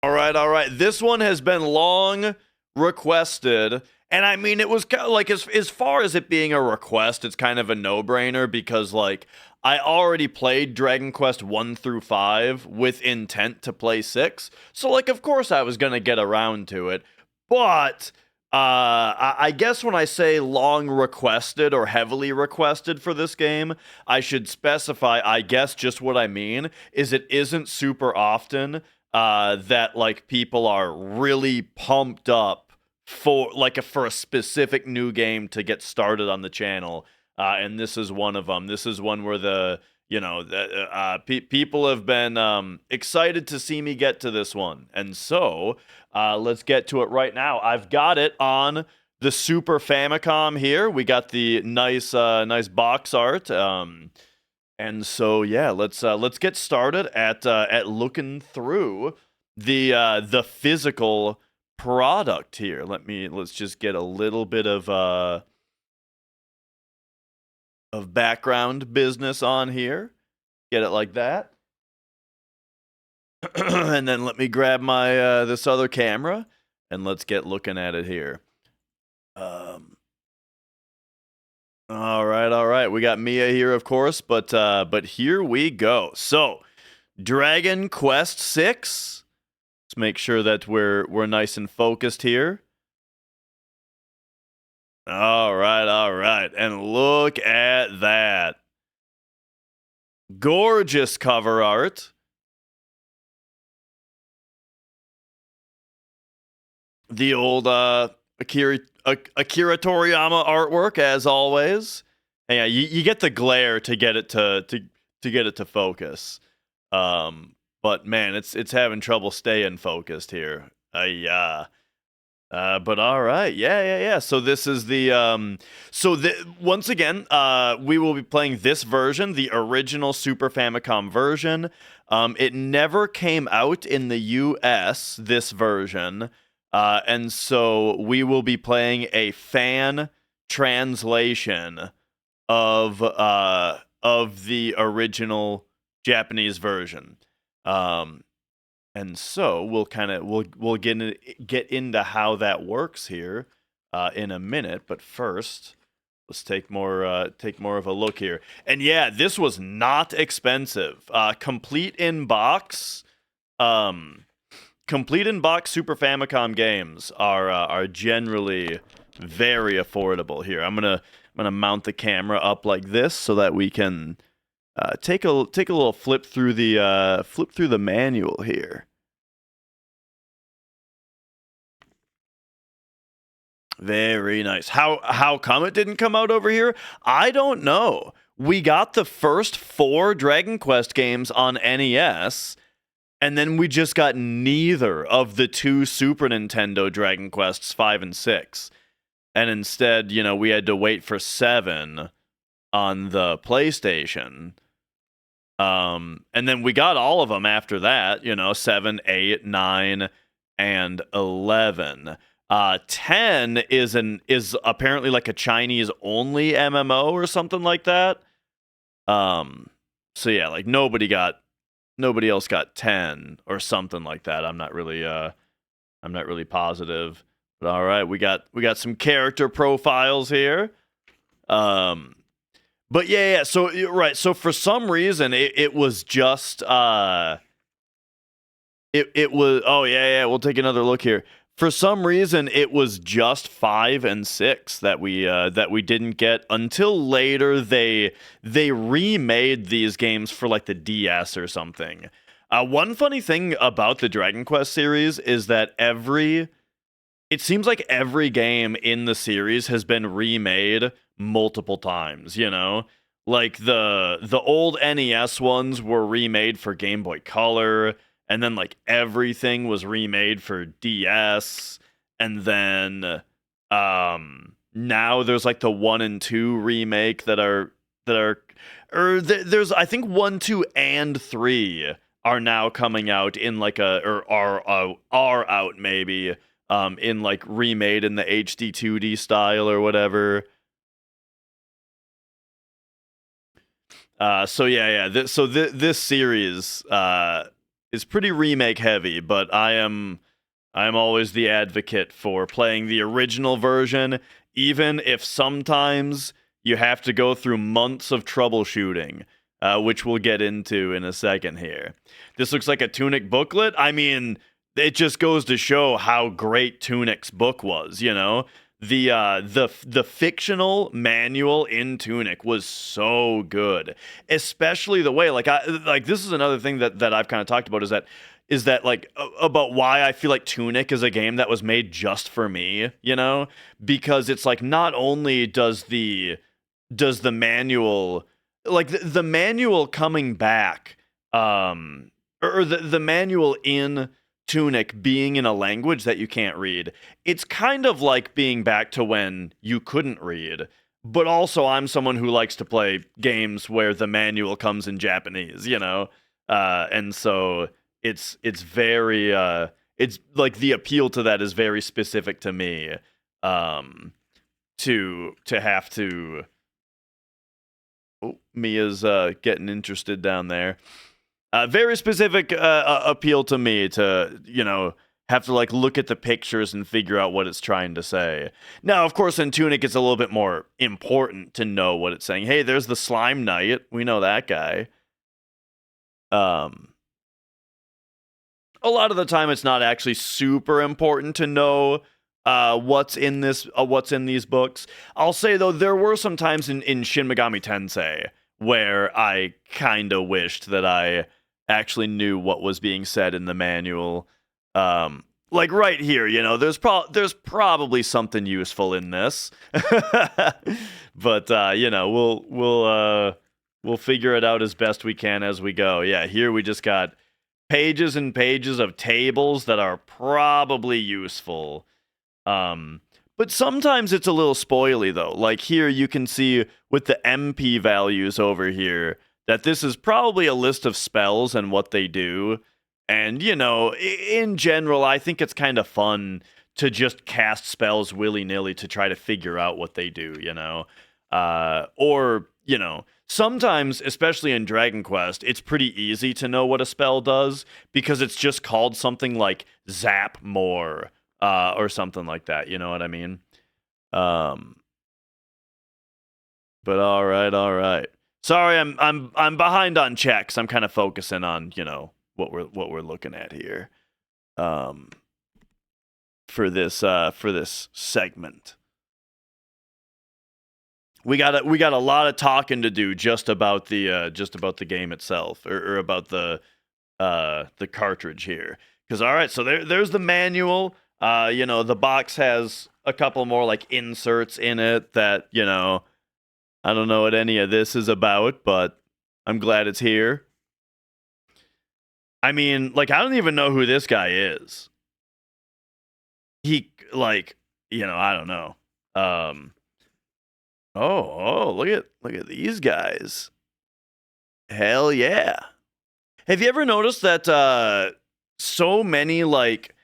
All right. This one has been long requested. And I mean, it was kind of like, as far as it being a request, it's kind of a no-brainer because, like, I already played Dragon Quest 1 through 5 with intent to play 6. So, like, of course I was going to get around to it. But I guess when I say long requested or heavily requested for this game, I should specify, I guess just what I mean is it isn't super often that like people are really pumped up for for a specific new game to get started on the channel, and this is one of them. This is one where people have been excited to see me get to this one, and so let's get to it right now. I've got it on the Super Famicom here. We got the nice box art. And so yeah, let's get started at looking through the physical product here. Let's just get a little bit of background business on here. Get it like that. And then let me grab my this other camera and let's get looking at it here. All right. We got Mia here, of course, but here we go. So, Dragon Quest 6. Let's make sure that we're nice and focused here. All right. And look at that. Gorgeous cover art. The old Akira Toriyama artwork, as always. And yeah, you get the glare to get it to get it to focus. But man, it's having trouble staying focused here. But all right, yeah. So this is the once again, we will be playing this version, the original Super Famicom version. It never came out in the U.S. This version, and so we will be playing a fan translation of the original Japanese version. And so we'll get into how that works here in a minute. But first, let's take more of a look here. And yeah, this was not expensive. Complete in box Super Famicom games are generally very affordable. Here, I'm gonna mount the camera up like this so that we can take a little flip through the manual here. Very nice. How come it didn't come out over here? I don't know. We got the first 4 Dragon Quest games on NES, and then we just got neither of the 2 Super Nintendo Dragon Quests 5 and 6. And instead, we had to wait for 7 on the PlayStation. And then we got all of them after that, 7, 8, 9, and 11. 10 is apparently like a Chinese only MMO or something like that. So yeah, like nobody else got 10 or something like that. I'm not really positive. But all right, we got some character profiles here. But yeah. So right. So for some reason, it was just it was. Oh yeah. We'll take another look here. For some reason, it was just 5 and 6 that we didn't get until later. They remade these games for like the DS or something. One funny thing about the Dragon Quest series is that it seems like every game in the series has been remade multiple times, Like the old NES ones were remade for Game Boy Color, and then like everything was remade for DS, and then now there's like the 1 and 2 remake there's I think 1, 2, and 3 are now coming out in like are out maybe in like remade in the HD 2D style or whatever. So yeah. This series is pretty remake heavy, but I'm always the advocate for playing the original version, even if sometimes you have to go through months of troubleshooting, which we'll get into in a second here. This looks like a Tunic booklet. I mean, it just goes to show how great Tunic's book was, you know? The fictional manual in Tunic was so good, especially the way like this is another thing that I've kind of talked about is that like about why I feel like Tunic is a game that was made just for me, you know? Because it's like not only does the manual like the manual coming back or the manual in Tunic being in a language that you can't read, it's kind of like being back to when you couldn't read. But also, I'm someone who likes to play games where the manual comes in Japanese, you know, and so it's very it's like the appeal to that is very specific to me. To have to. Oh, Mia's getting interested down there. Very specific appeal to me to, you know, have to like look at the pictures and figure out what it's trying to say. Now, of course, in Tunic, it's a little bit more important to know what it's saying. Hey, there's the Slime Knight. We know that guy. A lot of the time, it's not actually super important to know what's in these books. I'll say though, there were some times in Shin Megami Tensei where I kind of wished that I actually knew what was being said in the manual. Like right here, you know, there's probably something useful in this, but you know, we'll figure it out as best we can as we go. Yeah, here we just got pages and pages of tables that are probably useful. But sometimes it's a little spoily though. Like here you can see with the MP values over here that this is probably a list of spells and what they do. And you know, in general, I think it's kind of fun to just cast spells willy-nilly to try to figure out what they do, you know. Or, you know, sometimes, especially in Dragon Quest, it's pretty easy to know what a spell does because it's just called something like Zap More or something like that. You know what I mean? But all right. Sorry, I'm behind on checks. I'm kind of focusing on, you know, what we're looking at here, for this segment. We got a lot of talking to do just about the game itself, or about the cartridge here. Because all right, so there's the manual. You know, the box has a couple more like inserts in it that, you know, I don't know what any of this is about, but I'm glad it's here. I mean, like, I don't even know who this guy is. He, like, you know, I don't know. Oh, look at these guys. Hell yeah. Have you ever noticed that so many like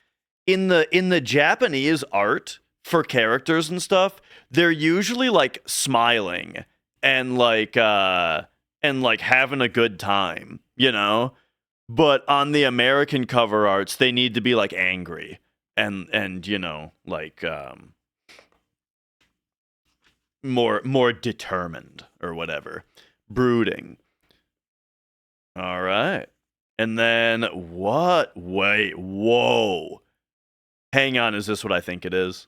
in the Japanese art for characters and stuff, they're usually like smiling and like having a good time, you know? But on the American cover arts, they need to be like angry and you know, like more determined or whatever. Brooding. All right. And then what? Wait, whoa. Hang on, is this what I think it is?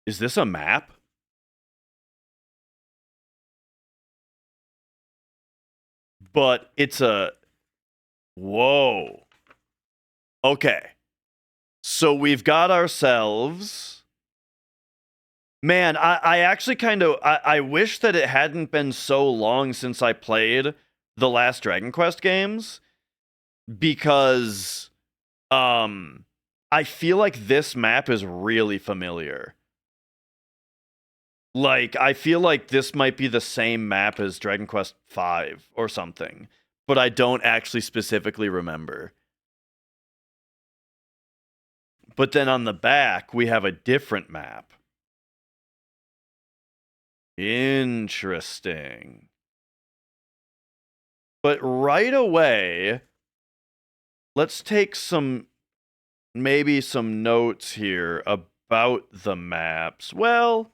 Is this a map? But it's a... Whoa. Okay. So we've got ourselves... Man, I actually kind of... I wish that it hadn't been so long since I played the last Dragon Quest games. Because... I feel like this map is really familiar. Like, I feel like this might be the same map as Dragon Quest V or something, but I don't actually specifically remember. But then on the back, we have a different map. Interesting. But right away, let's take maybe some notes here about the maps. Well,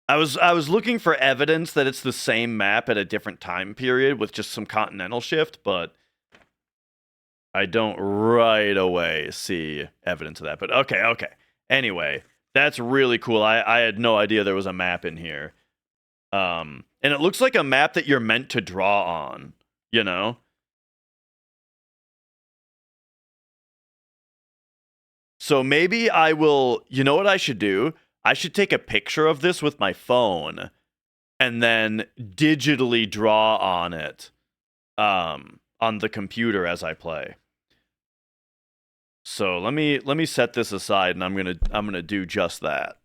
I was looking for evidence that it's the same map at a different time period with just some continental shift, but I don't right away see evidence of that. But okay. Anyway, that's really cool. I had no idea there was a map in here. And it looks like a map that you're meant to draw on, you know? So maybe I will, you know what I should do? I should take a picture of this with my phone and then digitally draw on it on the computer as I play. So let me set this aside and I'm going to do just that.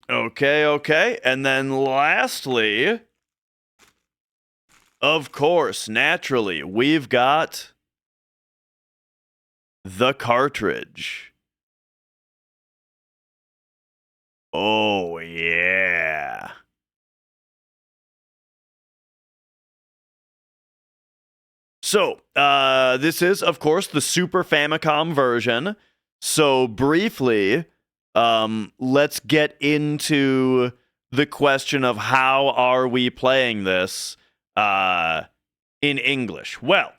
Okay. And then lastly, of course, naturally, we've got the cartridge. Oh, yeah. So, this is, of course, the Super Famicom version. So, briefly, let's get into the question of how are we playing this in English. Well,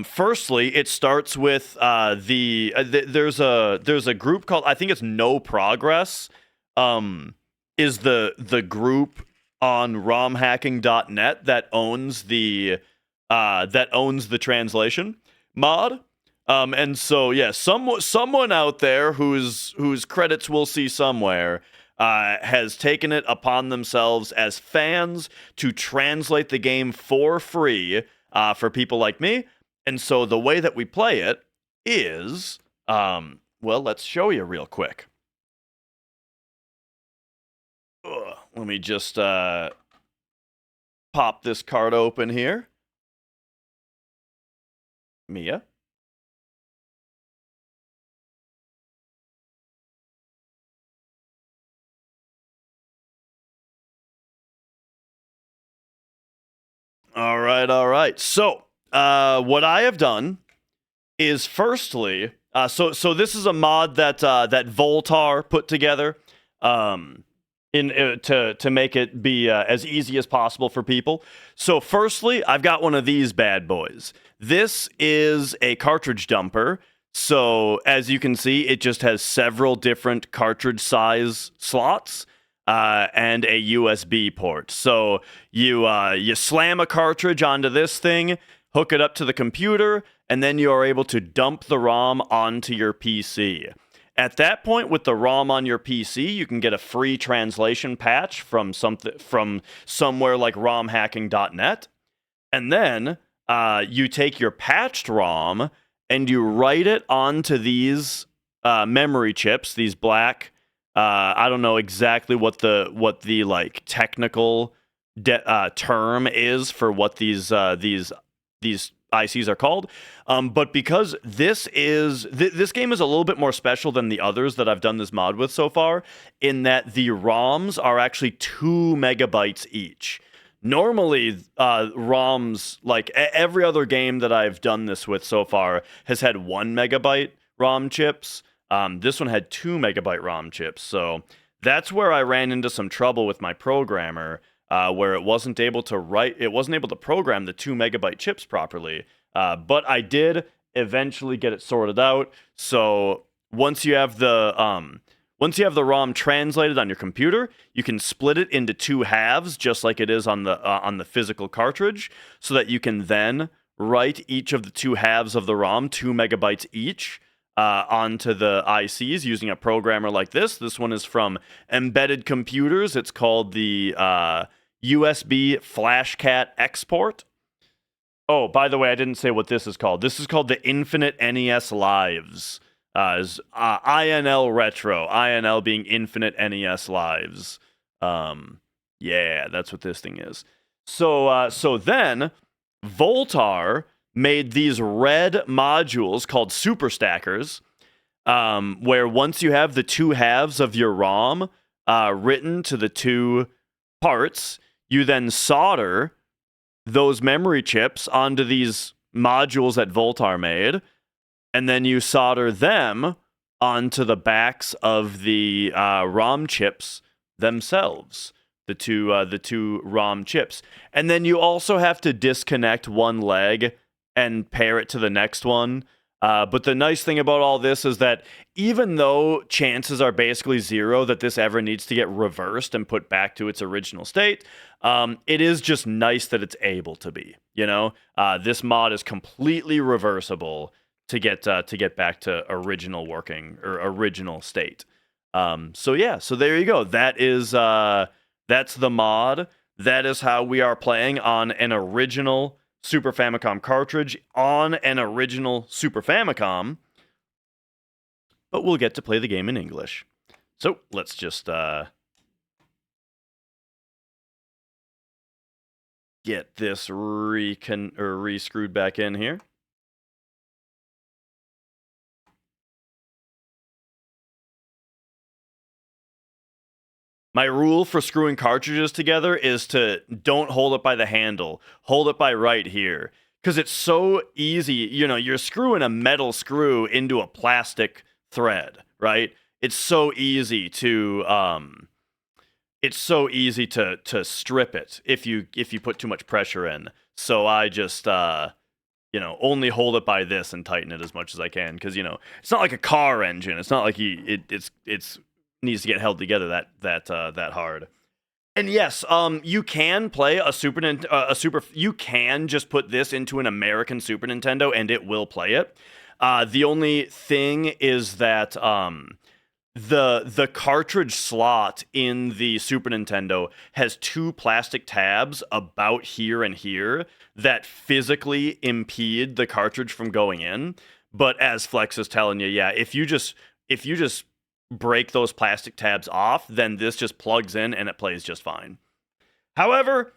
firstly, it starts with there's a group called, I think it's No Progress, is the group on romhacking.net that owns the translation mod. And so yeah, someone out there whose credits we'll see somewhere has taken it upon themselves as fans to translate the game for free for people like me. And so the way that we play it is, well, let's show you real quick. Let me just pop this card open here. Mia. All right. So, what I have done is firstly, so this is a mod that that Voltar put together, to make it be as easy as possible for people. So, firstly, I've got one of these bad boys. This is a cartridge dumper. So, as you can see, it just has several different cartridge size slots. And a USB port. So you slam a cartridge onto this thing, hook it up to the computer, and then you are able to dump the ROM onto your PC. At that point, with the ROM on your PC, you can get a free translation patch from somewhere like romhacking.net, and then you take your patched ROM and you write it onto these memory chips, these black. I don't know exactly what the like technical term is for what these ICs are called, but because this game is a little bit more special than the others that I've done this mod with so far, in that the ROMs are actually 2 megabytes each. Normally, ROMs, like every other game that I've done this with so far, has had 1 megabyte ROM chips. This one had 2 megabyte ROM chips, so that's where I ran into some trouble with my programmer, where it wasn't able to program the 2 megabyte chips properly. But I did eventually get it sorted out. So once you have the ROM translated on your computer, you can split it into 2 halves, just like it is on the physical cartridge, so that you can then write each of the 2 halves of the ROM, 2 megabytes each, onto the ICs using a programmer like this. This one is from Embedded Computers. It's called the USB Flashcat Export. Oh, by the way, I didn't say what this is called. This is called the Infinite NES Lives. INL Retro. INL being Infinite NES Lives. Yeah, that's what this thing is. So then Voltar made these red modules called super stackers, where once you have the two halves of your ROM written to the two parts, you then solder those memory chips onto these modules that Voltar made, and then you solder them onto the backs of the ROM chips themselves, the two ROM chips. And then you also have to disconnect one leg and pair it to the next one. But the nice thing about all this is that even though chances are basically zero that this ever needs to get reversed and put back to its original state, it is just nice that it's able to be. You know, this mod is completely reversible to get back to original working or original state. So yeah, so there you go. That is that's the mod. That is how we are playing on an original Super Famicom cartridge on an original Super Famicom, but we'll get to play the game in English. So let's just get this re-screwed back in here. My rule for screwing cartridges together is to don't hold it by the handle. Hold it by right here. Because it's so easy. You know, you're screwing a metal screw into a plastic thread, right? It's so easy to strip it if you put too much pressure in. So I just only hold it by this and tighten it as much as I can, because it's not like a car engine. It's not like it's needs to get held together that hard. And yes, you can play you can just put this into an American Super Nintendo and it will play it. The only thing is that the cartridge slot in the Super Nintendo has two plastic tabs about here and here that physically impede the cartridge from going in. But as Flex is telling you, yeah, if you just break those plastic tabs off, then this just plugs in and it plays just fine. However,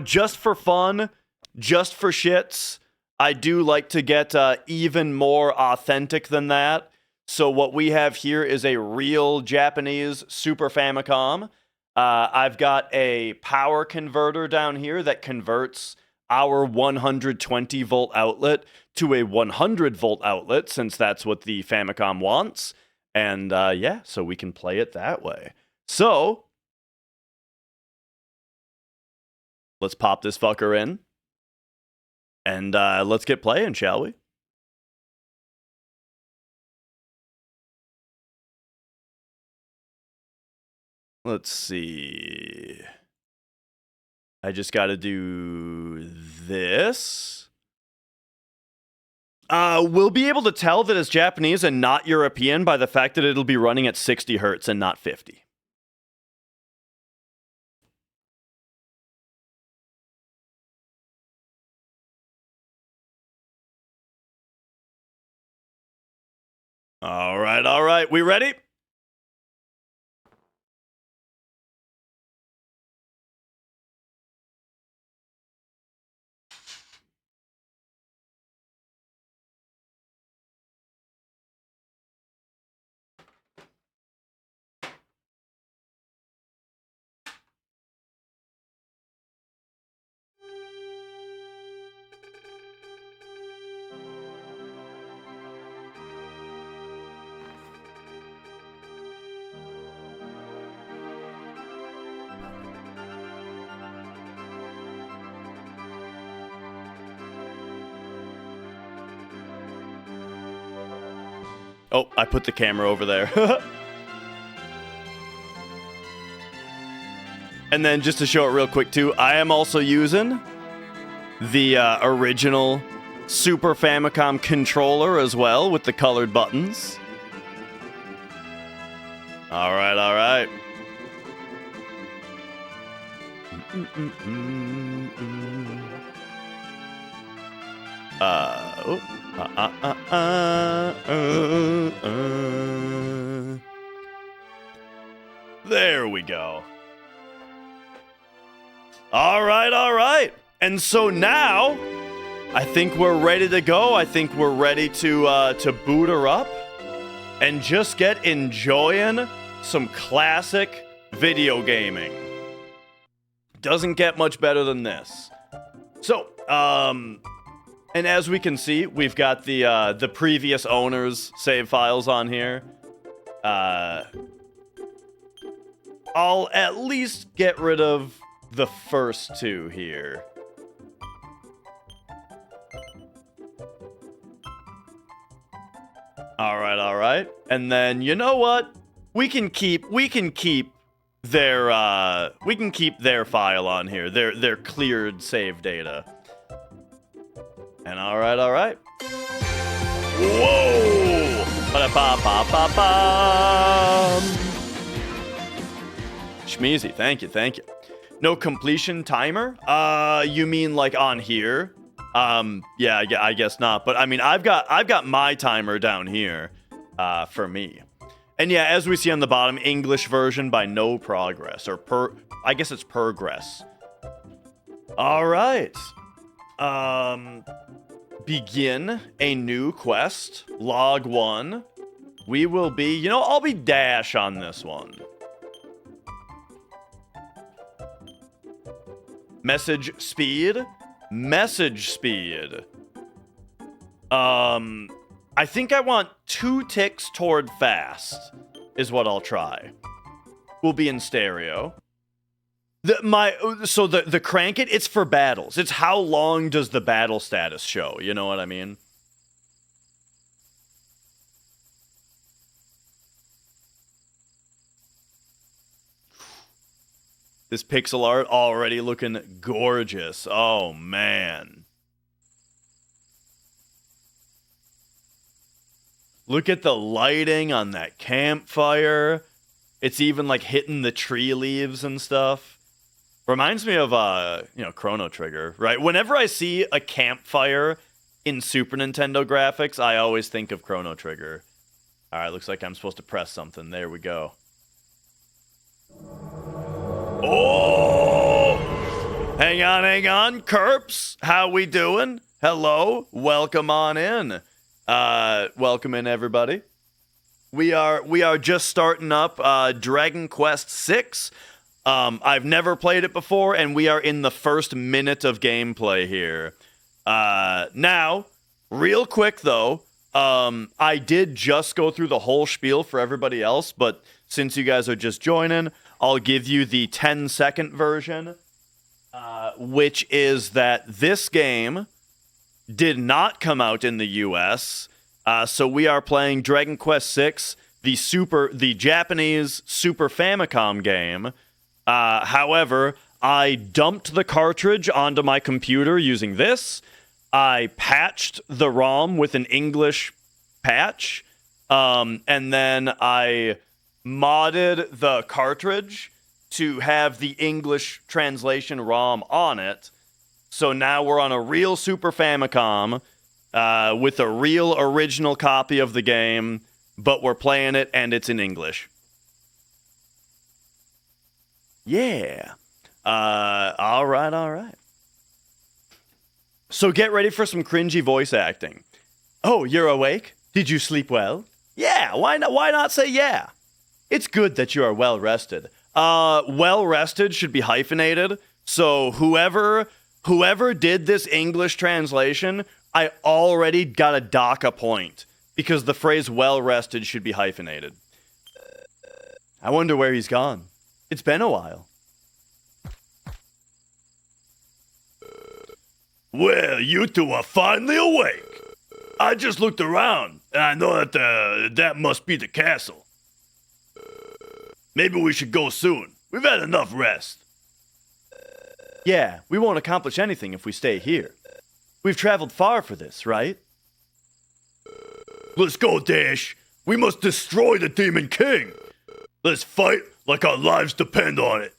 just for fun, just for shits, I do like to get even more authentic than that. So what we have here is a real Japanese Super Famicom. I've got a power converter down here that converts our 120 volt outlet to a 100 volt outlet, since that's what the Famicom wants. And so we can play it that way. So let's pop this fucker in and let's get playing, shall we? Let's see. I just got to do this. We'll be able to tell that it's Japanese and not European by the fact that it'll be running at 60 hertz and not 50. All right. We ready? Oh, I put the camera over there. And then just to show it real quick too, I am also using the original Super Famicom controller as well with the colored buttons. All right. There we go. All right. And so now I think we're ready to go. I think we're ready to boot her up and just get enjoying some classic video gaming. Doesn't get much better than this. So, and as we can see, we've got the previous owner's save files on here. I'll at least get rid of the first two here. All right. And then you know what? We can keep their file on here. Their cleared save data. And all right. Whoa! Ba-da-ba-ba-ba-bum. Schmeezy, thank you. No completion timer? You mean like on here? Yeah, I guess not. But I mean, I've got my timer down here, for me. And yeah, as we see on the bottom, English version by no progress, or I guess it's progress. All right. Begin a new quest, log 1. We will be, I'll be Dash on this one. Message speed. I think I want 2 ticks toward fast is what I'll try. We'll be in stereo. The crank it's for battles. It's how long does the battle status show? You know what I mean? This pixel art already looking gorgeous. Oh, man. Look at the lighting on that campfire. It's even, like, hitting the tree leaves and stuff. Reminds me of, Chrono Trigger, right? Whenever I see a campfire in Super Nintendo graphics, I always think of Chrono Trigger. All right, looks like I'm supposed to press something. There we go. Oh! Hang on. Kerps, how we doing? Hello, welcome on in. Welcome in, everybody. We are just starting up Dragon Quest VI. I've never played it before, and we are in the first minute of gameplay here. Now, real quick though, I did just go through the whole spiel for everybody else, but since you guys are just joining, I'll give you the 10-second version, which is that this game did not come out in the US, so we are playing Dragon Quest VI, the Japanese Super Famicom game. However, I dumped the cartridge onto my computer using this. I patched the ROM with an English patch, and then I modded the cartridge to have the English translation ROM on it. So now we're on a real Super Famicom with a real original copy of the game, but we're playing it and it's in English. Yeah. All right. So get ready for some cringy voice acting. Oh, you're awake? Did you sleep well? Yeah, why not say yeah? It's good that you are well rested. Well rested should be hyphenated. So whoever did this English translation, I already got a dock a point because the phrase well rested should be hyphenated. I wonder where he's gone. It's been a while. Well, you two are finally awake. I just looked around, and I know that that must be the castle. Maybe we should go soon. We've had enough rest. Yeah, we won't accomplish anything if we stay here. We've traveled far for this, right? Let's go, Dash. We must destroy the Demon King. Let's fight like our lives depend on it.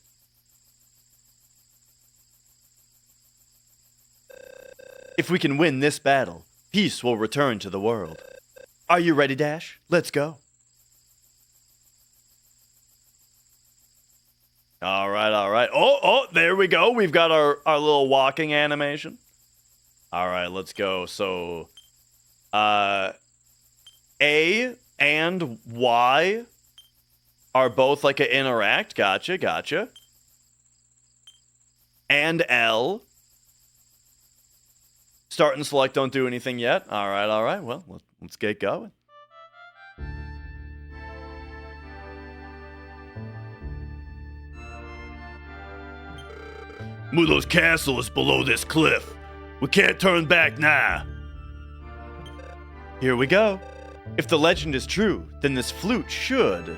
If we can win this battle, peace will return to the world. Are you ready, Dash? Let's go. All right. Oh, there we go. We've got our little walking animation. All right, let's go. So, A and Y are both like an interact. Gotcha, gotcha. And L. Start and select don't do anything yet. All right. Well, let's get going. Mudo's castle is below this cliff. We can't turn back now. Here we go. If the legend is true, then this flute should.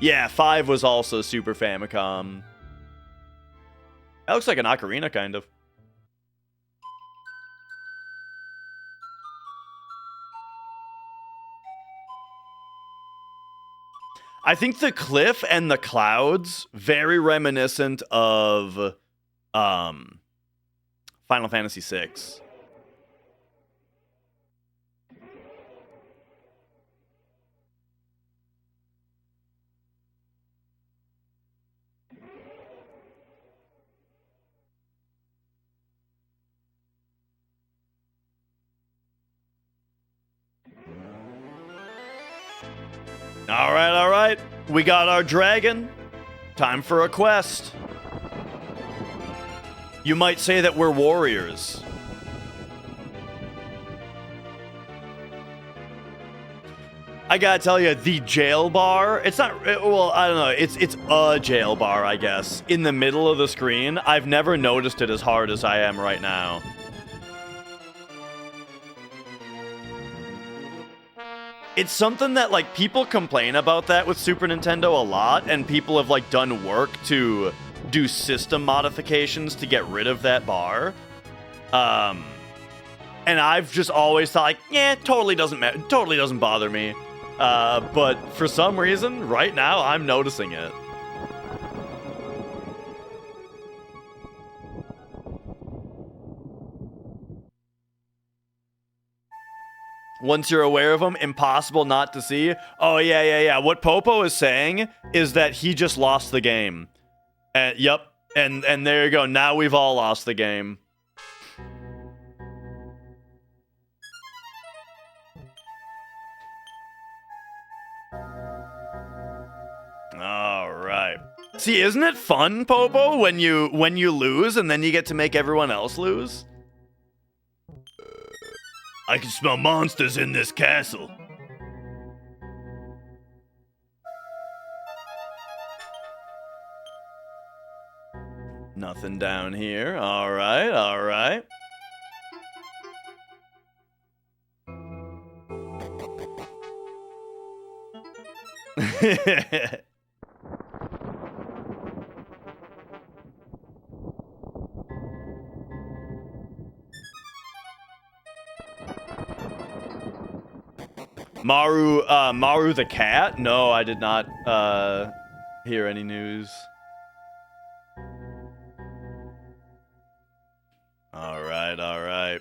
Yeah, 5 was also Super Famicom. That looks like an ocarina, kind of. I think the cliff and the clouds, very reminiscent of Final Fantasy VI. All right. We got our dragon. Time for a quest. You might say that we're warriors. I gotta tell you, the jail bar, it's not, well, I don't know, it's a jail bar, I guess, in the middle of the screen. I've never noticed it as hard as I am right now. It's something that, like, people complain about that with Super Nintendo a lot, and people have, like, done work to do system modifications to get rid of that bar. And I've just always thought, like, yeah, totally doesn't matter, totally doesn't bother me. But for some reason, right now, I'm noticing it. Once you're aware of them, impossible not to see. Oh, yeah. What Popo is saying is that he just lost the game. Yep. And there you go. Now we've all lost the game. All right. See, isn't it fun, Popo, when you lose and then you get to make everyone else lose? I can smell monsters in this castle. Nothing down here. All right. Maru the cat? No, I did not hear any news. All right.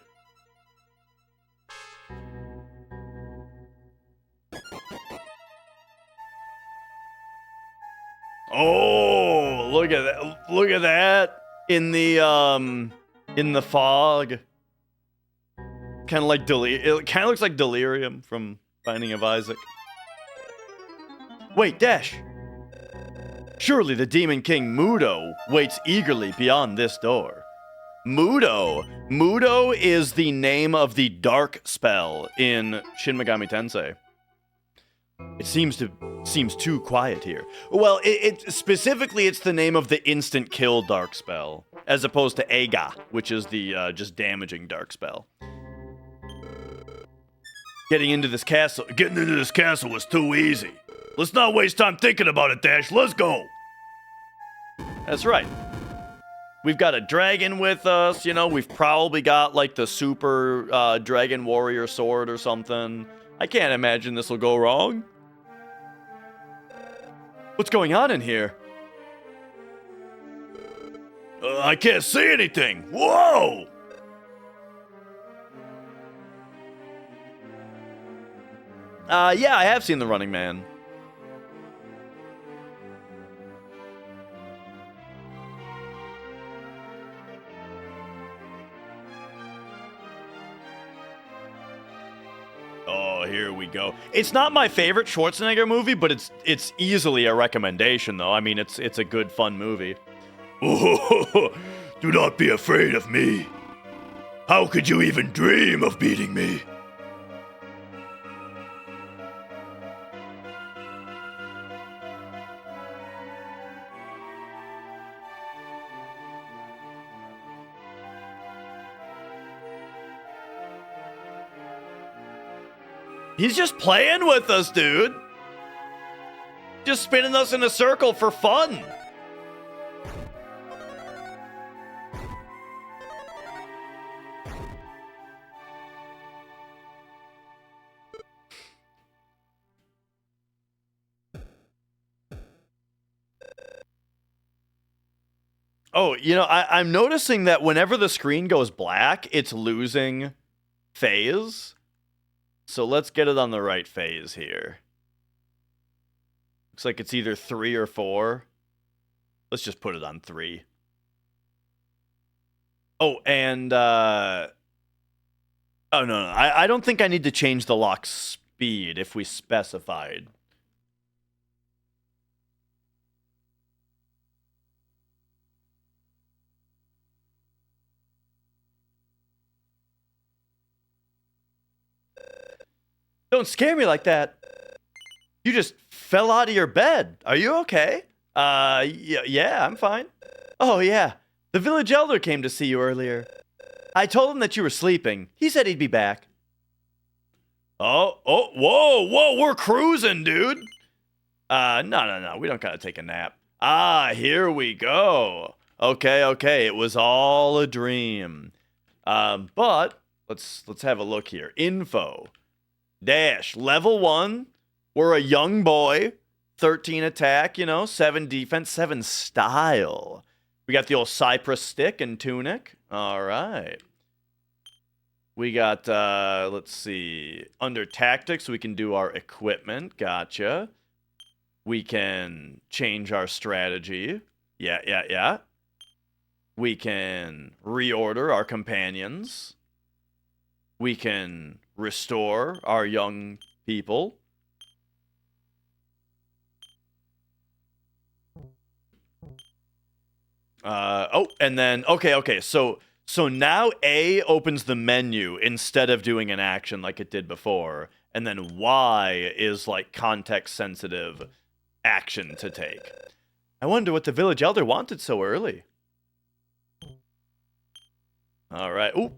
Oh, look at that. Look at that in the fog. Kind of like it kind of looks like Delirium from Binding of Isaac. Wait, Dash. Surely the Demon King Mudo waits eagerly beyond this door. Mudo. Mudo is the name of the dark spell in Shin Megami Tensei. It seems too quiet here. Well, it specifically it's the name of the instant kill dark spell, as opposed to Ega, which is the just damaging dark spell. Getting into this castle was too easy. Let's not waste time thinking about it, Dash. Let's go. That's right. We've got a dragon with us, you know, we've probably got like the super dragon warrior sword or something. I can't imagine this will go wrong. What's going on in here? I can't see anything. Whoa! Yeah, I have seen The Running Man. here we go. It's not my favorite Schwarzenegger movie, but it's easily a recommendation, though. I mean, it's a good, fun movie. Oh, do not be afraid of me. How could you even dream of beating me? He's just playing with us, dude. Just spinning us in a circle for fun. Oh, you know, I'm noticing that whenever the screen goes black, it's losing phase. So let's get it on the right phase here. Looks like it's either 3 or 4. Let's just put it on 3. Oh, and oh no, I don't think I need to change the lock speed if we specified. Don't scare me like that. You just fell out of your bed. Are you okay? Yeah, I'm fine. Oh, yeah. The village elder came to see you earlier. I told him that you were sleeping. He said he'd be back. Whoa, we're cruising, dude. No, we don't gotta take a nap. Here we go. Okay, it was all a dream. But let's have a look here. Info. Dash, level 1, we're a young boy, 13 attack, 7 defense, 7 style. We got the old cypress stick and tunic. All right. We got, let's see, under tactics, we can do our equipment. Gotcha. We can change our strategy. Yeah. We can reorder our companions. We can restore our young people. And then okay. So now A opens the menu instead of doing an action like it did before, and then Y is like context sensitive action to take. I wonder what the village elder wanted so early. All right. Ooh,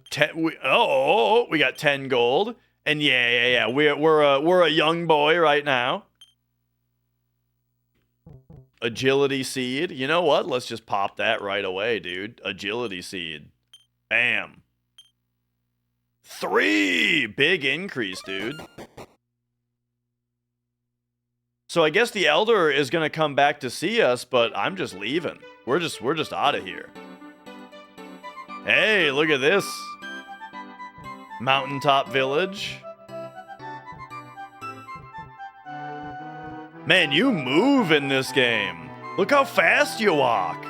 we got 10 gold. And yeah. We're a young boy right now. Agility seed. You know what? Let's just pop that right away, dude. Agility seed. Bam. 3! Big increase, dude. So I guess the elder is gonna come back to see us, but I'm just leaving. We're just out of here. Hey, look at this. Mountaintop village. Man, you move in this game. Look how fast you walk.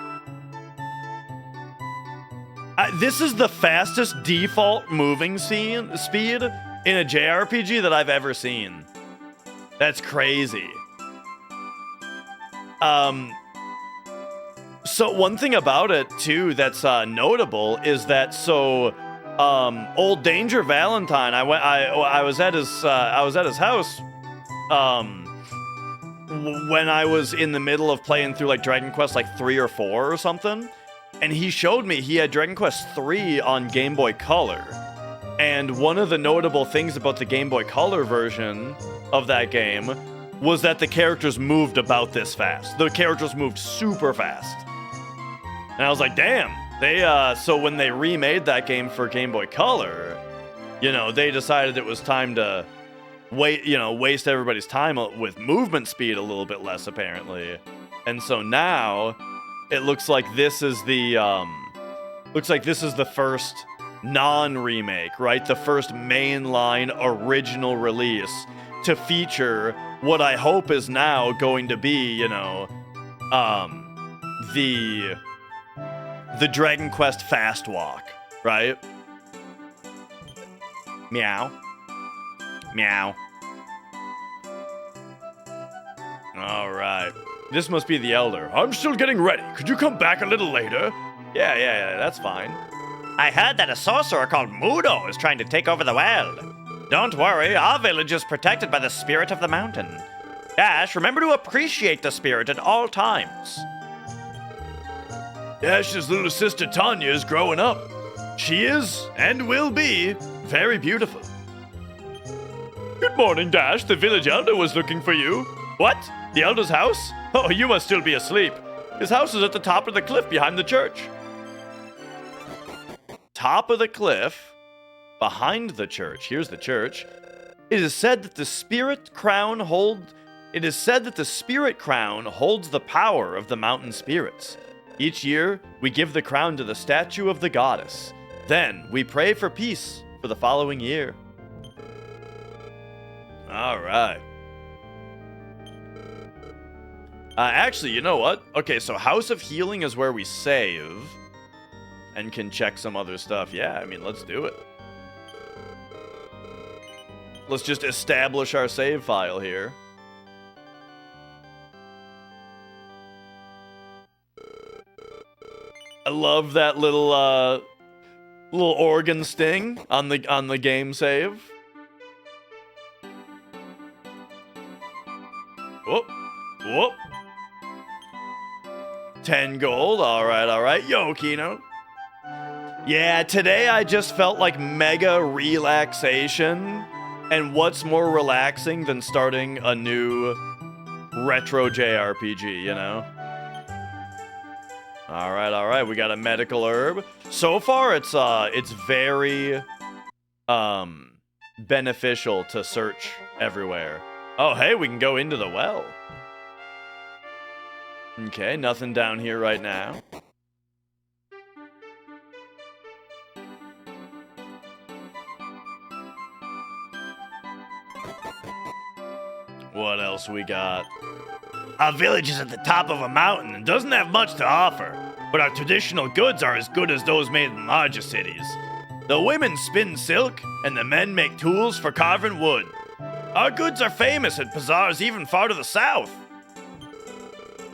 This is the fastest default moving speed in a JRPG that I've ever seen. That's crazy. So one thing about it too that's notable is that old Danger Valentine, I was at his house when I was in the middle of playing through like Dragon Quest like 3 or 4 or something, and he showed me he had Dragon Quest 3 on Game Boy Color. And one of the notable things about the Game Boy Color version of that game was that the characters moved about this fast. The characters moved super fast. And I was like, damn. So when they remade that game for Game Boy Color, they decided it was time to waste everybody's time with movement speed a little bit less, apparently. And so now it looks like this is the first non-remake, right? The first mainline original release to feature what I hope is now going to be, the Dragon Quest Fast Walk, right? Meow. Meow. All right. This must be the elder. I'm still getting ready. Could you come back a little later? Yeah, that's fine. I heard that a sorcerer called Mudo is trying to take over the world. Don't worry, our village is protected by the spirit of the mountain. Dash, remember to appreciate the spirit at all times. Dash's little sister Tanya is growing up. She is, and will be, very beautiful. Good morning, Dash. The village elder was looking for you. What? The elder's house? Oh, you must still be asleep. His house is at the top of the cliff behind the church. Top of the cliff, behind the church. Here's the church. It is said that the spirit crown holds the power of the mountain spirits. Each year, we give the crown to the statue of the goddess. Then, we pray for peace for the following year. All right. Actually, you know what? Okay, so House of Healing is where we save and can check some other stuff. Yeah, I mean, let's do it. Let's just establish our save file here. I love that little organ sting on the game save. Whoop, whoop. 10 gold. All right. Yo, Kino. Yeah, today I just felt like mega relaxation. And what's more relaxing than starting a new retro JRPG, you know? All right. We got a medical herb. So far, it's very beneficial to search everywhere. Oh, hey, we can go into the well. Okay, nothing down here right now. What else we got? Our village is at the top of a mountain and doesn't have much to offer, but our traditional goods are as good as those made in larger cities. The women spin silk, and the men make tools for carving wood. Our goods are famous at bazaars even far to the south.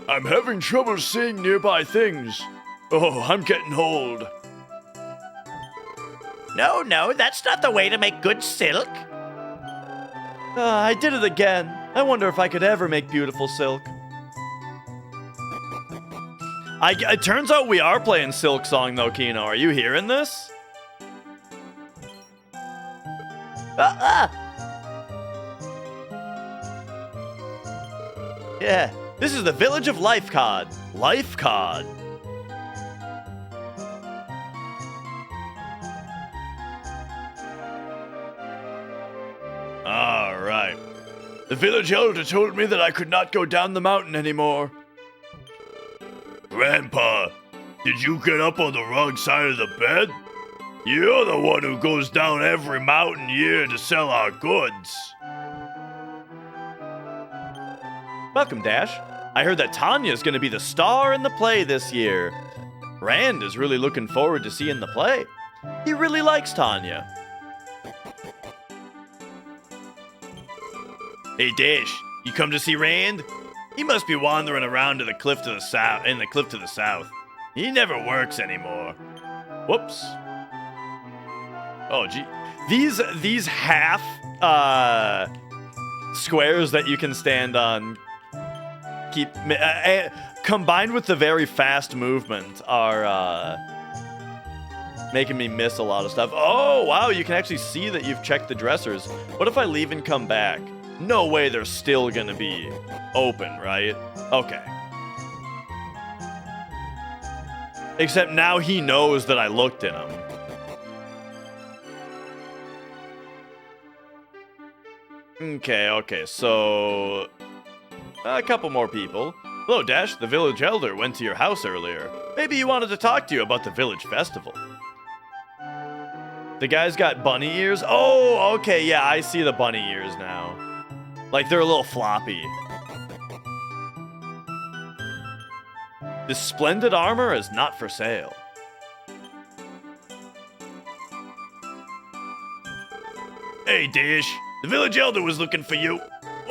I'm having trouble seeing nearby things. Oh, I'm getting old. No, that's not the way to make good silk. I did it again. I wonder if I could ever make beautiful silk. It turns out we are playing Silk Song, though, Kino. Are you hearing this? Yeah, this is the Village of Life Cod. Life Cod. All right. The village elder told me that I could not go down the mountain anymore. Grandpa, did you get up on the wrong side of the bed? You're the one who goes down every mountain year to sell our goods. Welcome, Dash. I heard that Tanya's gonna be the star in the play this year. Rand is really looking forward to seeing the play. He really likes Tanya. Hey, Dash, you come to see Rand? He must be wandering around to the cliff to the south. In the cliff to the south. He never works anymore. Whoops. Oh, gee. These half squares that you can stand on combined with the very fast movement are making me miss a lot of stuff. Oh, wow, you can actually see that you've checked the dressers. What if I leave and come back? No way they're still gonna be open, right? Okay. Except now he knows that I looked in them. Okay, so a couple more people. Hello, Dash. The village elder went to your house earlier. Maybe he wanted to talk to you about the village festival. The guy's got bunny ears? Oh, okay, yeah, I see the bunny ears now. Like, they're a little floppy. This splendid armor is not for sale. Hey, Dash. The village elder was looking for you.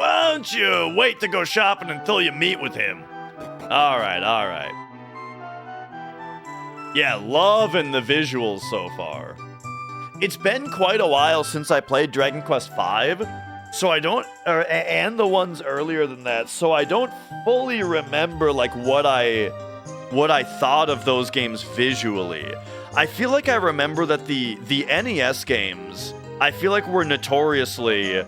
Why don't you wait to go shopping until you meet with him? All right. Yeah, loving the visuals so far. It's been quite a while since I played Dragon Quest V, so I don't, and the ones earlier than that, so I don't fully remember like what I thought of those games visually. I feel like I remember that the NES games, I feel like were notoriously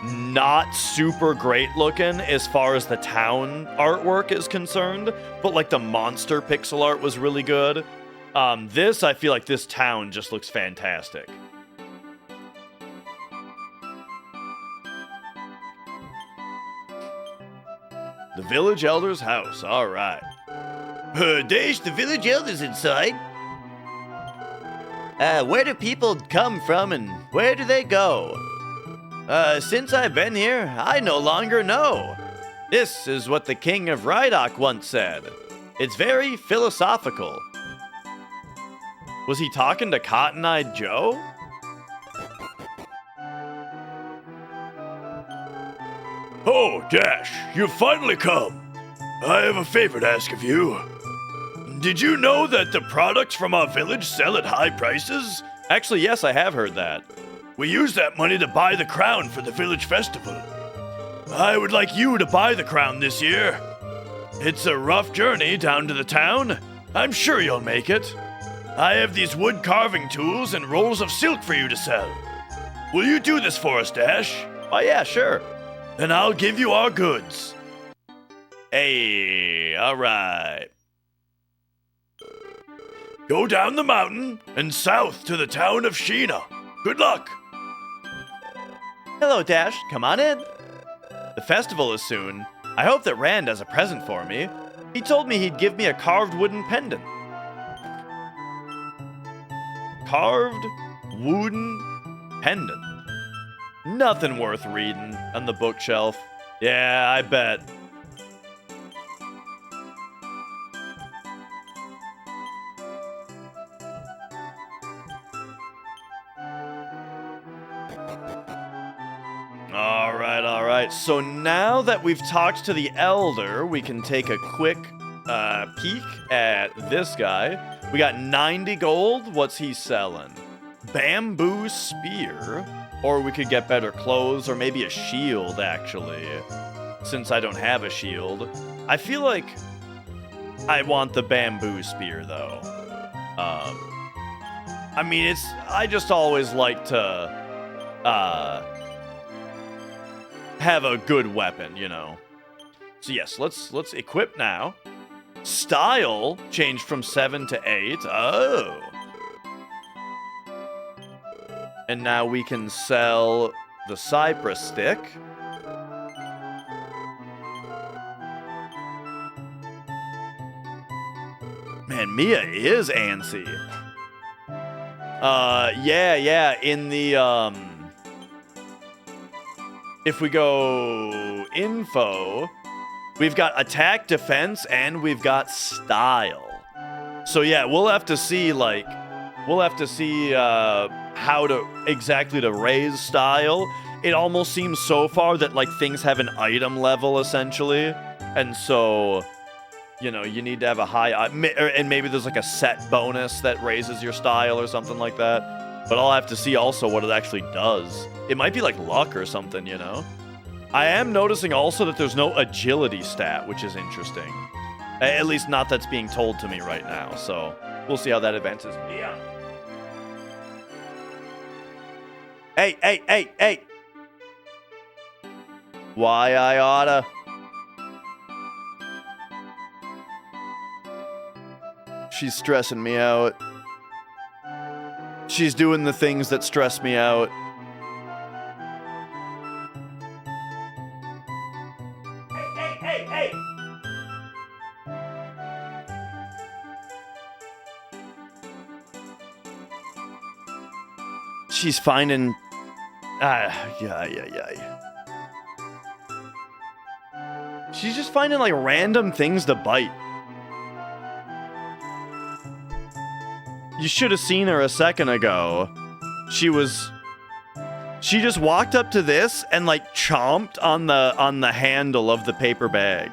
not super great looking as far as the town artwork is concerned, but like the monster pixel art was really good. This, I feel like this town just looks fantastic. The village elder's house, all right. Dash, the village elder's inside. Where do people come from and where do they go? Since I've been here, I no longer know. This is what the king of Rydok once said. It's very philosophical. Was he talking to Cotton-Eyed Joe? Oh, Dash, you've finally come. I have a favor to ask of you. Did you know that the products from our village sell at high prices? Actually, yes, I have heard that. We use that money to buy the crown for the village festival. I would like you to buy the crown this year. It's a rough journey down to the town. I'm sure you'll make it. I have these wood carving tools and rolls of silk for you to sell. Will you do this for us, Dash? Oh yeah, sure. Then I'll give you our goods. Hey, all right. Go down the mountain and south to the town of Sheena. Good luck. Hello, Dash. Come on in. The festival is soon. I hope that Rand has a present for me. He told me he'd give me a carved wooden pendant. Carved wooden pendant. Nothing worth reading on the bookshelf. Yeah, I bet. All right. So now that we've talked to the elder, we can take a quick peek at this guy. We got 90 gold. What's he selling? Bamboo spear. Or we could get better clothes, or maybe a shield, actually. Since I don't have a shield. I feel like I want the bamboo spear, though. I mean, I just always like to have a good weapon, you know. So yes, let's equip now. Style changed from 7 to 8. Oh. And now we can sell the cypress stick. Man, Mia is antsy. Yeah, in the, if we go info, we've got attack, defense, and we've got style. So yeah, we'll have to see, how to exactly to raise style. It almost seems so far that like things have an item level essentially, and so you know you need to have a high and maybe there's like a set bonus that raises your style or something like that. But I'll have to see also what it actually does. It might be like luck or something, you know. I am noticing also that there's no agility stat, which is interesting. At least not that's being told to me right now. So we'll see how that advances. Yeah. Hey. Why I oughta. She's stressing me out. She's doing the things that stress me out. Hey. She's finding... yeah. She's just finding, like, random things to bite. You should have seen her a second ago. She was She just walked up to this and like chomped on the handle of the paper bag.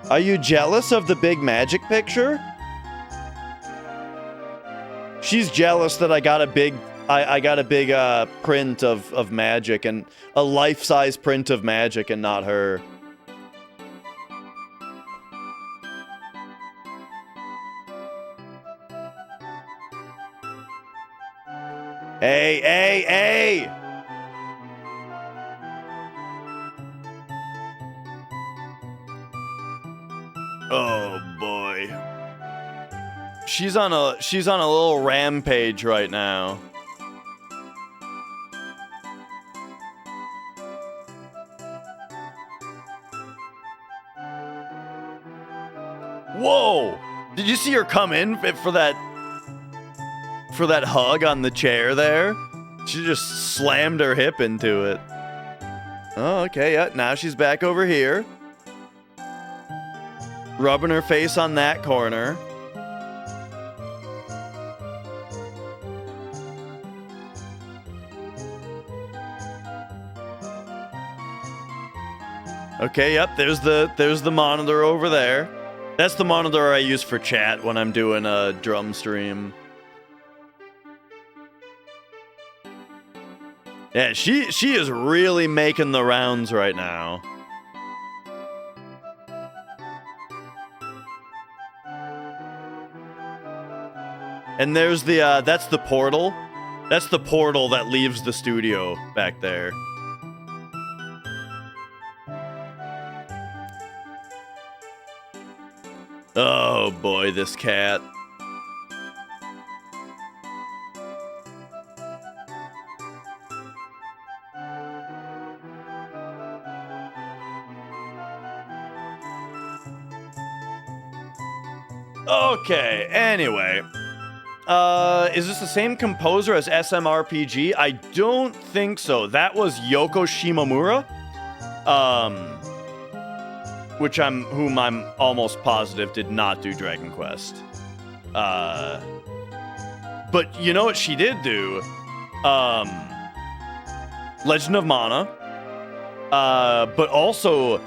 Are you jealous of the big magic picture? She's jealous that I got a big print of magic, and a life-size print of magic, and not her. Hey, hey, hey! Oh boy. She's on a little rampage right now. Whoa! Did you see her come in for that hug on the chair there? She just slammed her hip into it. Oh, okay, yeah, now she's back over here. Rubbing her face on that corner. Okay, yep, there's the monitor over there. That's the monitor I use for chat when I'm doing a drum stream. Yeah, she is really making the rounds right now. And there's the that's the portal. That's the portal that leaves the studio back there. Oh boy, this cat. Okay, anyway. Is this the same composer as SMRPG? I don't think so. That was Yoko Shimomura. Whom I'm almost positive did not do Dragon Quest. But you know what she did do? Legend of Mana. But also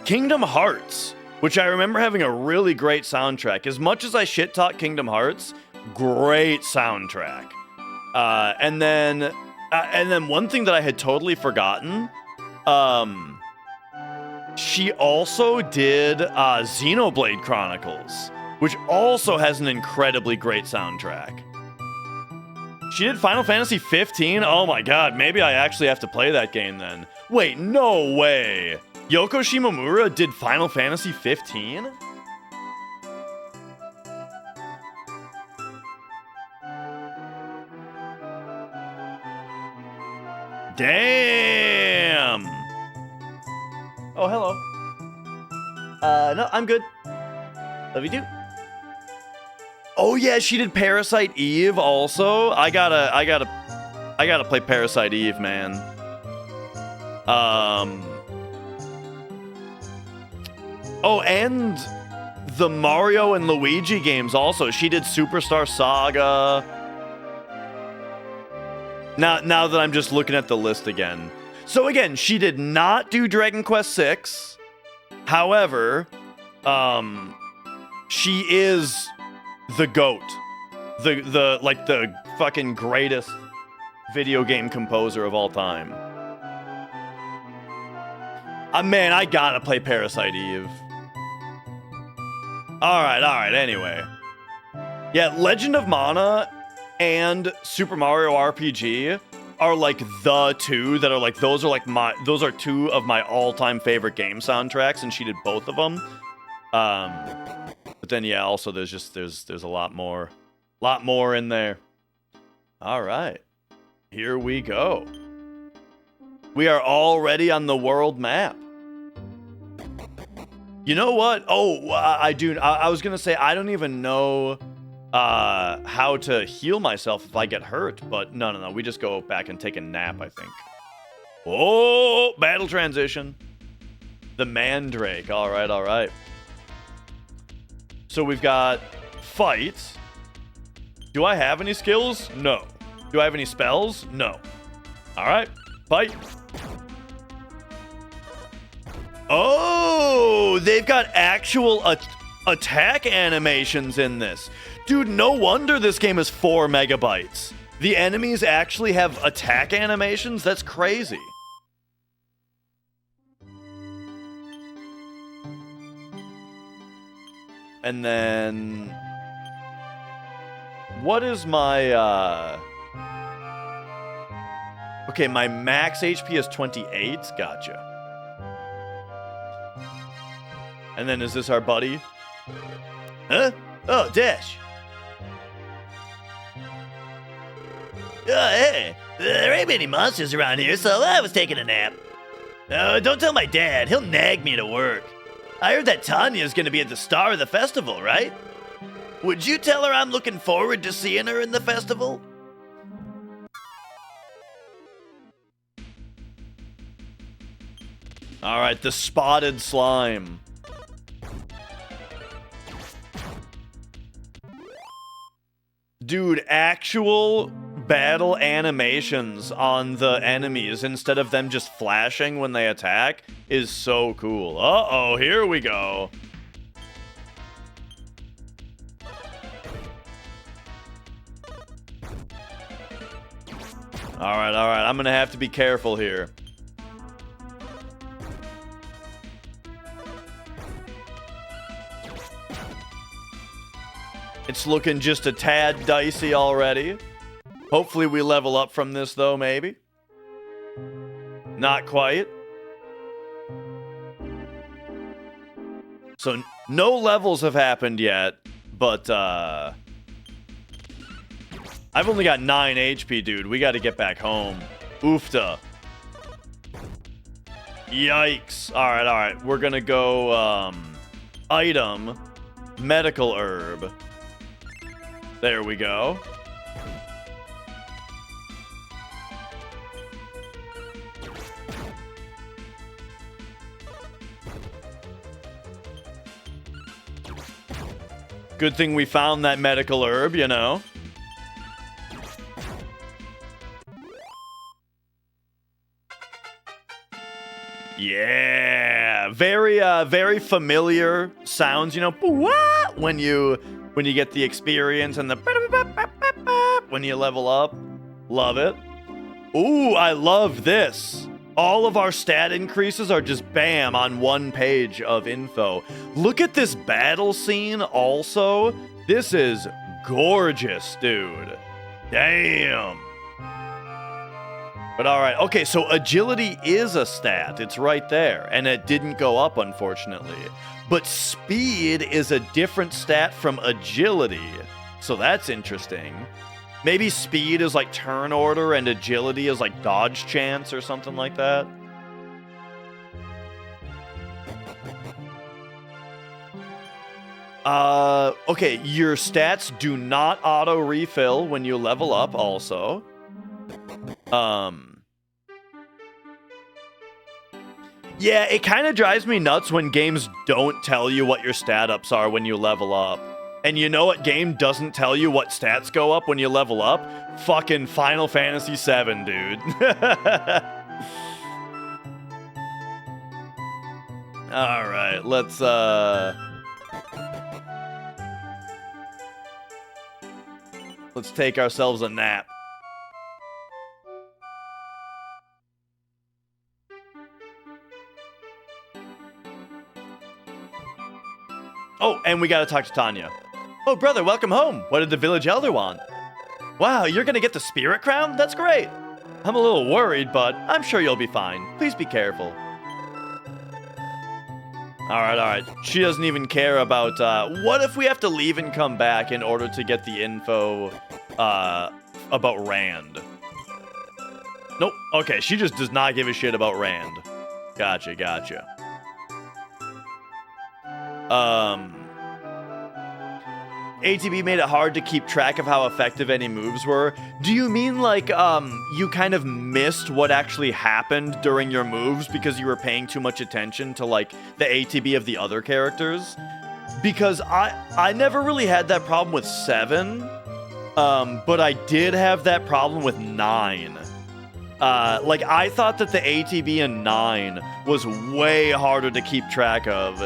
Kingdom Hearts, which I remember having a really great soundtrack. As much as I shit talk Kingdom Hearts, great soundtrack. And then one thing that I had totally forgotten, she also did Xenoblade Chronicles, which also has an incredibly great soundtrack. She did Final Fantasy 15? Oh my god, maybe I actually have to play that game then. Wait, no way! Yoko Shimomura did Final Fantasy 15? Damn! Oh, hello. No, I'm good. Love you too. Oh yeah, she did Parasite Eve also. I gotta play Parasite Eve, man. Oh, and the Mario and Luigi games also. She did Superstar Saga. Now that I'm just looking at the list again. So again, she did not do Dragon Quest VI. However, she is the GOAT. The fucking greatest video game composer of all time. Man, I gotta play Parasite Eve. Alright, anyway. Yeah, Legend of Mana and Super Mario RPG are like the two that are like, those are two of my all-time favorite game soundtracks, and she did both of them. But then yeah, also there's a lot more in there. All right, here we go. We are already on the world map. You know what? Oh, I do. I was gonna say I don't even know how to heal myself if I get hurt, but no. We just go back and take a nap, I think. Oh, battle transition. The Mandrake. All right. So we've got fight. Do I have any skills? No. Do I have any spells? No. All right, fight. Oh, they've got actual attack animations in this. Dude, no wonder this game is 4 megabytes. The enemies actually have attack animations? That's crazy. And then... what is my, okay, my max HP is 28. Gotcha. And then is this our buddy? Huh? Oh, Dash. Hey, there ain't many monsters around here, so I was taking a nap. Don't tell my dad. He'll nag me to work. I heard that Tanya's gonna be at the star of the festival, right? Would you tell her I'm looking forward to seeing her in the festival? All right, the spotted slime. Dude, actual battle animations on the enemies instead of them just flashing when they attack is so cool. Uh-oh, here we go. All right, I'm gonna have to be careful here. It's looking just a tad dicey already. Hopefully we level up from this though, maybe. Not quite. So no levels have happened yet, but I've only got 9 HP, dude. We got to get back home. Oofta. Yikes. All right. We're going to go item, medical herb. There we go. Good thing we found that medical herb, you know. Yeah, very familiar sounds, you know, when you get the experience and the when you level up. Love it. Ooh, I love this. All of our stat increases are just bam on one page of info. Look at this battle scene also. This is gorgeous, dude. Damn. But all right. Okay, so agility is a stat. It's right there. And it didn't go up, unfortunately. But speed is a different stat from agility. So that's interesting. Maybe speed is like turn order and agility is like dodge chance or something like that. Okay, your stats do not auto refill when you level up also. Yeah, it kind of drives me nuts when games don't tell you what your stat ups are when you level up. And you know what game doesn't tell you what stats go up when you level up? Fucking Final Fantasy VII, dude. Alright, let's take ourselves a nap. Oh, and we gotta talk to Tanya. Oh, brother, welcome home. What did the village elder want? Wow, you're gonna get the spirit crown? That's great. I'm a little worried, but I'm sure you'll be fine. Please be careful. Alright. She doesn't even care about, what if we have to leave and come back in order to get the info, about Rand? Nope. Okay, she just does not give a shit about Rand. Gotcha. ATB made it hard to keep track of how effective any moves were. Do you mean like, you kind of missed what actually happened during your moves because you were paying too much attention to, like, the ATB of the other characters? because I never really had that problem with 7, but I did have that problem with 9. Like, I thought that the ATB in 9 was way harder to keep track of,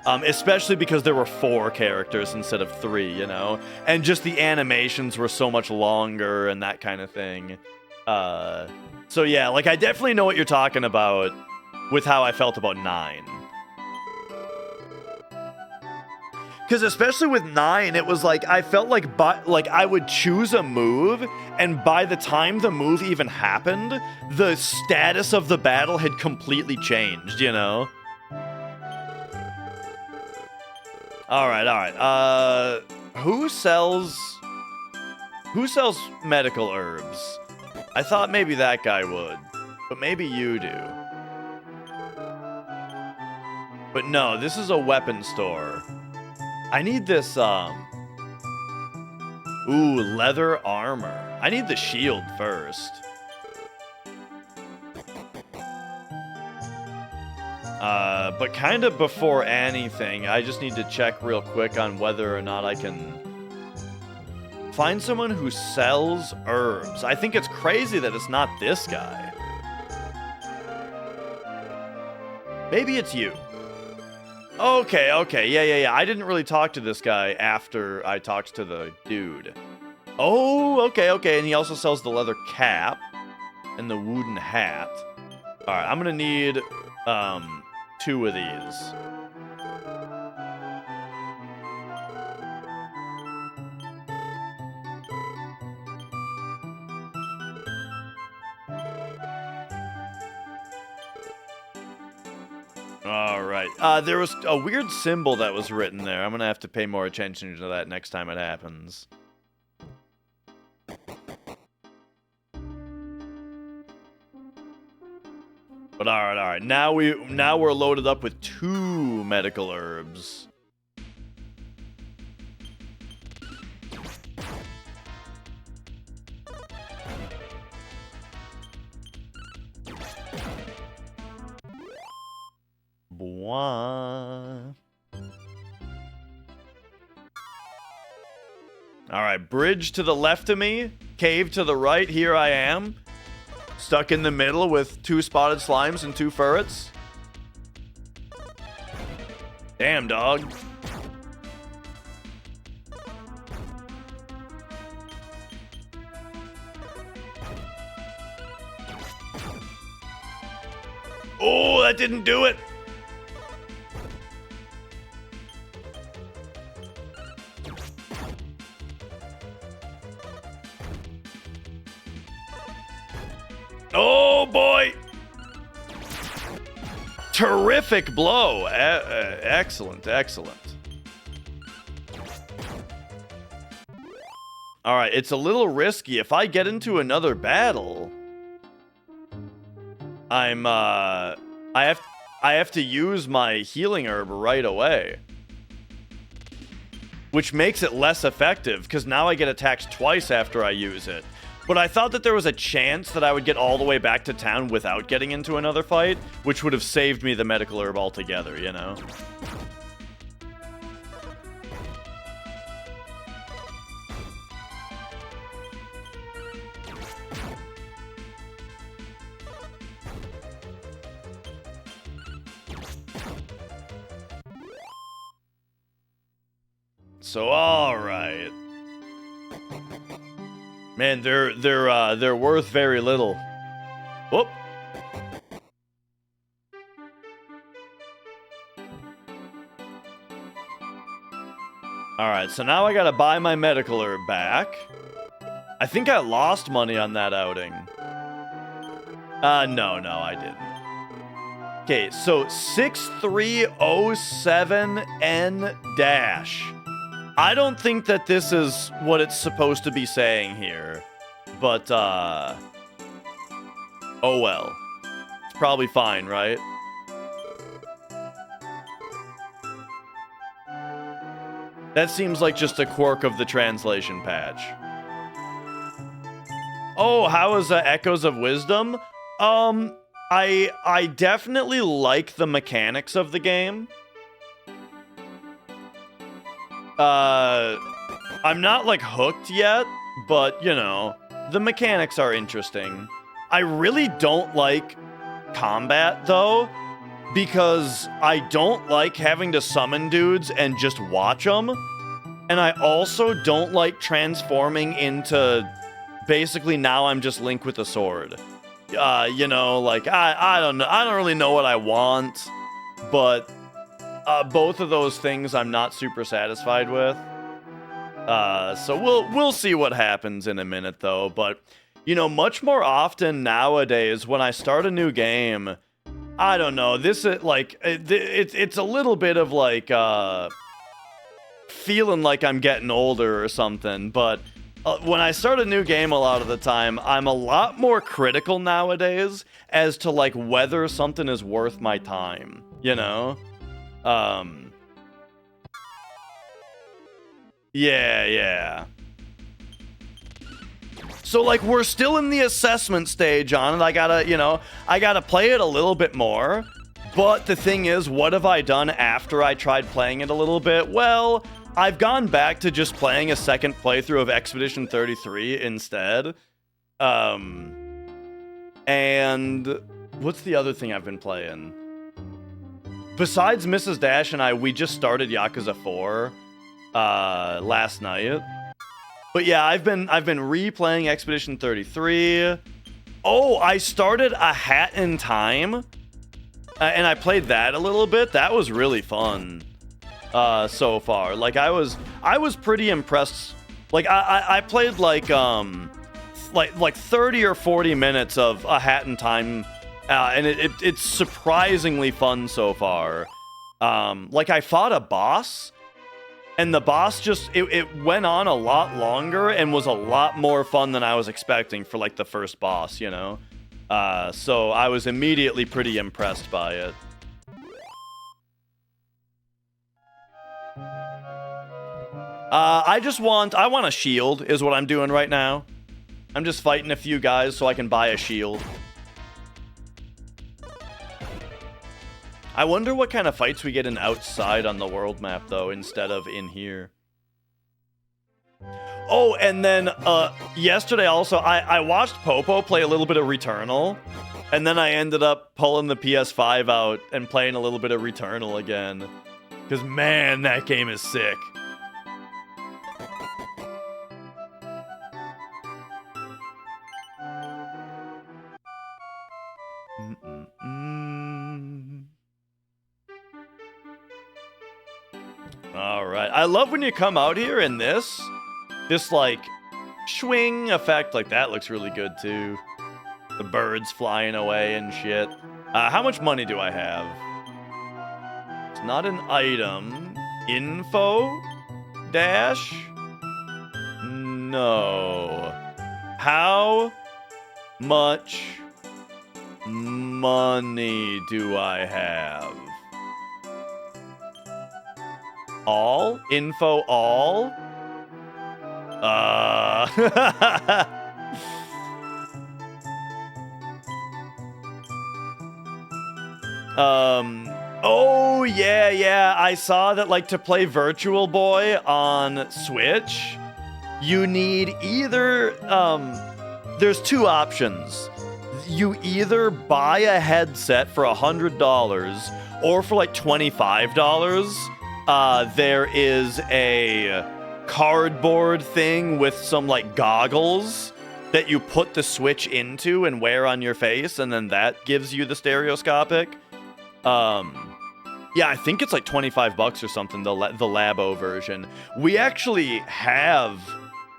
especially because there were 4 characters instead of 3, you know? And just the animations were so much longer and that kind of thing. So yeah, like, I definitely know what you're talking about with how I felt about 9. Because especially with 9, it was like, I felt like I would choose a move, and by the time the move even happened, the status of the battle had completely changed, you know? Alright. Who sells medical herbs? I thought maybe that guy would, but maybe you do. But no, this is a weapon store. I need this, ooh, leather armor. I need the shield first. But kind of before anything, I just need to check real quick on whether or not I can find someone who sells herbs. I think it's crazy that it's not this guy. Maybe it's you. Okay, yeah. I didn't really talk to this guy after I talked to the dude. Oh, okay, and he also sells the leather cap and the wooden hat. Alright, I'm gonna need, 2 of these. Alright. There was a weird symbol that was written there. I'm gonna have to pay more attention to that next time it happens. But alright. Now we're loaded up with 2 medical herbs. Alright, bridge to the left of me, cave to the right, here I am. Stuck in the middle with 2 spotted slimes and 2 ferrets. Damn, dog. Oh, that didn't do it. Oh, boy. Terrific blow. Excellent. All right, it's a little risky. If I get into another battle, I have to use my healing herb right away. Which makes it less effective, because now I get attacked twice after I use it. But I thought that there was a chance that I would get all the way back to town without getting into another fight, which would have saved me the medical herb altogether, you know? So, all right. Man, they're worth very little. Whoop. All right, so now I gotta buy my medical herb back. I think I lost money on that outing. No, I didn't. Okay, so 6307N-. I don't think that this is what it's supposed to be saying here, but, oh well. It's probably fine, right? That seems like just a quirk of the translation patch. Oh, how is Echoes of Wisdom? I definitely like the mechanics of the game. I'm not like hooked yet, but you know, the mechanics are interesting. I really don't like combat though, because I don't like having to summon dudes and just watch them. And I also don't like transforming into basically now I'm just Link with a sword. You know, like I don't know. I don't really know what I want, but both of those things I'm not super satisfied with. So we'll see what happens in a minute though, but you know, much more often nowadays when I start a new game, I don't know, this is like it's a little bit of like feeling like I'm getting older or something, but when I start a new game a lot of the time, I'm a lot more critical nowadays as to like whether something is worth my time, you know? Yeah. So like we're still in the assessment stage on it. I gotta play it a little bit more. But the thing is, what have I done after I tried playing it a little bit? Well, I've gone back to just playing a second playthrough of Expedition 33 instead. And what's the other thing I've been playing? Besides Mrs. Dash and we just started Yakuza 4 last night. But yeah, I've been replaying Expedition 33. Oh, I started A Hat in Time. And I played that a little bit. That was really fun. So far, like I was pretty impressed. Like I played like 30 or 40 minutes of A Hat in Time, and it's surprisingly fun so far. Like I fought a boss, and the boss just it went on a lot longer and was a lot more fun than I was expecting for like the first boss, you know. So I was immediately pretty impressed by it. I want a shield is what I'm doing right now. I'm just fighting a few guys so I can buy a shield. I wonder what kind of fights we get in outside on the world map though, instead of in here. Oh, and then yesterday also, I watched Popo play a little bit of Returnal, and then I ended up pulling the PS5 out and playing a little bit of Returnal again. Because man, that game is sick. Alright, I love when you come out here in this like swing effect, like that looks really good too. The birds flying away and shit. How much money do I have? It's not an item. Info? Dash? No. How much money do I have? All? Info all? Oh, yeah. I saw that, like, to play Virtual Boy on Switch, you need either, there's two options. You either buy a headset for $100 or for, like, $25. There is a cardboard thing with some like goggles that you put the Switch into and wear on your face, and then that gives you the stereoscopic. Yeah, I think it's like $25 or something, the Labo version. We actually have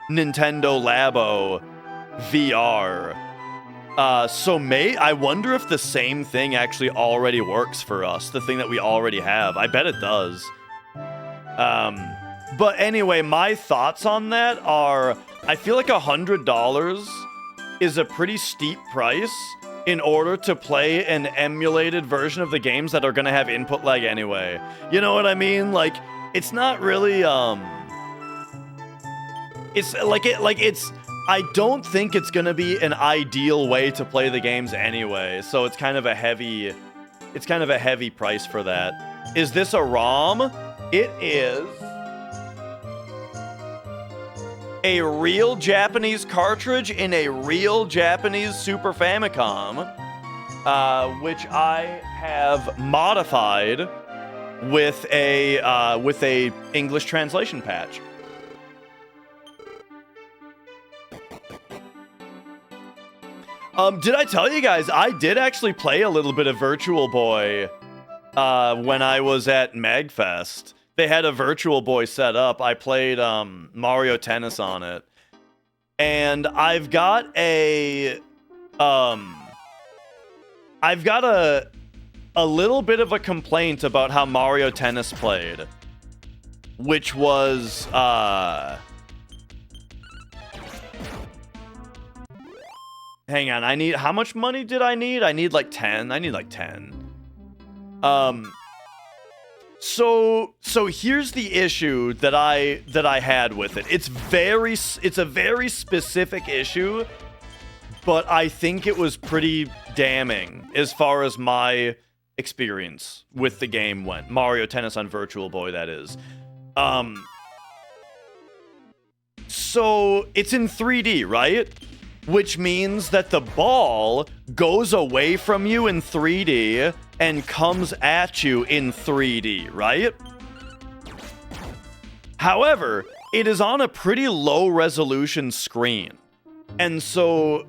Nintendo Labo VR. So I wonder if the same thing actually already works for us, the thing that we already have. I bet it does. But anyway, my thoughts on that are, I feel like $100 is a pretty steep price in order to play an emulated version of the games that are gonna have input lag anyway. You know what I mean? Like, it's not really, I don't think it's gonna be an ideal way to play the games anyway, so it's kind of a heavy price for that. Is this a ROM? It is a real Japanese cartridge in a real Japanese Super Famicom, which I have modified with a English translation patch. Did I tell you guys I did actually play a little bit of Virtual Boy when I was at MagFest? They had a Virtual Boy set up. I played Mario Tennis on it. And I've got a little bit of a complaint about how Mario Tennis played, which was hang on, how much money did I need? I need like 10. So here's the issue that I had with it. It's a very specific issue, but I think it was pretty damning as far as my experience with the game went. Mario Tennis on Virtual Boy, that is. So it's in 3D, right? Which means that the ball goes away from you in 3D and comes at you in 3D, right? However, it is on a pretty low resolution screen. And so,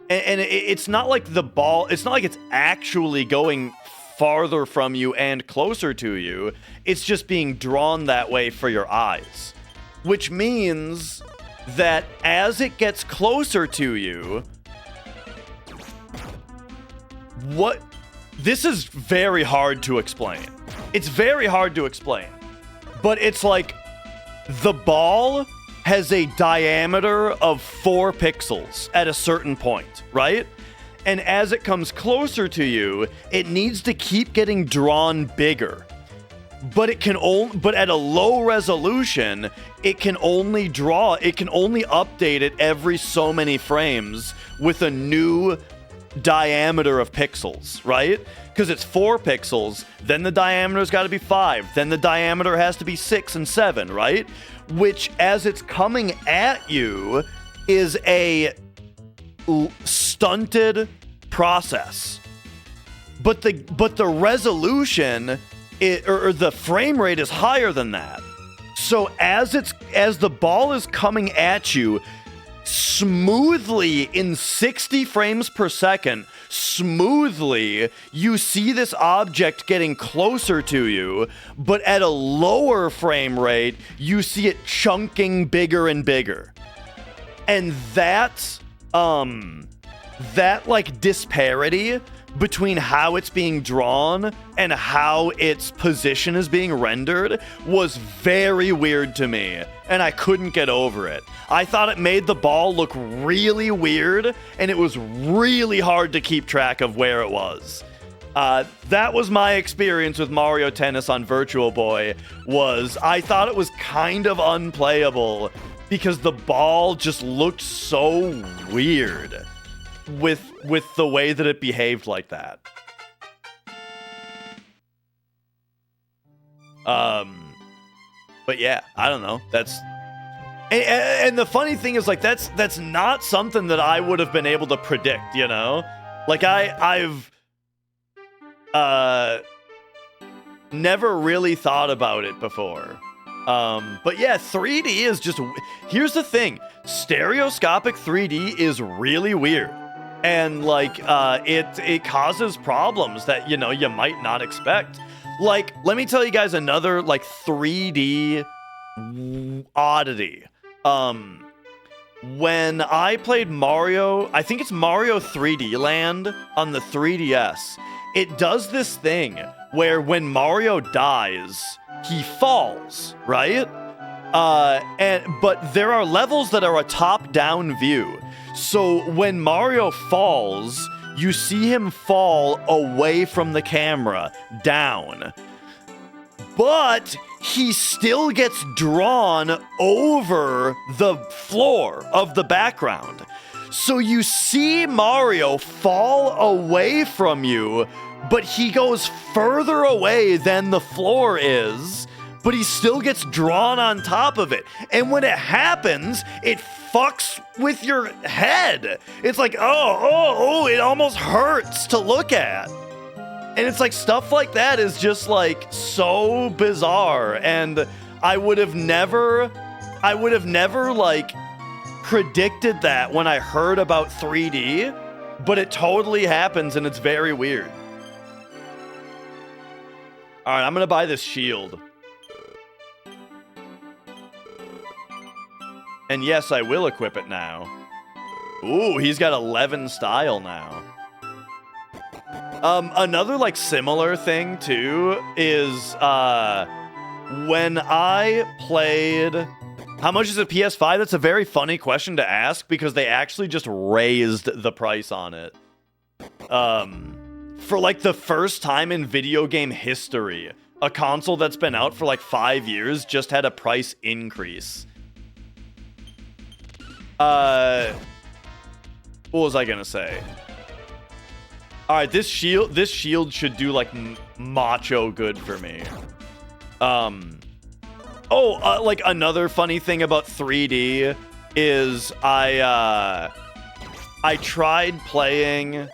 it's not like the ball, it's not like it's actually going farther from you and closer to you. It's just being drawn that way for your eyes. Which means that as it gets closer to you, this is very hard to explain. It's very hard to explain. But it's like the ball has a diameter of 4 pixels at a certain point, right? And as it comes closer to you, it needs to keep getting drawn bigger. But at a low resolution, it can only update it every so many frames with a new diameter of pixels, right? Because it's 4 pixels, then the diameter's got to be 5, then the diameter has to be 6 and 7, right? Which, as it's coming at you, is a stunted process. But the resolution or the frame rate is higher than that. So as the ball is coming at you smoothly in 60 frames per second, smoothly, you see this object getting closer to you, but at a lower frame rate, you see it chunking bigger and bigger. And that like disparity between how it's being drawn and how its position is being rendered was very weird to me, and I couldn't get over it. I thought it made the ball look really weird, and it was really hard to keep track of where it was. That was my experience with Mario Tennis on Virtual Boy. I thought it was kind of unplayable because the ball just looked so weird with the way that it behaved like that. But yeah, I don't know. And the funny thing is, like, that's not something that I would have been able to predict, you know? Like, I've never really thought about it before. But yeah, 3D is just... Here's the thing. Stereoscopic 3D is really weird. And, like, it causes problems that, you know, you might not expect. Like, let me tell you guys another, like, 3D oddity. When I played Mario, I think it's Mario 3D Land on the 3DS, it does this thing where when Mario dies, he falls, right? But there are levels that are a top-down view. So when Mario falls, you see him fall away from the camera, down. But he still gets drawn over the floor of the background. So you see Mario fall away from you, but he goes further away than the floor is, but he still gets drawn on top of it. And when it happens, it fucks with your head. It's like, oh, it almost hurts to look at. And it's like stuff like that is just like so bizarre. And I would have never like predicted that when I heard about 3D, but it totally happens and it's very weird. All right, I'm gonna buy this shield. And yes, I will equip it now. Ooh, he's got 11 style now. Another like similar thing too is when I played, how much is a PS5? That's a very funny question to ask because they actually just raised the price on it. For like the first time in video game history, a console that's been out for like 5 years just had a price increase. What was I gonna say? All right, this shield should do like macho good for me. Like another funny thing about 3D is I tried playing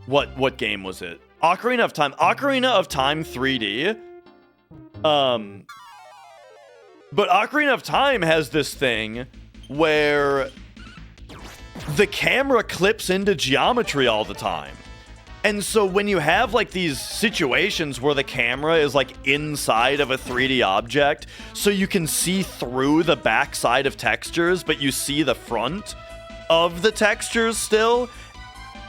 what game was it? Ocarina of Time 3D. But Ocarina of Time has this thing where the camera clips into geometry all the time. And so when you have like these situations where the camera is like inside of a 3D object, so you can see through the backside of textures, but you see the front of the textures still.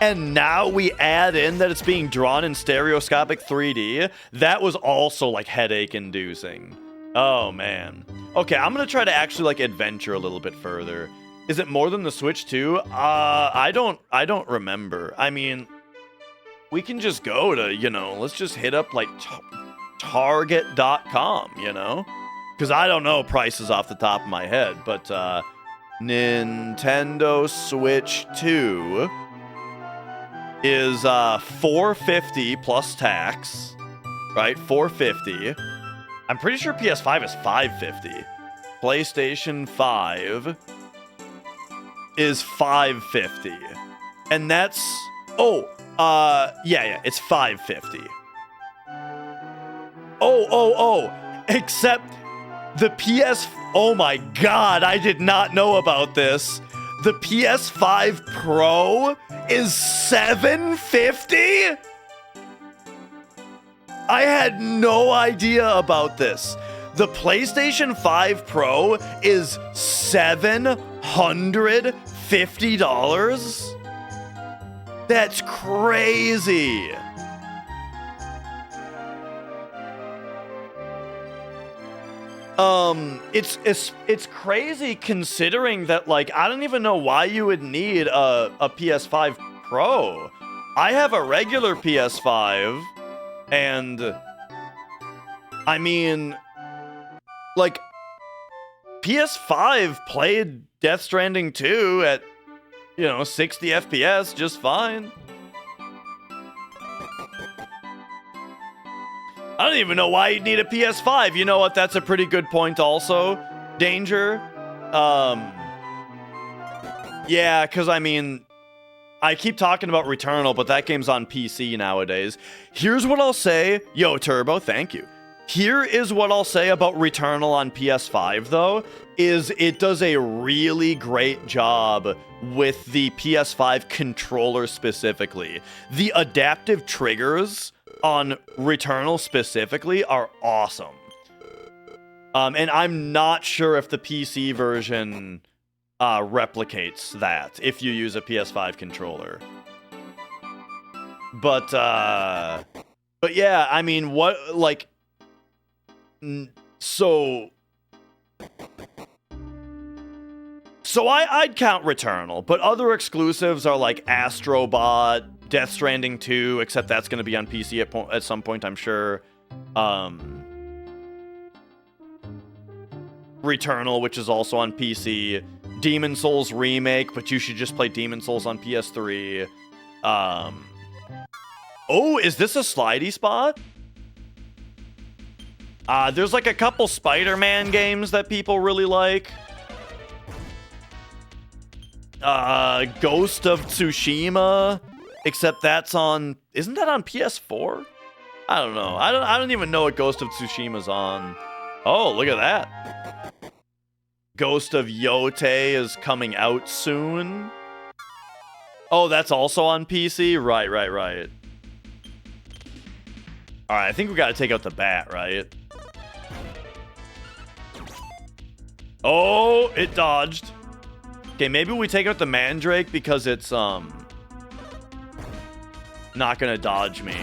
And now we add in that it's being drawn in stereoscopic 3D. That was also like headache inducing. Oh man. Okay, I'm gonna try to actually like adventure a little bit further. Is it more than the Switch 2? I don't remember. I mean, we can just go to, let's just hit up like Target.com, Because I don't know prices off the top of my head, but Nintendo Switch 2 is $450 plus tax, right? $450. I'm pretty sure PS5 is $550. PlayStation 5 is $550. And that's it's $550. Except the oh my god, I did not know about this. The PS5 Pro is $750? I had no idea about this. The PlayStation 5 Pro is $750? That's crazy. It's crazy considering that, like, I don't even know why you would need a PS5 Pro. I have a regular PS5, and I mean, like, PS5 played Death Stranding 2 at, 60 FPS just fine. I don't even know why you'd need a PS5. You know what? That's a pretty good point also, Danger. Yeah, because I mean, I keep talking about Returnal, but that game's on PC nowadays. Here's what I'll say. Yo, Turbo, thank you. Here is what I'll say about Returnal on PS5, though, is it does a really great job with the PS5 controller specifically. The adaptive triggers on Returnal specifically are awesome. And I'm not sure if the PC version replicates that if you use a PS5 controller. But yeah, I mean, what, like, so I'd count Returnal, but other exclusives are like Astrobot, Death Stranding 2, except that's going to be on PC at some point, I'm sure. Returnal, which is also on PC. Demon Souls Remake, but you should just play Demon Souls on PS3. Oh, is this a slidey spot? There's like a couple Spider-Man games that people really like. Ghost of Tsushima, except that's on, isn't that on PS4? I don't know. I don't even know what Ghost of Tsushima's on. Oh, look at that. Ghost of Yote is coming out soon. Oh, that's also on PC? Right. Alright, I think we gotta take out the bat, right? Oh, it dodged. Okay, maybe we take out the Mandrake because it's, not gonna dodge me.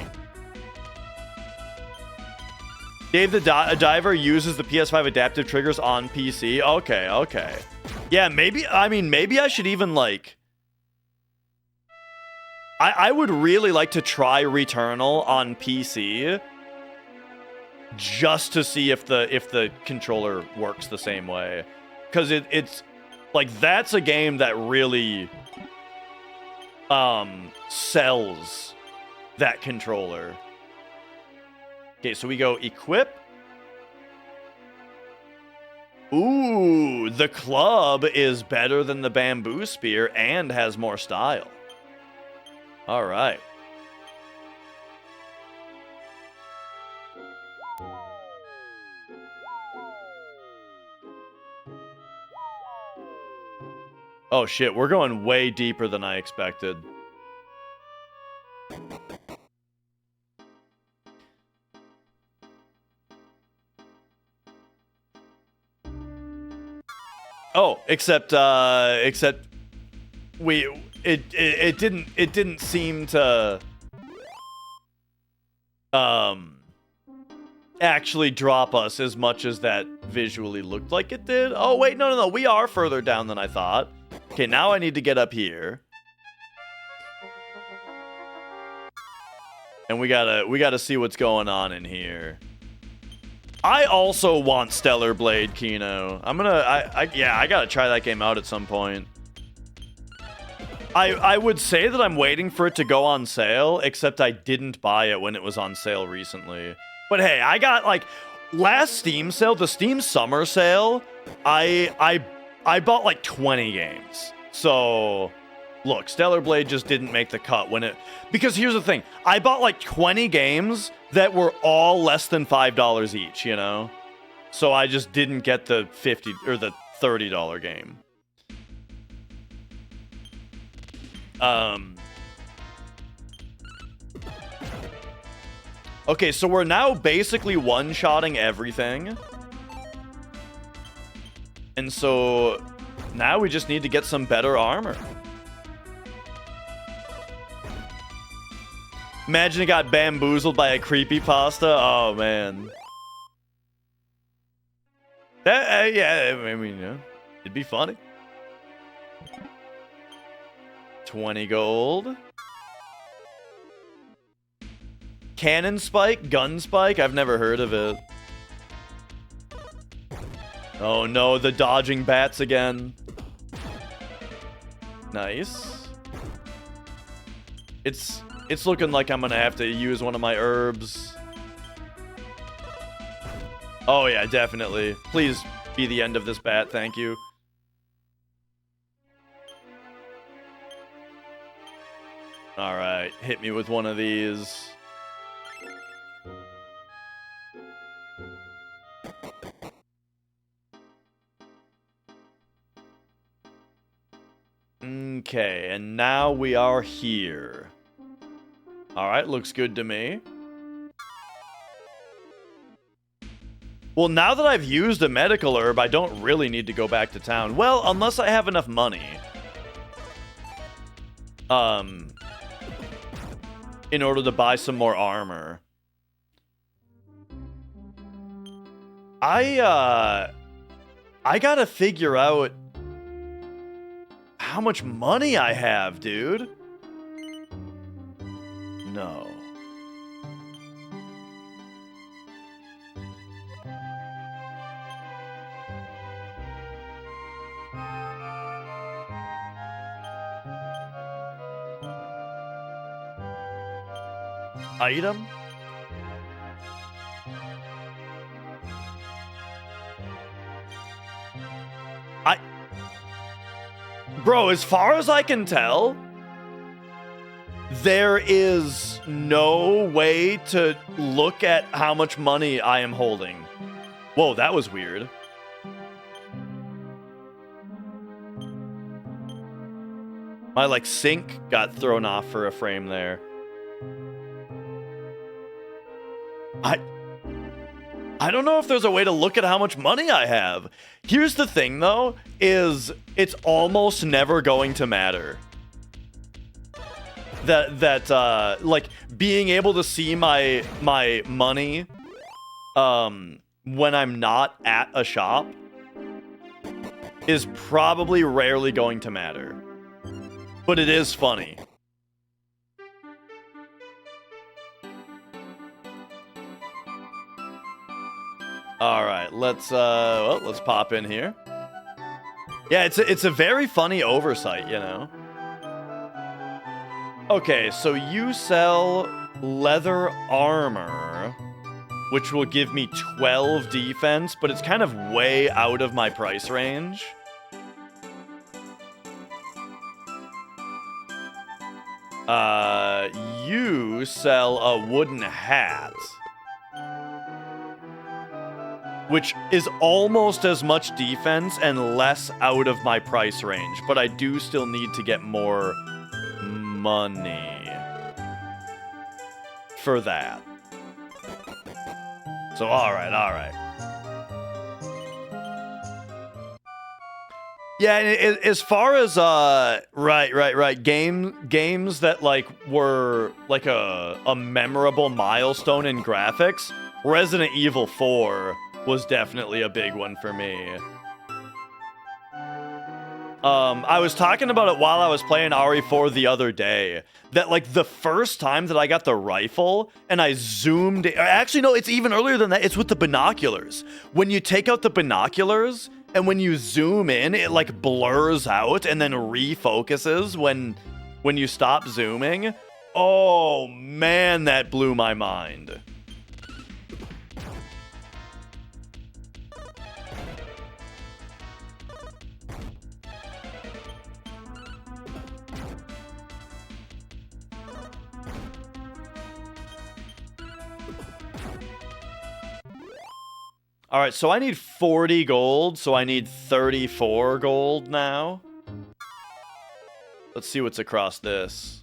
Dave the Diver uses the PS5 adaptive triggers on PC. Okay. Yeah, maybe I should even, like... I would really like to try Returnal on PC just to see if the controller works the same way. Because it's... Like, that's a game that really... sells that controller. Okay, so we go equip. Ooh, the club is better than the bamboo spear and has more style. All right. Oh shit, we're going way deeper than I expected. Oh, except it didn't seem to actually drop us as much as that visually looked like it did. Oh wait, no, we are further down than I thought. Okay, now I need to get up here. And we gotta see what's going on in here. I also want Stellar Blade, Kino. I gotta try that game out at some point. I would say that I'm waiting for it to go on sale, except I didn't buy it when it was on sale recently. But hey, I got, like, last Steam sale, the Steam Summer Sale, I bought like 20 games. So, look, Stellar Blade just didn't make the cut when it... Because here's the thing. I bought like 20 games that were all less than $5 each, you know? So I just didn't get the $50 or the $30 game. Okay, so we're now basically one-shotting everything. And so now we just need to get some better armor. Imagine it got bamboozled by a creepypasta. Oh, man. That, yeah, I mean, yeah, it'd be funny. 20 gold. Cannon spike? Gun spike? I've never heard of it. Oh no, the dodging bats again. Nice. It's looking like I'm gonna have to use one of my herbs. Oh yeah, definitely. Please be the end of this bat, thank you. Alright, hit me with one of these. Okay, and now we are here. Alright, looks good to me. Well, now that I've used a medical herb, I don't really need to go back to town. Well, unless I have enough money. In order to buy some more armor. I gotta figure out how much money I have, dude. No. Item? Bro, as far as I can tell, there is no way to look at how much money I am holding. Whoa, that was weird. My, like, sync got thrown off for a frame there. I don't know if there's a way to look at how much money I have. Here's the thing, though, is it's almost never going to matter. Like, being able to see my money when I'm not at a shop is probably rarely going to matter. But it is funny. All right, let's pop in here. Yeah, it's a very funny oversight, you know. Okay, so you sell leather armor, which will give me 12 defense, but it's kind of way out of my price range. You sell a wooden hat, which is almost as much defense and less out of my price range, but I do still need to get more money for that. So, all right. Yeah, as far as right, games that like were like a memorable milestone in graphics, Resident Evil 4 was definitely a big one for me. I was talking about it while I was playing RE4 the other day, that like the first time that I got the rifle and I zoomed in, actually no, it's even earlier than that, it's with the binoculars. When you take out the binoculars and when you zoom in, it like blurs out and then refocuses when you stop zooming. Oh man, that blew my mind. All right, so I need 40 gold, so I need 34 gold now. Let's see what's across this.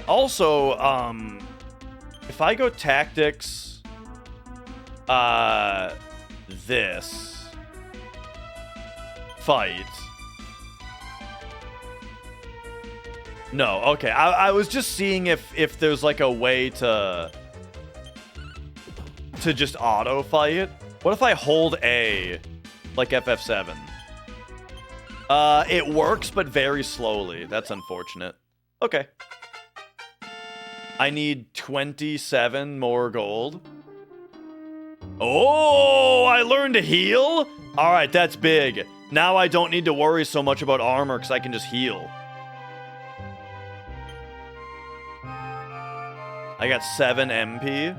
Also, if I go tactics, this fight. No, okay. I was just seeing if there's like a way to just auto fight. What if I hold A, like FF7? It works, but very slowly. That's unfortunate. Okay. I need 27 more gold. Oh, I learned to heal? All right, that's big. Now I don't need to worry so much about armor because I can just heal. I got 7 MP.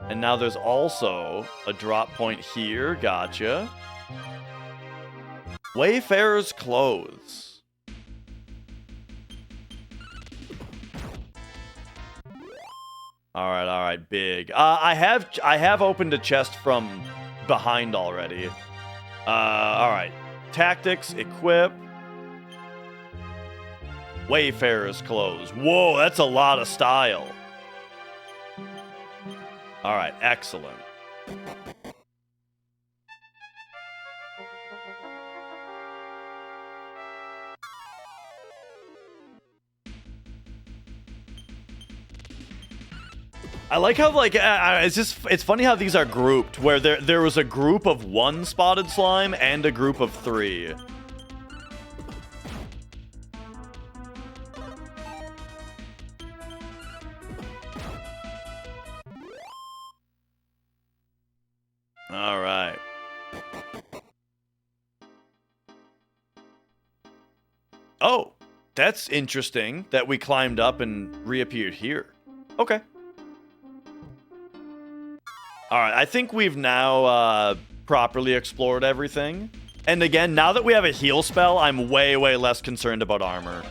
And now there's also a drop point here. Gotcha. Wayfarer's clothes. All right, big. I have opened a chest from behind already. All right. Tactics, equip. Wayfarer's clothes. Whoa, that's a lot of style. All right, excellent. I like how like it's funny how these are grouped, where there was a group of 1 spotted slime and a group of 3. All right. That's interesting that we climbed up and reappeared here. Okay. All right, I think we've now properly explored everything. And again, now that we have a heal spell, I'm way, way less concerned about armor.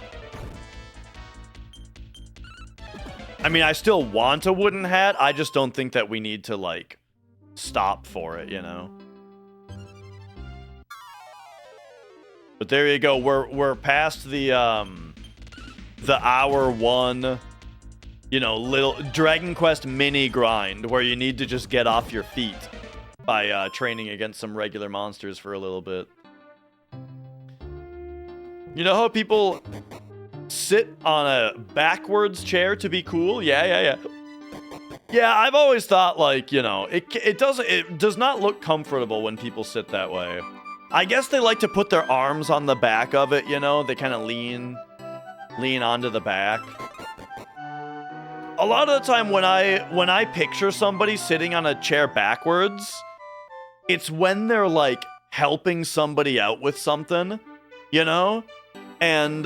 I mean, I still want a wooden hat. I just don't think that we need to, like, stop for it, you know? But there you go. We're past the hour 1, you know, little Dragon Quest mini grind where you need to just get off your feet by training against some regular monsters for a little bit. You know how people sit on a backwards chair to be cool? Yeah. Yeah, I've always thought, like, you know, it does not look comfortable when people sit that way. I guess they like to put their arms on the back of it, you know? They kind of lean onto the back. A lot of the time when I picture somebody sitting on a chair backwards, it's when they're, like, helping somebody out with something, you know? And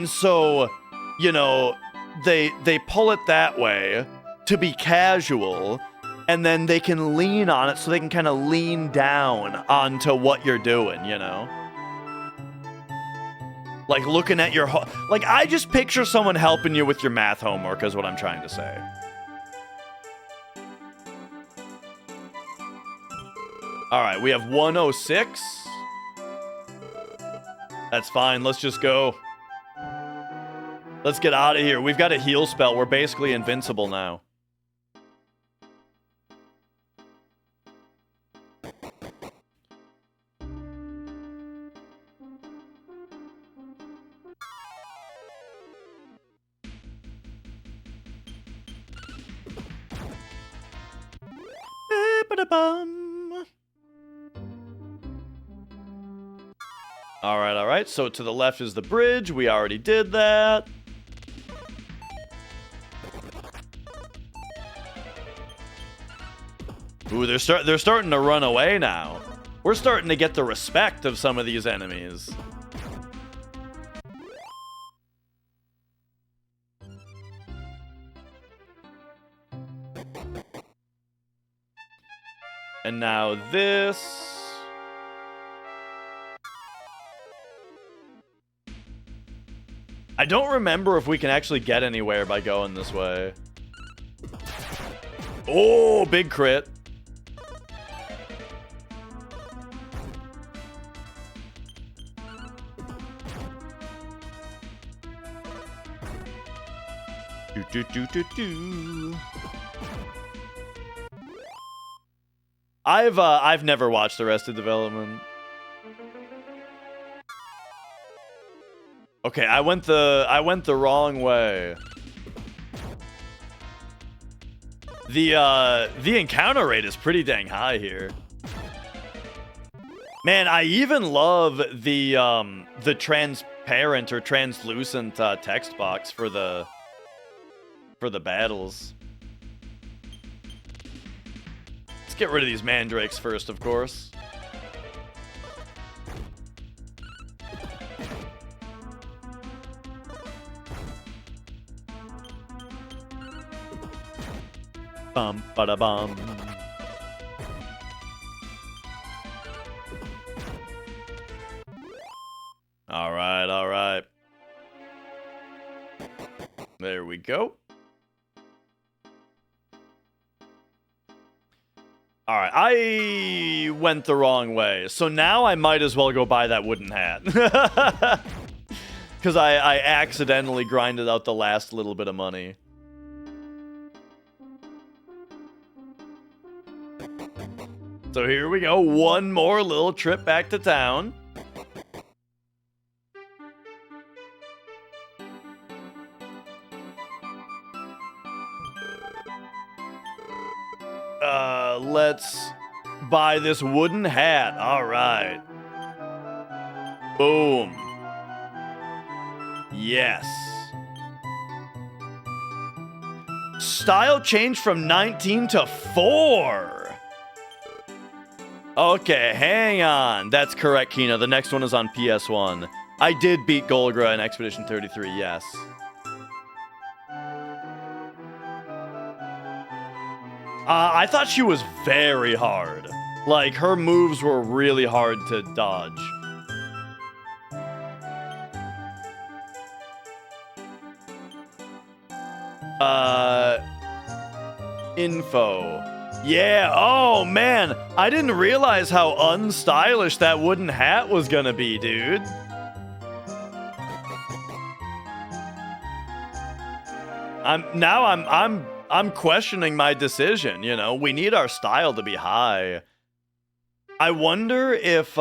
so, you know, they pull it that way to be casual, and then they can lean on it so they can kind of lean down onto what you're doing, you know? Like looking at your... Like, I just picture someone helping you with your math homework is what I'm trying to say. All right, we have 106. That's fine. Let's just go. Let's get out of here. We've got a heal spell. We're basically invincible now. All right. So to the left is the bridge. We already did that. Ooh, they're starting to run away now. We're starting to get the respect of some of these enemies. And now this. I don't remember if we can actually get anywhere by going this way. Oh, big crit. I've never watched Arrested Development. Okay, I went the wrong way. The encounter rate is pretty dang high here. Man, I even love the transparent or translucent text box for the battles. Let's get rid of these mandrakes first, of course. Bum bada bum. All right. There we go. All right, I went the wrong way. So now I might as well go buy that wooden hat. Because I accidentally grinded out the last little bit of money. So here we go. One more little trip back to town. Let's buy this wooden hat. All right. Boom. Yes. Style change from 19 to 4. Okay, hang on. That's correct, Kina. The next one is on PS1. I did beat Golgra in Expedition 33, yes. I thought she was very hard. Like, her moves were really hard to dodge. Info. Yeah, oh man, I didn't realize how unstylish that wooden hat was gonna be, dude. I'm questioning my decision, you know. We need our style to be high. I wonder if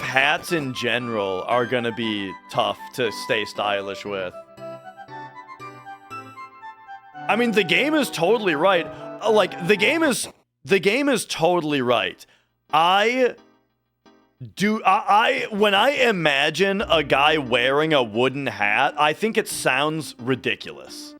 hats in general are gonna be tough to stay stylish with. I mean, the game is totally right. Like, the game is totally right. When I imagine a guy wearing a wooden hat, I think it sounds ridiculous.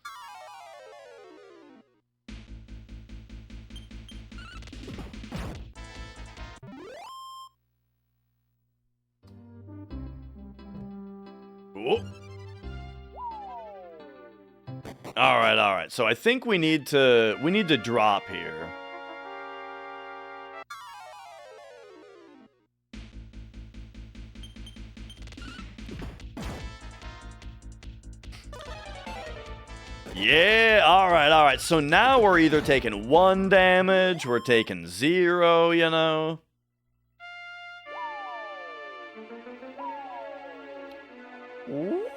Ooh. All right. So I think we need to drop here. Yeah, all right. So now we're either taking 1 damage, we're taking 0, you know. Wow.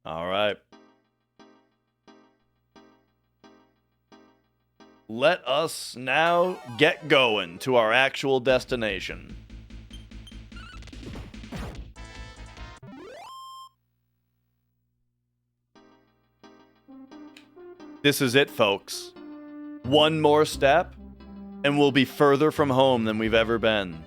All right. Let us now get going to our actual destination. This is it, folks. 1 more step, and we'll be further from home than we've ever been.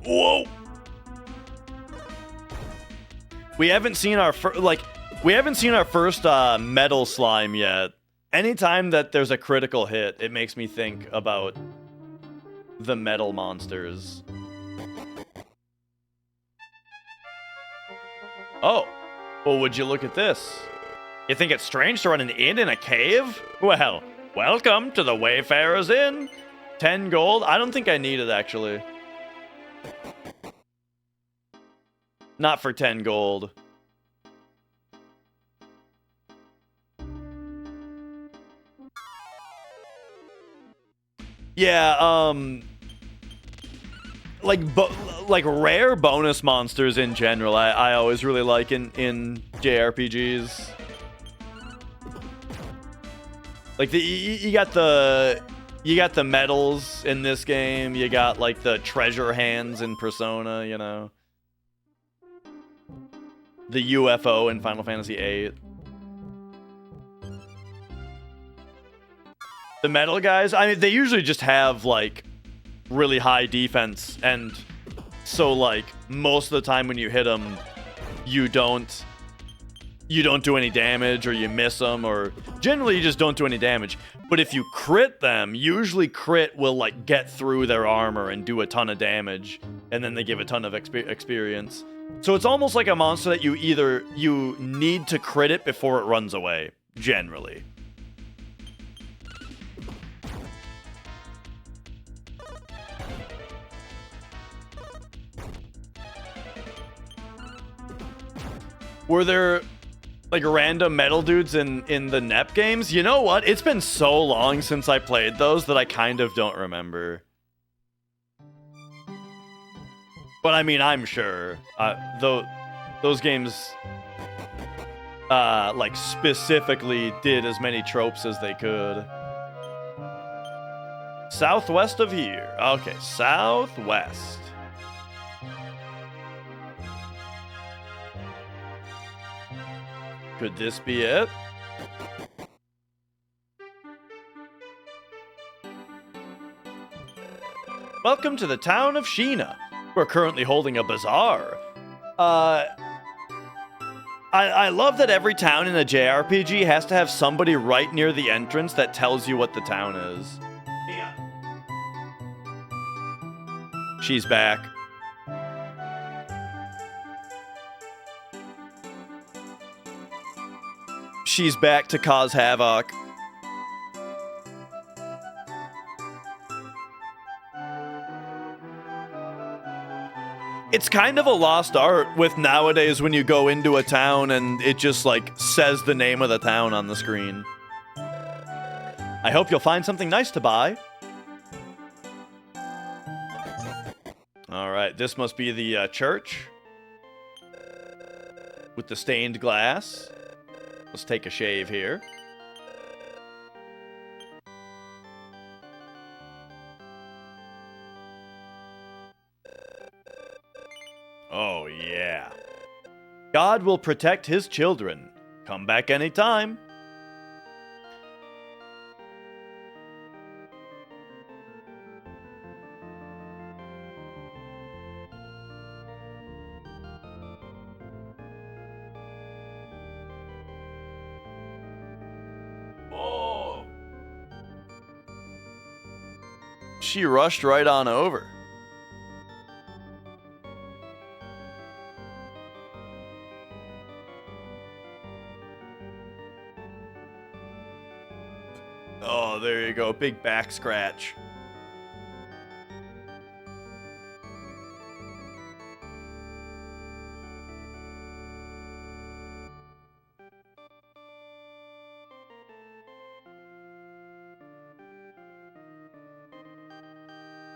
Whoa! We haven't seen our first metal slime yet. Anytime that there's a critical hit, it makes me think about the metal monsters. Oh, well, would you look at this? You think it's strange to run an inn in a cave? Well, welcome to the Wayfarer's Inn. 10 gold? I don't think I need it, actually. Not for 10 gold. Yeah, like rare bonus monsters in general, I always really like in JRPGs. Like you got the medals in this game. You got like the treasure hands in Persona, you know. The UFO in Final Fantasy VIII. The metal guys, I mean, they usually just have like really high defense, and so like most of the time when you hit them, you don't do any damage, or you miss them, or generally you just don't do any damage. But if you crit them, usually crit will like get through their armor and do a ton of damage, and then they give a ton of experience. So it's almost like a monster that you need to crit it before it runs away, generally. Were there like random metal dudes in the NEP games? You know what? It's been so long since I played those that I kind of don't remember. But I mean, I'm sure. Those games like specifically did as many tropes as they could. Southwest of here. Okay, southwest. Could this be it? Welcome to the town of Sheena. We're currently holding a bazaar. I love that every town in a JRPG has to have somebody right near the entrance that tells you what the town is. She's back. She's back to cause havoc. It's kind of a lost art with nowadays when you go into a town and it just like says the name of the town on the screen. I hope you'll find something nice to buy. All right, this must be the church with the stained glass. Let's take a shave here. Oh, yeah. God will protect his children. Come back anytime. Oh. She rushed right on over. Oh, there you go. Big back scratch.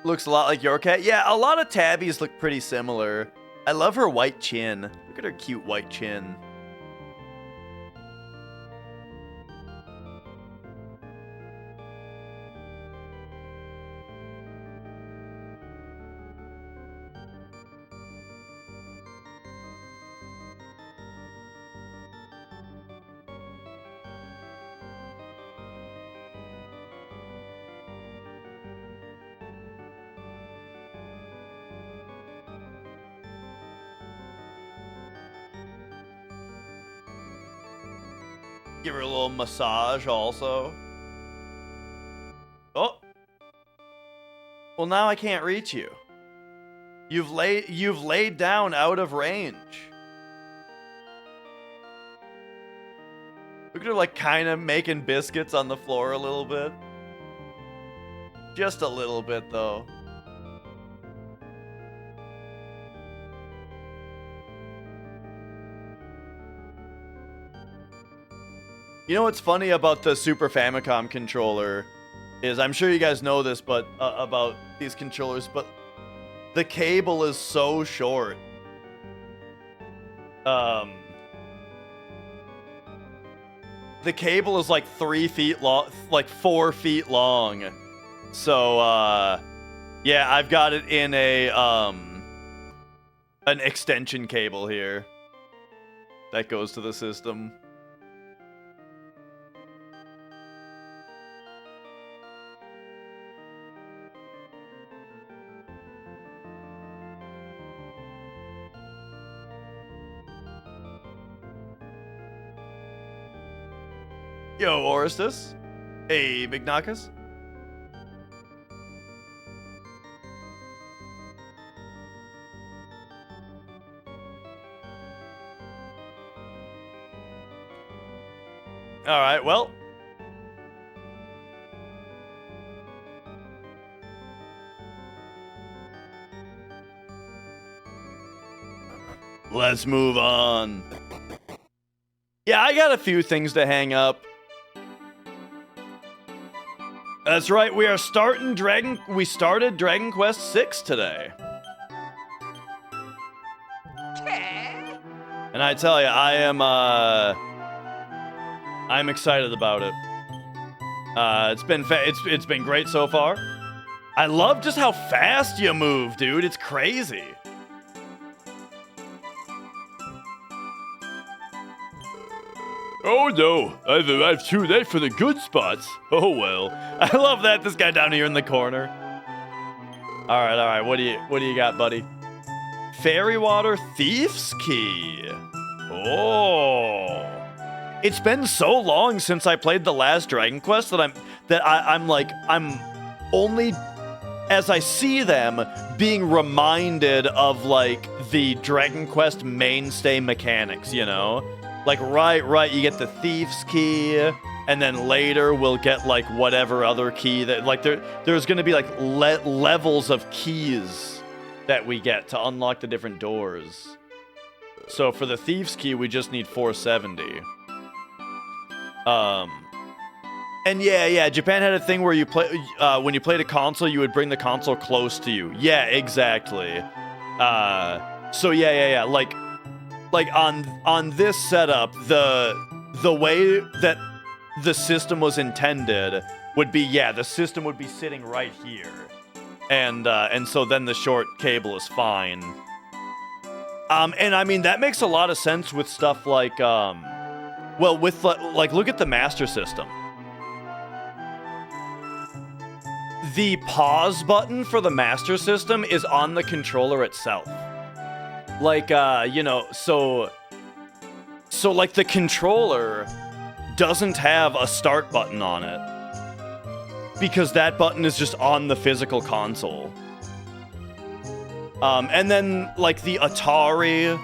Looks a lot like your cat. Yeah, a lot of tabbies look pretty similar. I love her white chin. Look at her cute white chin. Give her a little massage also. Oh. Well, now I can't reach you. You've laid down out of range. Look at her like kind of making biscuits on the floor a little bit. Just a little bit though. You know what's funny about the Super Famicom controller is, I'm sure you guys know this, but about these controllers, but the cable is so short. The cable is like 3 feet long, like 4 feet long. So, yeah, I've got it in a, an extension cable here that goes to the system. Yo, Orestes. Hey, Big Knockus. All right, well. Let's move on. Yeah, I got a few things to hang up. That's right, we started Dragon Quest VI today. And I tell you, I'm excited about it. It's been great so far. I love just how fast you move, dude. It's crazy. Oh no, I've tuned that for the good spots. Oh well. I love that, this guy down here in the corner. All right. What do you got, buddy? Fairy Water Thief's Key. Oh. It's been so long since I played the last Dragon Quest that I'm only, as I see them, being reminded of like the Dragon Quest mainstay mechanics, you know? Like right, you get the Thief's Key, and then later we'll get like whatever other key that like there's gonna be like levels of keys that we get to unlock the different doors. So for the Thief's Key, we just need 470. And yeah, Japan had a thing where you play when you played a console, you would bring the console close to you. Yeah, exactly. So yeah. Like on this setup, the way that the system was intended would be, the system would be sitting right here, and so then the short cable is fine. And I mean that makes a lot of sense with stuff like with like look at the Master System. The pause button for the Master System is on the controller itself. Like, so like the controller doesn't have a start button on it because that button is just on the physical console. And then like the Atari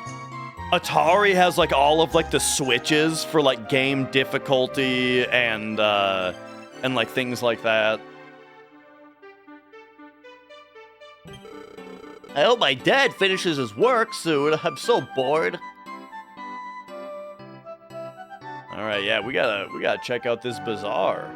has like all of like the switches for like game difficulty and like things like that. I hope my dad finishes his work soon. I'm so bored. All right, yeah, we gotta check out this bazaar.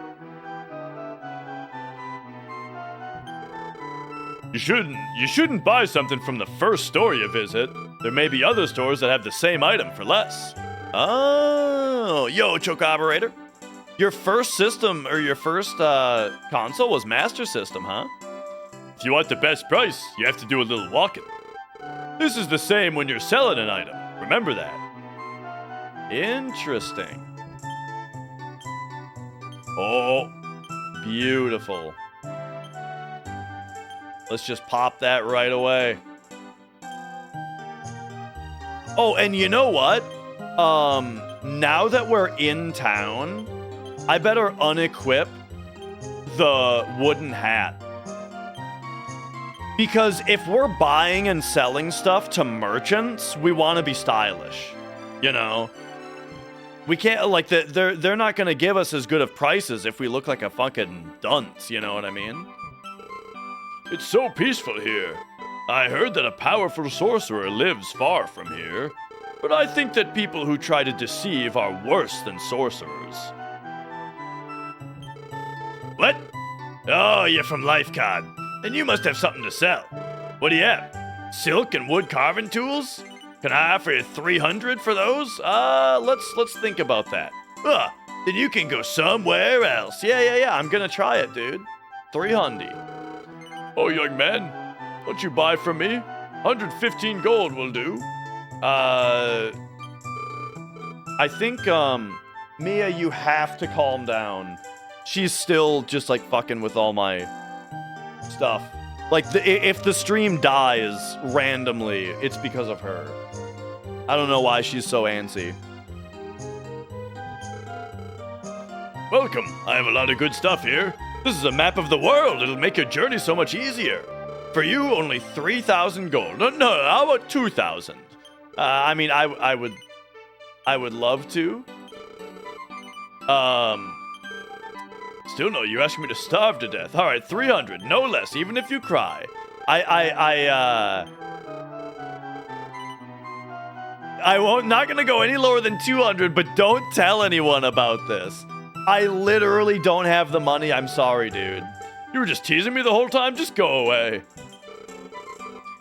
You shouldn't buy something from the first store you visit. There may be other stores that have the same item for less. Oh, yo, Choke Operator. Your first system or your first console was Master System, huh? If you want the best price, you have to do a little walking. This is the same when you're selling an item. Remember that. Interesting. Oh, beautiful. Let's just pop that right away. Oh, and you know what? Now that we're in town, I better unequip the wooden hat. Because if we're buying and selling stuff to merchants, we want to be stylish, you know? We can't, like, they're not going to give us as good of prices if we look like a fucking dunce, you know what I mean? It's so peaceful here. I heard that a powerful sorcerer lives far from here, but I think that people who try to deceive are worse than sorcerers. What? Oh, you're from Lifecon. Then you must have something to sell. What do you have? Silk and wood carving tools? Can I offer you 300 for those? Let's think about that. Then you can go somewhere else. Yeah, I'm gonna try it, dude. 300. Oh, young man, won't you buy from me? 115 gold will do. I think, Mia, you have to calm down. She's still just, like, fucking with all my stuff. Like, if the stream dies randomly, it's because of her. I don't know why she's so antsy. Welcome. I have a lot of good stuff here. This is a map of the world. It'll make your journey so much easier. For you, only 3,000 gold. No, how about 2,000? I mean, I would love to. Still no, you're asking me to starve to death. All right, 300, no less, even if you cry. Not gonna go any lower than 200, but don't tell anyone about this. I literally don't have the money. I'm sorry, dude. You were just teasing me the whole time. Just go away.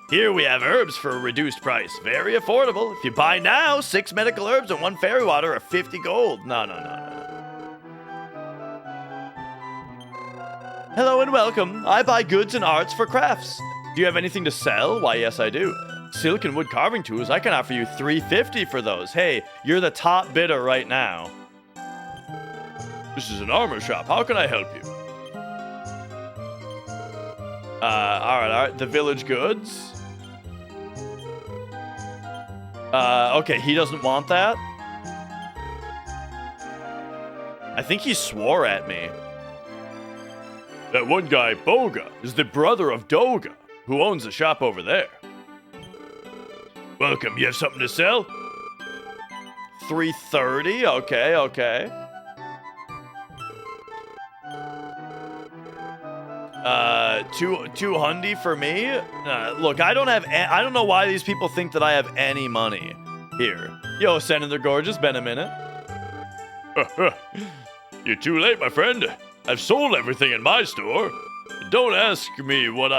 Here we have herbs for a reduced price. Very affordable. If you buy now, 6 medical herbs and 1 fairy water are 50 gold. No. Hello and welcome. I buy goods and arts for crafts. Do you have anything to sell? Why, yes, I do. Silk and wood carving tools, I can offer you 350 for those. Hey, you're the top bidder right now. This is an armor shop. How can I help you? Alright. The village goods. Okay, he doesn't want that. I think he swore at me. That one guy, Boga, is the brother of Doga, who owns a shop over there. Welcome, you have something to sell? 330. Okay. 200 for me. Look, I don't know why these people think that I have any money. Here, yo, Senator Gorgeous, been a minute. You're too late, my friend. I've sold everything in my store. Don't ask me what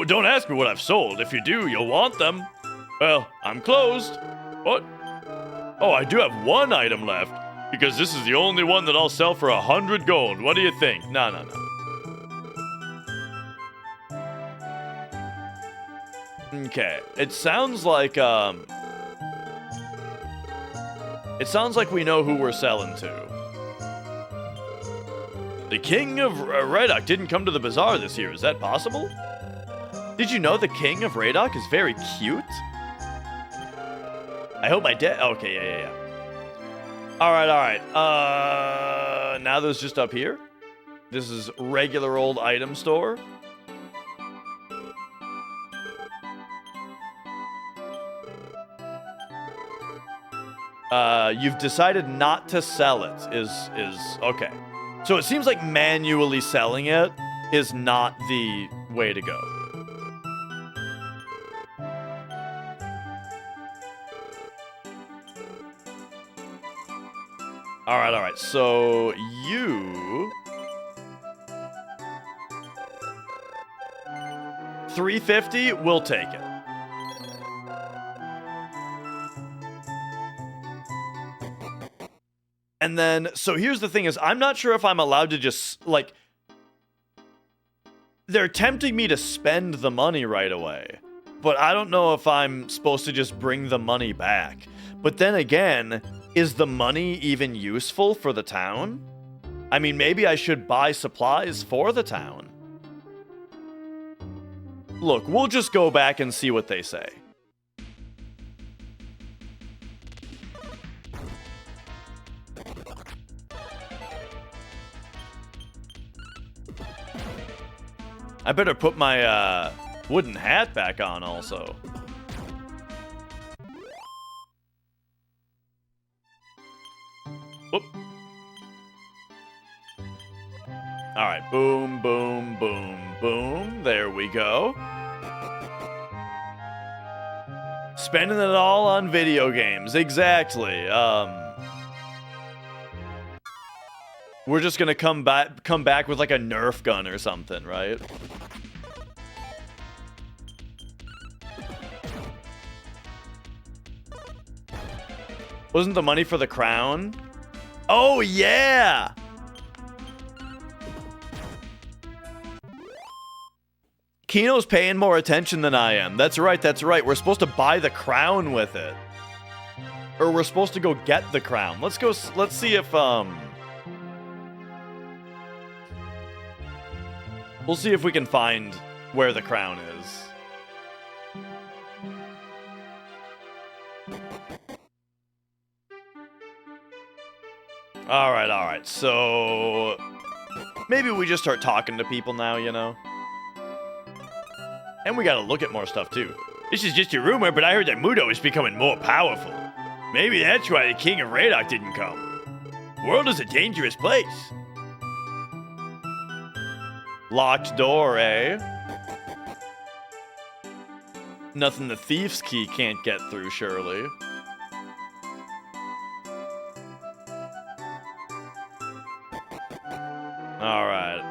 Don't ask me what I've sold. If you do, you'll want them. Well, I'm closed. What? Oh, I do have one item left, because this is the only one that I'll sell for 100 gold. What do you think? No. Okay, it sounds like we know who we're selling to. The king of Radok didn't come to the bazaar this year. Is that possible? Did you know the king of Radok is very cute? I hope I did. Okay, yeah. All right. Now there's just up here. This is regular old item store. You've decided not to sell it. Is okay. So it seems like manually selling it is not the way to go. All right. So you 350, we'll take it. And then, so here's the thing is, I'm not sure if I'm allowed to just, like, they're tempting me to spend the money right away, but I don't know if I'm supposed to just bring the money back. But then again, is the money even useful for the town? I mean, maybe I should buy supplies for the town. Look, we'll just go back and see what they say. I better put my wooden hat back on also. Whoop. All right, boom, boom, boom, boom. There we go. Spending it all on video games, exactly. We're just gonna come back with like a Nerf gun or something, right? Wasn't the money for the crown? Oh yeah! Kino's paying more attention than I am. That's right. We're supposed to buy the crown with it. Or we're supposed to go get the crown. Let's see if we'll see if we can find where the crown is. All right. So maybe we just start talking to people now, you know? And we gotta look at more stuff too. This is just a rumor, but I heard that Mudo is becoming more powerful. Maybe that's why the king of Radok didn't come. The world is a dangerous place. Locked door, eh? Nothing the thief's key can't get through, surely. Alright.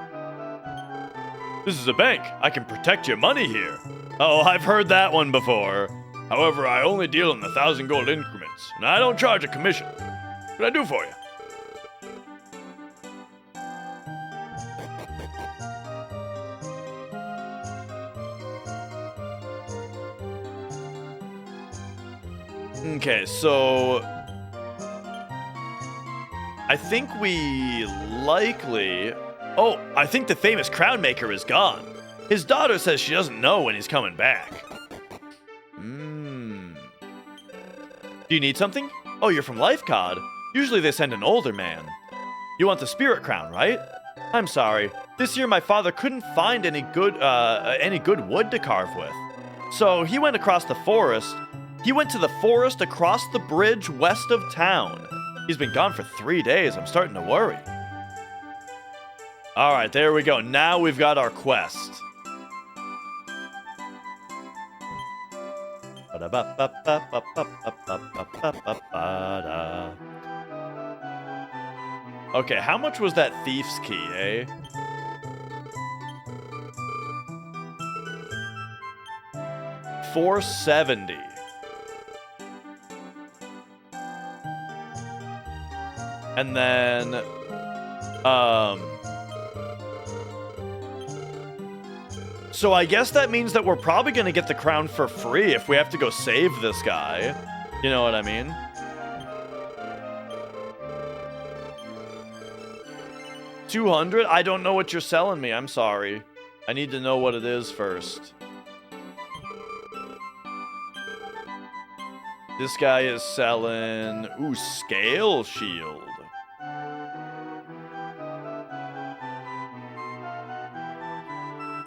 This is a bank. I can protect your money here. Oh, I've heard that one before. However, I only deal in 1,000 gold increments, and I don't charge a commission. What can I do for you? Okay, so I think we likely... Oh, I think the famous crown maker is gone. His daughter says she doesn't know when he's coming back. Do you need something? Oh, you're from Lifecod. Usually they send an older man. You want the spirit crown, right? I'm sorry. This year my father couldn't find any good wood to carve with. So he went across the forest. He went to the forest across the bridge west of town. He's been gone for 3 days. I'm starting to worry. All right, there we go. Now we've got our quest. Okay, how much was that thief's key, eh? $470. And then, so I guess that means that we're probably gonna get the crown for free if we have to go save this guy. You know what I mean? $200? I don't know what you're selling me. I'm sorry. I need to know what it is first. This guy is selling... Ooh, scale shield.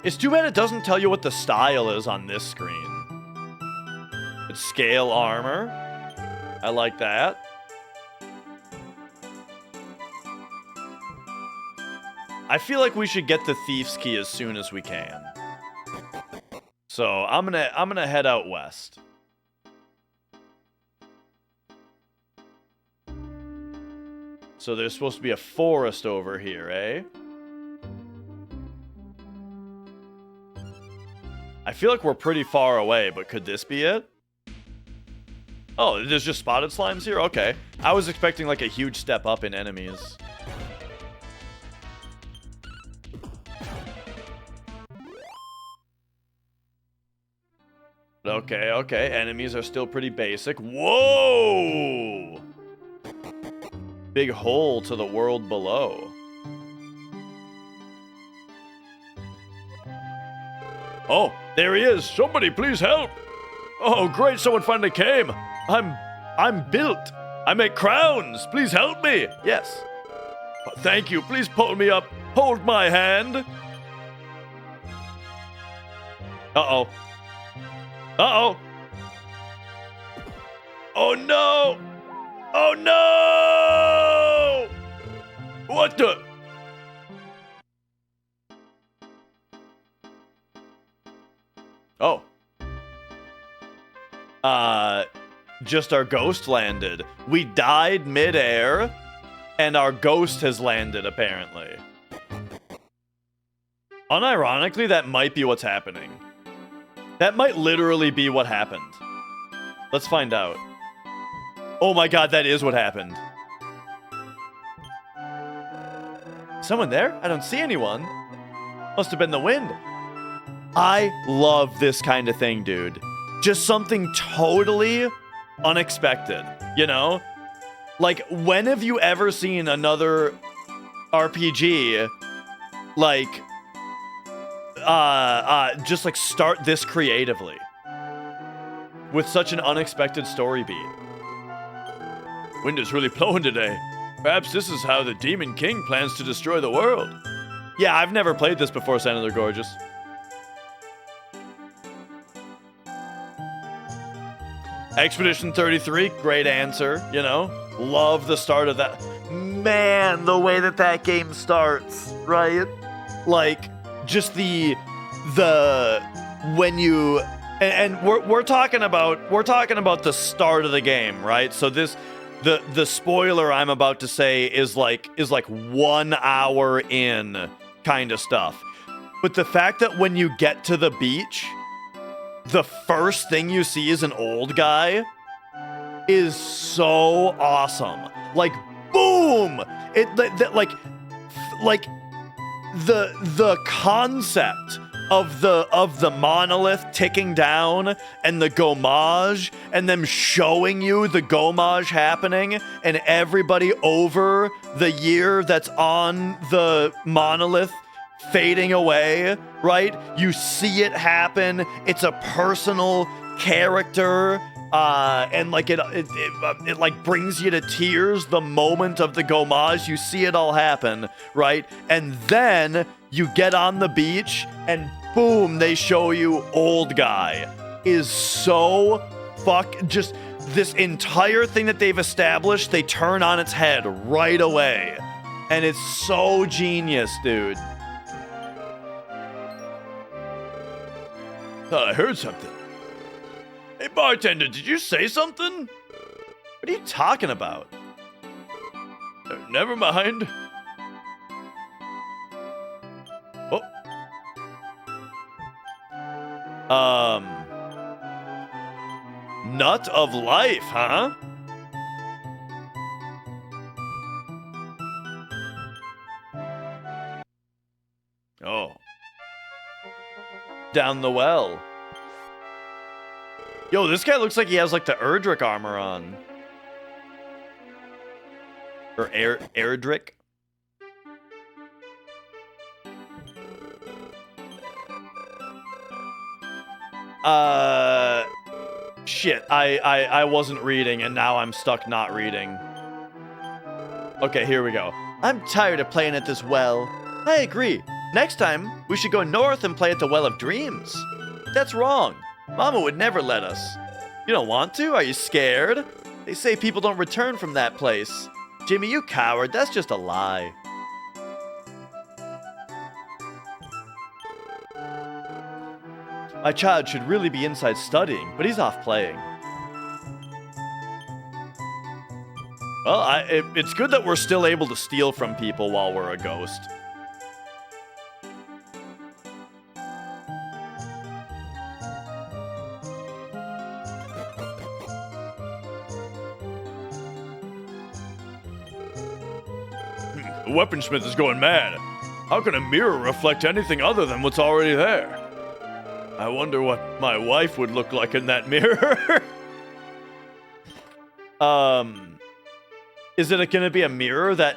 It's too bad it doesn't tell you what the style is on this screen. It's scale armor. I like that. I feel like we should get the thief's key as soon as we can. So I'm gonna head out west. So there's supposed to be a forest over here, eh? I feel like we're pretty far away, but could this be it? Oh, there's just spotted slimes here? Okay. I was expecting like a huge step up in enemies. Okay, okay. Enemies are still pretty basic. Whoa! Big hole to the world below. Oh, there he is. Somebody please help. Oh, great. Someone finally came. I'm built. I make crowns. Please help me. Yes. Thank you. Please pull me up. Hold my hand. Uh-oh. Uh-oh. Oh, no. Oh, no. What the? Oh. Just our ghost landed. We died midair, and our ghost has landed, apparently. Unironically, that might be what's happening. That might literally be what happened. Let's find out. Oh my god, that is what happened. Someone there? I don't see anyone. Must have been the wind. I love this kind of thing, dude. Just something totally unexpected, you know? Like, when have you ever seen another RPG, like, just, like, start this creatively? With such an unexpected story beat. Wind is really blowing today. Perhaps this is how the Demon King plans to destroy the world. Yeah, I've never played this before, Senator Gorgeous. Expedition 33, great answer, you know? Love the start of that. Man, the way that that game starts, right? Like, just when you... And we're talking about the start of the game, right? So this... The spoiler I'm about to say is like 1 hour in kind of stuff. But the fact that when you get to the beach, the first thing you see is an old guy is so awesome. Like, boom! The concept of the monolith ticking down and the gommage and them showing you the gommage happening and everybody over the year that's on the monolith fading away, right? You see it happen. It's a personal character. And like it like brings you to tears the moment of the gomage. You see it all happen, right? And then you get on the beach and boom, they show you old guy is so just this entire thing that they've established, they turn on its head right away. And it's so genius, dude. Thought I heard something. Hey, bartender, did you say something? What are you talking about? Never mind. Oh. Nut of life, huh? Oh. Down the well. Yo, this guy looks like he has like the Erdrick armor on. Or Erdrick. Shit, I wasn't reading and now I'm stuck not reading. Okay, here we go. I'm tired of playing at this well. I agree. Next time, we should go north and play at the Well of Dreams. That's wrong. Mama would never let us. You don't want to? Are you scared? They say people don't return from that place. Jimmy, you coward. That's just a lie. My child should really be inside studying, but he's off playing. Well, it's good that we're still able to steal from people while we're a ghost. The weaponsmith is going mad. How can a mirror reflect anything other than what's already there? I wonder what my wife would look like in that mirror. Is it gonna be a mirror that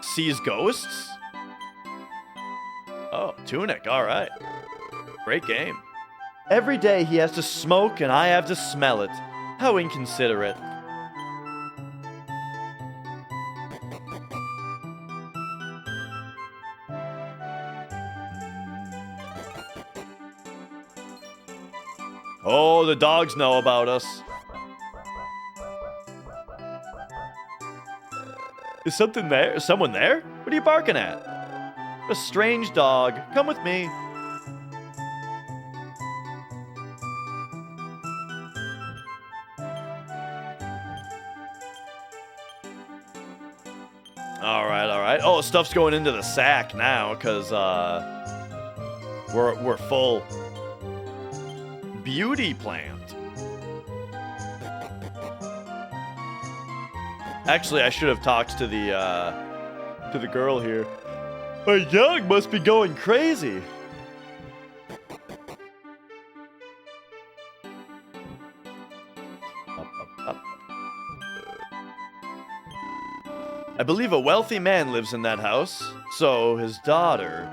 sees ghosts? Oh, Tunic, alright. Great game. Every day he has to smoke and I have to smell it. How inconsiderate. Oh, the dogs know about us. Is something there? Someone there? What are you barking at? A strange dog. Come with me. Alright, alright. Oh, stuff's going into the sack now, because, we're full. Beauty plant. Actually, I should have talked to the girl here. My dog must be going crazy. Up. I believe a wealthy man lives in that house. So his daughter.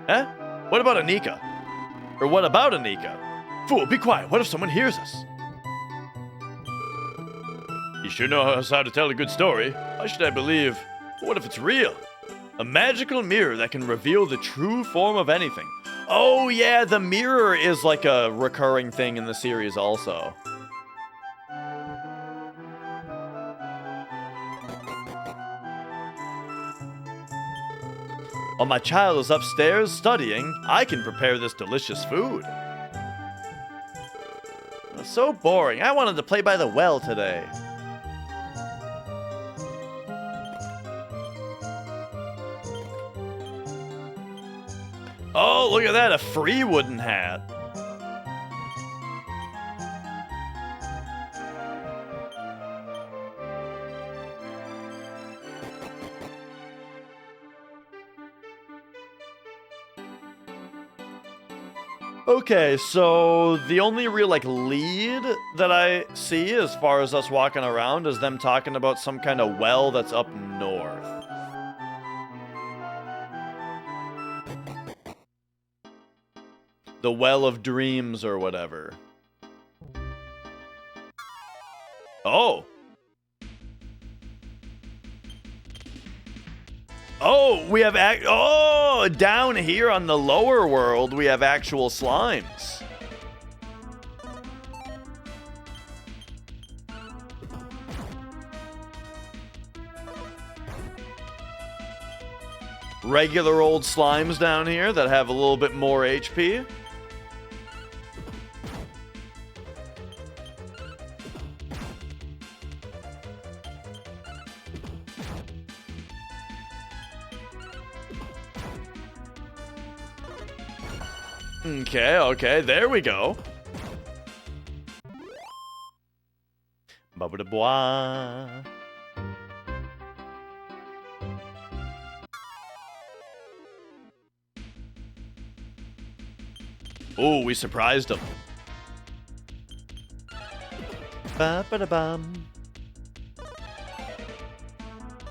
Eh? What about Anika? Or what about Anika? Fool, be quiet. What if someone hears us? He sure knows how to tell a good story. Why should I believe? But what if it's real? A magical mirror that can reveal the true form of anything. Oh yeah, the mirror is like a recurring thing in the series also. While my child is upstairs studying, I can prepare this delicious food. It's so boring. I wanted to play by the well today. Oh, look at that, a free wooden hat. Okay, so the only real, like, lead that I see as far as us walking around is them talking about some kind of well that's up north. The Well of Dreams or whatever. Oh. Oh, we have down here on the lower world, we have actual slimes. Regular old slimes down here that have a little bit more HP. Okay, there we go. Ba-ba-da-bois. Oh, we surprised him. Ba-ba-da-bum.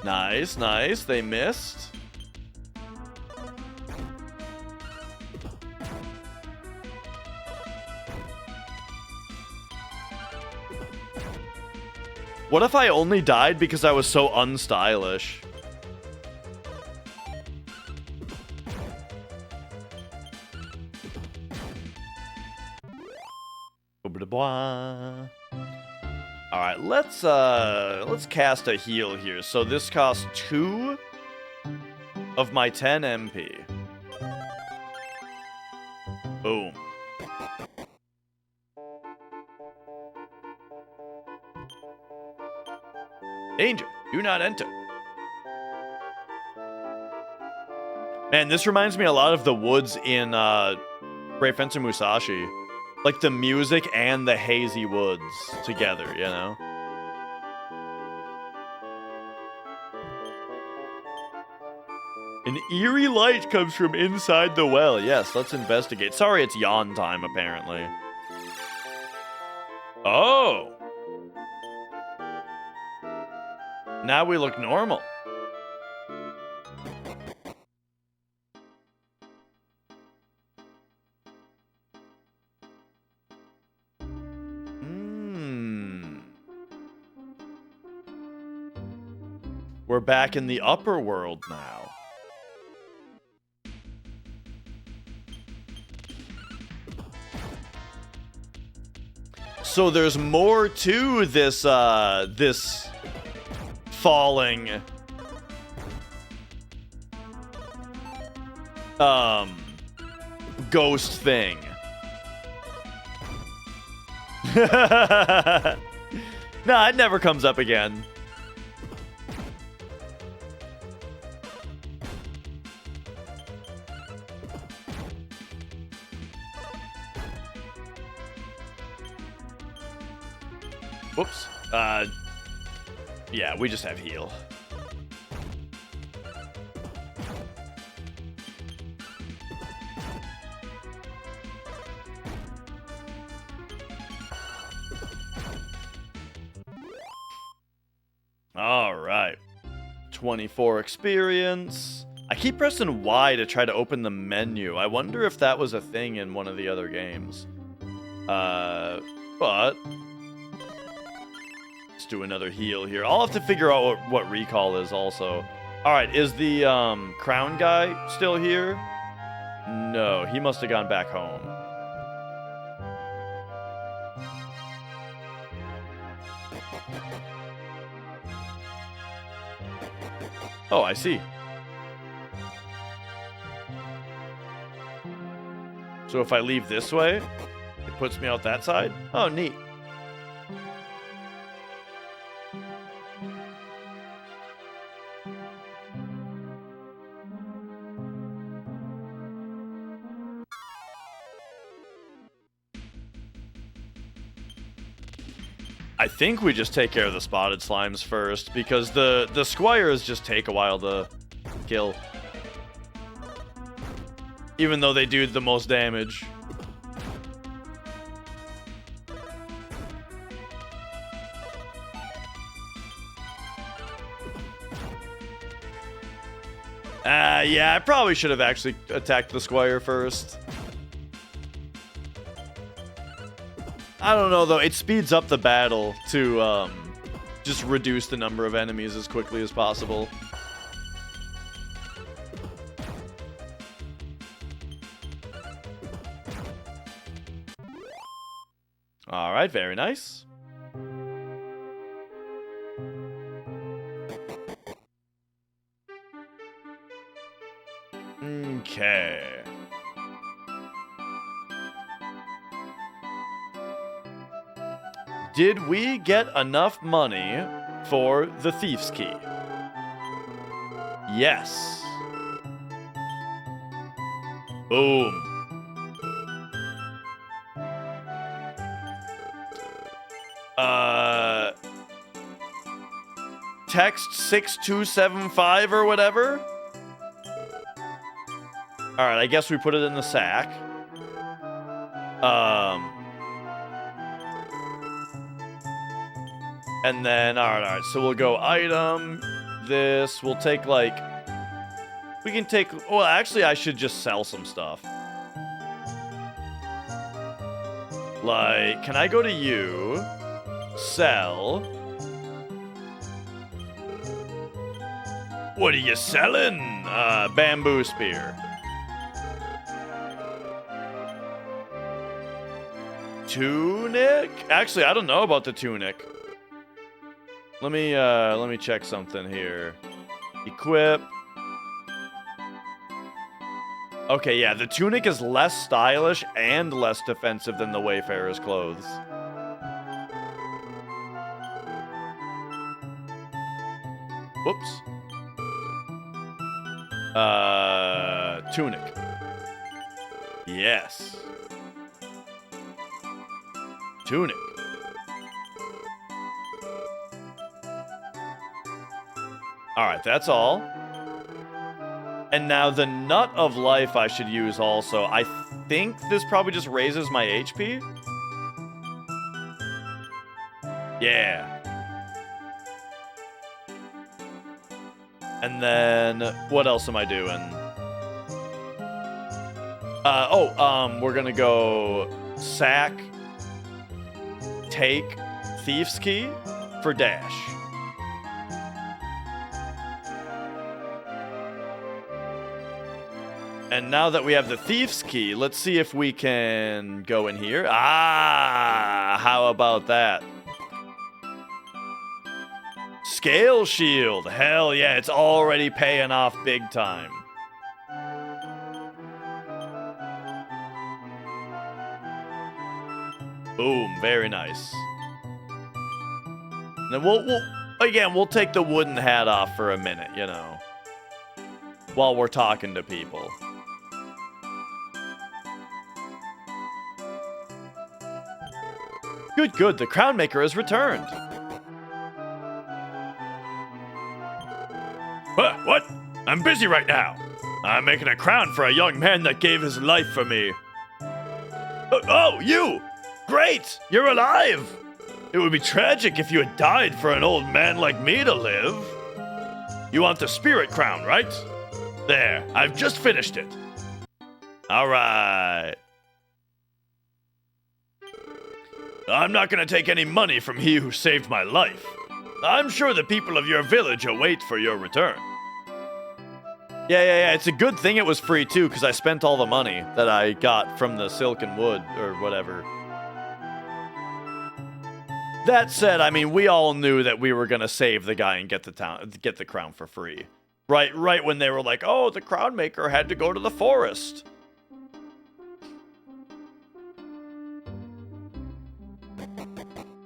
Nice, nice. They missed. What if I only died because I was so unstylish? Alright, let's cast a heal here. So this costs 2 of my 10 MP. Boom. Danger, do not enter. Man, this reminds me a lot of the woods in Brave Fencer Musashi. Like the music and the hazy woods together, you know? An eerie light comes from inside the well. Yes, let's investigate. Sorry, it's yawn time, apparently. Oh! Now we look normal. We're back in the upper world now. So there's more to this this falling ghost thing. Nah, it never comes up again. Whoops. Yeah, we just have heal. All right. 24 experience. I keep pressing Y to try to open the menu. I wonder if that was a thing in one of the other games. But let's do another heal here. I'll have to figure out what recall is also. All right, is the crown guy still here? No, he must have gone back home. Oh, I see. So if I leave this way, it puts me out that side? Oh, neat. I think we just take care of the spotted slimes first, because the squires just take a while to kill. Even though they do the most damage. Yeah, I probably should have actually attacked the squire first. I don't know, though. It speeds up the battle to just reduce the number of enemies as quickly as possible. All right, very nice. Okay. Did we get enough money for the Thief's Key? Yes. Boom. Text 6275 or whatever? Alright, I guess we put it in the sack. And then, alright, so we'll go item, this, we'll take, like, we can take, well, actually, I should just sell some stuff. Like, can I go to you, sell? What are you selling? Bamboo spear. Tunic? Actually, I don't know about the tunic. Let me check something here. Equip. Okay, yeah, the tunic is less stylish and less defensive than the Wayfarer's clothes. Whoops. Tunic. Yes. Tunic. Alright, that's all. And now the Nut of Life I should use also. I think this probably just raises my HP. Yeah. And then, what else am I doing? We're gonna go sack, take, Thief's Key for dash. And now that we have the Thief's Key, let's see if we can go in here. Ah, how about that? Scale Shield. Hell yeah, it's already paying off big time. Boom, very nice. And then we'll take the wooden hat off for a minute, you know, while we're talking to people. Good, the Crown Maker has returned. What? I'm busy right now. I'm making a crown for a young man that gave his life for me. Oh, you! Great! You're alive! It would be tragic if you had died for an old man like me to live. You want the spirit crown, right? There, I've just finished it. All right. I'm not going to take any money from he who saved my life. I'm sure the people of your village await for your return. Yeah. It's a good thing it was free, too, because I spent all the money that I got from the silken wood, or whatever. That said, I mean, we all knew that we were going to save the guy and get the crown for free. Right when they were like, oh, the Crown Maker had to go to the forest.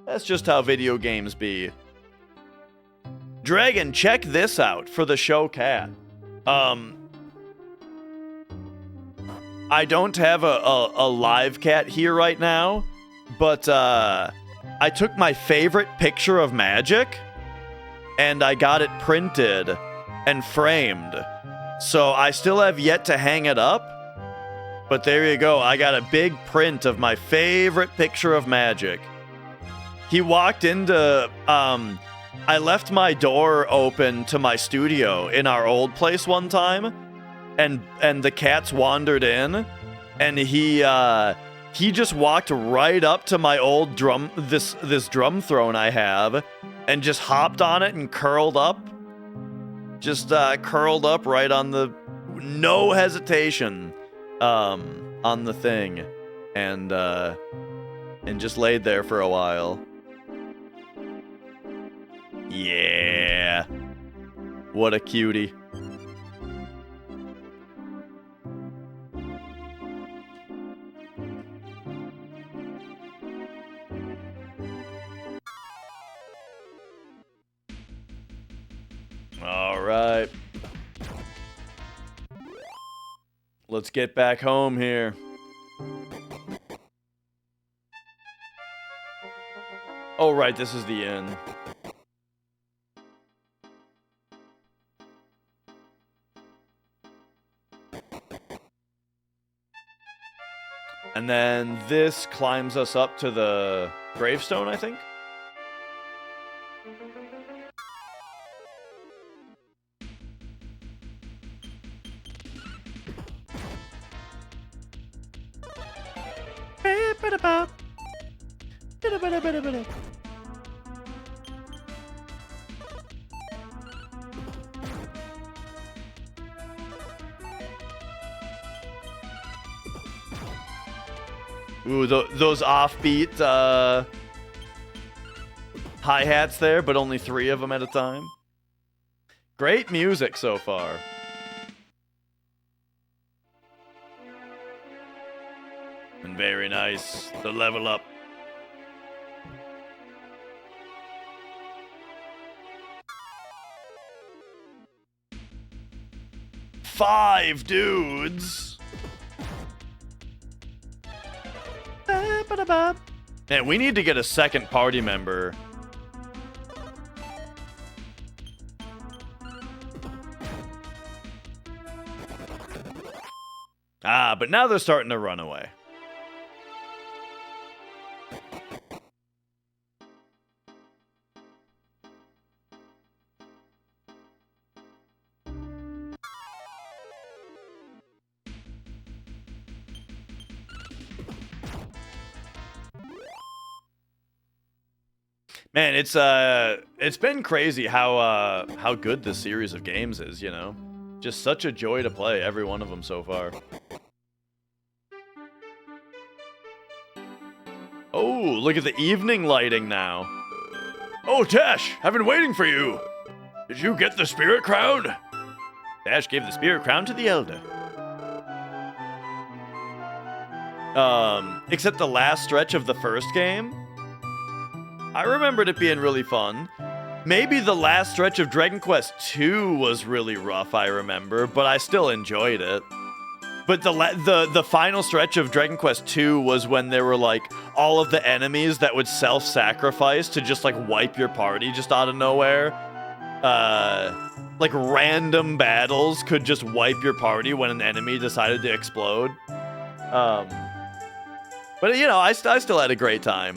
That's just how video games be. Dragon, check this out for the show cat. I don't have a live cat here right now, but I took my favorite picture of magic and I got it printed and framed. So I still have yet to hang it up, but there you go. I got a big print of my favorite picture of magic. He walked into, I left my door open to my studio in our old place one time, and the cats wandered in, and he he just walked right up to my old drum, this drum throne I have, and just hopped on it and curled up. Just curled up right on the, no hesitation, on the thing, and just laid there for a while. Yeah. What a cutie. All right. Let's get back home here. Oh, right, this is the inn. And then this climbs us up to the gravestone, I think? Ooh, those offbeat hi-hats there, but only 3 of them at a time. Great music so far. And very nice. The level up. Five dudes. Man, we need to get a second party member. Ah, but now they're starting to run away. Man, it's been crazy how good this series of games is, you know? Just such a joy to play, every one of them so far. Oh, look at the evening lighting now. Oh, Dash, I've been waiting for you. Did you get the spirit crown? Dash gave the spirit crown to the elder. Except the last stretch of the first game, I remembered it being really fun. Maybe the last stretch of Dragon Quest II was really rough, I remember, but I still enjoyed it. But the final stretch of Dragon Quest II was when there were, like, all of the enemies that would self-sacrifice to just, like, wipe your party just out of nowhere. Like, random battles could just wipe your party when an enemy decided to explode. But, you know, I still had a great time.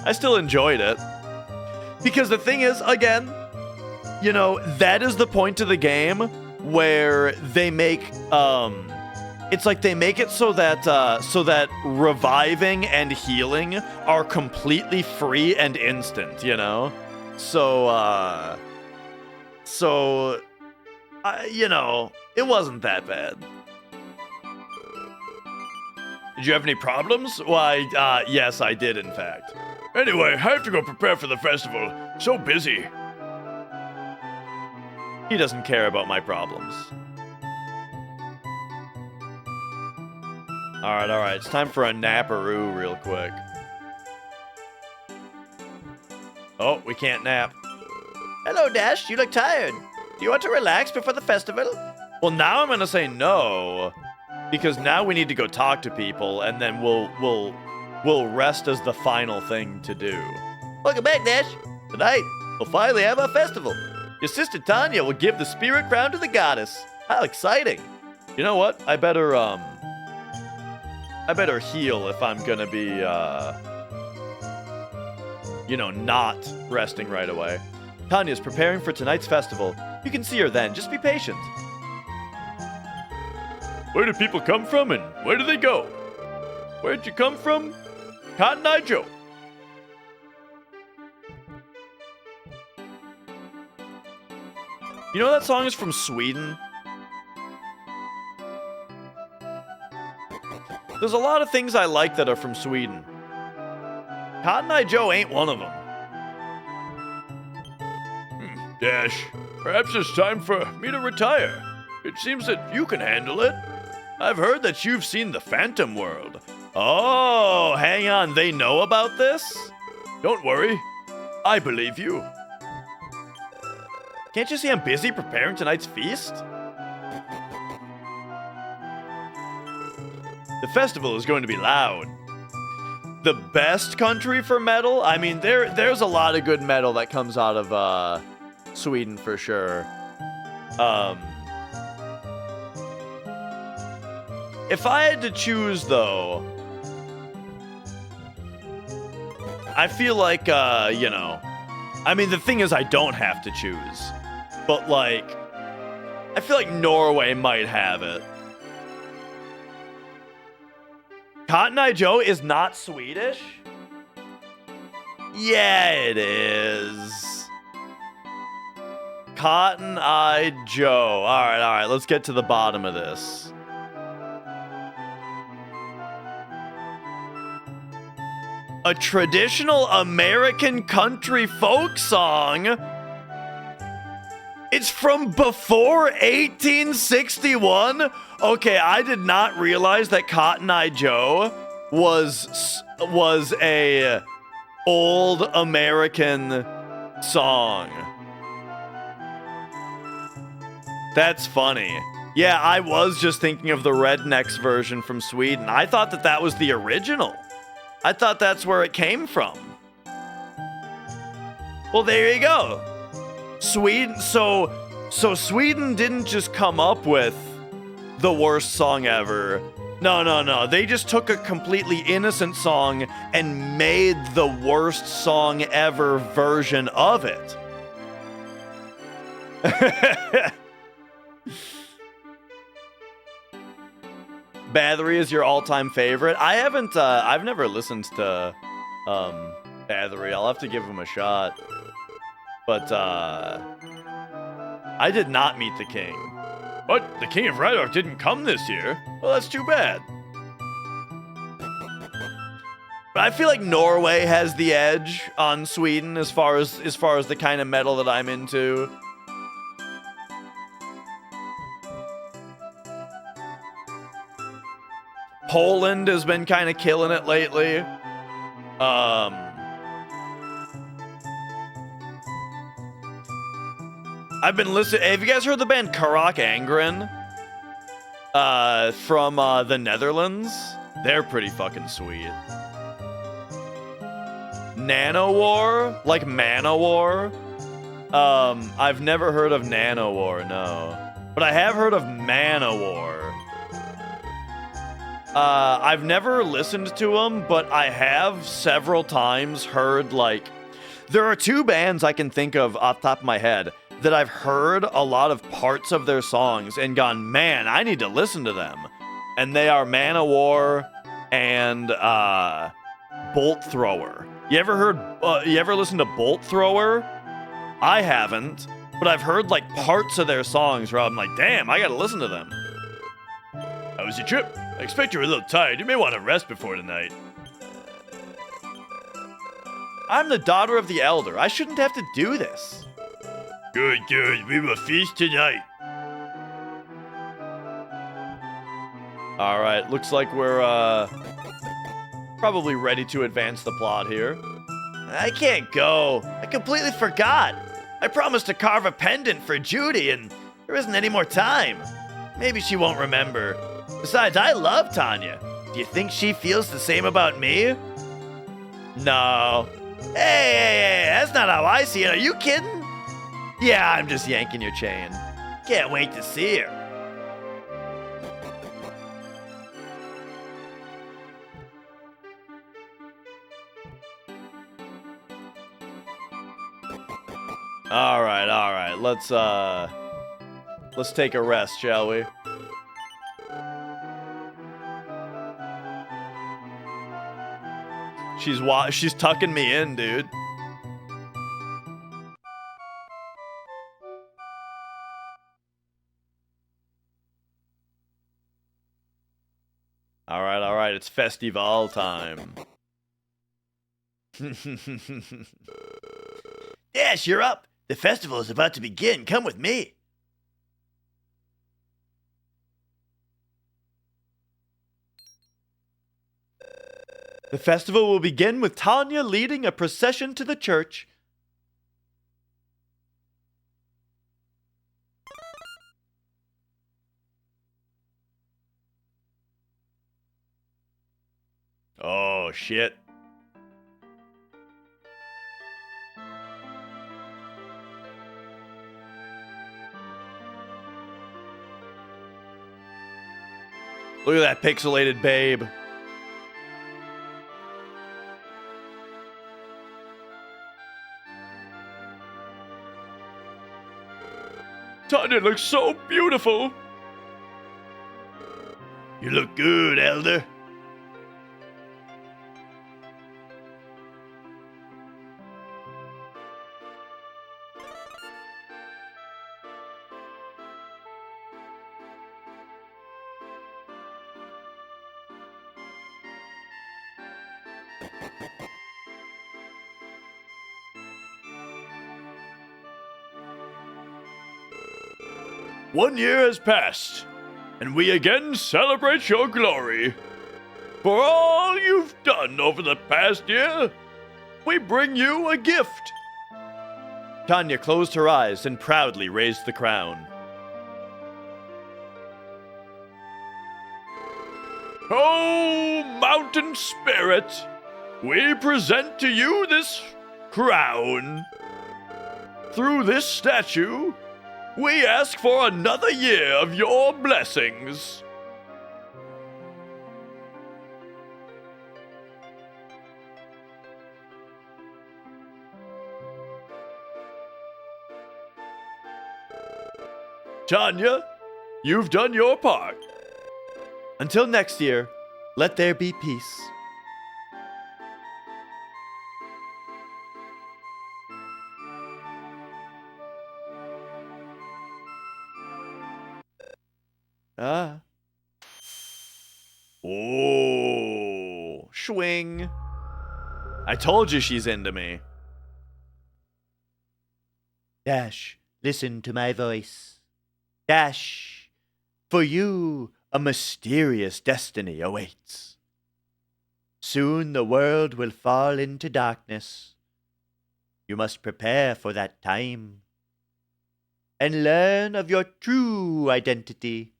I still enjoyed it. Because the thing is, again, you know, that is the point of the game where they make, it's like they make it so that reviving and healing are completely free and instant, you know? So, you know, it wasn't that bad. Did you have any problems? Why, yes, I did, in fact. Anyway, I have to go prepare for the festival. So busy. He doesn't care about my problems. Alright, it's time for a naparoo real quick. Oh, we can't nap. Hello, Dash. You look tired. Do you want to relax before the festival? Well, now I'm gonna say no, because now we need to go talk to people, and then we'll rest as the final thing to do. Welcome back, Dash. Tonight, we'll finally have our festival. Your sister Tanya will give the spirit crown to the goddess. How exciting. You know what? I better heal if I'm gonna be, you know, not resting right away. Tanya's preparing for tonight's festival. You can see her then. Just be patient. Where do people come from and where do they go? Where'd you come from? Cotton Eye Joe. You know that song is from Sweden? There's a lot of things I like that are from Sweden. Cotton Eye Joe ain't one of them. Dash, perhaps it's time for me to retire. It seems that you can handle it. I've heard that you've seen the Phantom World. Oh, hang on. They know about this? Don't worry. I believe you. Can't you see I'm busy preparing tonight's feast? The festival is going to be loud. The best country for metal? I mean, there's a lot of good metal that comes out of Sweden for sure. If I had to choose, though, I feel like, you know, I mean, the thing is I don't have to choose, but, like, I feel like Norway might have it. Cotton Eye Joe is not Swedish? Yeah, it is. Cotton Eye Joe. All right, let's get to the bottom of this. A traditional American country folk song. It's from before 1861? Okay, I did not realize that Cotton Eye Joe was a old American song. That's funny. Yeah, I was just thinking of the Rednecks version from Sweden. I thought that was the original. I thought that's where it came from. Well, there you go. Sweden, so Sweden didn't just come up with the worst song ever. No. They just took a completely innocent song and made the worst song ever version of it. Bathory is your all-time favorite? I've never listened to Bathory. I'll have to give him a shot. But I did not meet the king. But the King of Rydorf didn't come this year. Well, that's too bad. But I feel like Norway has the edge on Sweden as far as the kind of metal that I'm into. Poland has been kind of killing it lately. I've been listening. Have you guys heard the band Karak Angren? From the Netherlands? They're pretty fucking sweet. Nanowar? Like Manowar? I've never heard of Nanowar, no. But I have heard of Manowar. I've never listened to them, but I have several times heard, like... There are two bands I can think of off the top of my head that I've heard a lot of parts of their songs and gone, man, I need to listen to them. And they are Manowar and Bolt Thrower. You ever listen to Bolt Thrower? I haven't, but I've heard like parts of their songs where I'm like, damn, I gotta listen to them. How was your trip? I expect you're a little tired. You may want to rest before tonight. I'm the daughter of the elder. I shouldn't have to do this. Good. We will feast tonight. All right, looks like we're probably ready to advance the plot here. I can't go. I completely forgot. I promised to carve a pendant for Judy, and there isn't any more time. Maybe she won't remember. Besides, I love Tanya. Do you think she feels the same about me? No. Hey, that's not how I see it. Are you kidding? Yeah, I'm just yanking your chain. Can't wait to see her. All right. Let's take a rest, shall we? She's tucking me in, dude. All right, it's festival time. Dash, you're up. The festival is about to begin. Come with me. The festival will begin with Tanya leading a procession to the church. Oh, shit. Look at that pixelated babe. Tanya looks so beautiful. You look good, Elder. One year has passed, and we again celebrate your glory. For all you've done over the past year, we bring you a gift. Tanya closed her eyes and proudly raised the crown. Oh, mountain spirit, we present to you this crown. Through this statue, we ask for another year of your blessings. Tanya, you've done your part. Until next year, let there be peace. Ah. Oh, swing. I told you she's into me. Dash, listen to my voice. Dash, for you a mysterious destiny awaits. Soon the world will fall into darkness. You must prepare for that time and learn of your true identity.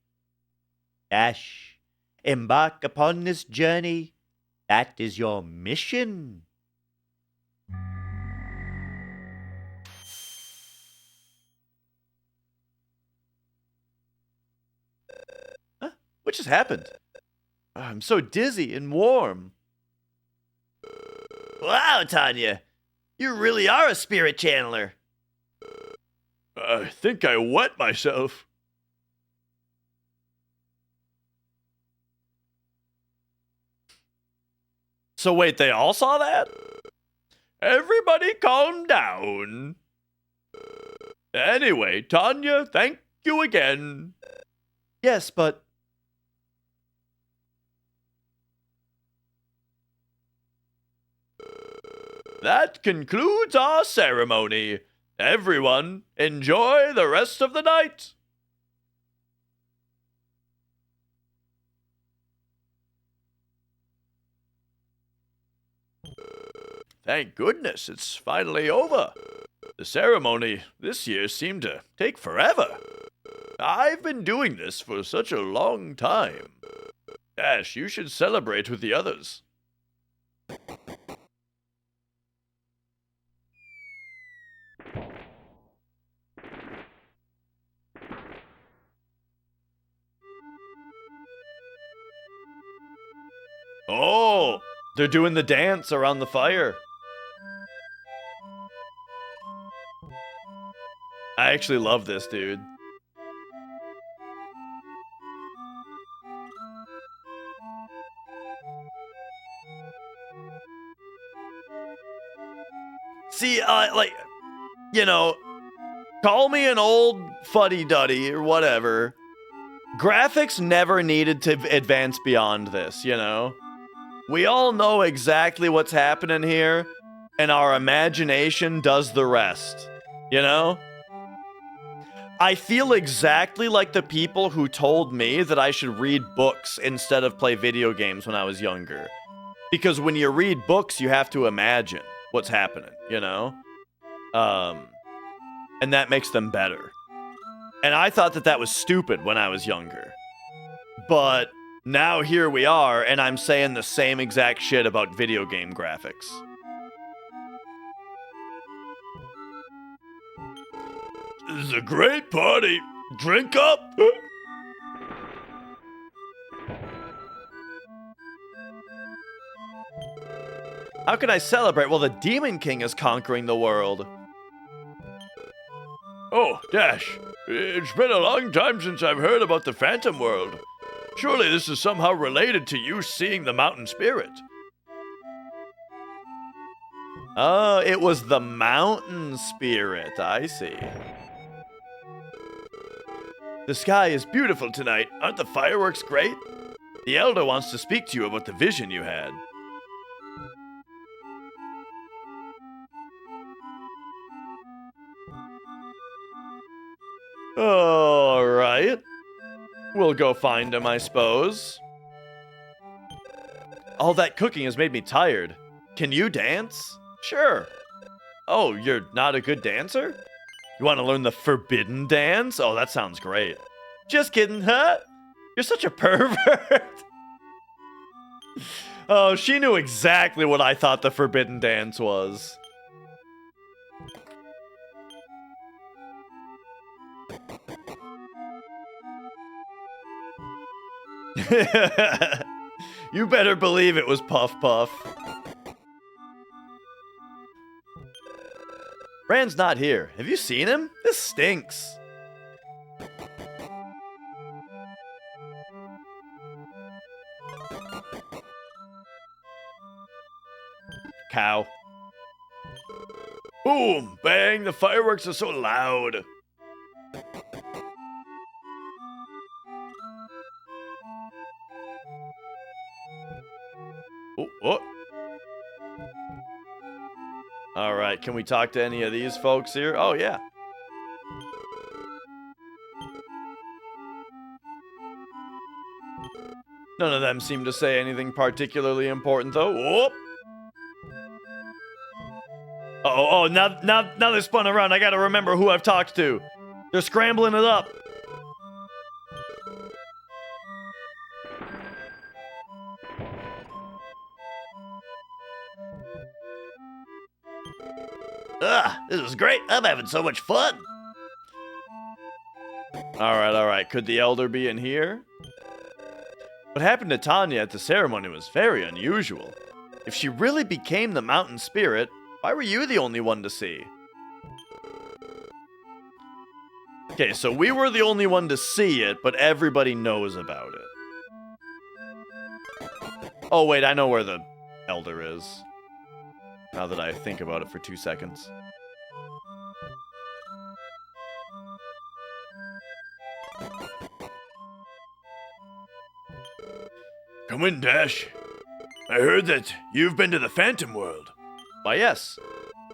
Dash, embark upon this journey. That is your mission. Huh? What just happened? I'm so dizzy and warm. Wow, Tanya. You really are a spirit channeler. I think I wet myself. So wait, they all saw that? Everybody calm down. Anyway, Tanya, thank you again. Yes, but... That concludes our ceremony. Everyone, enjoy the rest of the night. Thank goodness it's finally over. The ceremony this year seemed to take forever. I've been doing this for such a long time. Ash, you should celebrate with the others. Oh, they're doing the dance around the fire. I actually love this, dude. See, like, you know, call me an old fuddy-duddy or whatever. Graphics never needed to advance beyond this, you know? We all know exactly what's happening here, and our imagination does the rest, you know? I feel exactly like the people who told me that I should read books instead of play video games when I was younger. Because when you read books, you have to imagine what's happening, you know? And that makes them better. And I thought that that was stupid when I was younger. But now here we are, and I'm saying the same exact shit about video game graphics. This is a great party. Drink up. How can I celebrate while the Demon King is conquering the world? Oh, Dash. It's been a long time since I've heard about the Phantom World. Surely this is somehow related to you seeing the mountain spirit. Oh, it was the mountain spirit. I see. The sky is beautiful tonight. Aren't the fireworks great? The Elder wants to speak to you about the vision you had. All right. We'll go find him, I suppose. All that cooking has made me tired. Can you dance? Sure. Oh, you're not a good dancer? You want to learn the forbidden dance? Oh, that sounds great. Just kidding, huh? You're such a pervert. Oh, she knew exactly what I thought the forbidden dance was. You better believe it was Puff Puff. Rand's not here. Have you seen him? This stinks. Cow. Boom! Bang! The fireworks are so loud. Oh. All right, can we talk to any of these folks here? Oh, yeah. None of them seem to say anything particularly important, though. Whoop! Oh, now they spun around. I gotta remember who I've talked to. They're scrambling it up. This is great. I'm having so much fun. All right. Could the Elder be in here? What happened to Tanya at the ceremony was very unusual. If she really became the mountain spirit, why were you the only one to see? Okay, so we were the only one to see it, but everybody knows about it. Oh, wait, I know where the Elder is. Now that I think about it for 2 seconds. Come in, Dash. I heard that you've been to the Phantom World. Why, yes.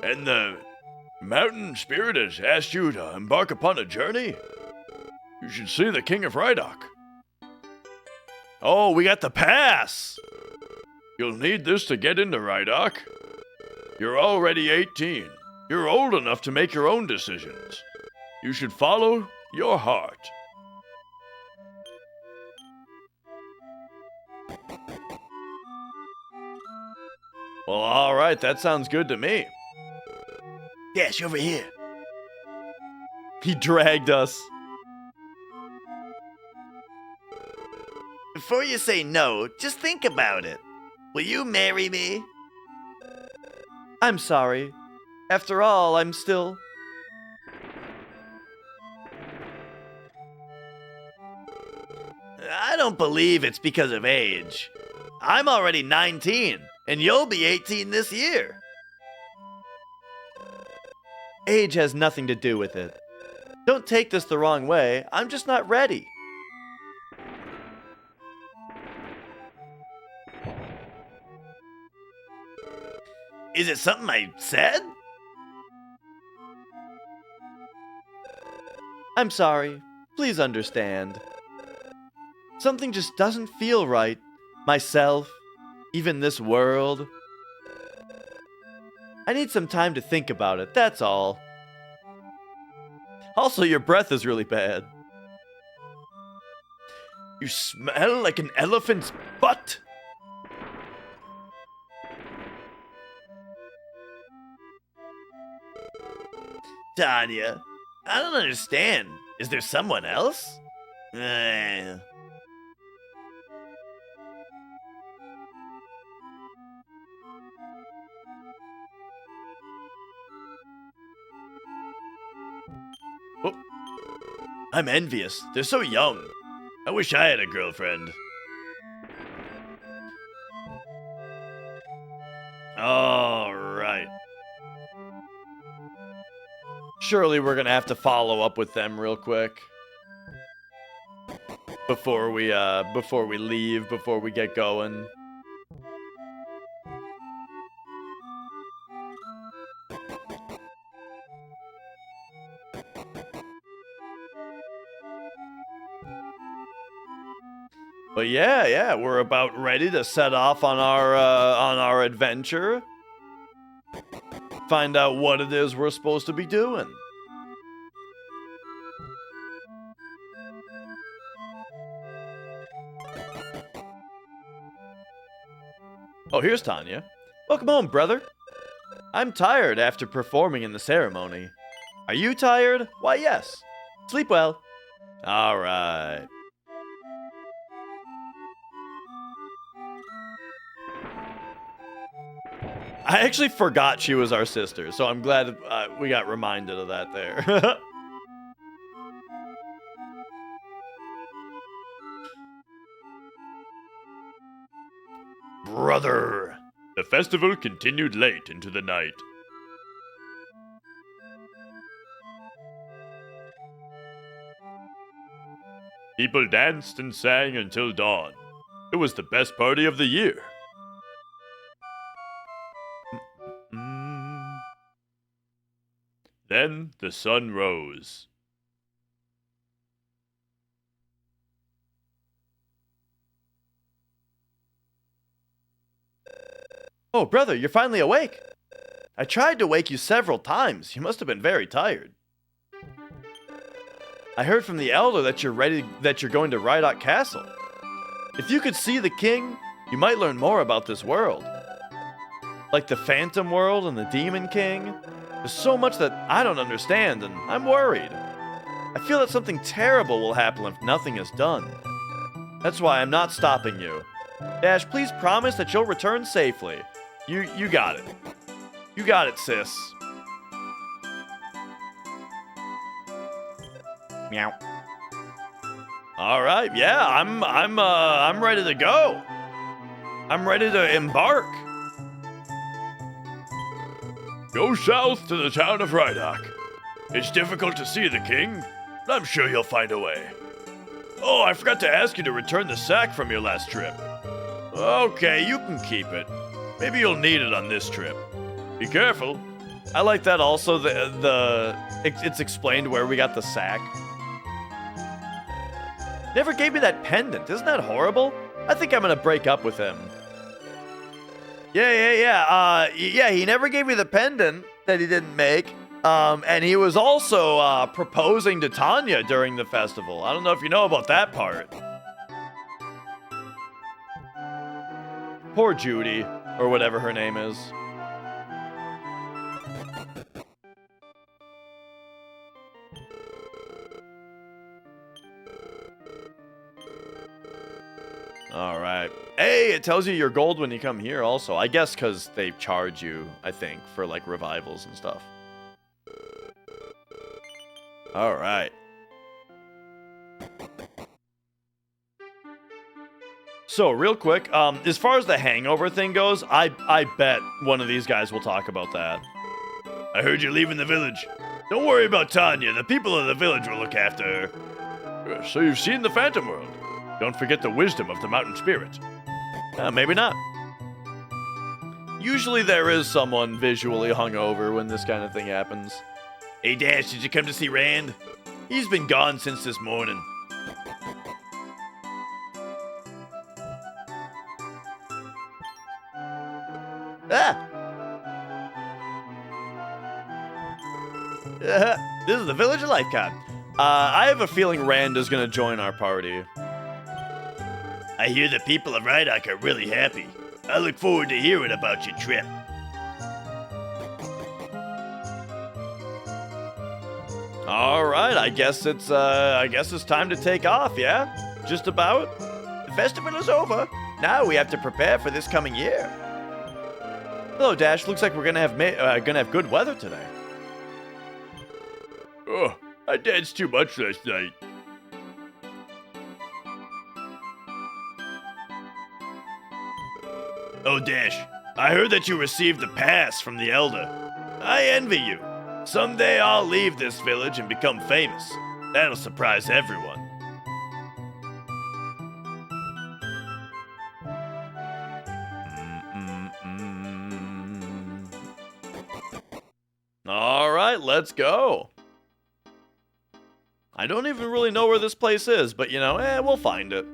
And the mountain spirit has asked you to embark upon a journey? You should see the King of Rydok. Oh, we got the pass! You'll need this to get into Rydok. You're already 18. You're old enough to make your own decisions. You should follow your heart. Well, all right, that sounds good to me. Dash, over here. He dragged us. Before you say no, just think about it. Will you marry me? I'm sorry. After all, I'm still... I don't believe it's because of age. I'm already 19, and you'll be 18 this year. Age has nothing to do with it. Don't take this the wrong way. I'm just not ready. Is it something I said? I'm sorry. Please understand. Something just doesn't feel right. Myself, even this world. I need some time to think about it, that's all. Also, your breath is really bad. You smell like an elephant's butt. Tanya, I don't understand. Is there someone else? Oh, I'm envious. They're so young. I wish I had a girlfriend. All right. Surely we're gonna have to follow up with them real quick. Before we leave, before we get going. But yeah, we're about ready to set off on our adventure. Find out what it is we're supposed to be doing. Oh, here's Tanya. Welcome home, brother. I'm tired after performing in the ceremony. Are you tired? Why, yes. Sleep well. All right. I actually forgot she was our sister, so I'm glad we got reminded of that there. Brother! The festival continued late into the night. People danced and sang until dawn. It was the best party of the year. Then the sun rose. Oh, brother, you're finally awake. I tried to wake you several times. You must have been very tired. I heard from the elder that you're going to Rydok Castle. If you could see the king, you might learn more about this world. Like the Phantom World and the Demon King. There's so much that I don't understand, and I'm worried. I feel that something terrible will happen if nothing is done. That's why I'm not stopping you. Dash, please promise that you'll return safely. You got it. You got it, sis. Meow. All right, yeah, I'm ready to go. I'm ready to embark. Go south to the town of Rydok. It's difficult to see the king, but I'm sure you'll find a way. Oh, I forgot to ask you to return the sack from your last trip. Okay, you can keep it. Maybe you'll need it on this trip. Be careful. I like that also, it's explained where we got the sack. Never gave me that pendant. Isn't that horrible? I think I'm gonna break up with him. Yeah, he never gave me the pendant that he didn't make. And he was also proposing to Tanya during the festival. I don't know if you know about that part. Poor Judy, or whatever her name is. All right. Hey, it tells you you're gold when you come here also. I guess because they charge you, I think, for like revivals and stuff. All right. So, real quick, as far as the hangover thing goes, I bet one of these guys will talk about that. I heard you're leaving the village. Don't worry about Tanya. The people of the village will look after her. So you've seen the Phantom World. Don't forget the wisdom of the mountain spirit. Maybe not. Usually there is someone visually hungover when this kind of thing happens. Hey, Dash, did you come to see Rand? He's been gone since this morning. Ah! This is the Village of Lifecon. I have a feeling Rand is going to join our party. I hear the people of Rhydock are really happy. I look forward to hearing about your trip. All right, I guess it's time to take off, yeah? Just about. The festival is over. Now we have to prepare for this coming year. Hello, Dash. Looks like we're gonna have good weather today. Oh, I danced too much last night. Oh, Dash, I heard that you received the pass from the Elder. I envy you. Someday I'll leave this village and become famous. That'll surprise everyone. All right, let's go. I don't even really know where this place is, but you know, we'll find it.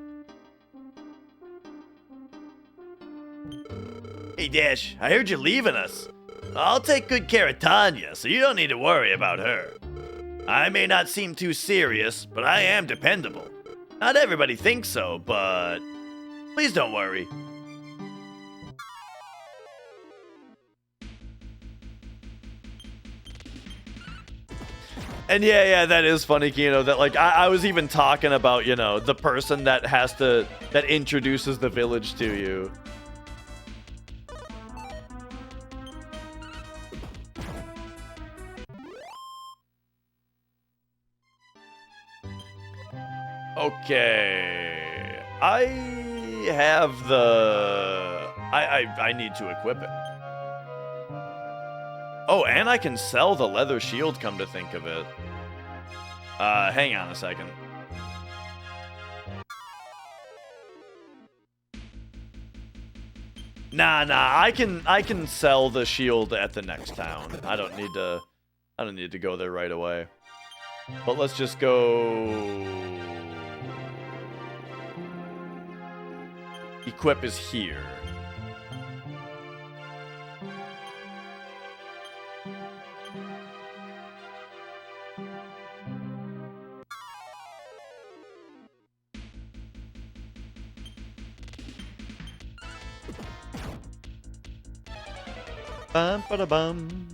Hey, Dash, I heard you're leaving us. I'll take good care of Tanya, so you don't need to worry about her. I may not seem too serious, but I am dependable. Not everybody thinks so, but please don't worry. And yeah, that is funny, Kino, that like I was even talking about, you know, the person that introduces the village to you. Okay. I have the I need to equip it. Oh, and I can sell the leather shield, come to think of it. Hang on a second. Nah, I can sell the shield at the next town. I don't need to go there right away. But let's just go. Equip is here. Bum ba da bum.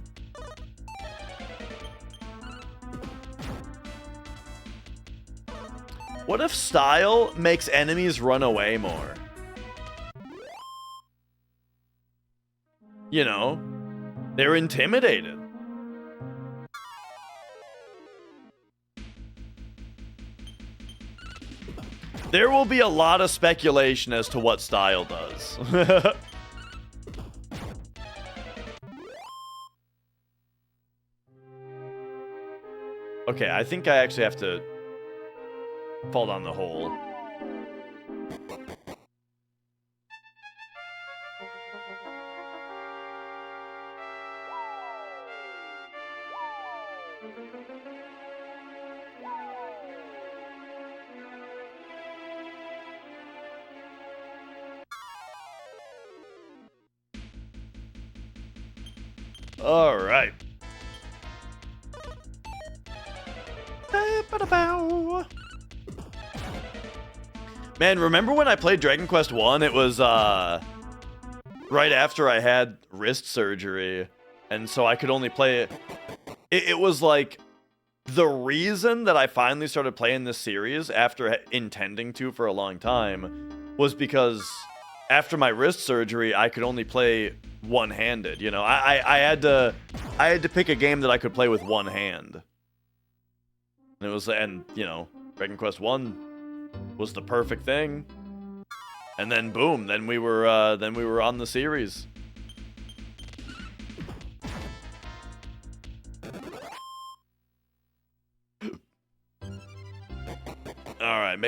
What if style makes enemies run away more? You know, they're intimidated. There will be a lot of speculation as to what style does. Okay, I think I actually have to fall down the hole. All right. Man, remember when I played Dragon Quest 1? It was right after I had wrist surgery, and so I could only play it. It was like the reason that I finally started playing this series after intending to for a long time was because after my wrist surgery, I could only play one-handed. You know, I had to pick a game that I could play with one hand. And you know, Dragon Quest 1 was the perfect thing. And then boom, then we were on the series.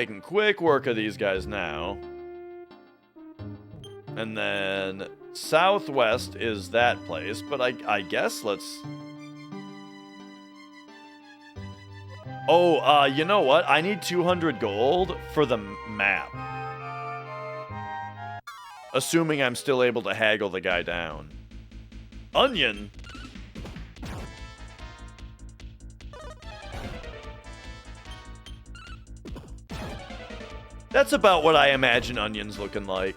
making quick work of these guys now. And then southwest is that place, but I guess let's... Oh, you know what? I need 200 gold for the map. Assuming I'm still able to haggle the guy down. Onion? That's about what I imagine onions looking like.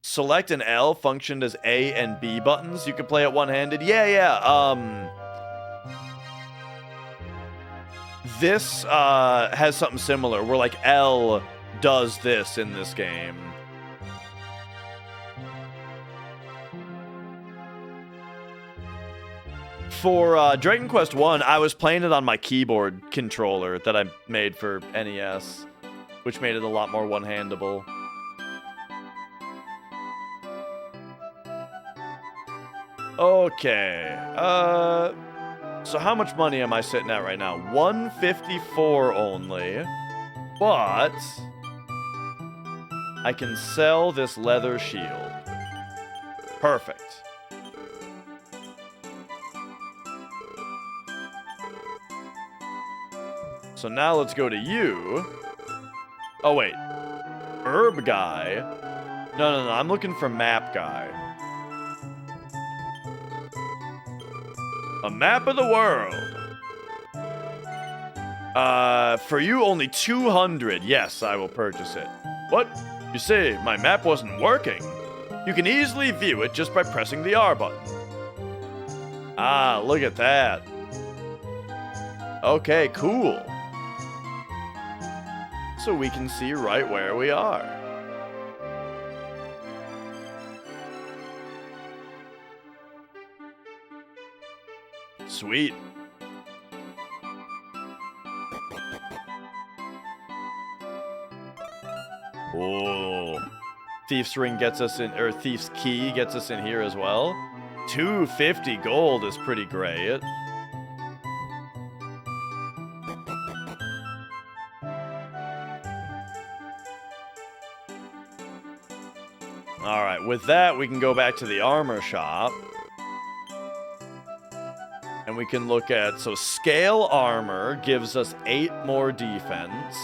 Select and L functioned as A and B buttons. You can play it one-handed. Yeah. This has something similar where like L does this in this game. For Dragon Quest 1, I was playing it on my keyboard controller that I made for NES, which made it a lot more one-handable. Okay. So how much money am I sitting at right now? 154 only. But I can sell this leather shield. Perfect. So now let's go to you. Oh, wait. Herb guy? No. I'm looking for map guy. A map of the world. For you, only 200. Yes, I will purchase it. What? You say my map wasn't working? You can easily view it just by pressing the R button. Ah, look at that. Okay, cool. So we can see right where we are. Sweet. Oh. Thief's Ring gets us in, or Thief's Key gets us in here as well. 250 gold is pretty great. Alright, with that, we can go back to the armor shop. And we can look at, so scale armor gives us 8 more defense.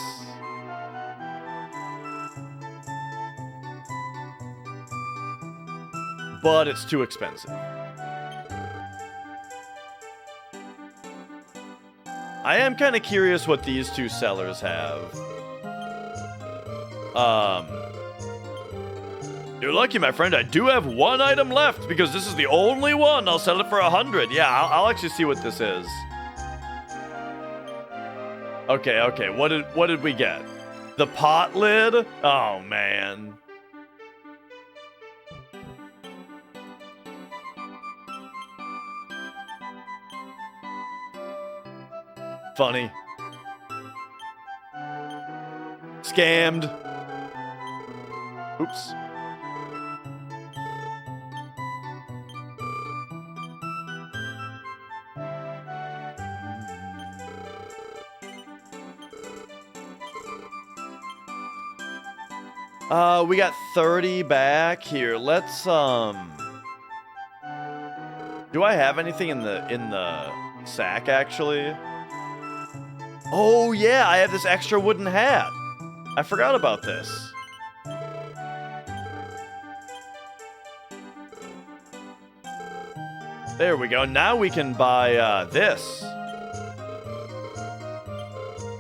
But it's too expensive. I am kind of curious what these two sellers have. You're lucky, my friend. I do have one item left because this is the only one. I'll sell it for 100. Yeah, I'll actually see what this is. Okay. What did we get? The pot lid? Oh, man. Funny. Scammed. Oops. We got 30 back here. Let's do I have anything in the sack actually? Oh yeah, I have this extra wooden hat. I forgot about this. There we go. Now we can buy this.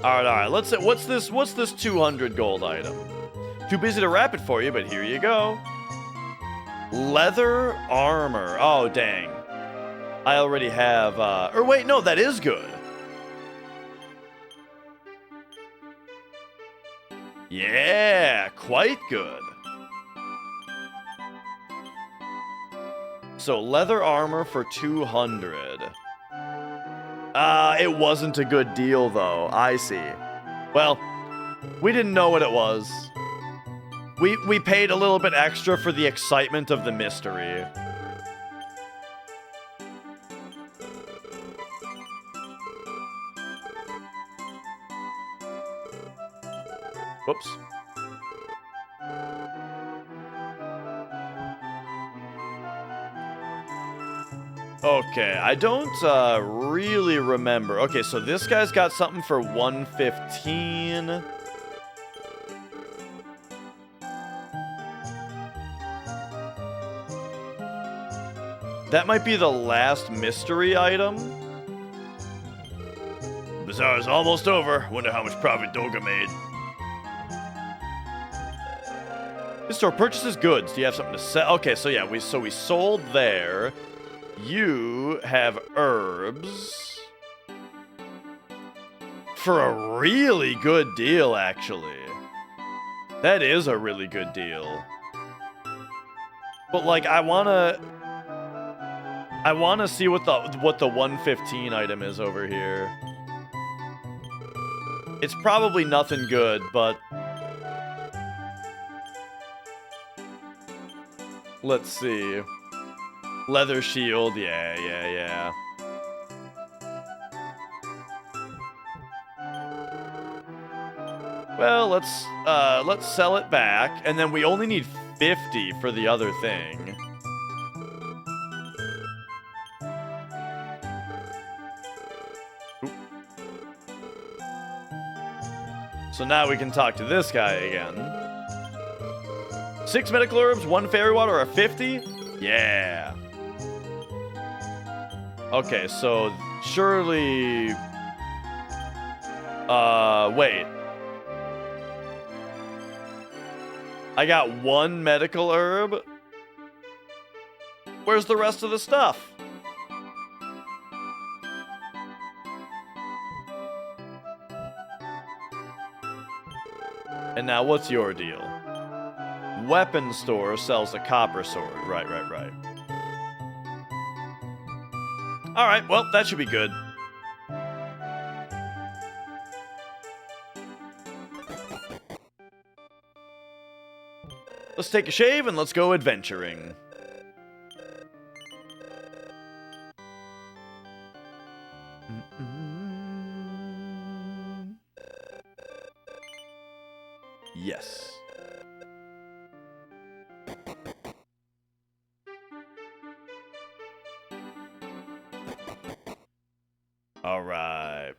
All right. Let's say what's this 200 gold item? Too busy to wrap it for you, but here you go. Leather armor. Oh, dang. I already have, or wait, no, that is good. Yeah, quite good. So, leather armor for 200. It wasn't a good deal, though. I see. Well, we didn't know what it was. We paid a little bit extra for the excitement of the mystery. Whoops. Okay, I don't really remember. Okay, so this guy's got something for 115. That might be the last mystery item. Bazaar's almost over. Wonder how much profit Dolga made. This store purchases goods. Do you have something to sell? Okay, so yeah, we sold there. You have herbs for a really good deal, actually. That is a really good deal. But like, I wanna see what the 115 item is over here. It's probably nothing good, but let's see. Leather shield, yeah. Well, let's sell it back, and then we only need 50 for the other thing. Oop. So now we can talk to this guy again. 6 medical herbs, 1 fairy water, or 50? Yeah. Okay, so surely... wait. I got 1 medical herb? Where's the rest of the stuff? And now what's your deal? Weapon store sells a copper sword. Right. Alright, well, that should be good. Let's take a shave and let's go adventuring. Yes. All right.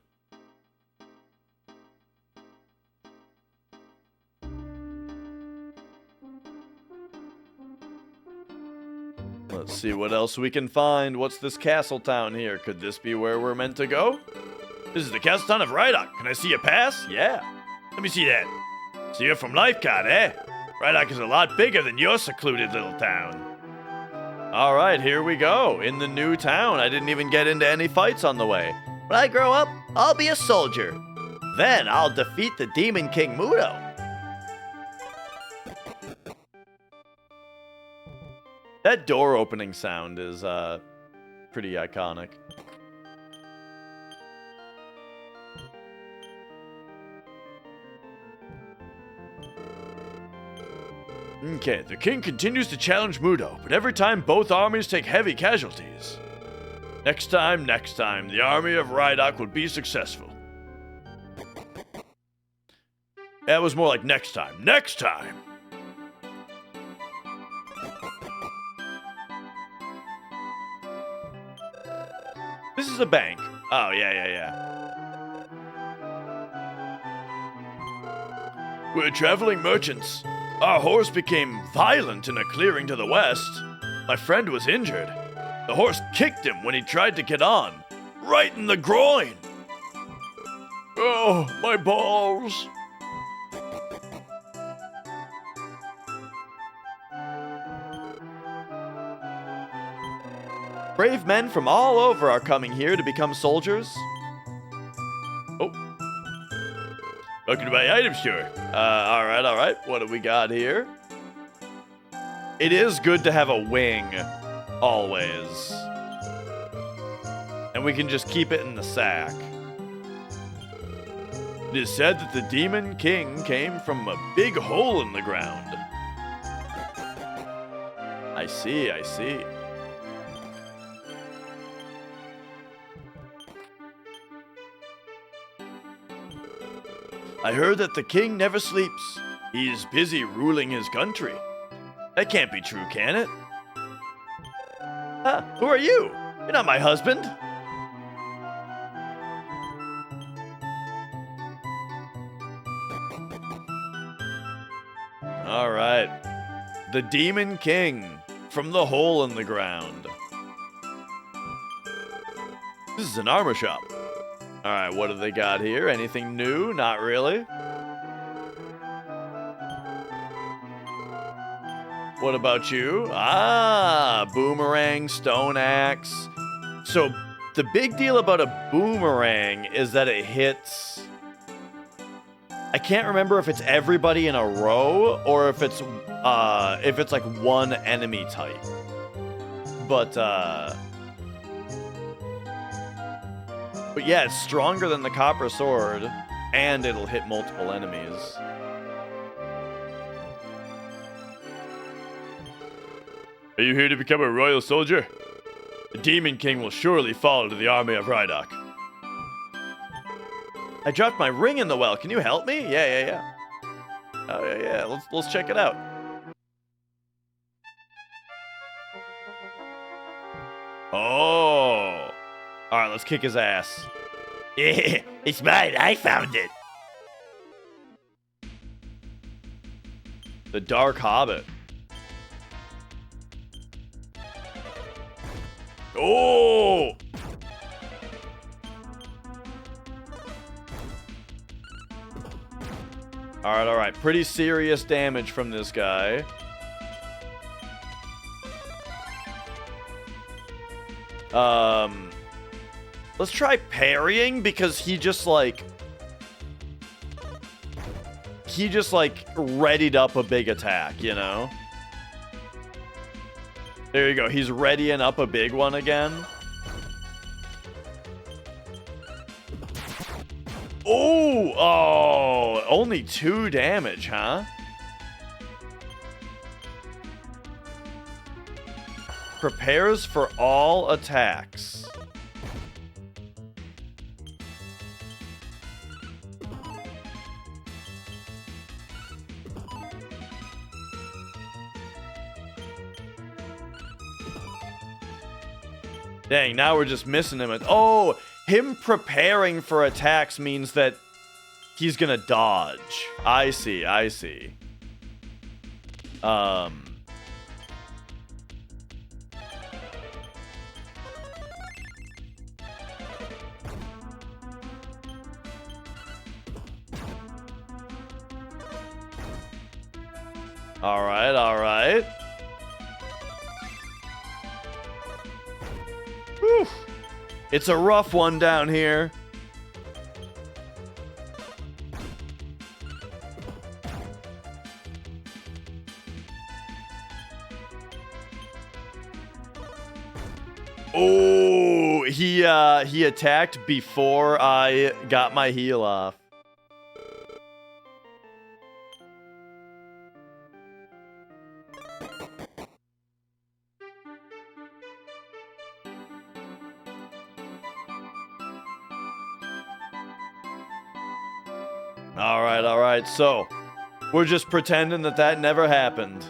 Let's see what else we can find. What's this castle town here? Could this be where we're meant to go? This is the castle town of Rydok. Can I see your pass? Yeah. Let me see that. So you're from Lifecard, eh? Rydok is a lot bigger than your secluded little town. All right, here we go. In the new town. I didn't even get into any fights on the way. When I grow up, I'll be a soldier. Then I'll defeat the Demon King Mudo. That door opening sound is pretty iconic. Okay, the king continues to challenge Mudo, but every time both armies take heavy casualties. Next time, the army of Rydok would be successful. That was more like next time. This is a bank. Oh, yeah. We're traveling merchants. Our horse became violent in a clearing to the west. My friend was injured. The horse kicked him when he tried to get on, right in the groin. Oh, my balls. Brave men from all over are coming here to become soldiers. Oh. Welcome to my item store. All right. What do we got here? It is good to have a wing, always. And we can just keep it in the sack. It is said that the Demon King came from a big hole in the ground. I see. I heard that the king never sleeps. He's busy ruling his country. That can't be true, can it? Huh, who are you? You're not my husband. All right. The Demon King from the hole in the ground. This is an armor shop. All right, what do they got here? Anything new? Not really. What about you? Ah, boomerang, stone axe. So the big deal about a boomerang is that it hits... I can't remember if it's everybody in a row or if it's like one enemy type. But yeah, it's stronger than the copper sword, and it'll hit multiple enemies. Are you here to become a royal soldier? The Demon King will surely fall to the army of Rydok. I dropped my ring in the well. Can you help me? Yeah. Oh, yeah. Let's check it out. Oh. All right, let's kick his ass. It's mine. I found it. The Dark Hobbit. Oh! All right. Pretty serious damage from this guy. Let's try parrying because he just readied up a big attack, you know? There you go. He's readying up a big one again. Oh, only 2 damage, huh? Prepares for all attacks. Dang, now we're just missing him. Oh, him preparing for attacks means that he's gonna dodge. I see. All right. Whew. It's a rough one down here. Oh, he attacked before I got my heal off. All right. So, we're just pretending that never happened.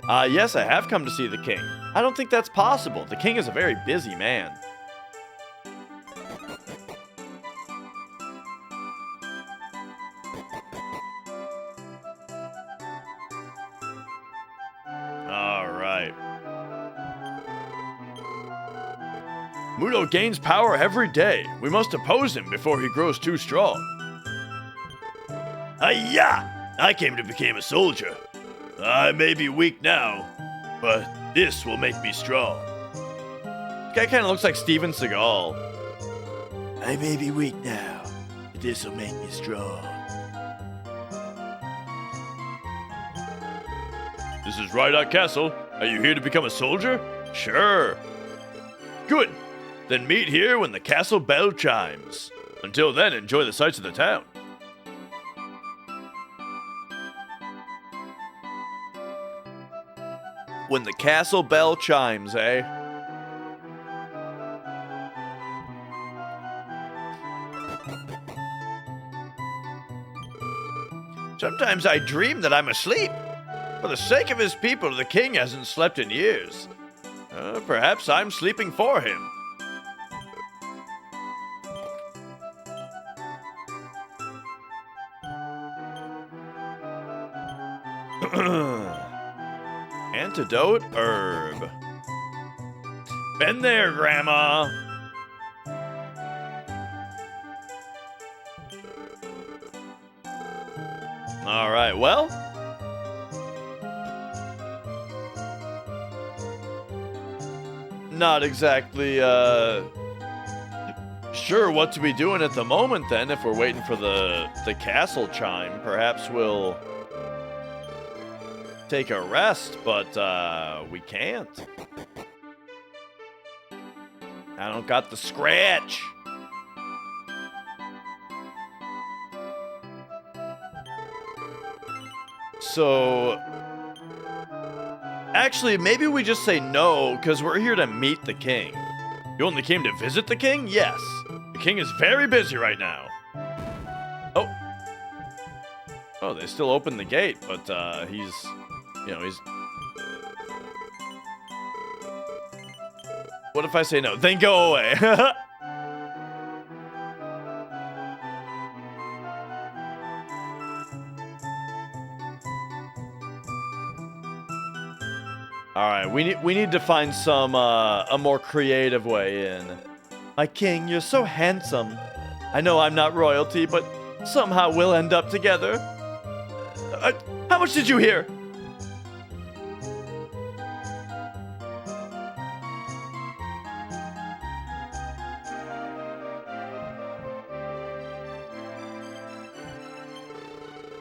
Yes, I have come to see the king. I don't think that's possible. The king is a very busy man. All right. Mudo gains power every day. We must oppose him before he grows too strong. Hi-ya! I came to become a soldier. I may be weak now, but this will make me strong. This guy kind of looks like Steven Seagal. I may be weak now, but this will make me strong. This is Rydok Castle. Are you here to become a soldier? Sure. Good. Then meet here when the castle bell chimes. Until then, enjoy the sights of the town. When the castle bell chimes, eh? Sometimes I dream that I'm asleep. For the sake of his people, the king hasn't slept in years. Perhaps I'm sleeping for him. Antidote herb. Been there, Grandma. All right, well. Not exactly, sure what to be doing at the moment then, if we're waiting for the castle chime. Perhaps we'll take a rest, but, we can't. I don't got the scratch. So, actually, maybe we just say no, because we're here to meet the king. You only came to visit the king? Yes. The king is very busy right now. Oh. Oh, they still open the gate, but, he's... What if I say no? Then go away. All right, we need to find some a more creative way in. My king, you're so handsome. I know I'm not royalty, but somehow we'll end up together. How much did you hear?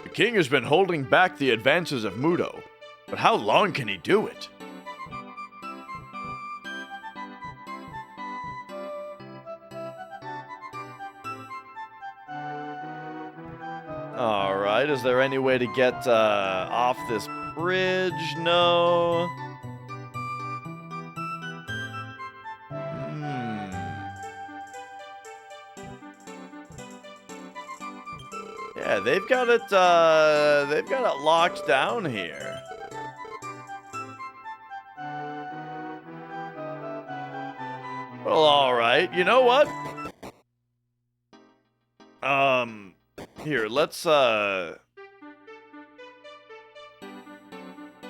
The king has been holding back the advances of Mudo, but how long can he do it? All right, is there any way to get off this bridge? No. Yeah, they've got it locked down here. Well, all right. You know what? Here, let's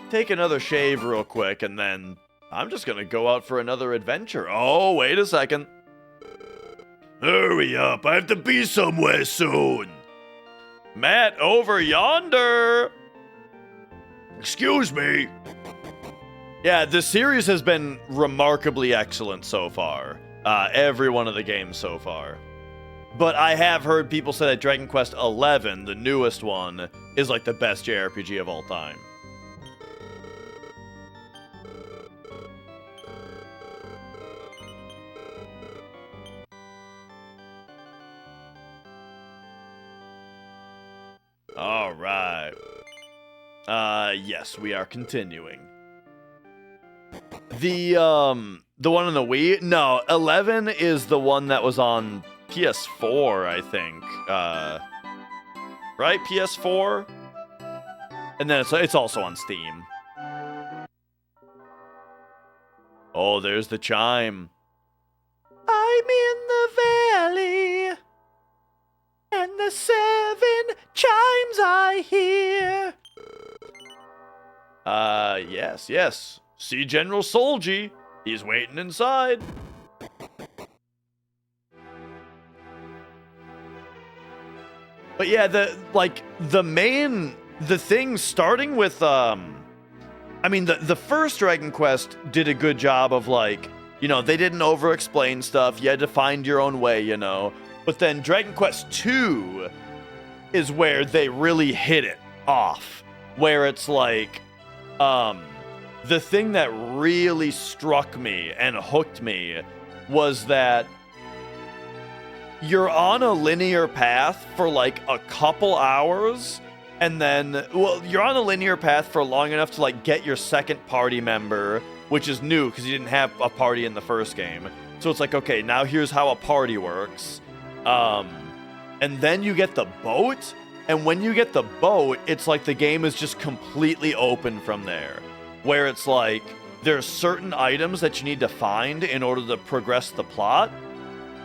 take another shave real quick, and then I'm just gonna go out for another adventure. Oh, wait a second. Hurry up, I have to be somewhere soon. Matt, over yonder. Excuse me. Yeah, the series has been remarkably excellent so far. Every one of the games so far. But I have heard people say that Dragon Quest XI, the newest one, is like the best JRPG of all time. All right. Yes, we are continuing. The one on the Wii? No, 11 is the one that was on PS4, I think. Right? PS4? And then it's also on Steam. Oh, there's the chime. I'm in the valley, and the 7 chimes I hear. Yes. See General Solji. He's waiting inside. But yeah, the thing starting with, the first Dragon Quest did a good job of, like, you know, they didn't over-explain stuff. You had to find your own way, you know. But then Dragon Quest 2 is where they really hit it off. Where it's like, the thing that really struck me and hooked me was that you're on a linear path for like a couple hours, and then, well, you're on a linear path for long enough to like get your second party member, which is new because you didn't have a party in the first game. So it's like, okay, now here's how a party works. And then you get the boat. And when you get the boat, it's like the game is just completely open from there. Where it's like, there's certain items that you need to find in order to progress the plot.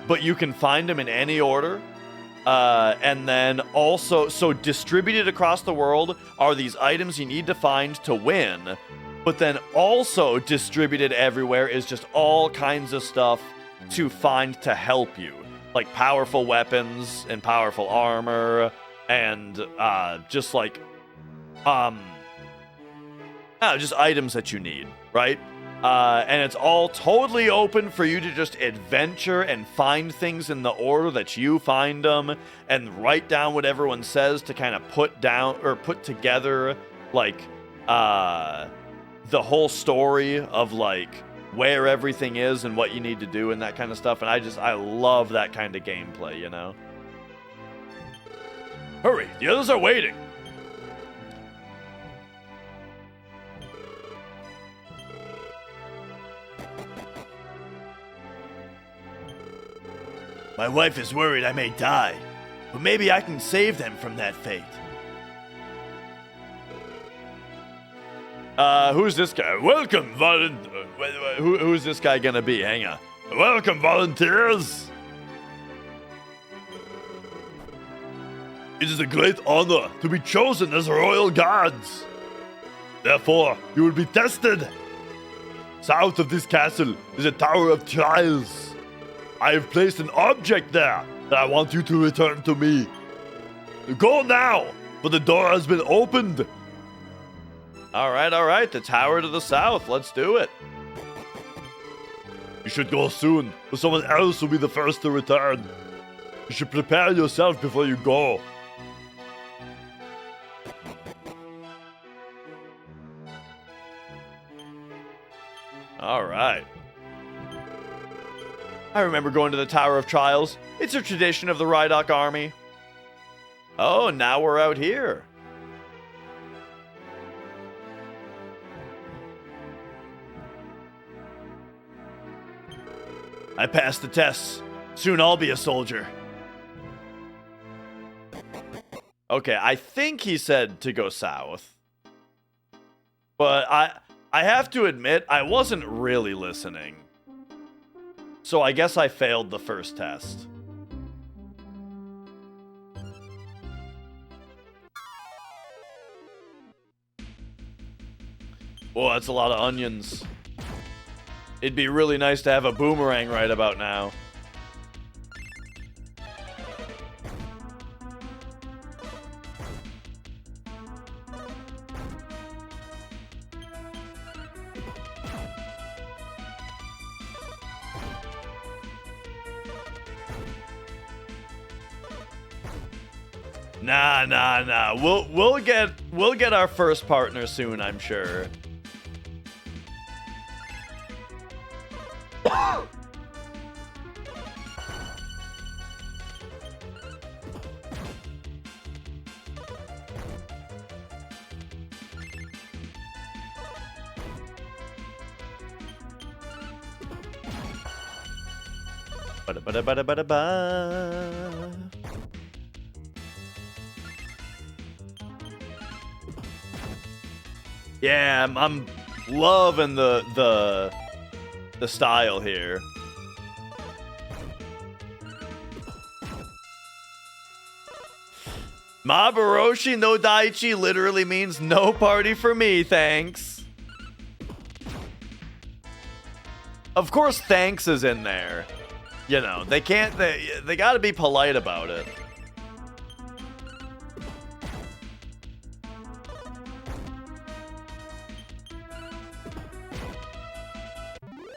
But you can find them in any order. And then also, so distributed across the world are these items you need to find to win. But then also distributed everywhere is just all kinds of stuff to find to help you. Like powerful weapons and powerful armor and just like just items that you need, right? And it's all totally open for you to just adventure and find things in the order that you find them and write down what everyone says to kind of put down or put together like the whole story of like where everything is and what you need to do and that kind of stuff. And I love that kind of gameplay, you know? Hurry, the others are waiting. My wife is worried I may die, but maybe I can save them from that fate. Who's this guy? Welcome, who's this guy gonna be? Hang on. Welcome, volunteers! It is a great honor to be chosen as royal guards. Therefore, you will be tested. South of this castle is a tower of trials. I have placed an object there that I want you to return to me. Go now, for the door has been opened. All right, the tower to the south. Let's do it. You should go soon, or someone else will be the first to return. You should prepare yourself before you go. All right. I remember going to the Tower of Trials. It's a tradition of the Rydok army. Oh, now we're out here. I passed the tests. Soon I'll be a soldier. Okay, I think he said to go south. But I have to admit, I wasn't really listening. So I guess I failed the first test. Oh, that's a lot of onions. It'd be really nice to have a boomerang right about now. Nah. We'll get our first partner soon, I'm sure. Ba-da-ba-da-ba-da-ba. Yeah, I'm loving the style here. Mabaroshi no Daichi literally means no party for me, thanks. Of course, thanks is in there. You know, they gotta be polite about it.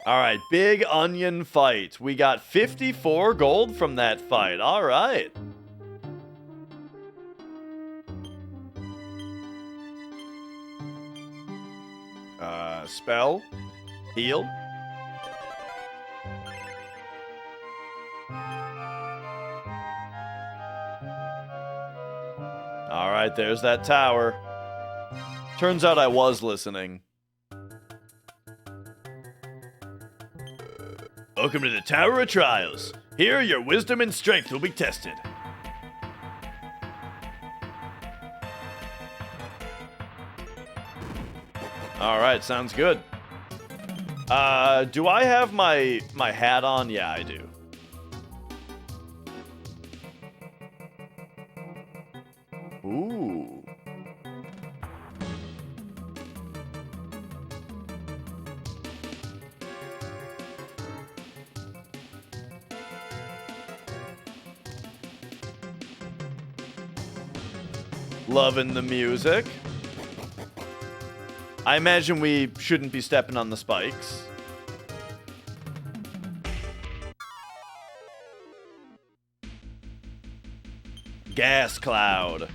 All right, big onion fight. We got 54 gold from that fight. All right. Spell. Heal. All right, there's that tower. Turns out I was listening. Welcome to the Tower of Trials. Here, your wisdom and strength will be tested. All right, sounds good. Do I have my hat on? Yeah, I do. Ooh. Loving the music. I imagine we shouldn't be stepping on the spikes. Gas cloud.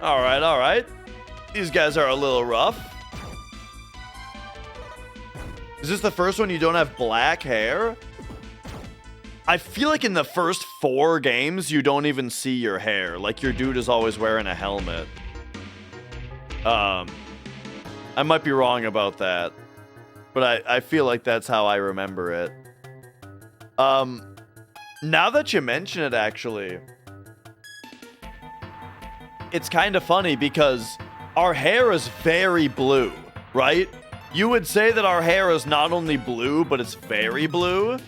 All right, all right. These guys are a little rough. Is this the first one you don't have black hair? I feel like in the first 4 games, you don't even see your hair. Like, your dude is always wearing a helmet. I might be wrong about that. But I feel like that's how I remember it. Now that you mention it, actually, it's kind of funny because our hair is very blue, right? You would say that our hair is not only blue, but it's very blue.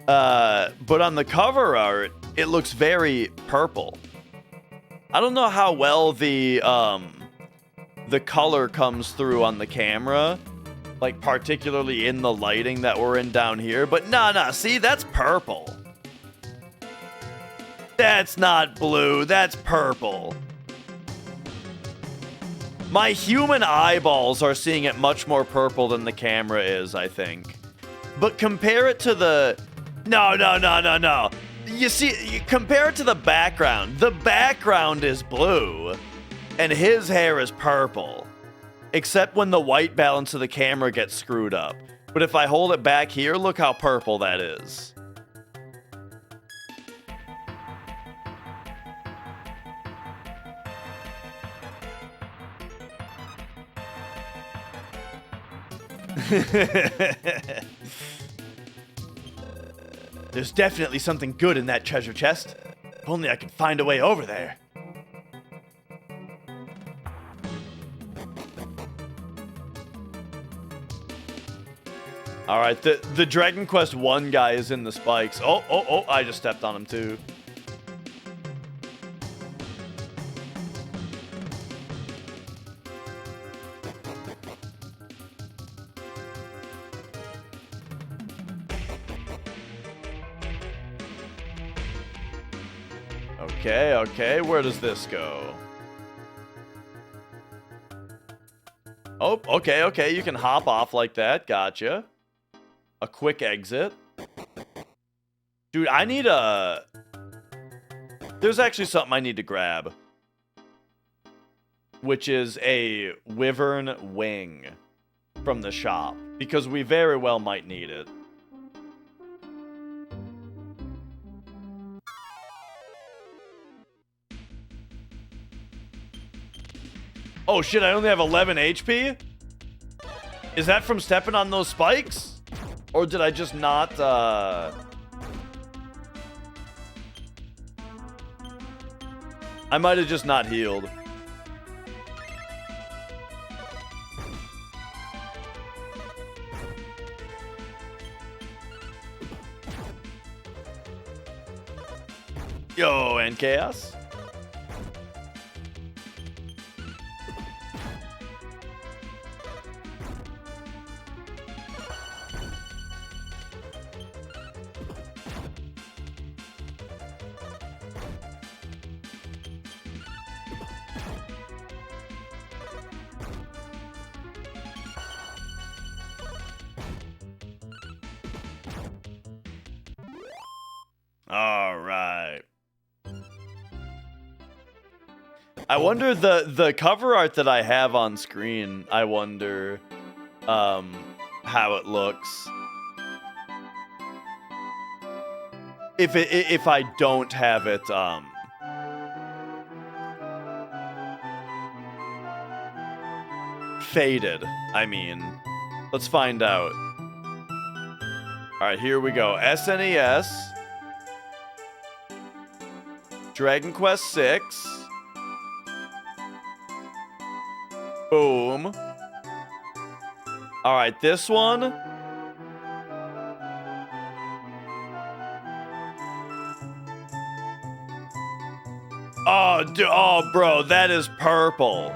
But on the cover art, it looks very purple. I don't know how well the color comes through on the camera, like particularly in the lighting that we're in down here, but nah, see, that's purple. That's not blue, that's purple. My human eyeballs are seeing it much more purple than the camera is, I think. But compare it to the... No. You see, compare it to the background. The background is blue, and his hair is purple. Except when the white balance of the camera gets screwed up. But if I hold it back here, look how purple that is. There's definitely something good in that treasure chest. If only I could find a way over there. Alright, the Dragon Quest 1 guy is in the spikes. Oh, I just stepped on him too. Okay, where does this go? Oh, okay, you can hop off like that, gotcha. A quick exit. Dude, I need a... There's actually something I need to grab. Which is a wyvern wing from the shop. Because we very well might need it. Oh shit, I only have 11 HP? Is that from stepping on those spikes? Or did I just not, I might have just not healed. Yo, and chaos. All right. I wonder the cover art that I have on screen. I wonder how it looks if I don't have it faded. I mean, Let's find out. All right, here we go. SNES. Dragon Quest VI. Boom. All right, this one. Oh, bro, that is purple.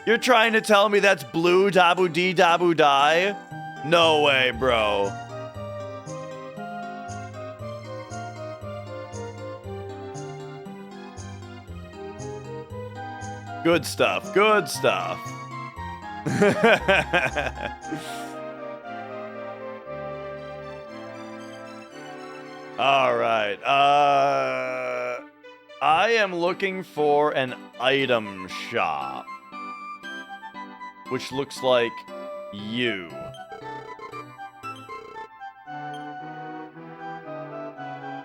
You're trying to tell me that's blue dabu dee dabu die? No way, bro. Good stuff. Good stuff. All right. I am looking for an item shop, which looks like you.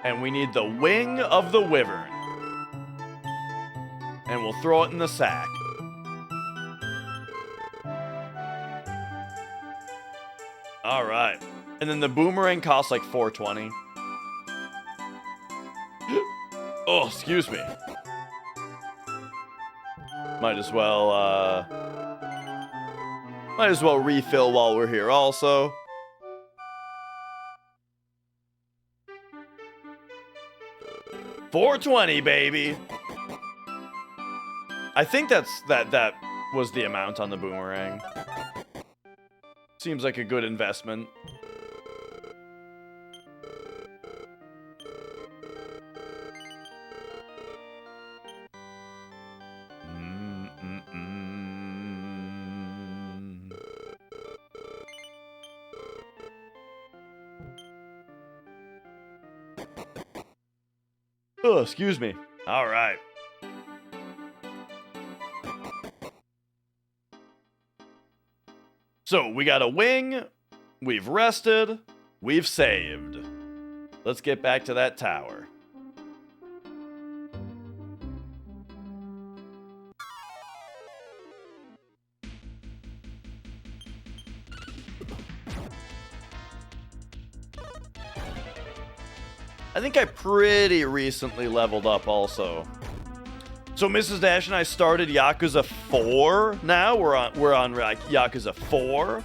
And we need the wing of the wyvern. And we'll throw it in the sack. All right. And then the boomerang costs like $4.20. Oh, excuse me. Might as well refill while we're here also. $4.20, baby. I think that was the amount on the boomerang. Seems like a good investment. Oh, excuse me. All right. So, we got a wing, we've rested, we've saved. Let's get back to that tower. I think I pretty recently leveled up also. So Mrs. Dash and I started Yakuza 4 now. We're on like, Yakuza 4.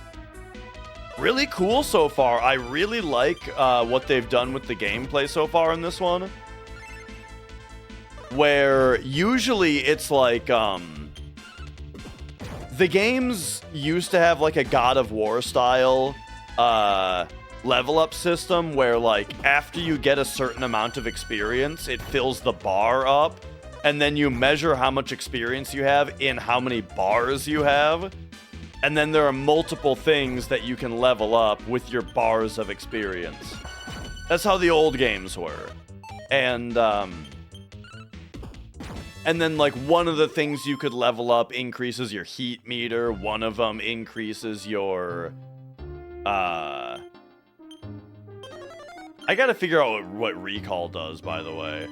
Really cool so far. I really like what they've done with the gameplay so far in this one. Where usually it's like the games used to have like a God of War style level up system where like after you get a certain amount of experience, it fills the bar up. And then you measure how much experience you have in how many bars you have. And then there are multiple things that you can level up with your bars of experience. That's how the old games were. And then like one of the things you could level up increases your heat meter. One of them increases your I gotta figure out what recall does, by the way.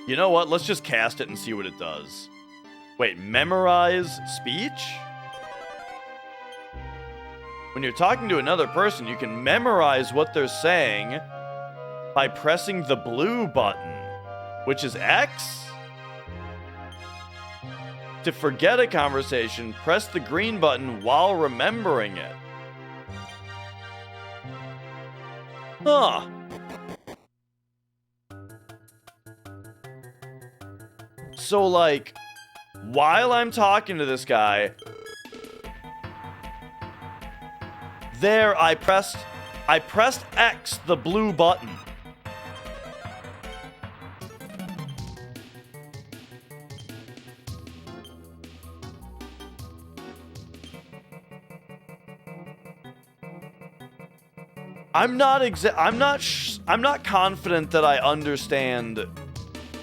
You know what? Let's just cast it and see what it does. Wait, memorize speech? When you're talking to another person, you can memorize what they're saying by pressing the blue button, which is X. To forget a conversation, press the green button while remembering it. Huh. So, like, while I'm talking to this guy, there I pressed X, the blue button. I'm not confident that I understand,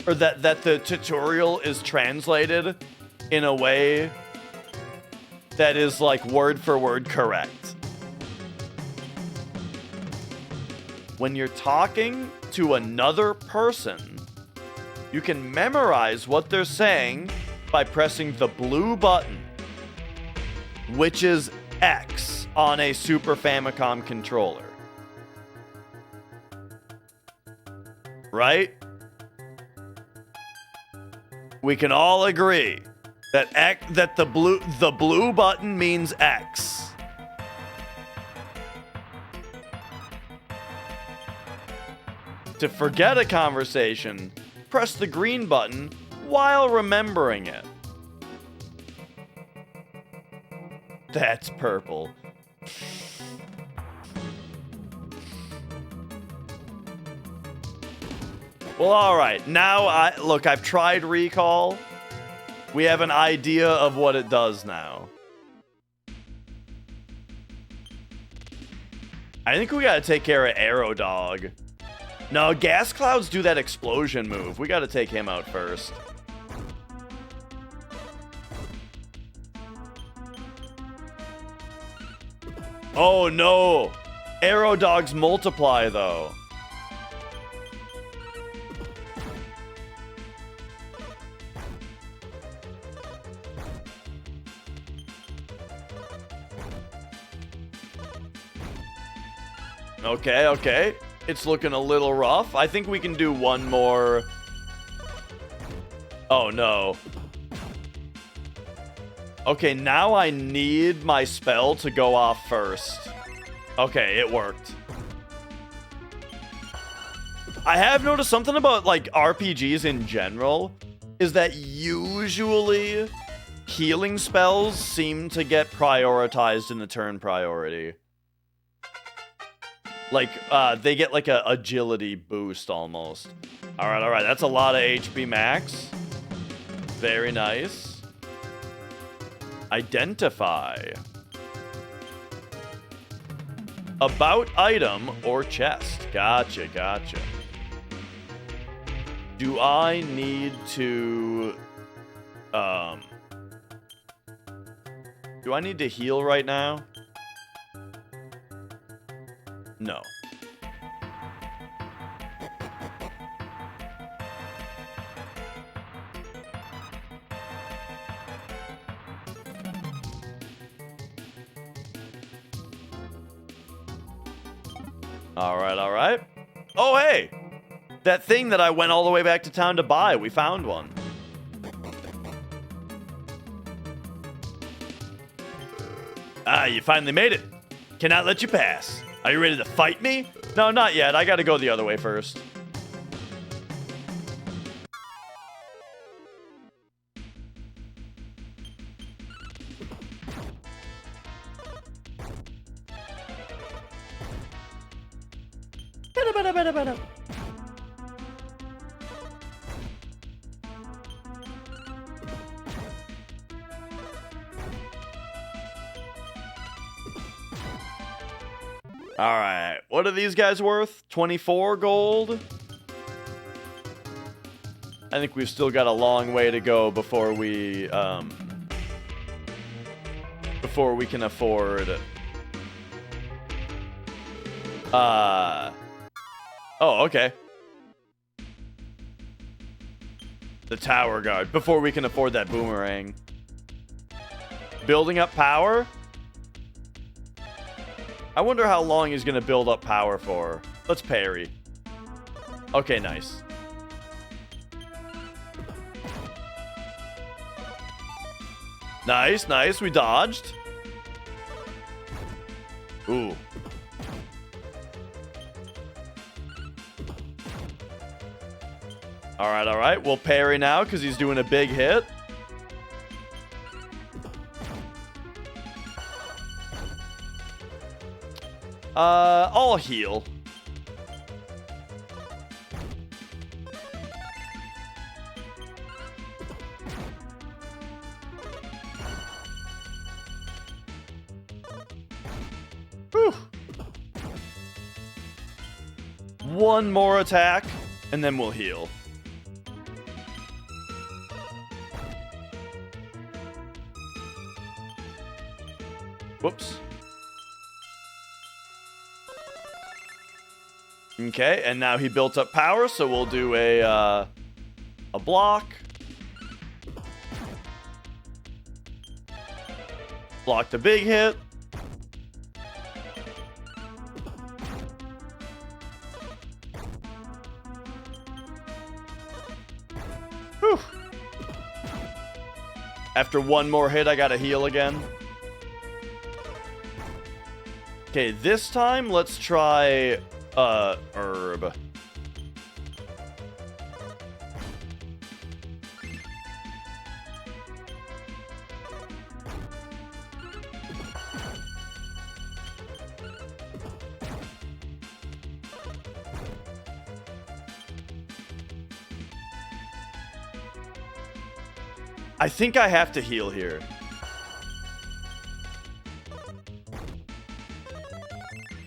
or that the tutorial is translated in a way that is like word for word correct. When you're talking to another person, you can memorize what they're saying by pressing the blue button, which is X on a Super Famicom controller. Right? We can all agree that the blue button means X. To forget a conversation, press the green button while remembering it. That's purple. Well, alright. Now, I've tried recall. We have an idea of what it does now. I think we gotta take care of Arrow Dog. No, Gas Clouds do that explosion move. We gotta take him out first. Oh no! Arrow Dogs multiply though. Okay, okay. It's looking a little rough. I think we can do one more. Oh, no. Okay, now I need my spell to go off first. Okay, it worked. I have noticed something about, like, RPGs in general, is that usually healing spells seem to get prioritized in the turn priority. Like, they get like a agility boost almost. Alright, alright. That's a lot of HP max. Very nice. Identify. About item or chest. Gotcha, gotcha. Do I need to... Do I need to heal right now? No. Alright, alright. Oh, hey! That thing that I went all the way back to town to buy, we found one. Ah, you finally made it. Cannot let you pass. Are you ready to fight me? No, not yet. I gotta go the other way first. Alright, what are these guys worth? 24 gold? I think we've still got a long way to go before we can afford... Oh, okay. The tower guard, before we can afford that boomerang. Building up power? I wonder how long he's gonna build up power for. Let's parry. Okay, nice. Nice, nice. We dodged. Ooh. Alright, alright. We'll parry now because he's doing a big hit. I'll heal. Whew. One more attack, and then we'll heal. Whoops. Okay, and now he built up power, so we'll do a block. Block the big hit. After one more hit, I gotta heal again. Okay, this time, let's try, herb. I think I have to heal here.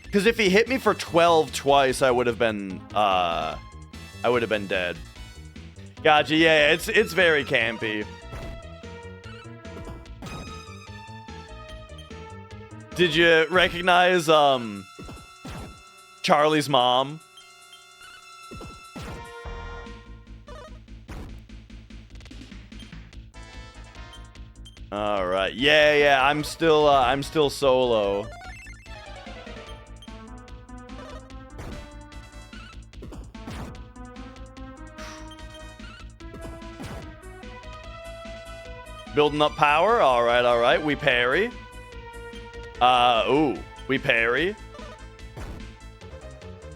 Because if he hit me for 12 twice, I would have been dead. Gotcha, yeah, it's very campy. Did you recognize, Charlie's mom? All right. Yeah, I'm still solo. Building up power. All right. We parry. Ooh, we parry.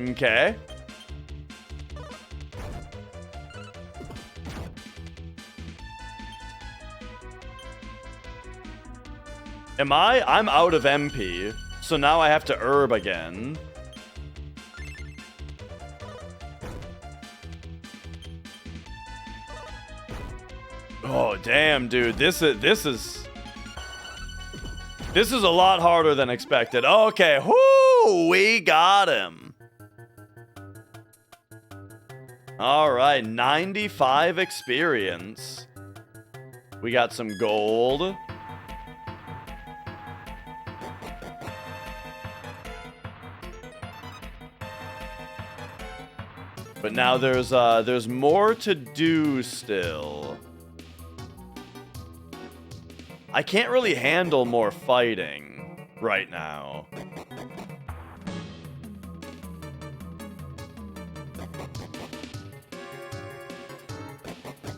Okay. I'm out of MP, so now I have to herb again. Oh, damn, dude. This is a lot harder than expected. Okay, whoo, we got him. All right, 95 experience. We got some gold. But now there's more to do still. I can't really handle more fighting right now.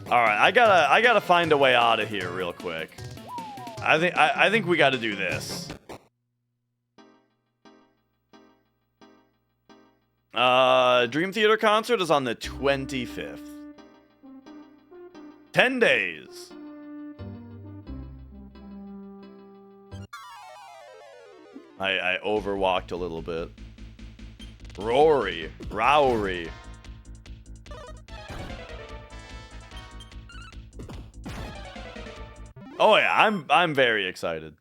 All right, I gotta find a way out of here real quick. I think we got to do this. Dream Theater concert is on the 25th. 10 days. I overwalked a little bit. Rory. Oh yeah, I'm very excited.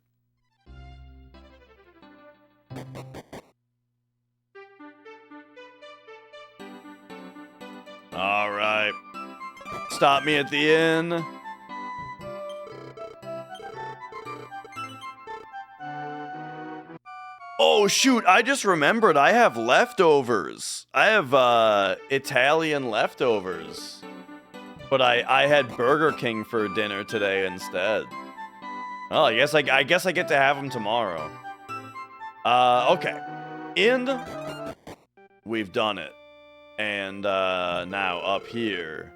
All right. Stop me at the inn. Oh shoot, I just remembered I have leftovers. I have Italian leftovers. But I had Burger King for dinner today instead. Oh, I guess I get to have them tomorrow. Okay. Inn. We've done it. And now up here.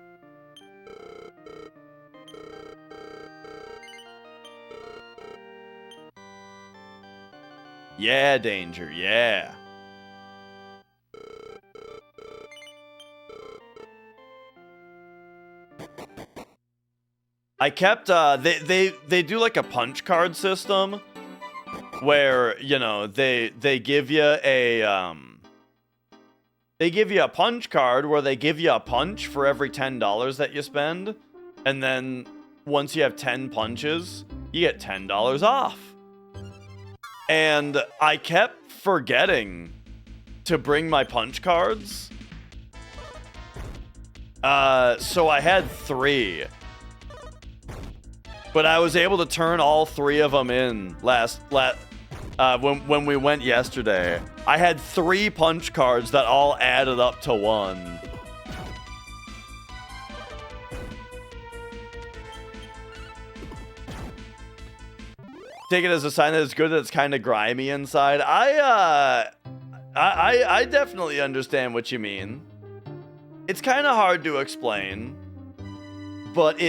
Yeah, danger, yeah. I kept they do like a punch card system where, you know, they give you a punch card where they give you a punch for every $10 that you spend, and then once you have 10 punches, you get $10 off. And I kept forgetting to bring my punch cards. So I had 3. But I was able to turn all 3 of them in when we went yesterday. I had 3 punch cards that all added up to 1. Take it as a sign that it's good that it's kind of grimy inside. I definitely understand what you mean. It's kind of hard to explain, but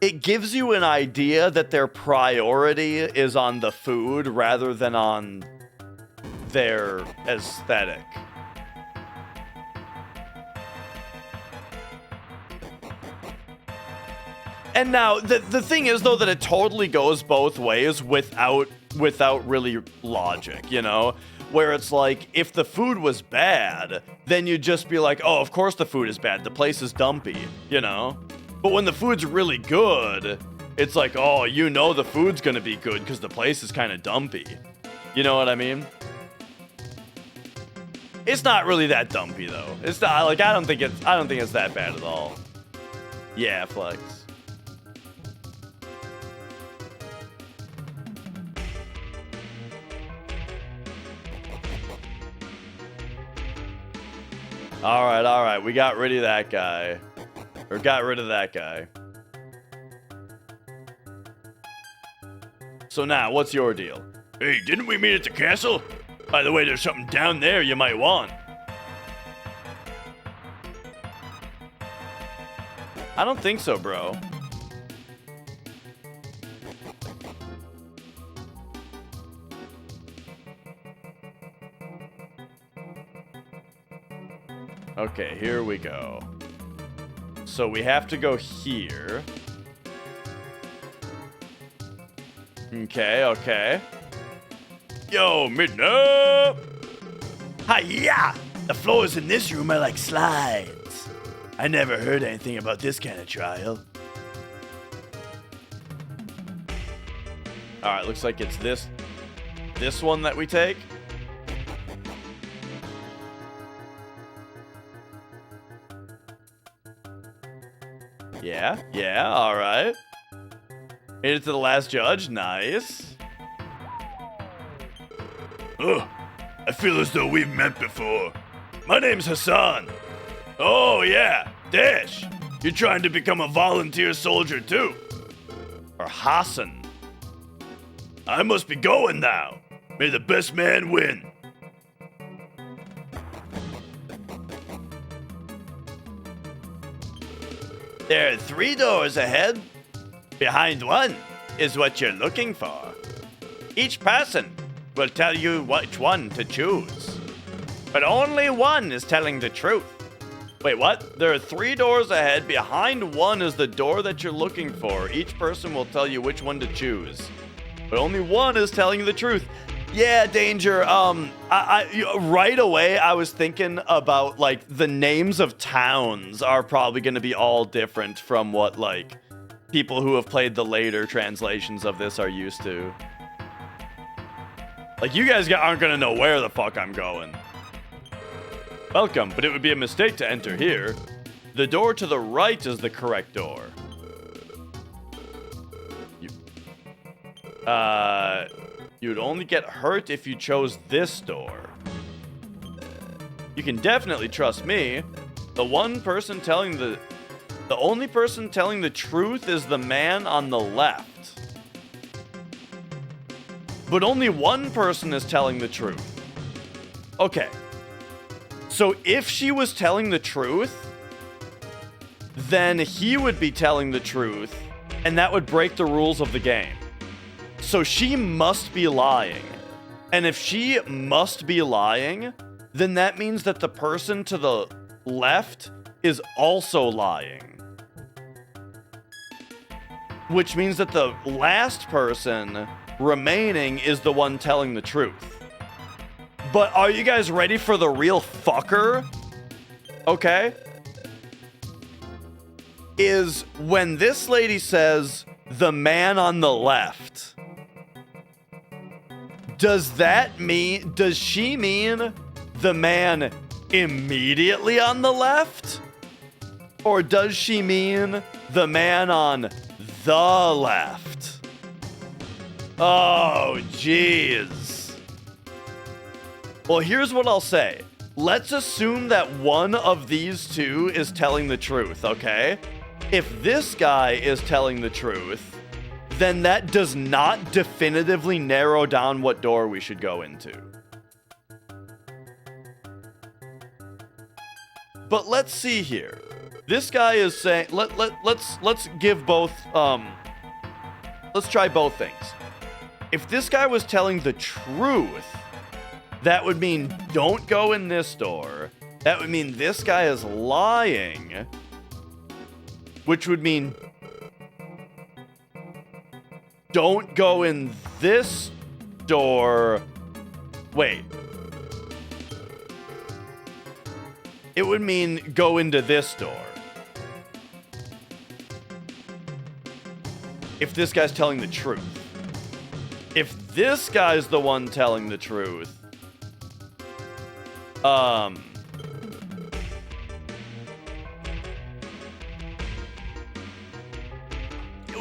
it gives you an idea that their priority is on the food rather than on their aesthetic. And now, the thing is, though, that it totally goes both ways without really logic, you know? Where it's like, if the food was bad, then you'd just be like, oh, of course the food is bad. The place is dumpy, you know? But when the food's really good, it's like, oh, you know the food's gonna be good because the place is kind of dumpy. You know what I mean? It's not really that dumpy, though. It's not, like, I don't think it's that bad at all. Yeah, Flex. All right. We got rid of that guy. Or got rid of that guy. So now, what's your deal? Hey, didn't we meet at the castle? By the way, there's something down there you might want. I don't think so, bro. Okay, here we go. So we have to go here. Okay. Yo, midden up! Hi-ya! The floors in this room are like slides. I never heard anything about this kind of trial. All right, looks like it's this one that we take. Yeah, all right. Made it to the last judge, nice. Ugh, I feel as though we've met before. My name's Hassan. Oh yeah, Dash. You're trying to become a volunteer soldier too. Or Hassan. I must be going now. May the best man win. There are 3 doors ahead. Behind one is what you're looking for. Each person will tell you which one to choose. But only one is telling the truth. Wait, what? There are 3 doors ahead. Behind one is the door that you're looking for. Each person will tell you which one to choose. But only one is telling you the truth. Yeah, Danger. Right away, I was thinking about, like, the names of towns are probably going to be all different from what, like, people who have played the later translations of this are used to. Like, you guys aren't going to know where the fuck I'm going. Welcome, but it would be a mistake to enter here. The door to the right is the correct door. You'd only get hurt if you chose this door. You can definitely trust me. The only person telling the truth is the man on the left. But only one person is telling the truth. Okay. So if she was telling the truth, then he would be telling the truth, and that would break the rules of the game. So she must be lying. And if she must be lying, then that means that the person to the left is also lying. Which means that the last person remaining is the one telling the truth. But are you guys ready for the real fucker? Okay. Is when this lady says, the man on the left, does she mean the man immediately on the left? Or does she mean the man on the left? Oh, jeez. Well, here's what I'll say. Let's assume that one of these two is telling the truth, okay? If this guy is telling the truth, then that does not definitively narrow down what door we should go into. But let's see here. This guy is saying, let's give both, let's try both things. If this guy was telling the truth, that would mean don't go in this door. That would mean this guy is lying, which would mean don't go in this door. Wait. It would mean go into this door. If this guy's telling the truth. If this guy's the one telling the truth,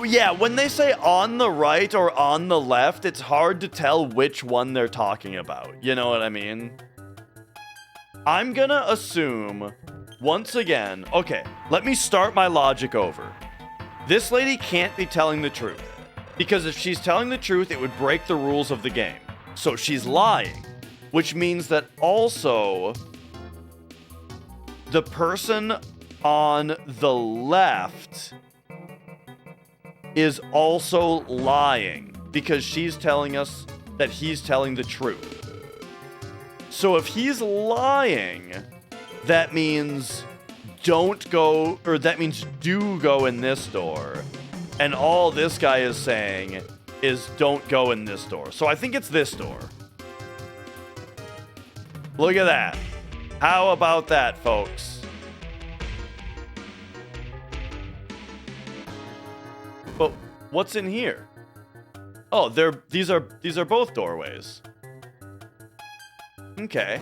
yeah, when they say on the right or on the left, it's hard to tell which one they're talking about. You know what I mean? I'm gonna assume, once again, okay, let me start my logic over. This lady can't be telling the truth, because if she's telling the truth, it would break the rules of the game. So she's lying, which means that also the person on the left is also lying, because she's telling us that he's telling the truth. So if he's lying, that means don't go, or that means do go in this door. And all this guy is saying is don't go in this door. So I think it's this door. Look at that. How about that, folks? But what's in here? Oh, these are both doorways. Okay.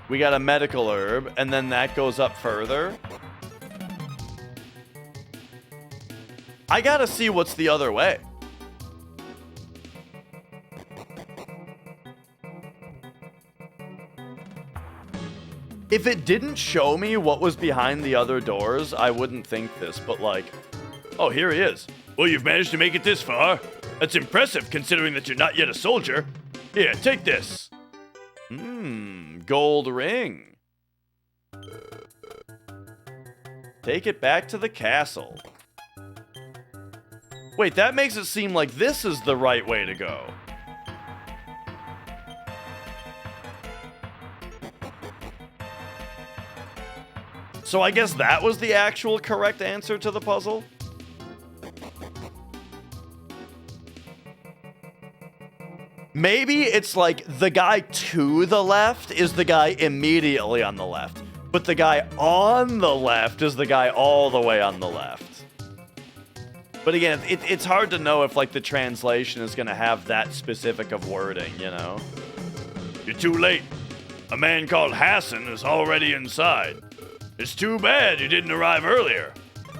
We got a medical herb, and then that goes up further. I gotta see what's the other way. If it didn't show me what was behind the other doors, I wouldn't think this, but like, oh, here he is. Well, you've managed to make it this far. That's impressive, considering that you're not yet a soldier. Here, take this. Gold ring. Take it back to the castle. Wait, that makes it seem like this is the right way to go. So I guess that was the actual correct answer to the puzzle? Maybe it's like the guy to the left is the guy immediately on the left, but the guy on the left is the guy all the way on the left. But again, it's hard to know if like the translation is going to have that specific of wording, you know? You're too late. A man called Hassan is already inside. It's too bad you didn't arrive earlier.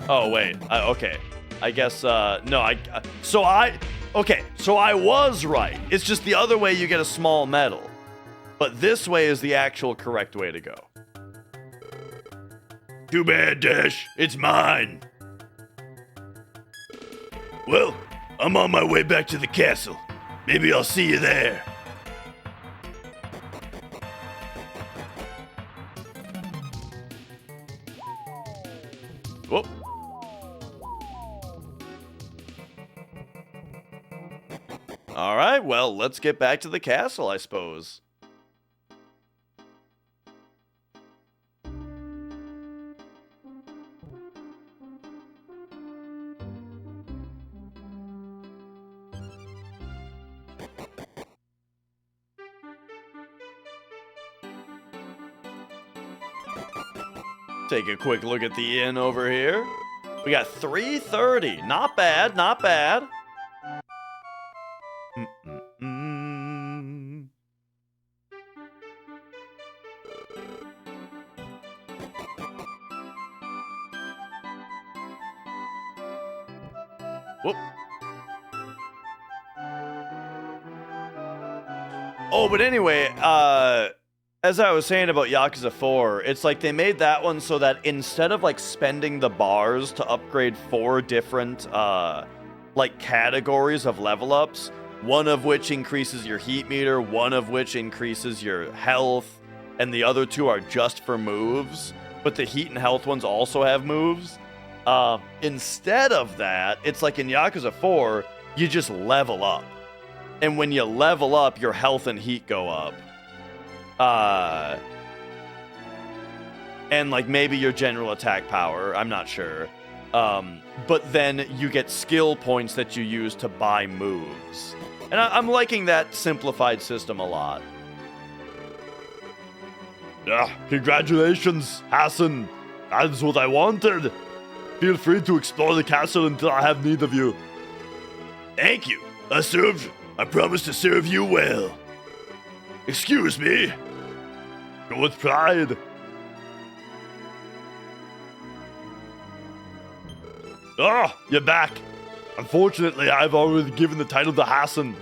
Oh, wait. Okay. I guess, no, okay, so I was right. It's just the other way you get a small medal. But this way is the actual correct way to go. Too bad, Dash. It's mine. Well, I'm on my way back to the castle. Maybe I'll see you there. Whoop. All right, well, let's get back to the castle, I suppose. Take a quick look at the inn over here. We got 330. Not bad, not bad. Whoop. Oh, but anyway, as I was saying about Yakuza 4, it's like they made that one so that instead of like spending the bars to upgrade 4 different like categories of level ups, one of which increases your heat meter, one of which increases your health, and the other two are just for moves, but the heat and health ones also have moves. Instead of that, it's like in Yakuza 4, you just level up. And when you level up, your health and heat go up. And like maybe your general attack power, I'm not sure. But then you get skill points that you use to buy moves. And I'm liking that simplified system a lot. Congratulations, Hassan. That's what I wanted. Feel free to explore the castle until I have need of you. Thank you. I promise to serve you well. Excuse me. Go with pride. You're back. Unfortunately, I've already given the title to Hassan.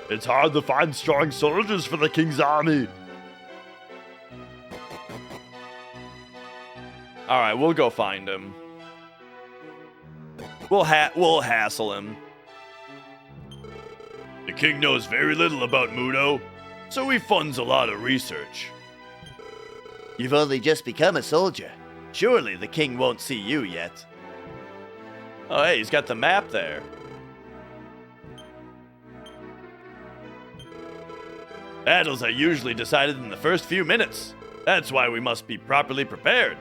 It's hard to find strong soldiers for the king's army. All right, we'll go find him. We'll hassle him. The king knows very little about Mudo, so he funds a lot of research. You've only just become a soldier. Surely the king won't see you yet. Oh, hey, he's got the map there. Battles are usually decided in the first few minutes. That's why we must be properly prepared.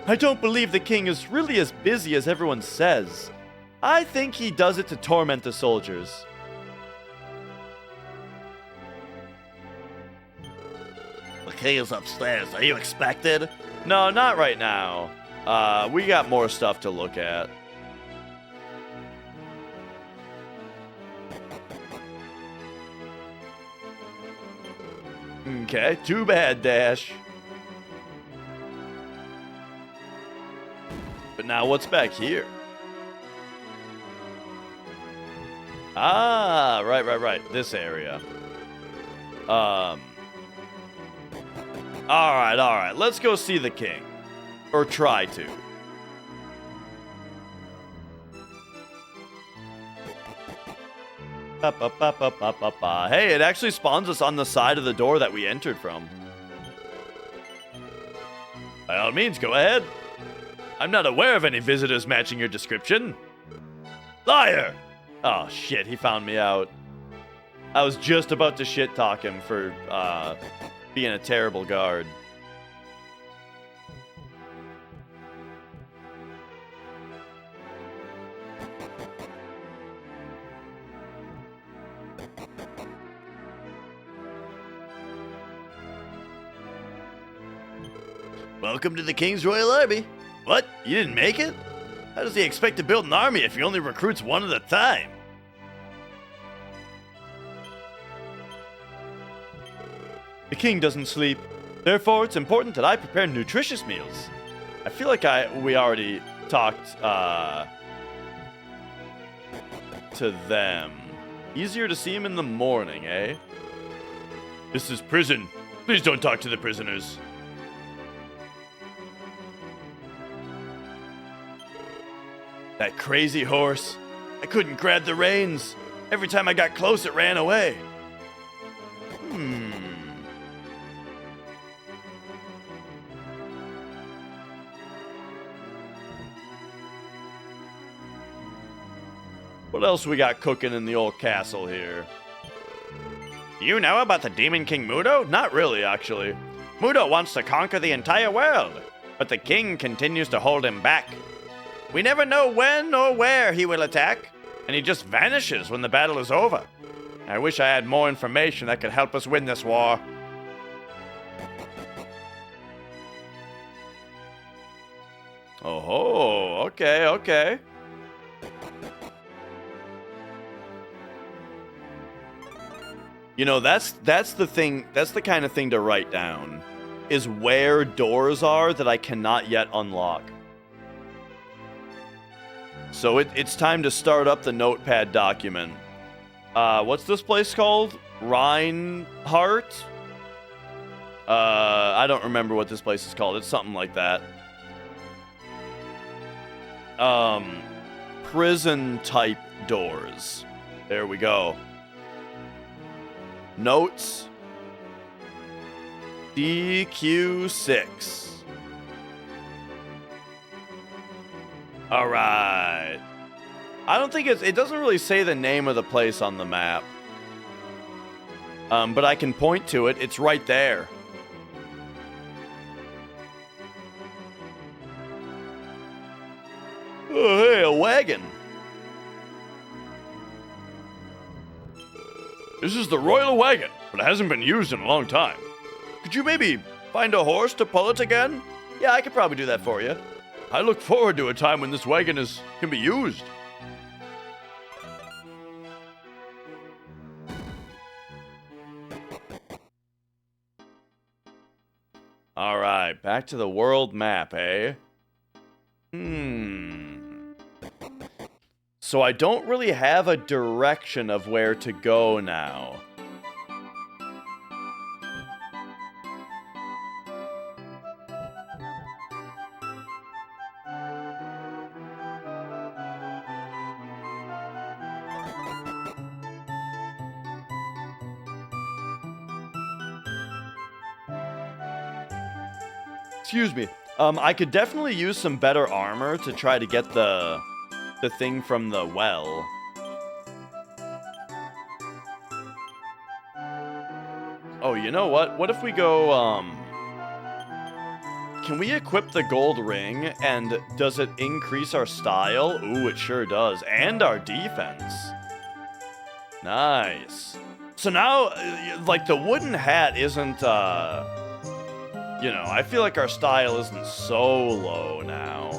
I don't believe the king is really as busy as everyone says. I think he does it to torment the soldiers. The king is upstairs. Are you expected? No, not right now. We got more stuff to look at. Okay, too bad, Dash. But now what's back here? Ah, right. This area. Alright. Let's go see the king. Or try to. Hey, it actually spawns us on the side of the door that we entered from. By all means, go ahead. I'm not aware of any visitors matching your description. Liar! Oh shit, he found me out. I was just about to shit talk him for being a terrible guard. Welcome to the King's Royal Army. What? You didn't make it? How does he expect to build an army if he only recruits one at a time? The king doesn't sleep. Therefore, it's important that I prepare nutritious meals. I feel like we already talked to them. Easier to see him in the morning, eh? This is prison. Please don't talk to the prisoners. That crazy horse. I couldn't grab the reins. Every time I got close, it ran away. What else we got cooking in the old castle here? You know about the Demon King Mudo? Not really, actually. Mudo wants to conquer the entire world, but the king continues to hold him back. We never know when or where he will attack, and he just vanishes when the battle is over. I wish I had more information that could help us win this war. Oh, okay. You know, that's the thing, that's the kind of thing to write down, is where doors are that I cannot yet unlock. So it's time to start up the notepad document. What's this place called? Reinhardt? I don't remember what this place is called. It's something like that. Prison type doors. There we go. Notes. DQ6. All right. I don't think it doesn't really say the name of the place on the map. But I can point to it. It's right there. Oh, hey, a wagon. This is the royal wagon, but it hasn't been used in a long time. Could you maybe find a horse to pull it again? Yeah, I could probably do that for you. I look forward to a time when this wagon can be used. All right, back to the world map, eh? So I don't really have a direction of where to go now. Excuse me. I could definitely use some better armor to try to get the thing from the well. Oh, you know what? What if we go, can we equip the gold ring, and does it increase our style? Ooh, it sure does. And our defense. Nice. So now, like, the wooden hat isn't, you know, I feel like our style isn't so low now.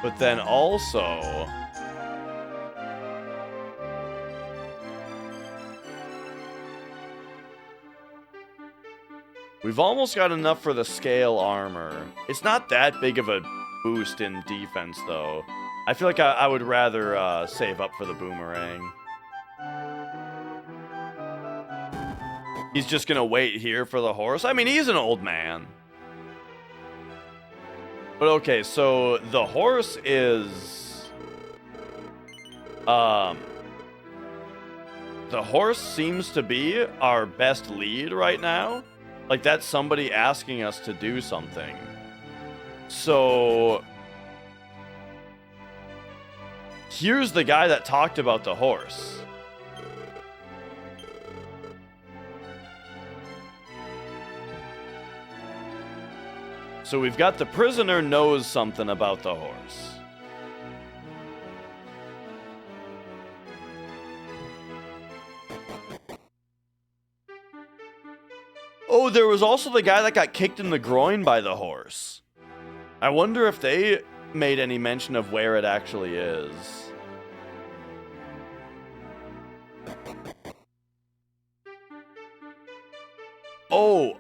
But then also... we've almost got enough for the scale armor. It's not that big of a boost in defense, though. I feel like I would rather save up for the boomerang. He's just gonna wait here for the horse? I mean, he's an old man. But okay, so the horse is... the horse seems to be our best lead right now. Like, that's somebody asking us to do something. So... here's the guy that talked about the horse. So we've got the prisoner knows something about the horse. Oh, there was also the guy that got kicked in the groin by the horse. I wonder if they made any mention of where it actually is. Oh,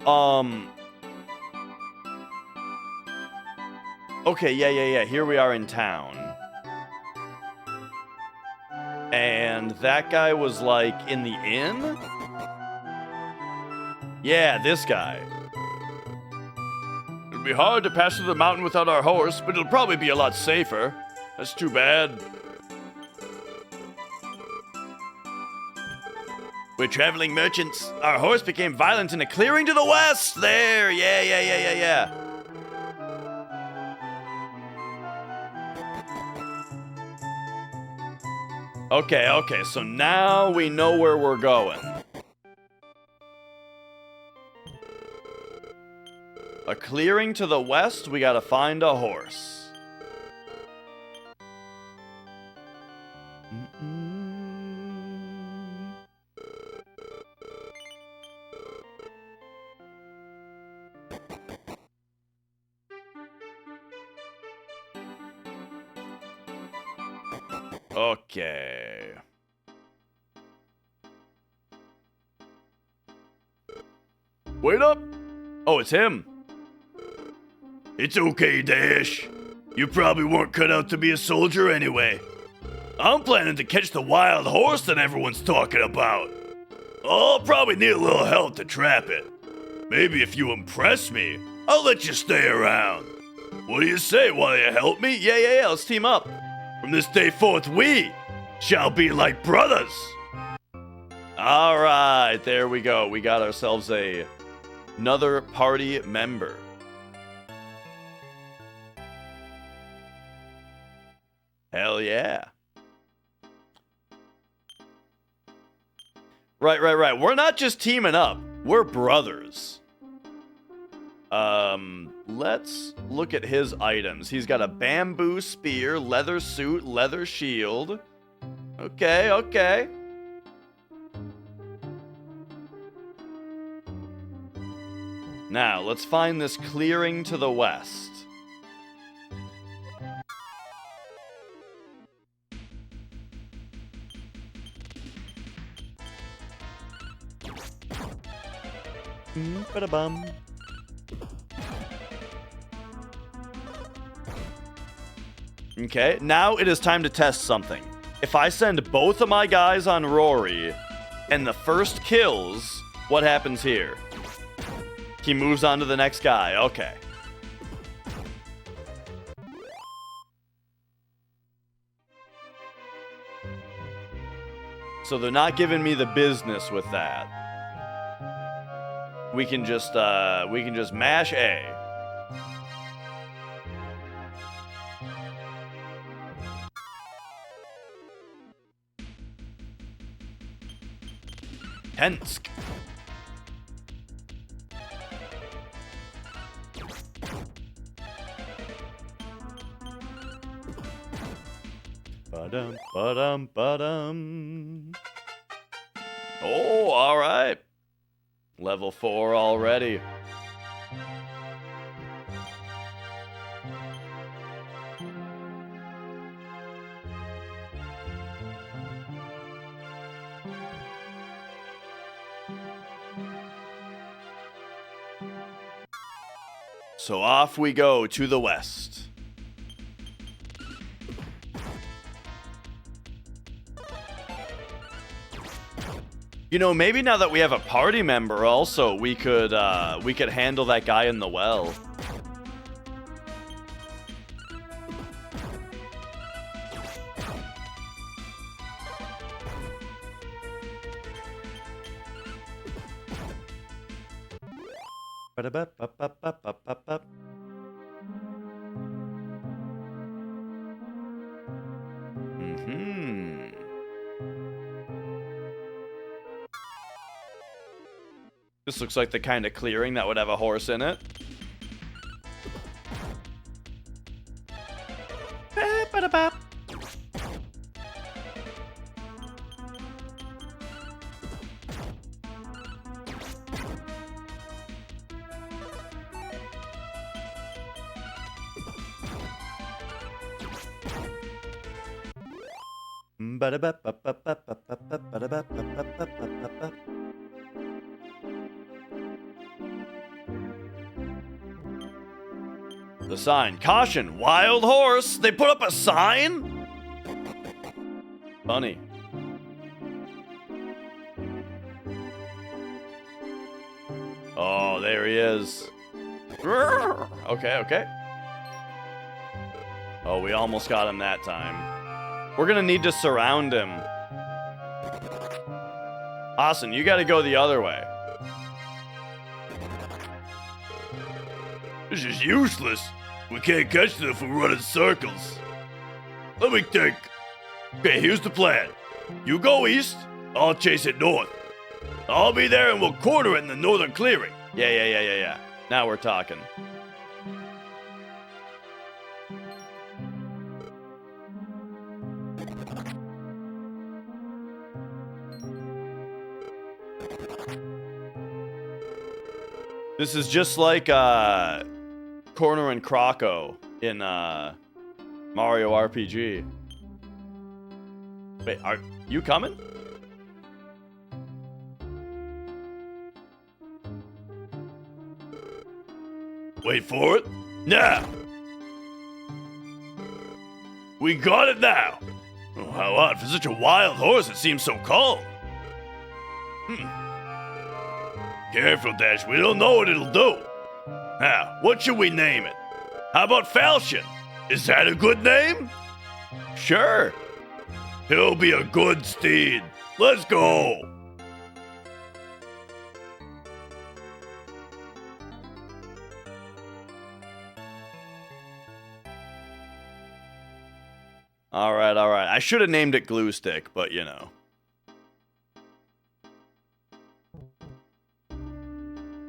okay, yeah. Here we are in town. And that guy was, like, in the inn? Yeah, this guy. It'll be hard to pass through the mountain without our horse, but it'll probably be a lot safer. That's too bad. We're traveling merchants. Our horse became violent in a clearing to the west. There, yeah. Okay, so now we know where we're going. A clearing to the west, we gotta find a horse. Okay. Wait up! Oh, it's him. It's okay, Dash. You probably weren't cut out to be a soldier anyway. I'm planning to catch the wild horse that everyone's talking about. I'll probably need a little help to trap it. Maybe if you impress me, I'll let you stay around. What do you say? Want to help me? Yeah, let's team up. From this day forth, we shall be like brothers. All right, there we go. We got ourselves another party member. Hell yeah. Right. We're not just teaming up. We're brothers. Let's look at his items. He's got a bamboo spear, leather suit, leather shield. Okay. Now, let's find this clearing to the west. Ba-da-bum. Okay, now it is time to test something. If I send both of my guys on Rory, and the first kills, what happens here? He moves on to the next guy. Okay. So they're not giving me the business with that. We can just mash A. Tensk. Ba-dum. Oh, all right. Level 4 already. So off we go to the west. You know, maybe now that we have a party member also, we could handle that guy in the well. This looks like the kind of clearing that would have a horse in it. The sign, caution, wild horse. They put up a sign? Funny. Oh, there he is. Okay. Oh, we almost got him that time. We're gonna need to surround him. Austin, you gotta go the other way. This is useless. We can't catch them if we run in circles. Let me think. Okay, here's the plan. You go east, I'll chase it north. I'll be there and we'll corner it in the northern clearing. Yeah. Now we're talking. This is just like Corner and Croco in Mario RPG. Wait, are you coming? Wait for it. Now. We got it now. Oh, how odd. For such a wild horse, it seems so calm. Careful, Dash. We don't know what it'll do. Now, what should we name it? How about Falchion? Is that a good name? Sure. He'll be a good steed. Let's go. All right, all right. I should have named it Glue Stick, but you know.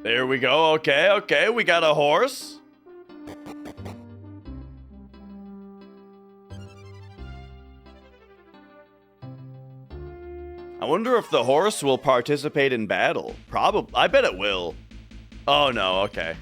There we go. Okay, okay. We got a horse. I wonder if the horse will participate in battle. Probably. I bet it will. Oh, no. Okay.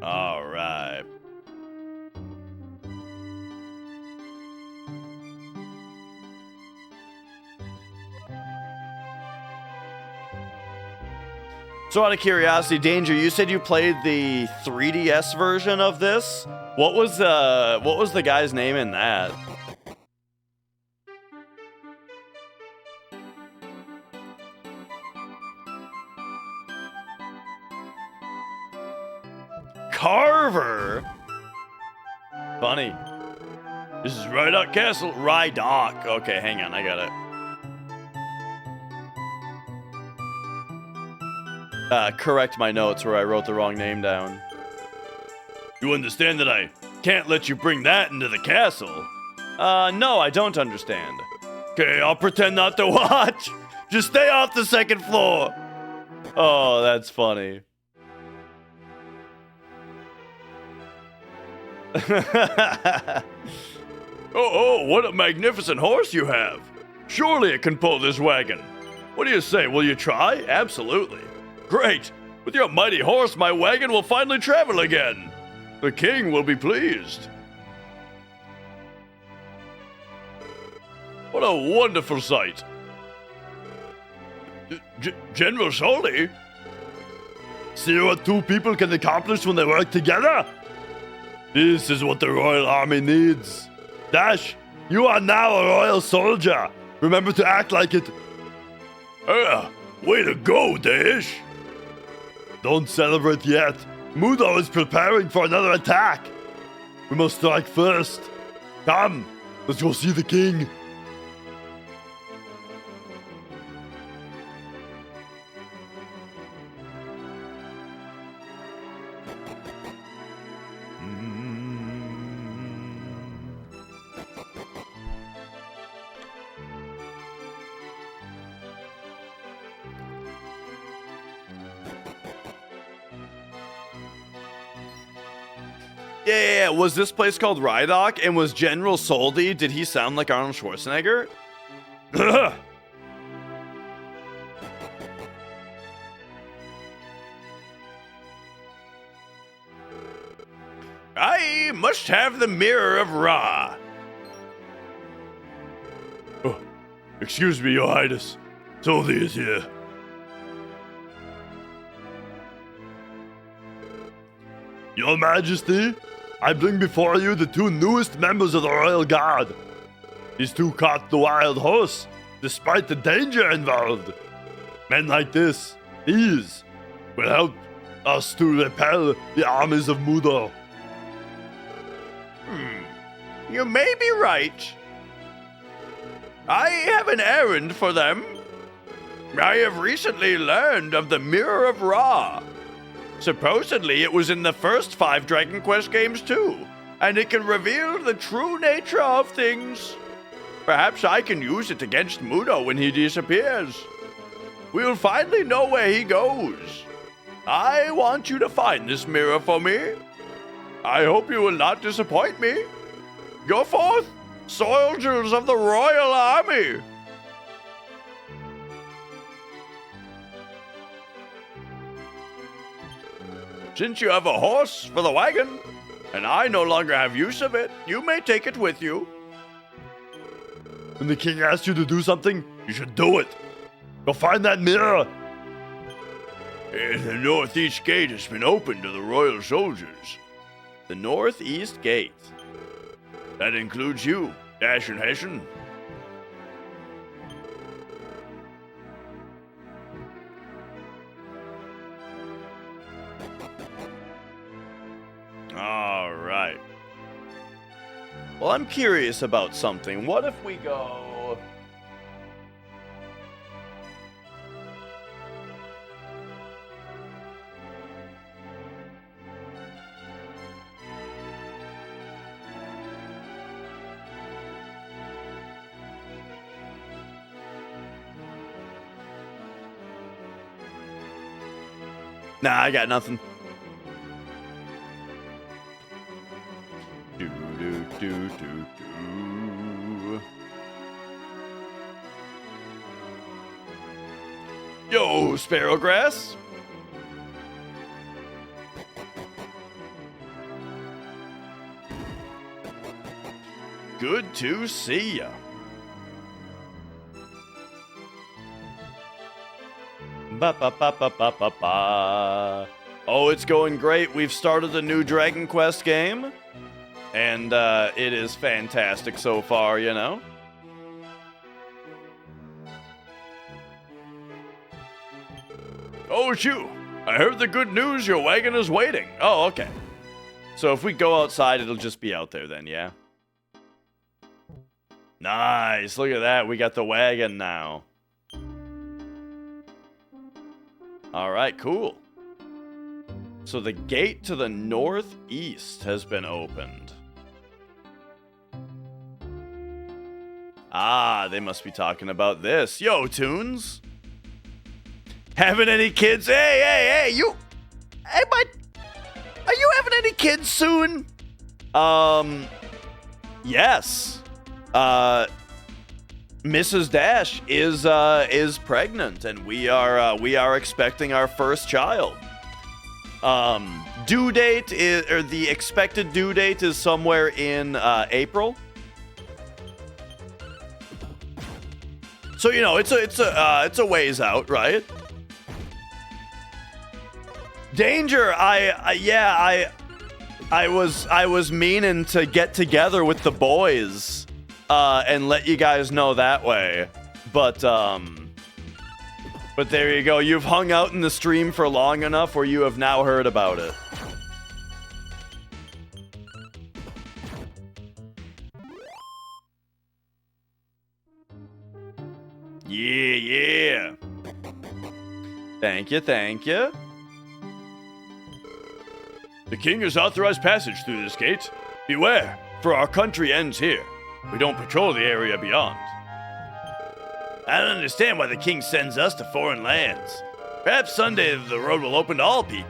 All right. So out of curiosity, Danger, you said you played the 3DS version of this? What was the guy's name in that? Carver. Funny. This is Rydok Castle. Rydok. Okay, hang on, I got it. Correct my notes where I wrote the wrong name down. You understand that I can't let you bring that into the castle? No, I don't understand. Okay, I'll pretend not to watch. Just stay off the second floor. Oh, that's funny. Oh, what a magnificent horse you have. Surely it can pull this wagon. What do you say, will you try? Absolutely. Great. With your mighty horse, my wagon will finally travel again. The king will be pleased. What a wonderful sight. General Soli? See what two people can accomplish when they work together? This is what the royal army needs. Dash, you are now a royal soldier. Remember to act like it. Way to go, Dash. Don't celebrate yet. Mudo is preparing for another attack. We must strike first. Come, let's go see the king. Yeah. Was this place called Rydok? And was General Soldi, did he sound like Arnold Schwarzenegger? I must have the Mirror of Ra. Oh, excuse me, Your Highness. Soldi is here. Your Majesty, I bring before you the two newest members of the Royal Guard. These two caught the wild horse, despite the danger involved. Men like these, will help us to repel the armies of Mudo. You may be right. I have an errand for them. I have recently learned of the Mirror of Ra. Supposedly, it was in the first 5 Dragon Quest games too, and it can reveal the true nature of things. Perhaps I can use it against Mudo when he disappears. We'll finally know where he goes. I want you to find this mirror for me. I hope you will not disappoint me. Go forth, soldiers of the Royal Army. Since you have a horse for the wagon, and I no longer have use of it, you may take it with you. When the king asks you to do something, you should do it. Go find that mirror. The northeast gate has been opened to the royal soldiers. The northeast gate. That includes you, Dash and Hessian. All right. Well, I'm curious about something. What if we go... Nah, I got nothing. Do do do do do. Yo, Sparrowgrass. Good to see ya. Ba ba ba ba ba ba ba. Oh, it's going great. We've started a new Dragon Quest game, and it is fantastic so far, you know? Oh, shoo! I heard the good news, your wagon is waiting. Oh, okay. So if we go outside, it'll just be out there then, yeah? Nice, look at that. We got the wagon now. All right, cool. So the gate to the northeast has been opened. Ah, they must be talking about this. Yo, Tunes. Having any kids? Hey, you. Hey, bud. Are you having any kids soon? Yes. Mrs. Dash is pregnant, and we are expecting our first child. Due date is, or the expected due date is somewhere in April. So you know it's a ways out, right? Danger! I was meaning to get together with the boys. And let you guys know that way. But there you go. You've hung out in the stream for long enough where you have now heard about it. Yeah. Thank you. The king has authorized passage through this gate. Beware, for our country ends here. We don't patrol the area beyond. I don't understand why the king sends us to foreign lands. Perhaps someday the road will open to all people.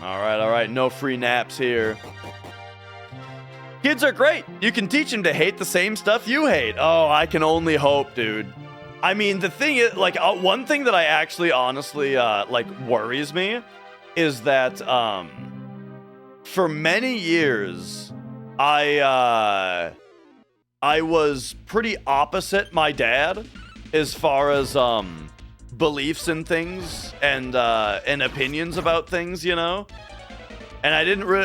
All right. No free naps here. Kids are great. You can teach them to hate the same stuff you hate. Oh, I can only hope, dude. I mean, the thing is, like, one thing that I actually honestly, worries me is that, for many years, I was pretty opposite my dad as far as beliefs in things and opinions about things, you know. And I didn't really,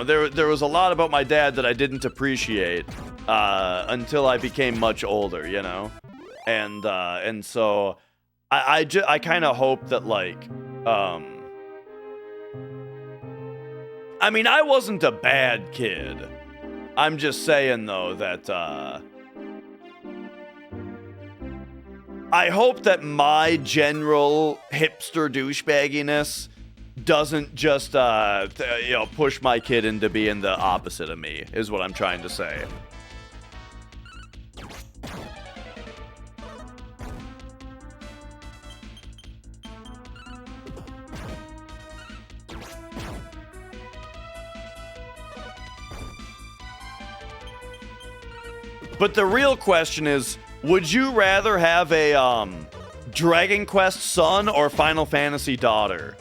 there was a lot about my dad that I didn't appreciate until I became much older, you know. And so I kind of hope that like. I mean, I wasn't a bad kid. I'm just saying, though, that, I hope that my general hipster douchebagginess doesn't just, push my kid into being the opposite of me, is what I'm trying to say. But the real question is, would you rather have a Dragon Quest son or Final Fantasy daughter?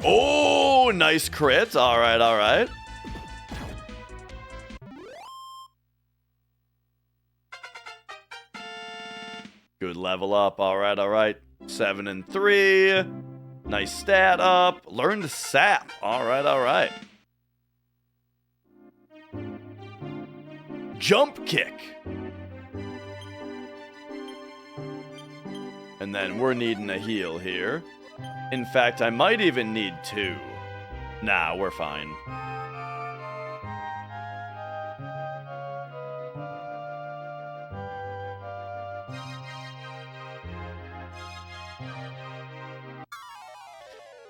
Oh, nice crit. All right, all right. Good level up. All right, all right. 7 and 3. Nice stat up. Learned SAP. All right, all right. Jump kick. And then we're needing a heal here. In fact, I might even need 2. Nah, we're fine.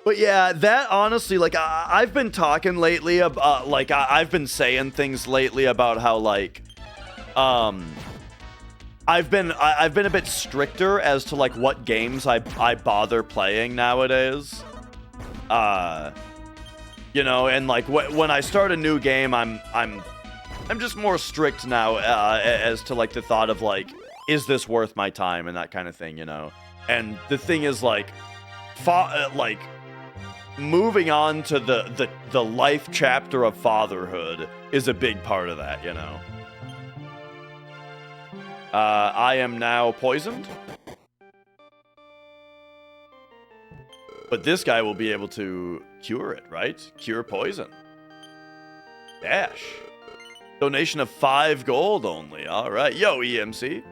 But yeah, that honestly, like, I've been talking lately about, like, I've been saying things lately about how, like, I've been a bit stricter as to, like, what games I bother playing nowadays. You know, and, like, when I start a new game, I'm just more strict now, as to, like, the thought of, like, is this worth my time and that kind of thing, you know? And the thing is, like, moving on to the life chapter of fatherhood is a big part of that, you know. I am now poisoned. But this guy will be able to cure it, right? Cure poison. Dash. Donation of 5 gold only. All right. Yo, EMC.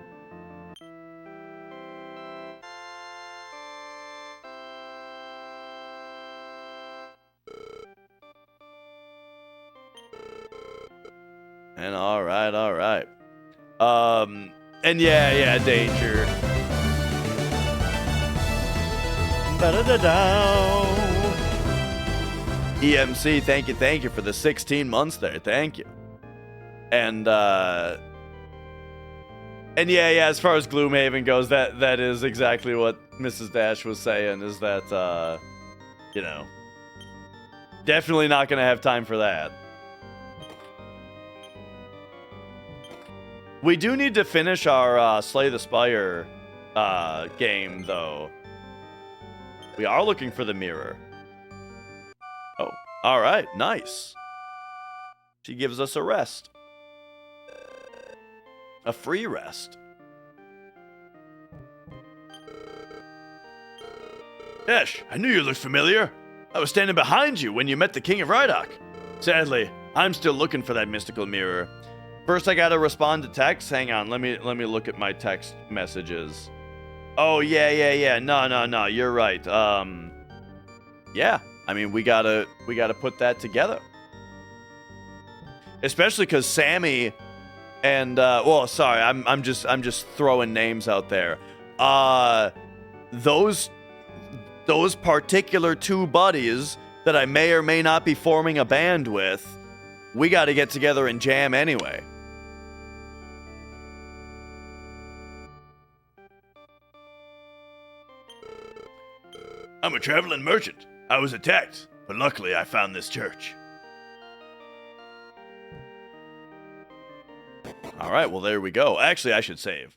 And all right, all right. And yeah, danger. EMC, thank you for the 16 months there. Thank you. And yeah, as far as Gloomhaven goes, that is exactly what Mrs. Dash was saying, is that you know, definitely not gonna have time for that. We do need to finish our Slay the Spire game, though. We are looking for the mirror. Oh, all right, nice. She gives us a rest. A free rest. Dash, I knew you looked familiar. I was standing behind you when you met the King of Rydok. Sadly, I'm still looking for that mystical mirror. First, I gotta respond to text. Hang on, let me look at my text messages. Oh yeah. No, you're right. Yeah. I mean, we gotta put that together. Especially because Sammy and well, sorry, I'm just throwing names out there. Those particular 2 buddies that I may or may not be forming a band with, we got to get together and jam anyway. I'm a traveling merchant. I was attacked, but luckily I found this church. All right, well, there we go. Actually, I should save.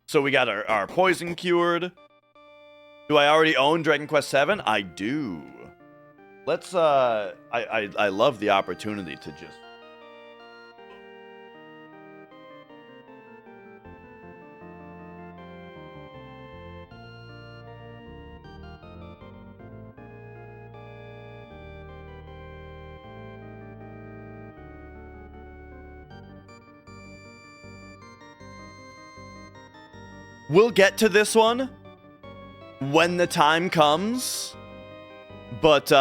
So we got our poison cured. Do I already own Dragon Quest VII? I do. Let's, I love the opportunity to just... We'll get to this one when the time comes, but,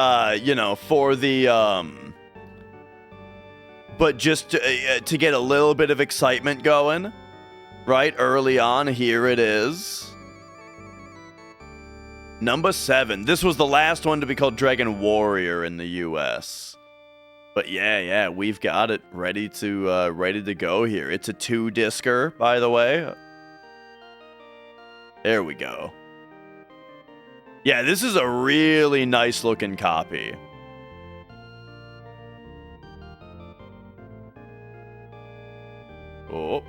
you know, for the, but just to get a little bit of excitement going, right, early on, here it is. Number 7. This was the last one to be called Dragon Warrior in the US. But yeah, we've got it ready to go here. It's a 2-discer, by the way. There we go. Yeah, this is a really nice looking copy. Oh.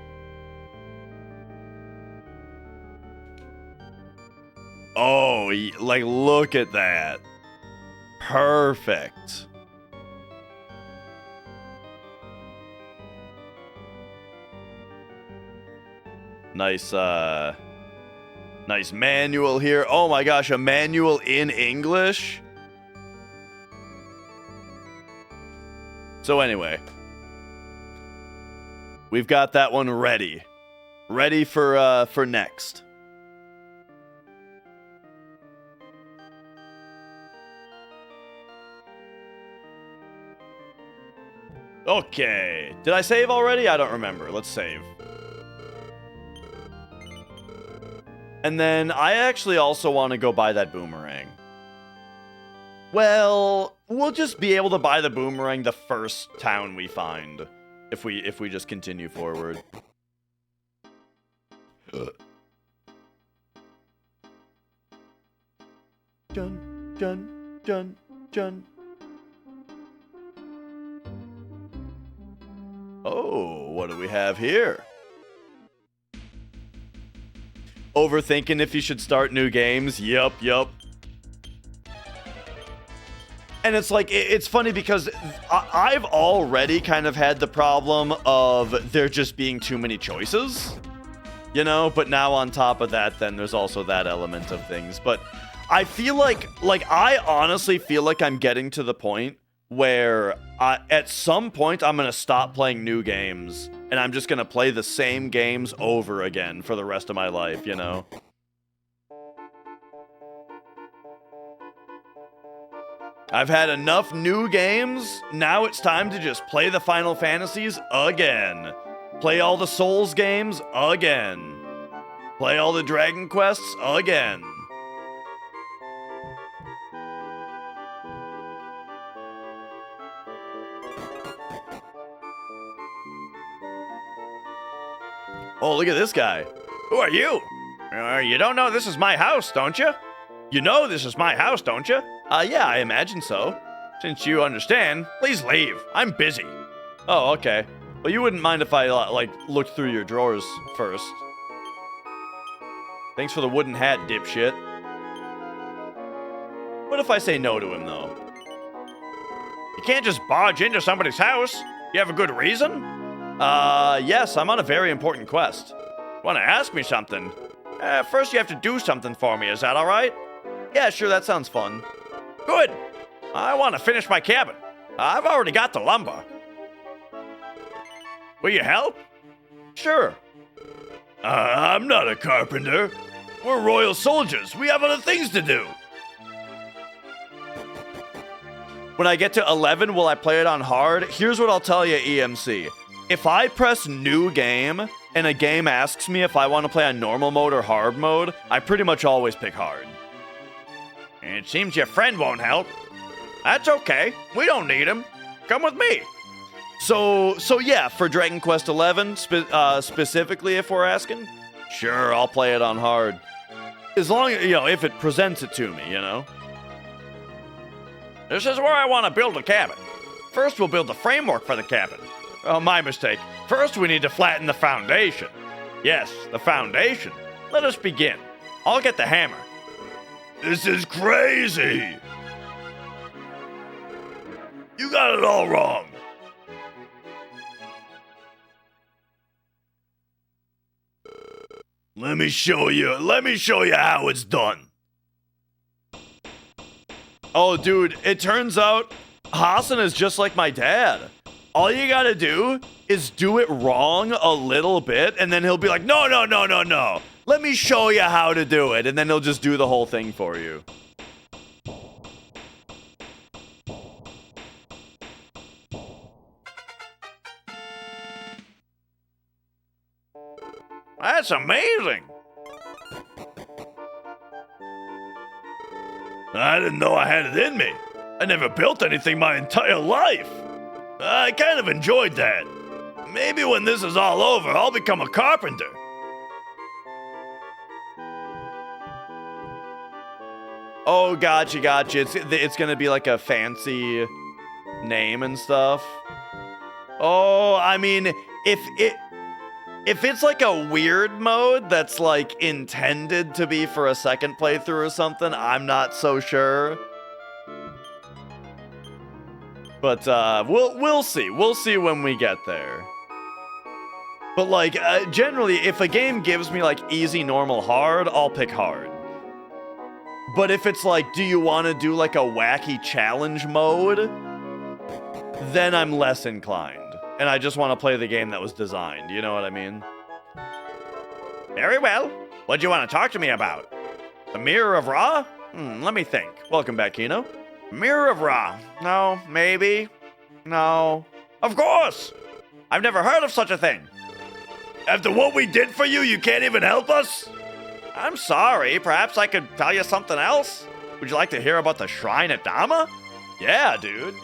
Oh, like, look at that. Perfect. Nice, nice manual here. Oh my gosh, a manual in English? So anyway, we've got that one ready. Ready for next. Okay. Did I save already? I don't remember. Let's save. And then I actually also want to go buy that boomerang. Well, we'll just be able to buy the boomerang the first town we find if we just continue forward. Jun, jun, jun, jun. Oh, what do we have here? Overthinking if you should start new games. Yup. And it's like, it's funny because I've already kind of had the problem of there just being too many choices, you know? But now on top of that, then there's also that element of things. But I feel like I honestly feel like I'm getting to the point where at some point I'm going to stop playing new games and I'm just going to play the same games over again for the rest of my life, you know? I've had enough new games. Now it's time to just play the Final Fantasies again. Play all the Souls games again. Play all the Dragon Quests again. Oh, look at this guy. Who are you? You don't know this is my house, don't you? You know this is my house, don't you? Yeah, I imagine so. Since you understand, please leave. I'm busy. Oh, okay. Well, you wouldn't mind if I, like, looked through your drawers first. Thanks for the wooden hat, dipshit. What if I say no to him, though? You can't just barge into somebody's house. You have a good reason? Yes, I'm on a very important quest. Want to ask me something? First you have to do something for me, is that alright? Yeah, sure, that sounds fun. Good. I want to finish my cabin. I've already got the lumber. Will you help? Sure. I'm not a carpenter. We're royal soldiers. We have other things to do. When I get to 11, will I play it on hard? Here's what I'll tell you, EMC. If I press new game, and a game asks me if I want to play on normal mode or hard mode, I pretty much always pick hard. It seems your friend won't help. That's okay. We don't need him. Come with me. So yeah, for Dragon Quest 11, specifically if we're asking, sure, I'll play it on hard. As long as, if it presents it to me, This is where I want to build a cabin. First, we'll build the framework for the cabin. Oh, my mistake. First, we need to flatten the foundation. Yes, the foundation. Let us begin. I'll get the hammer. This is crazy. You got it all wrong. Let me show you how it's done. Oh, dude, it turns out Hassan is just like my dad. All you gotta do is do it wrong a little bit, and then he'll be like, no. Let me show you how to do it, and then he'll just do the whole thing for you. That's amazing. I didn't know I had it in me. I never built anything my entire life. I kind of enjoyed that. Maybe when this is all over, I'll become a carpenter. Oh, gotcha. It's gonna be like a fancy name and stuff. Oh, I mean, if it's like a weird mode that's like intended to be for a second playthrough or something, I'm not so sure. But we'll see. We'll see when we get there. But like generally, if a game gives me like easy, normal, hard, I'll pick hard. But if it's like, do you want to do like a wacky challenge mode? Then I'm less inclined. And I just want to play the game that was designed. You know what I mean? Very well. What do you want to talk to me about? The Mirror of Ra? Let me think. Welcome back, Kino. Mirror of Ra. No, maybe. No. Of course! I've never heard of such a thing. After what we did for you, you can't even help us? I'm sorry. Perhaps I could tell you something else? Would you like to hear about the shrine at Dama? Yeah, dude.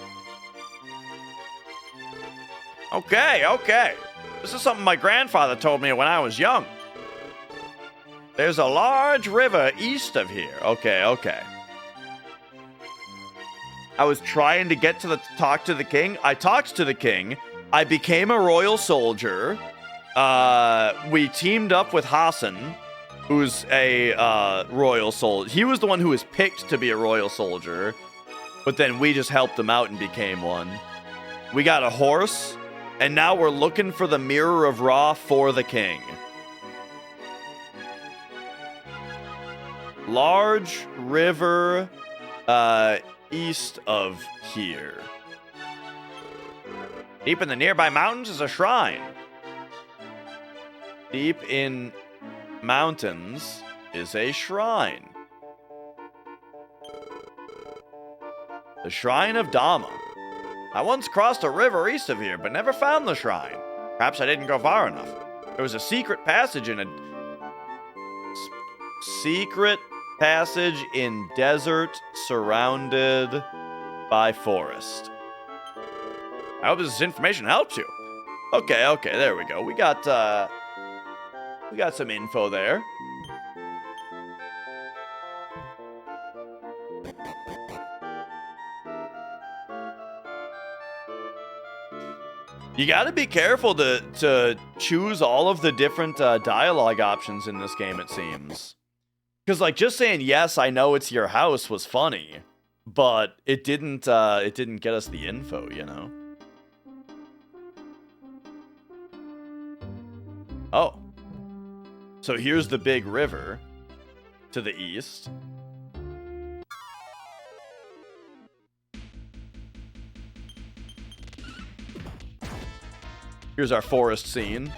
Okay. This is something my grandfather told me when I was young. There's a large river east of here. Okay. I was trying to get to talk to the king. I talked to the king. I became a royal soldier. We teamed up with Hassan, who's a royal soldier. He was the one who was picked to be a royal soldier, but then we just helped him out and became one. We got a horse, and now we're looking for the Mirror of Ra for the king. Large river east of here. Deep in the nearby mountains is a shrine. Deep in mountains is a shrine. The Shrine of Dama. I once crossed a river east of here, but never found the shrine. Perhaps I didn't go far enough. There was a secret passage in a... Secret passage in desert surrounded by forest. I hope this information helps you. Okay, there we go. We got some info there. You gotta be careful to choose all of the different dialogue options in this game, it seems. Because, like, just saying, yes, I know it's your house was funny, but it didn't get us the info, you know? Oh. So here's the big river to the east. Here's our forest scene.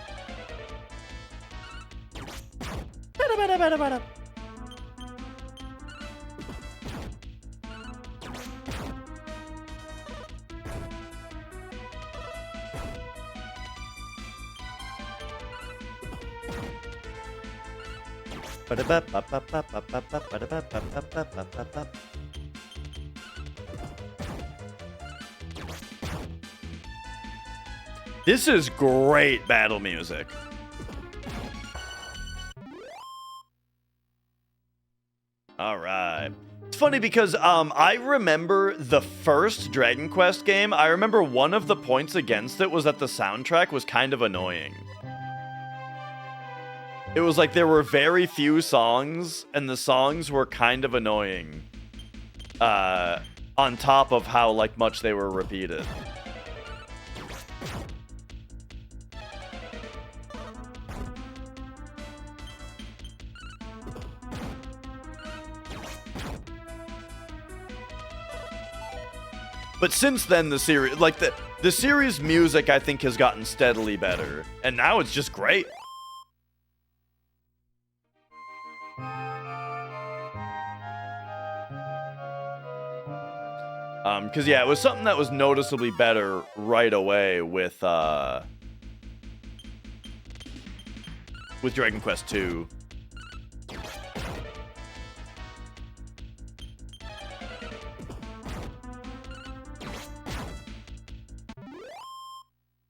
This is great battle music. All right. It's funny because I remember the first Dragon Quest game. I remember one of the points against it was that the soundtrack was kind of annoying. It was like there were very few songs, and the songs were kind of annoying. On top of how like much they were repeated. But since then, the series, like the series music, I think has gotten steadily better, and now it's just great. Because yeah, it was something that was noticeably better right away with Dragon Quest II.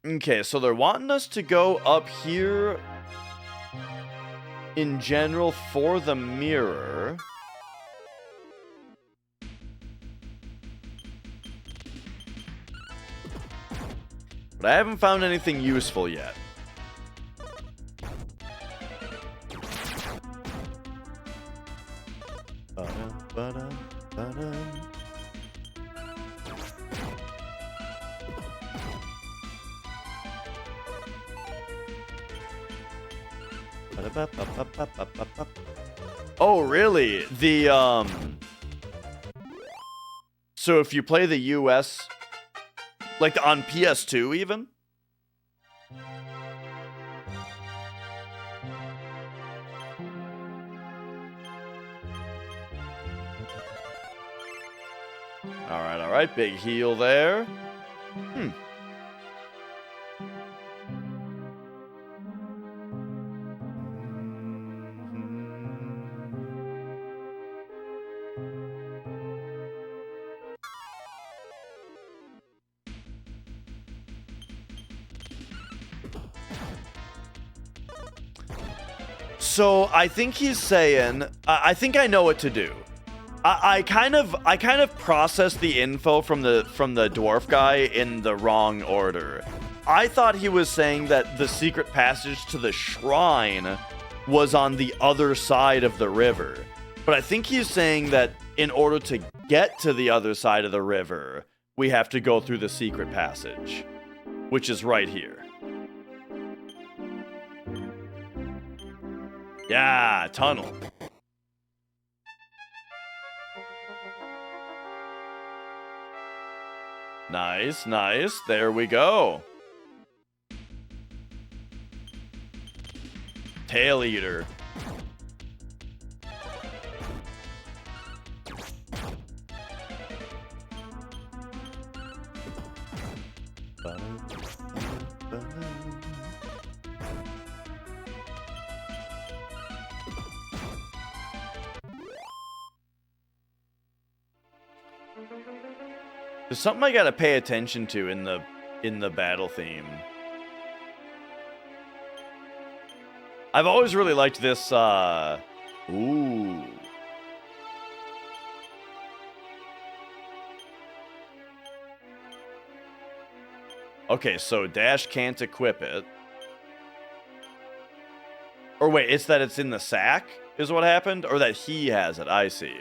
Okay, so they're wanting us to go up here in general for the mirror. But I haven't found anything useful yet. Oh, really? So if you play the US, like on PS2 even? All right, big heal there. So I think he's saying, I think I know what to do. I kind of processed the info from the dwarf guy in the wrong order. I thought he was saying that the secret passage to the shrine was on the other side of the river. But I think he's saying that in order to get to the other side of the river, we have to go through the secret passage, which is right here. Yeah, tunnel. Nice, nice. There we go. Tail Eater. There's something I gotta pay attention to in the battle theme. I've always really liked this, ooh. Okay, so Dash can't equip it. Or wait, it's that it's in the sack is what happened? Or that he has it, I see.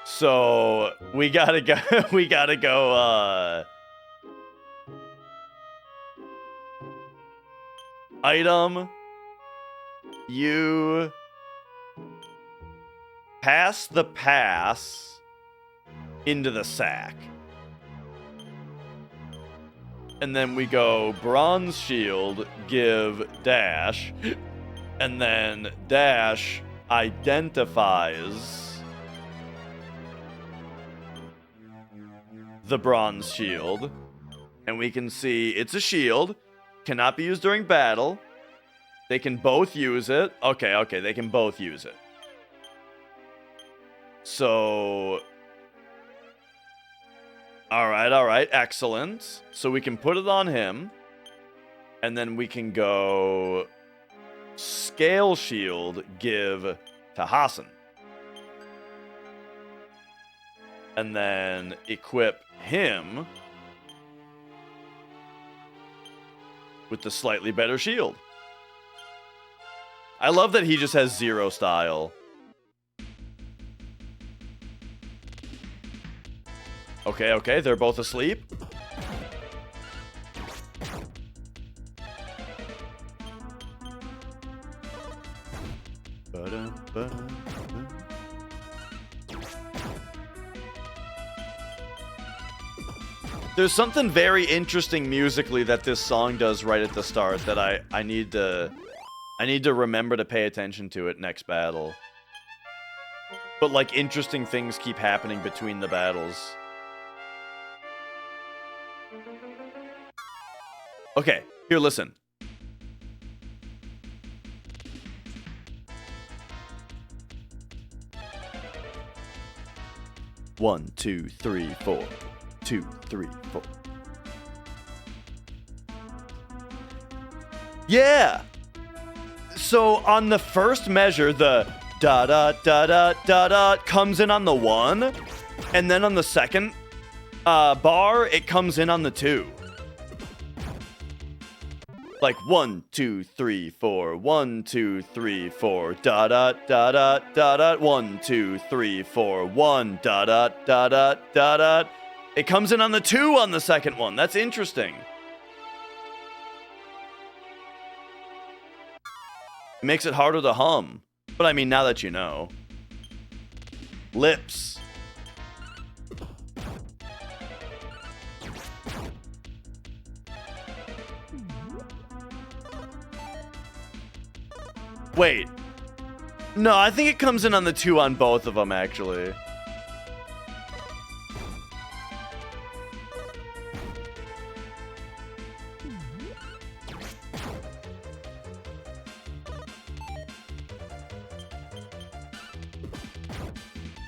So we gotta go, item, you pass the pass into the sack. And then we go bronze shield, give Dash, and then Dash identifies the bronze shield, and we can see it's a shield, cannot be used during battle. They can both use it. Okay, they can both use it. So, all right, excellent. So we can put it on him, and then we can go scale shield, give to Hassan. And then equip him with the slightly better shield. I love that he just has 0 style. Okay, they're both asleep. There's something very interesting musically that this song does right at the start that I need to remember to pay attention to it next battle. But like interesting things keep happening between the battles. Okay, here, listen. One, 2, 3, 4. 2, 3, 4. Yeah. So on the first measure, the da da da da da da comes in on the 1, and then on the second bar, it comes in on the 2. Like 1, 2, 3, 4. 1, 2, 3, 4. Da da da da da da. 1, 2, 3, 4. 1 da da da da da da. It comes in on the 2 on the second one. That's interesting. It makes it harder to hum. But I mean, now that you know. Lips. Wait. No, I think it comes in on the 2 on both of them, actually.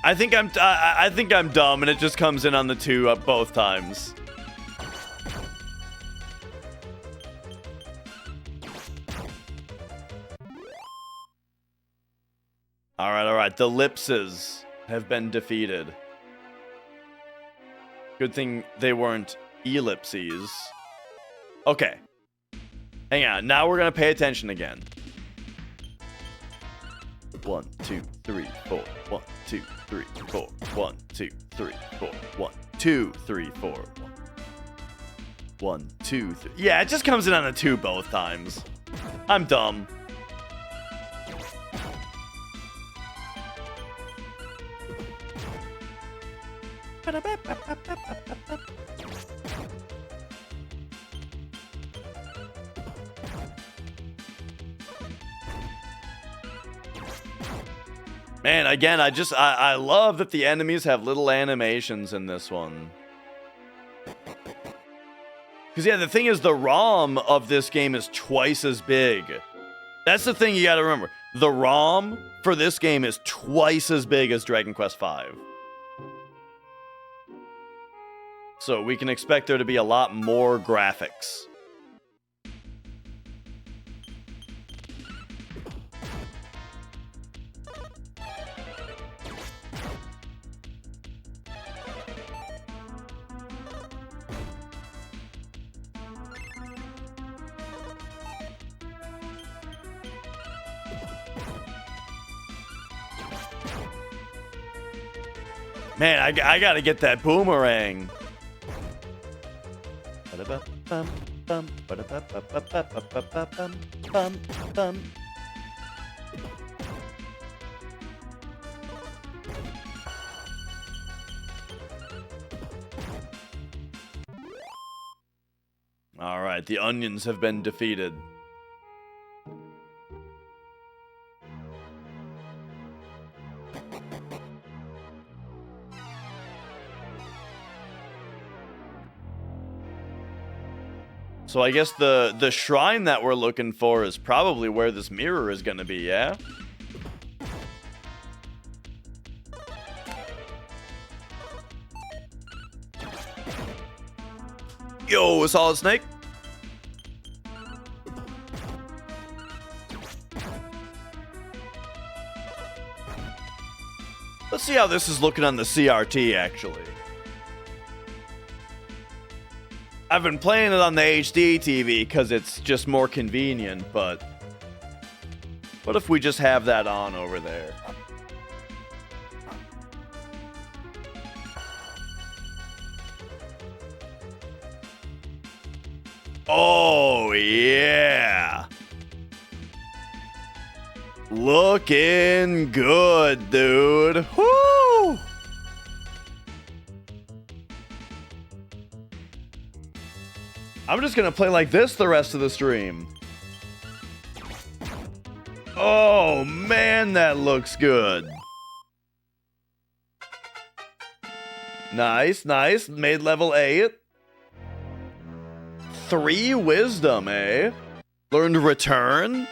I think I'm dumb, and it just comes in on the 2 both times. All right. The Lipses have been defeated. Good thing they weren't ellipses. Okay. Hang on. Now we're gonna pay attention again. 1, 2, 3, 4. 1, 2, 3, 4. 1, 2, 3, 4. 1, 2, 3, 4. 1, 2, 3. Yeah, it just comes in on the 2 both times. I'm dumb. Man, again, I love that the enemies have little animations in this one. Because, yeah, the thing is, the ROM of this game is twice as big. That's the thing you gotta remember. The ROM for this game is twice as big as Dragon Quest V. So we can expect there to be a lot more graphics. Man, I gotta get that boomerang. All right, the onions have been defeated. So I guess the shrine that we're looking for is probably where this mirror is gonna be, yeah? Yo, Solid Snake. Let's see how this is looking on the CRT, actually. I've been playing it on the HD TV because it's just more convenient, but what if we just have that on over there? Oh, yeah. Looking good, dude. Woo! I'm just gonna play like this the rest of the stream. Oh, man, that looks good. Nice, nice. Made level 8. 3 wisdom, eh? Learned return?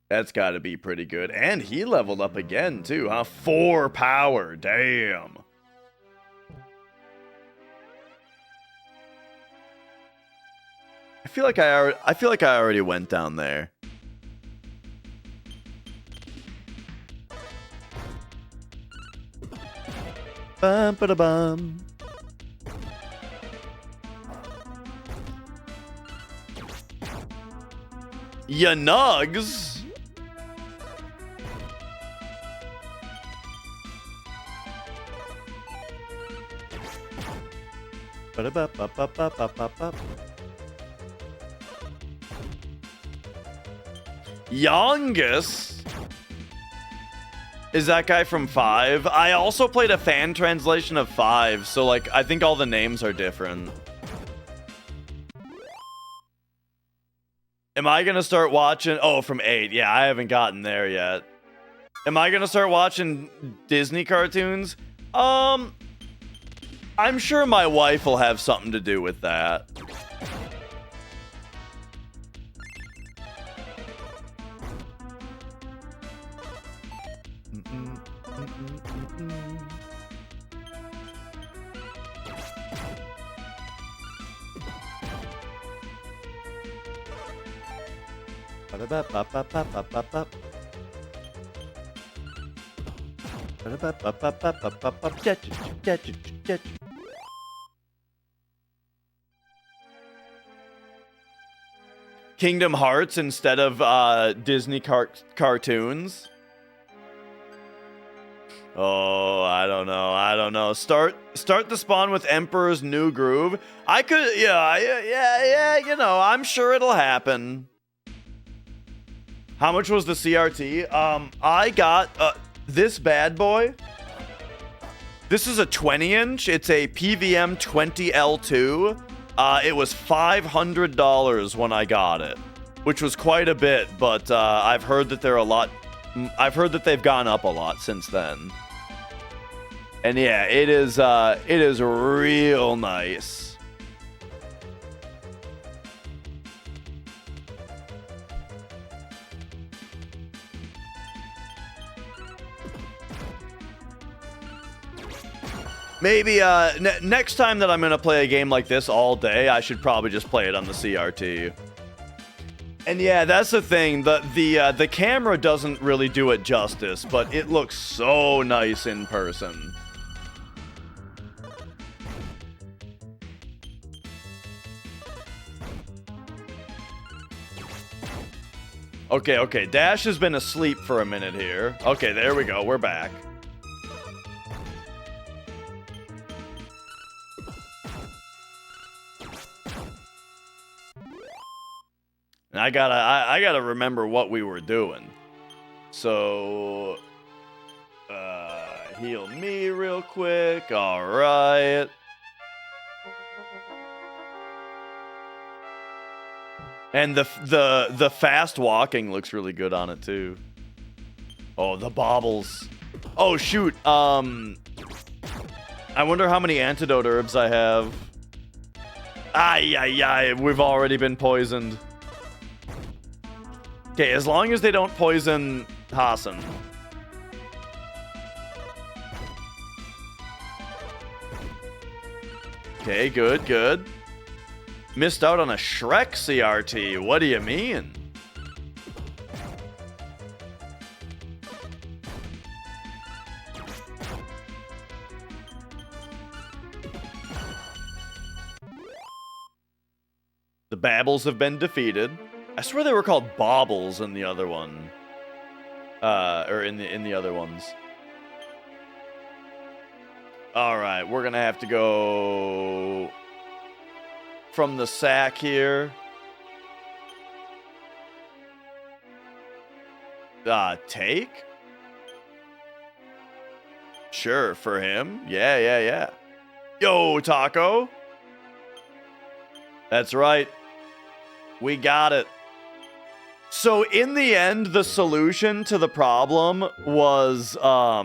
That's gotta be pretty good. And he leveled up again, too, huh? 4 power, damn. I feel like I already went down there. Bum ba da bum. Ya nugs. Ba da ba ba ba ba ba ba. Youngest? Is that guy from 5? I also played a fan translation of 5, so, like, I think all the names are different. Am I gonna start watching... Oh, from 8. Yeah, I haven't gotten there yet. Am I gonna start watching Disney cartoons? I'm sure my wife will have something to do with that. Kingdom Hearts instead of Disney cartoons. Oh, I don't know. Start the spawn with Emperor's New Groove. I could, yeah, you know, I'm sure it'll happen. How much was the CRT? I got this bad boy. This is a 20-inch. It's a PVM 20L2. It was $500 when I got it, which was quite a bit, but I've heard that they're a lot. I've heard that they've gone up a lot since then. And yeah, it is real nice. Maybe next time that I'm gonna play a game like this all day, I should probably just play it on the CRT. And yeah, that's the thing. The camera doesn't really do it justice, but it looks so nice in person. Okay, Dash has been asleep for a minute here. Okay, there we go. We're back. And I gotta remember what we were doing. So, heal me real quick. All right. And the fast walking looks really good on it too. Oh, the baubles. Oh shoot. I wonder how many antidote herbs I have. Ay, we've already been poisoned. Okay, as long as they don't poison Hassan. Okay, good. Missed out on a Shrek CRT. What do you mean? The Babbles have been defeated. I swear they were called Baubles in the other one. Or in the other ones. Alright, we're gonna have to go from the sack here. Take? Sure, for him. Yeah. Yo, Taco. That's right. We got it. So in the end, the solution to the problem was, I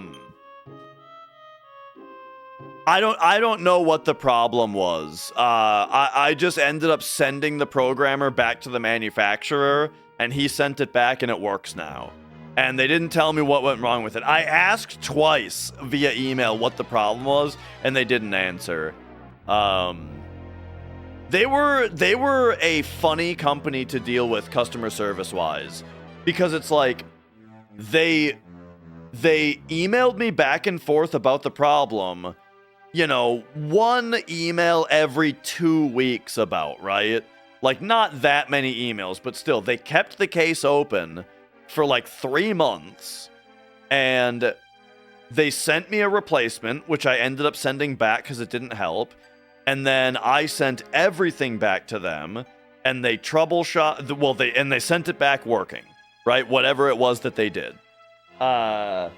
don't know what the problem was. I just ended up sending the programmer back to the manufacturer, and he sent it back, and it works now. And they didn't tell me what went wrong with it. I asked twice via email what the problem was, and they didn't answer. They were a funny company to deal with customer service wise, because it's like they emailed me back and forth about the problem, you know, one email every 2 weeks about, right? Like not that many emails, but still they kept the case open for like 3 months, and they sent me a replacement, which I ended up sending back because it didn't help. And then I sent everything back to them, and they troubleshot. Well, they sent it back working. right? Whatever it was that they did. But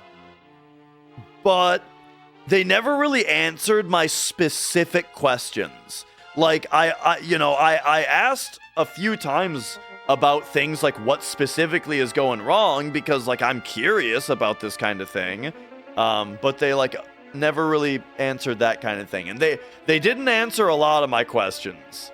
they never really answered my specific questions. Like, I asked a few times about things like what specifically is going wrong because, like, I'm curious about this kind of thing. But they, like, never really answered that kind of thing. And they didn't answer a lot of my questions.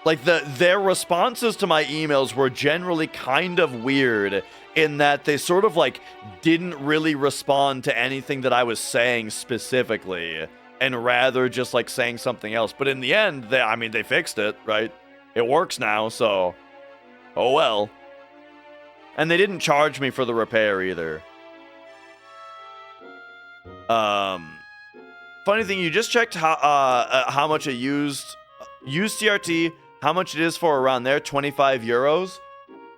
Like, their responses to my emails were generally kind of weird in that they sort of, like, didn't really respond to anything that I was saying specifically, and rather just, like, saying something else. But in the end, they fixed it, right? It works now, so oh well. And they didn't charge me for the repair either. Funny thing, you just checked how much a used CRT, how much it is for around there, 25 euros.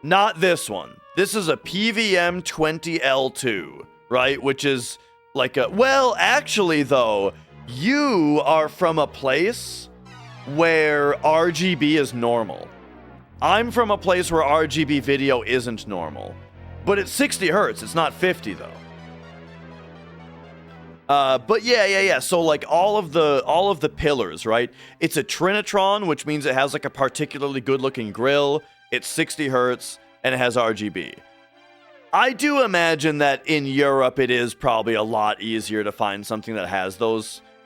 Not this one. This is a PVM 20L2, right? Which is like well, actually though, you are from a place where RGB is normal. I'm from a place where RGB video isn't normal. But it's 60 hertz, it's not 50 though. But yeah. So like all of the pillars, right? It's a Trinitron, which means it has like a particularly good-looking grill. It's 60 hertz and it has RGB. I do imagine that in Europe it is probably a lot easier to find something that has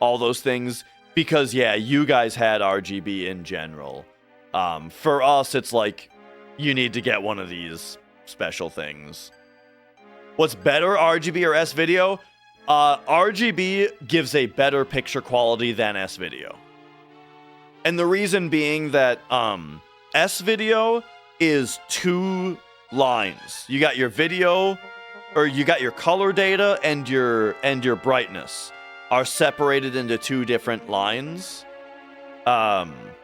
all those things because yeah, you guys had RGB in general. For us, it's like you need to get one of these special things. What's better, RGB or S-Video? RGB gives a better picture quality than S-Video. And the reason being that S-Video is 2 lines. You got your video, or you got your color data and your brightness are separated into 2 different lines. RGB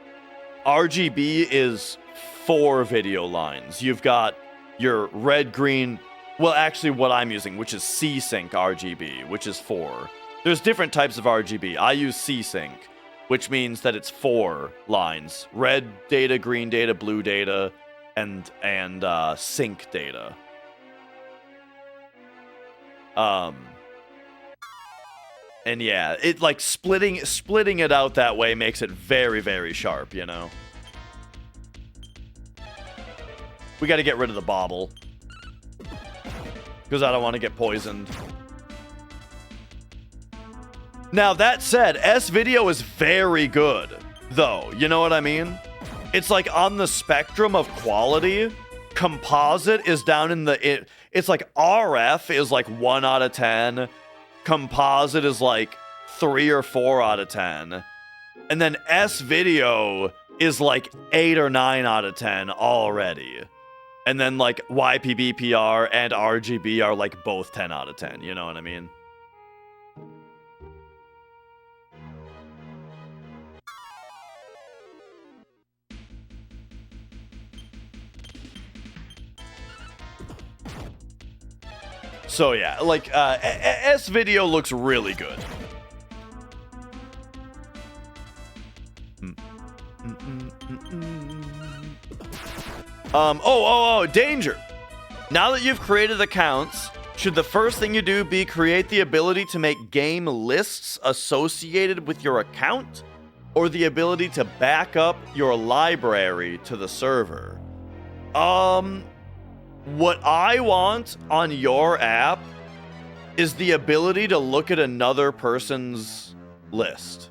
is 4 video lines. You've got your red, green, well, actually what I'm using, which is C-Sync RGB, which is 4. There's different types of RGB. I use C-Sync, which means that it's 4 lines. Red data, green data, blue data, and sync data. And yeah, it like splitting it out that way makes it very, very sharp, you know? We gotta get rid of the bobble. Because I don't want to get poisoned. Now, that said, S-Video is very good, though. You know what I mean? It's like on the spectrum of quality, composite is down in the... It's like RF is like 1 out of 10. Composite is like 3 or 4 out of 10. And then S-Video is like 8 or 9 out of 10 already. And then like YPBPR and RGB are like both 10 out of 10. You know what I mean? So yeah, like S-Video looks really good. Danger. Now that you've created accounts, should the first thing you do be create the ability to make game lists associated with your account, or the ability to back up your library to the server? What I want on your app is the ability to look at another person's list.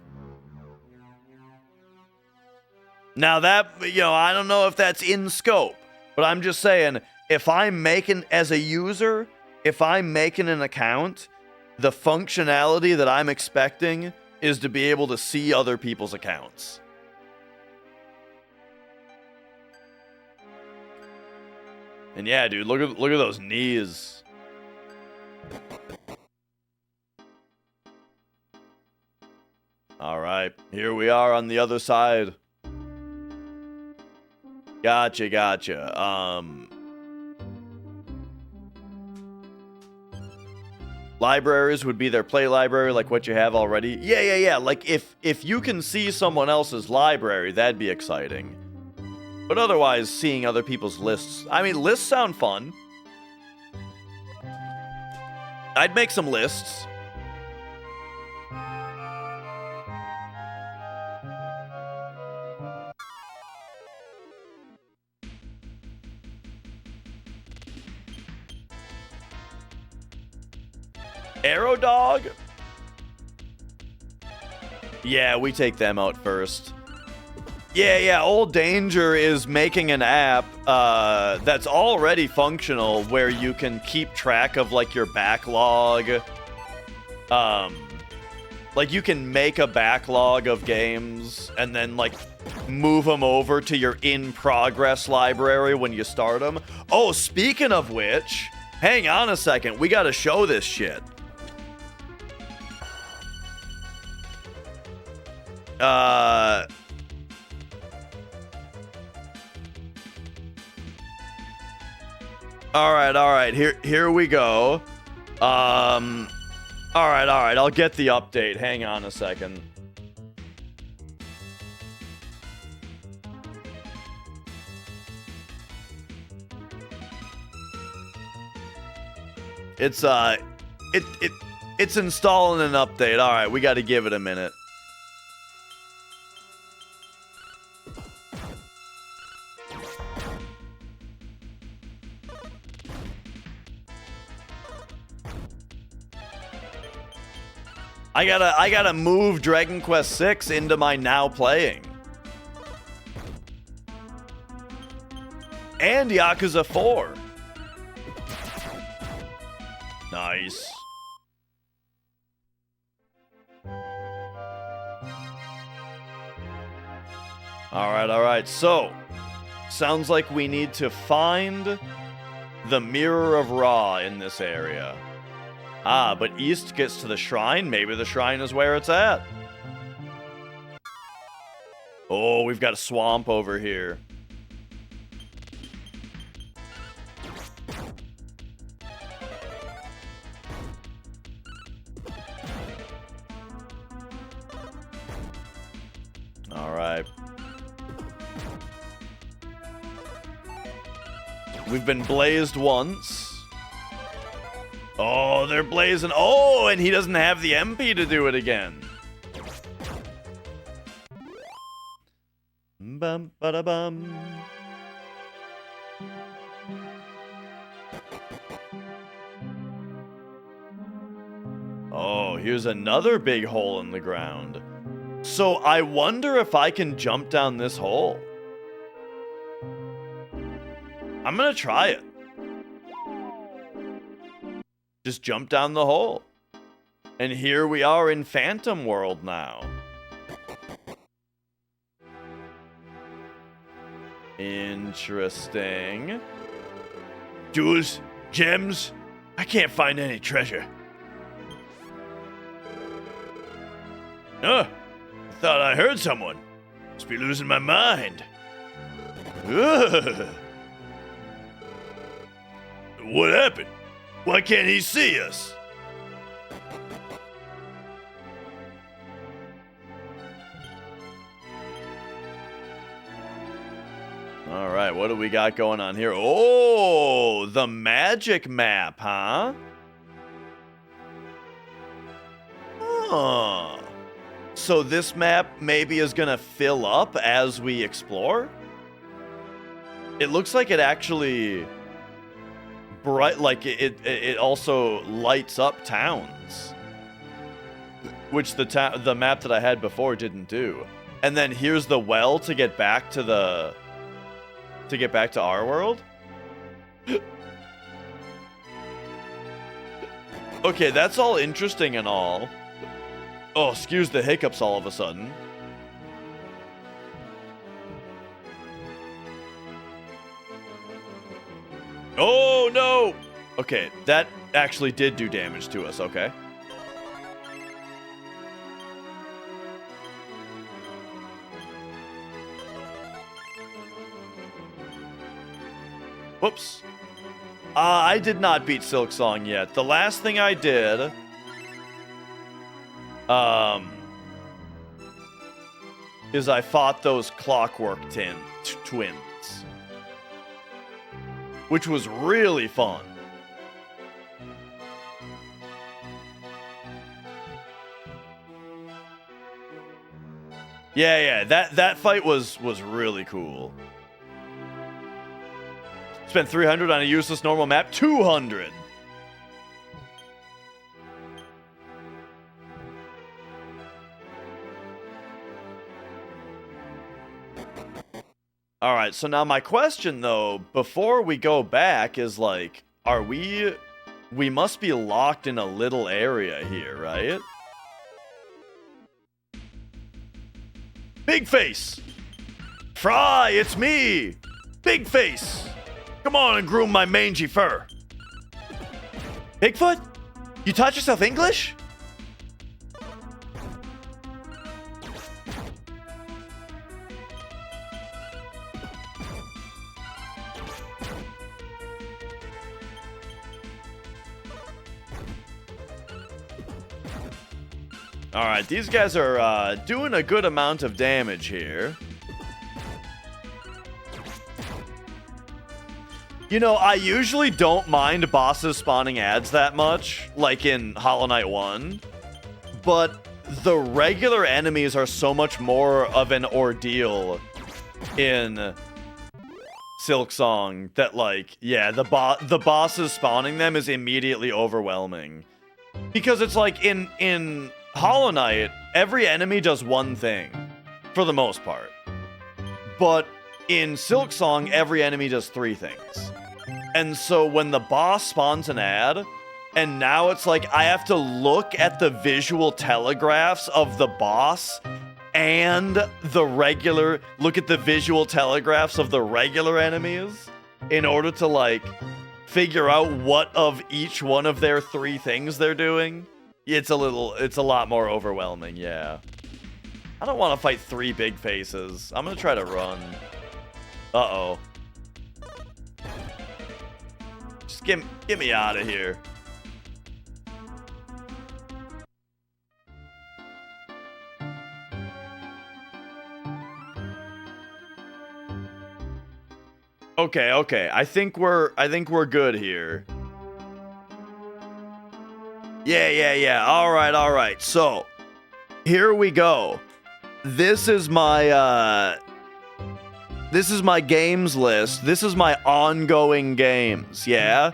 Now that, I don't know if that's in scope, but I'm just saying, if I'm making, as a user, if I'm making an account, the functionality that I'm expecting is to be able to see other people's accounts. And yeah, dude, look at those knees. All right, here we are on the other side. Gotcha. Libraries would be their play library, like what you have already. Yeah. Like if you can see someone else's library, that'd be exciting. But otherwise, seeing other people's lists. I mean, lists sound fun. I'd make some lists. Arrow Dog? Yeah, we take them out first. Yeah, Old Danger is making an app that's already functional where you can keep track of, like, your backlog. Like, you can make a backlog of games and then, like, move them over to your in-progress library when you start them. Oh, speaking of which, hang on a second. We gotta show this shit. All right. Here we go. All right. I'll get the update. Hang on a second. It's it's installing an update. All right, we got to give it a minute. I gotta move Dragon Quest VI into my now playing. And Yakuza 4. Nice. All right. So, sounds like we need to find the Mirror of Ra in this area. Ah, but east gets to the shrine. Maybe the shrine is where it's at. Oh, we've got a swamp over here. All right. We've been blazed once. Oh, they're blazing. Oh, and he doesn't have the MP to do it again. Bum, ba-da-bum. Oh, here's another big hole in the ground. So I wonder if I can jump down this hole. I'm gonna try it. Just jump down the hole. And here we are in Phantom World now. Interesting. Jewels, gems, I can't find any treasure. I thought I heard someone. Must be losing my mind. Ugh. What happened? Why can't he see us? All right, what do we got going on here? Oh, the magic map, huh? Huh. So this map maybe is gonna fill up as we explore? It looks like it actually bright, like it also lights up towns, which the map that I had before didn't do. And then here's the well to get back to our world. Okay, that's all interesting and all. Oh, excuse the hiccups all of a sudden. Oh, no! Okay, that actually did do damage to us, okay. Whoops. I did not beat Silk Song yet. The last thing I did... is I fought those Clockwork twins. which was really fun. Yeah, that fight was really cool. Spent 300 on a useless normal map. 200. All right, so now my question though, before we go back, is like, are we must be locked in a little area here, right? Big Face! Fry, it's me! Big Face! Come on and groom my mangy fur. Bigfoot? You taught yourself English? Alright, these guys are doing a good amount of damage here. You know, I usually don't mind bosses spawning ads that much, like in Hollow Knight 1. But the regular enemies are so much more of an ordeal in Silksong that, like, yeah, the bosses spawning them is immediately overwhelming. Because it's like in Hollow Knight, every enemy does one thing, for the most part. But in Silksong, every enemy does 3 things. And so when the boss spawns an ad, and now it's like I have to look at the visual telegraphs of the boss and look at the visual telegraphs of the regular enemies in order to, like, figure out what of each one of their 3 things they're doing. It's a lot more overwhelming, yeah. I don't want to fight 3 big faces. I'm gonna try to run. Uh-oh. Just get me out of here. Okay. I think we're good here. Yeah. All right. So, here we go. This is my games list. This is my ongoing games, yeah?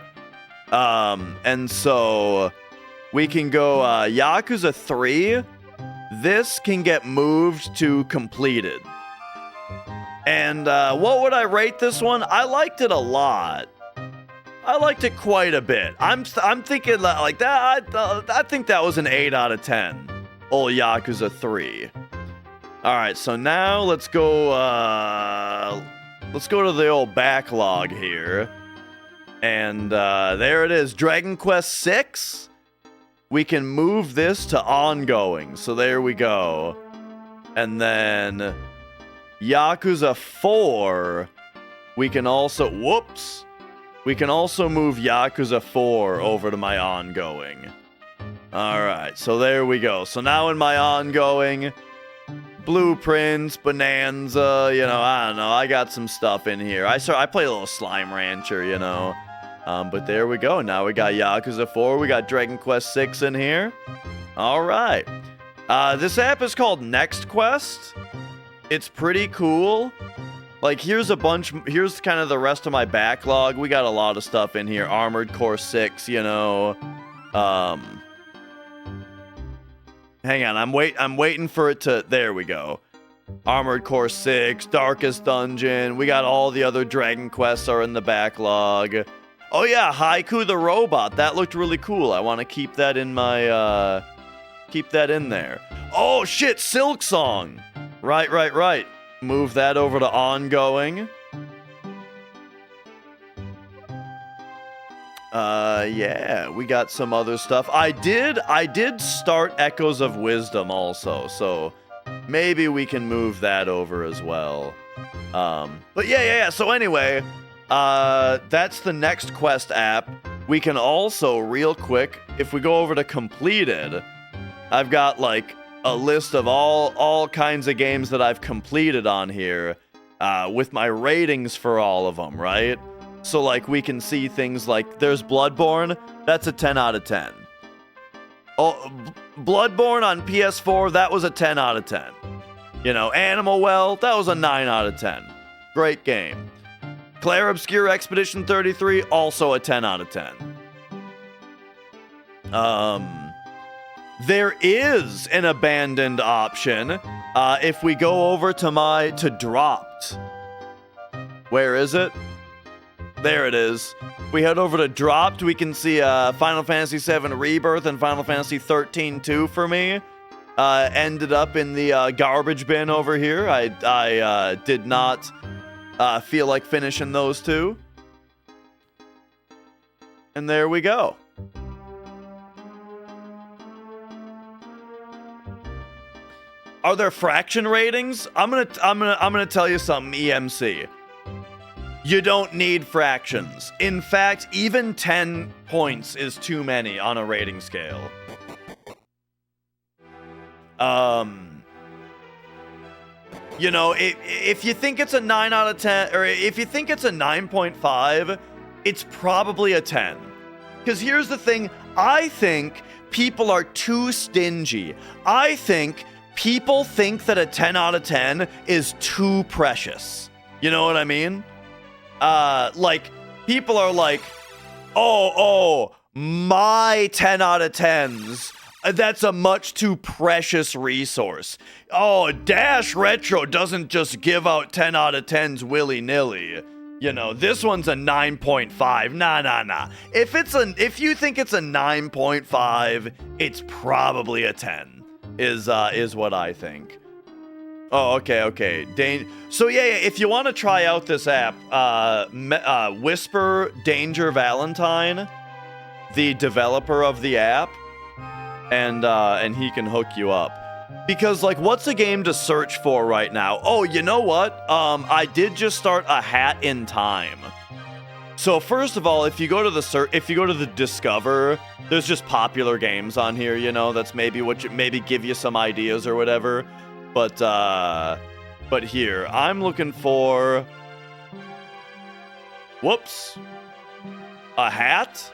And so we can go Yakuza 3. This can get moved to completed. And what would I rate this one? I liked it a lot. I liked it quite a bit. I'm thinking like that. I think that was an 8 out of 10. Old Yakuza 3. All right, so now let's go to the old backlog here. And there it is, Dragon Quest 6. We can move this to ongoing. So there we go. And then Yakuza 4, we can also move Yakuza 4 over to my ongoing. All right, so there we go. So now in my ongoing, Blueprints, Bonanza, you know, I don't know. I got some stuff in here. I play a little Slime Rancher, you know. But there we go. Now we got Yakuza 4. We got Dragon Quest 6 in here. All right. This app is called Next Quest. It's pretty cool. Like, here's kind of the rest of my backlog. We got a lot of stuff in here. Armored Core 6, you know. Hang on, I'm waiting for it to... There we go. Armored Core 6, Darkest Dungeon. We got all the other Dragon Quests are in the backlog. Oh yeah, Haiku the Robot. That looked really cool. I want to keep that in my... keep that in there. Oh shit, Silksong. Right. Move that over to ongoing. Yeah, we got some other stuff. I did start Echoes of Wisdom also, so maybe we can move that over as well. But yeah. So anyway, that's the Next Quest app. We can also, real quick, if we go over to completed, I've got like a list of all kinds of games that I've completed on here, with my ratings for all of them, right? So, like, we can see things like there's Bloodborne. That's a 10 out of 10. Oh, Bloodborne on PS4, that was a 10 out of 10. You know, Animal Well, that was a 9 out of 10. Great game. Claire Obscure Expedition 33, also a 10 out of 10. There is an abandoned option. If we go over to Dropped. Where is it? There it is. We head over to Dropped. We can see Final Fantasy VII Rebirth and Final Fantasy 13-2 for me. Ended up in the garbage bin over here. I did not feel like finishing those two. And there we go. Are there fraction ratings? I'm gonna tell you something, EMC. You don't need fractions. In fact, even 10 points is too many on a rating scale. You know, if you think it's a 9 out of 10, or if you think it's a 9.5, it's probably a 10. Because here's the thing, I think people are too stingy. I think people think that a 10 out of 10 is too precious. You know what I mean? Like, people are like, oh, my 10 out of 10s, that's a much too precious resource. Oh, Dash Retro doesn't just give out 10 out of 10s willy-nilly. You know, this one's a 9.5. Nah. If you think it's a 9.5, it's probably a 10, is what I think. Oh, okay. So yeah, if you want to try out this app, Whisper Danger Valentine, the developer of the app, and he can hook you up. Because, like, what's a game to search for right now? Oh, you know what? I did just start A Hat in Time. So first of all, if you go to the Discover, there's just popular games on here. You know, that's maybe maybe give you some ideas or whatever. But here, I'm looking for... Whoops. A hat?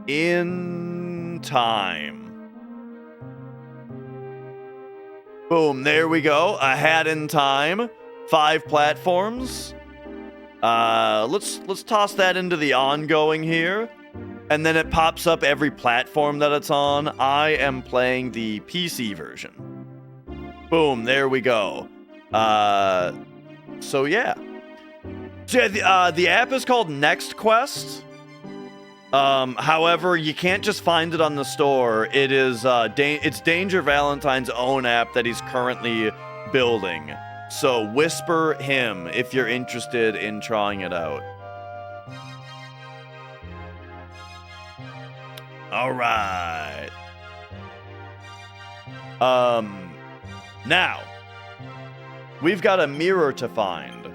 In Time. Boom, there we go. A Hat in Time. 5 platforms. Let's toss that into the ongoing here. And then it pops up every platform that it's on. I am playing the PC version. Boom, there we go. So yeah. So yeah, the app is called Next Quest. However, you can't just find it on the store. It is it's Danger Valentine's own app that he's currently building. So whisper him if you're interested in trying it out. All right. Now, we've got a mirror to find.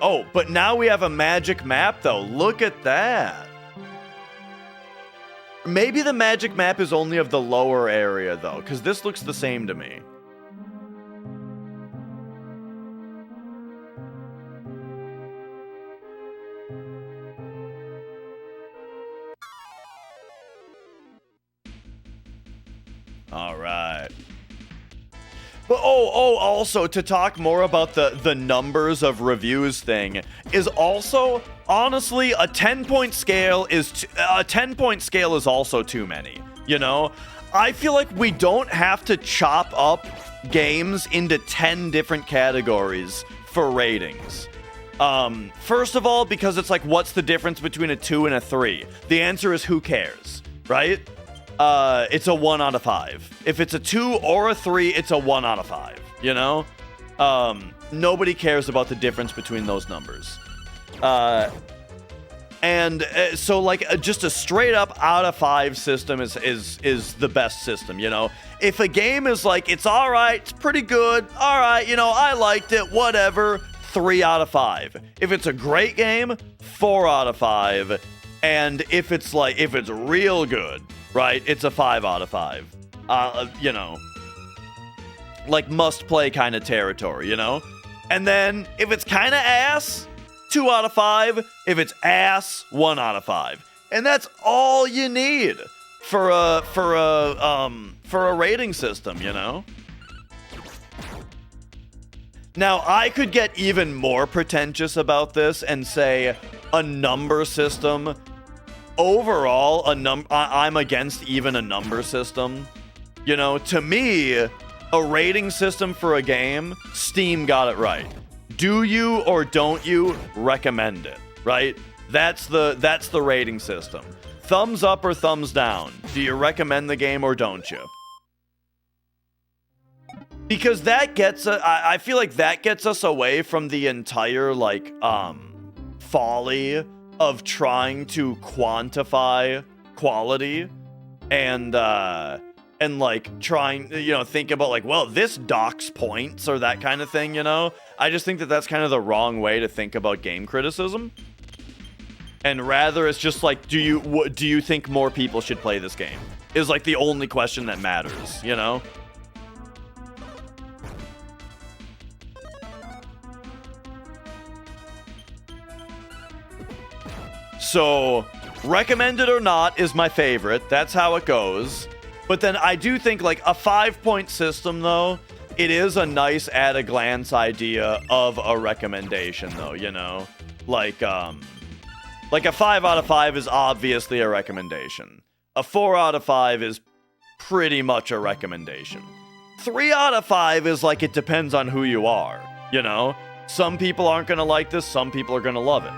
Oh, but now we have a magic map, though. Look at that. Maybe the magic map is only of the lower area, though, because this looks the same to me. All right. But also to talk more about the numbers of reviews thing is also honestly a 10-point scale is also too many. You know, I feel like we don't have to chop up games into 10 different categories for ratings. First of all, because it's like, what's the difference between a 2 and a 3? The answer is who cares, right? It's a 1 out of 5. If it's a 2 or a 3, it's a 1 out of 5, you know? Nobody cares about the difference between those numbers. So like just a straight up out of 5 system is the best system, you know? If a game is like, it's all right, it's pretty good, all right, you know, I liked it, whatever, 3 out of 5. If it's a great game, 4 out of 5. And if it's real good, right, it's a 5 out of 5. You know, like must play kind of territory, you know? And then if it's kind of ass, 2 out of 5. If it's ass, 1 out of 5. And that's all you need for a rating system, you know? Now, I could get even more pretentious about this and say a number system. Overall, I'm against even a number system. You know, to me, a rating system for a game, Steam got it right. Do you or don't you recommend it, right? That's the rating system. Thumbs up or thumbs down. Do you recommend the game or don't you? Because that gets I feel like that gets us away from the entire like folly of trying to quantify quality and like trying, you know, think about like, well, this docks points or that kind of thing, you know? I just think that that's kind of the wrong way to think about game criticism. And rather it's just like, do you think more people should play this game? Is like the only question that matters, you know? So, recommended or not is my favorite. That's how it goes. But then I do think like a 5-point system though, it is a nice at a glance idea of a recommendation though, you know? Like a 5 out of 5 is obviously a recommendation. A 4 out of 5 is pretty much a recommendation. 3 out of 5 is like it depends on who you are, you know? Some people aren't gonna like this, some people are gonna love it.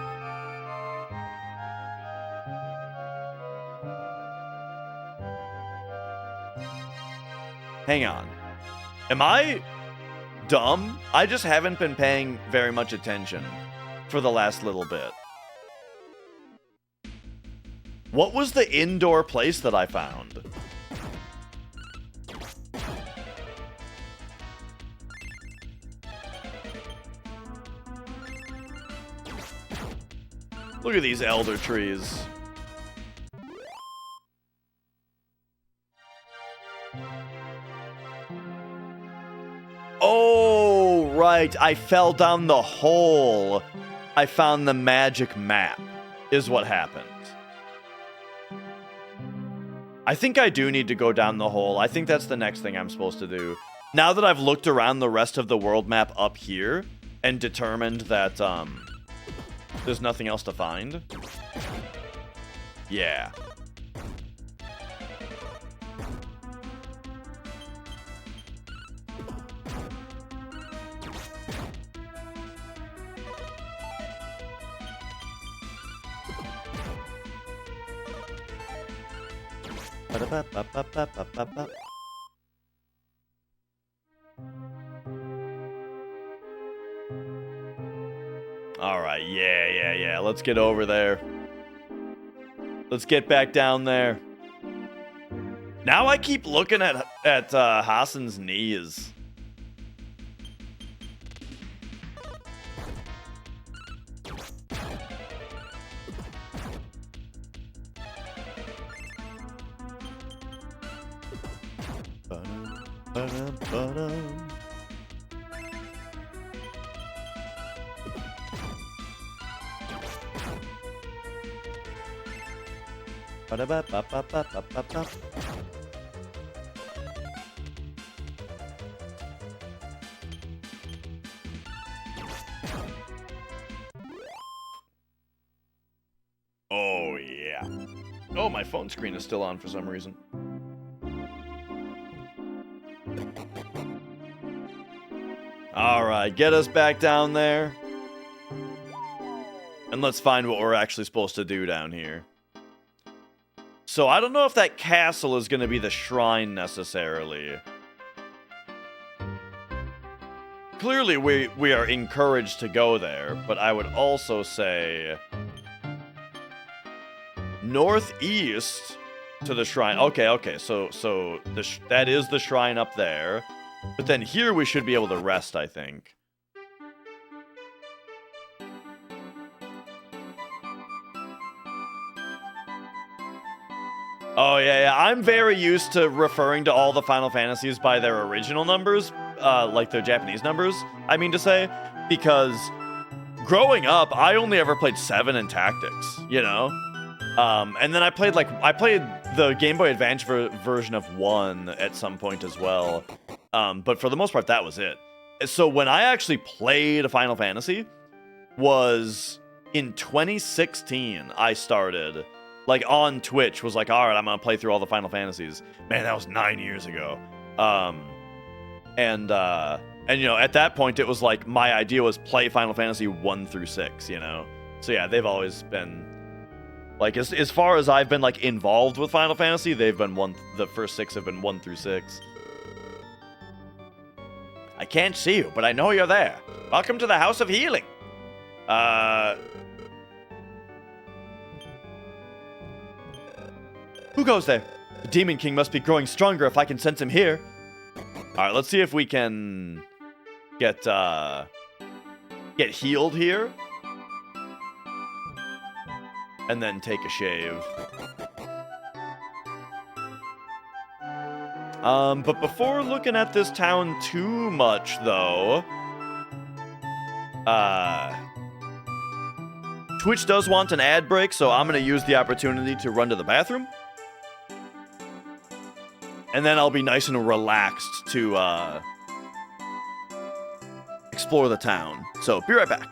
Hang on. Am I dumb? I just haven't been paying very much attention for the last little bit. What was the indoor place that I found? Look at these elder trees. Oh, right. I fell down the hole. I found the magic map, is what happened. I think I do need to go down the hole. I think that's the next thing I'm supposed to do. Now that I've looked around the rest of the world map up here and determined that there's nothing else to find. Yeah. Alright, yeah. Let's get over there. Let's get back down there. Now I keep looking at Hassan's knees. Oh, yeah. Oh, my phone screen is still on for some reason. Alright, get us back down there. And let's find what we're actually supposed to do down here. So I don't know if that castle is going to be the shrine necessarily. Clearly we are encouraged to go there, but I would also say northeast to the shrine. Okay, so that is the shrine up there. But then here we should be able to rest, I think. Oh, yeah. I'm very used to referring to all the Final Fantasies by their original numbers, like their Japanese numbers, I mean to say, because growing up, I only ever played 7 in Tactics, you know? And then I played the Game Boy Advance version of 1 at some point as well. But for the most part, that was it. So when I actually played a Final Fantasy was in 2016. I started like on Twitch, was like, all right, I'm gonna play through all the Final Fantasies. Man, that was 9 years ago. And you know, at that point, it was like my idea was play Final Fantasy 1 through 6. You know, so yeah, they've always been like as far as I've been like involved with Final Fantasy, they've been the first 6 have been 1 through 6. I can't see you, but I know you're there. Welcome to the House of Healing. Who goes there? The Demon King must be growing stronger if I can sense him here. Alright, let's see if we can get healed here. And then take a shave. But before looking at this town too much, though, Twitch does want an ad break, so I'm going to use the opportunity to run to the bathroom. And then I'll be nice and relaxed to explore the town. So, be right back.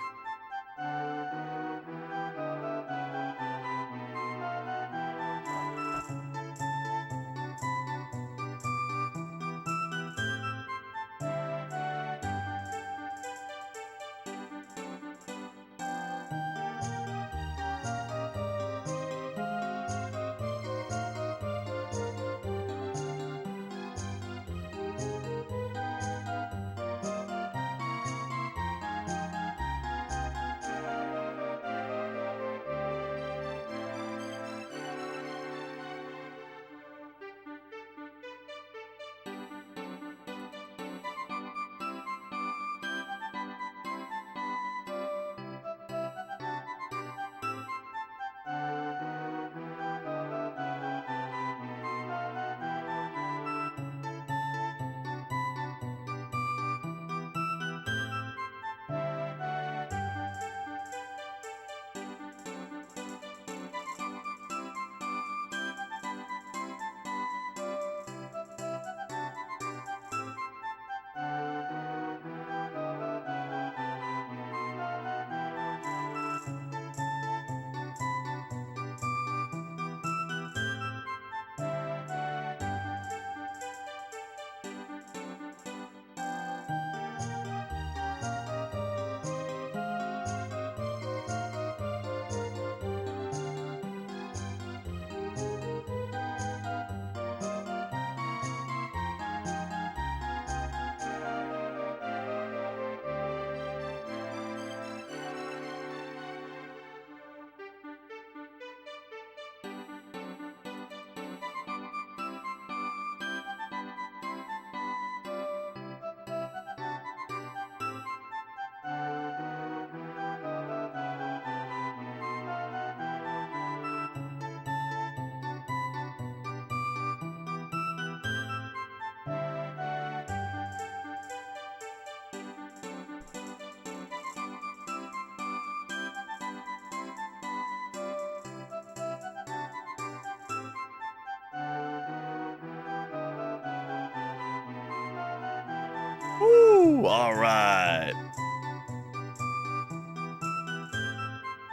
Woo! All right.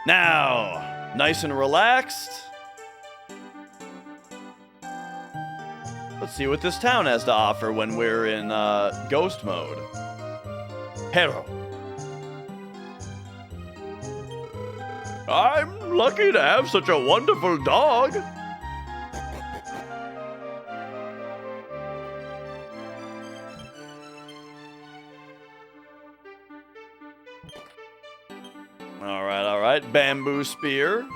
Now, nice and relaxed. Let's see what this town has to offer when we're in ghost mode. Hero. I'm lucky to have such a wonderful dog. All right. Bamboo spear.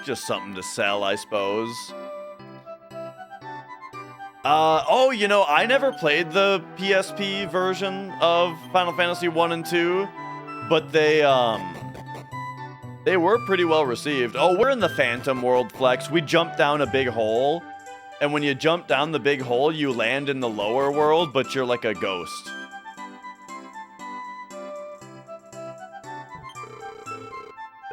Just something to sell, I suppose. Oh, you know, I never played the PSP version of Final Fantasy 1 and 2, but they were pretty well received. Oh, we're in the Phantom World, Flex. We jumped down a big hole, and when you jump down the big hole, you land in the lower world, but you're like a ghost.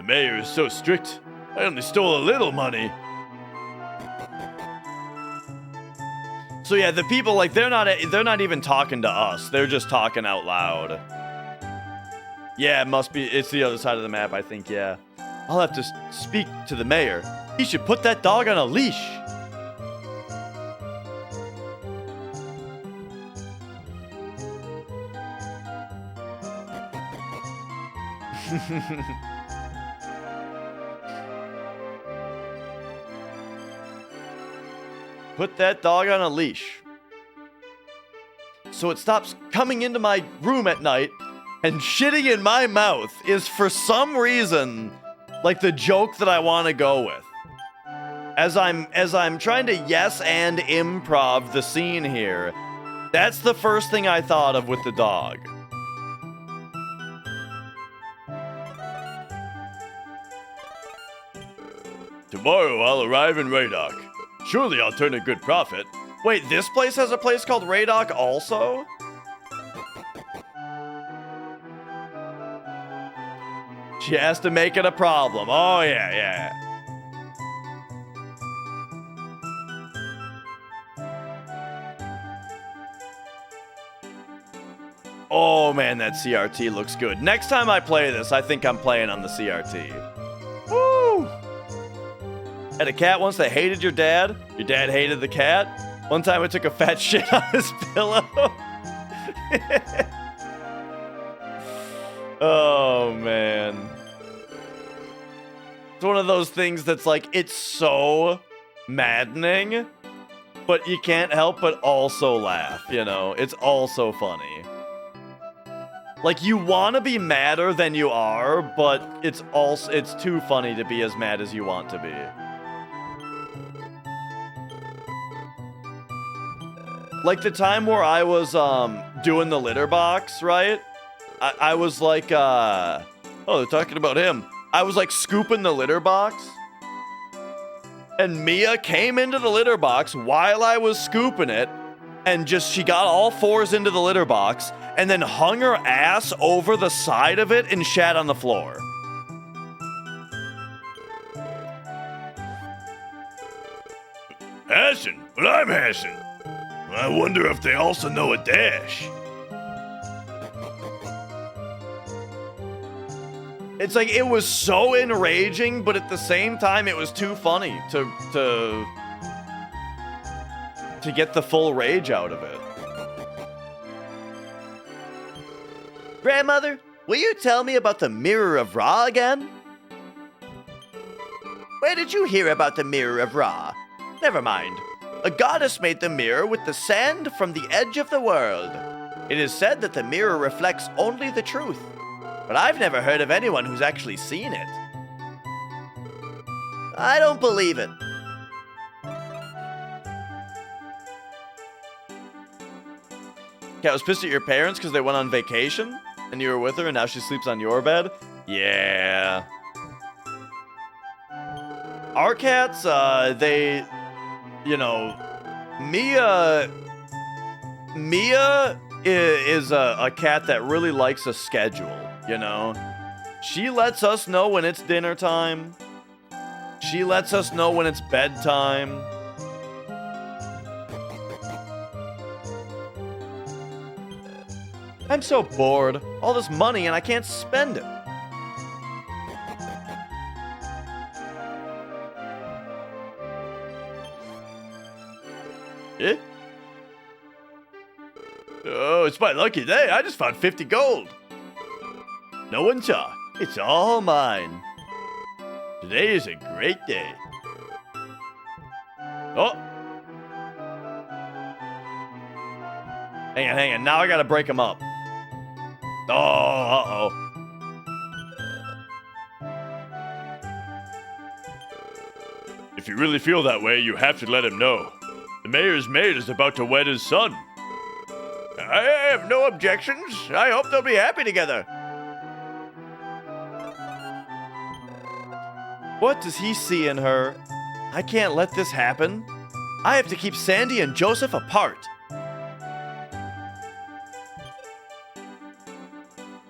mayor is so strict. I only stole a little money. So yeah, the people, like, they're not even talking to us. They're just talking out loud. Yeah, it must be. It's the other side of the map, I think, yeah. I'll have to speak to the mayor. He should put that dog on a leash. Put that dog on a leash. So it stops coming into my room at night and shitting in my mouth is for some reason like the joke that I want to go with. As I'm trying to yes and improv the scene here, that's the first thing I thought of with the dog. Tomorrow I'll arrive in Radok. Surely I'll turn a good profit. Wait, this place has a place called Radok also? She has to make it a problem. Oh, yeah, yeah. Oh, man, that CRT looks good. Next time I play this, I think I'm playing on the CRT. Woo! Had a cat once that hated your dad. Your dad hated the cat. One time I took a fat shit on his pillow. Oh, man. It's one of those things that's like, it's so maddening, but you can't help but also laugh, you know? It's also funny. Like, you want to be madder than you are, but it's too funny to be as mad as you want to be. Like the time where I was doing the litter box, right? I was like, oh, they're talking about him. I was like scooping the litter box. And Mia came into the litter box while I was scooping it. And she got all fours into the litter box. And then hung her ass over the side of it and shat on the floor. Hassan? Well, I'm Hassan. I wonder if they also know a dash. It's like, it was so enraging, but at the same time, it was too funny to get the full rage out of it. Grandmother, will you tell me about the Mirror of Ra again? Where did you hear about the Mirror of Ra? Never mind. A goddess made the mirror with the sand from the edge of the world. It is said that the mirror reflects only the truth, but I've never heard of anyone who's actually seen it. I don't believe it. Okay, I was pissed at your parents because they went on vacation and you were with her and now she sleeps on your bed? Yeah. Our cats, they... You know, Mia is a cat that really likes a schedule, you know? She lets us know when it's dinner time. She lets us know when it's bedtime. I'm so bored. All this money and I can't spend it. Eh? Oh, it's my lucky day. I just found 50 gold. No one saw. It's all mine. Today is a great day. Oh. Hang on. Now I gotta break them up. Oh, uh-oh. If you really feel that way, you have to let him know. The mayor's maid is about to wed his son. I have no objections. I hope they'll be happy together. What does he see in her? I can't let this happen. I have to keep Sandy and Joseph apart.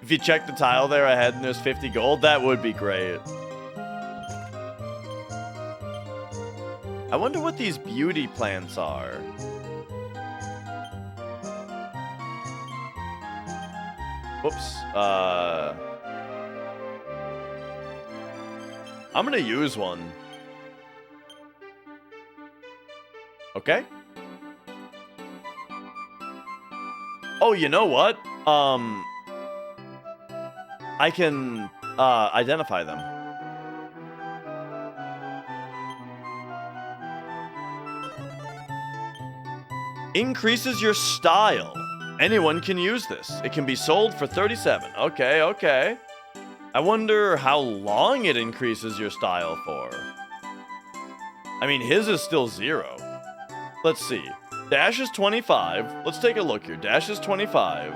If you check the tile there ahead and there's 50 gold, that would be great. I wonder what these beauty plants are. Whoops. I'm gonna use one. Okay. Oh, you know what? I can identify them. Increases your style. Anyone can use this. It can be sold for 37. Okay, okay. I wonder how long it increases your style for. I mean, his is still 0. Let's see. Dash is 25. Let's take a look here. Dash is 25.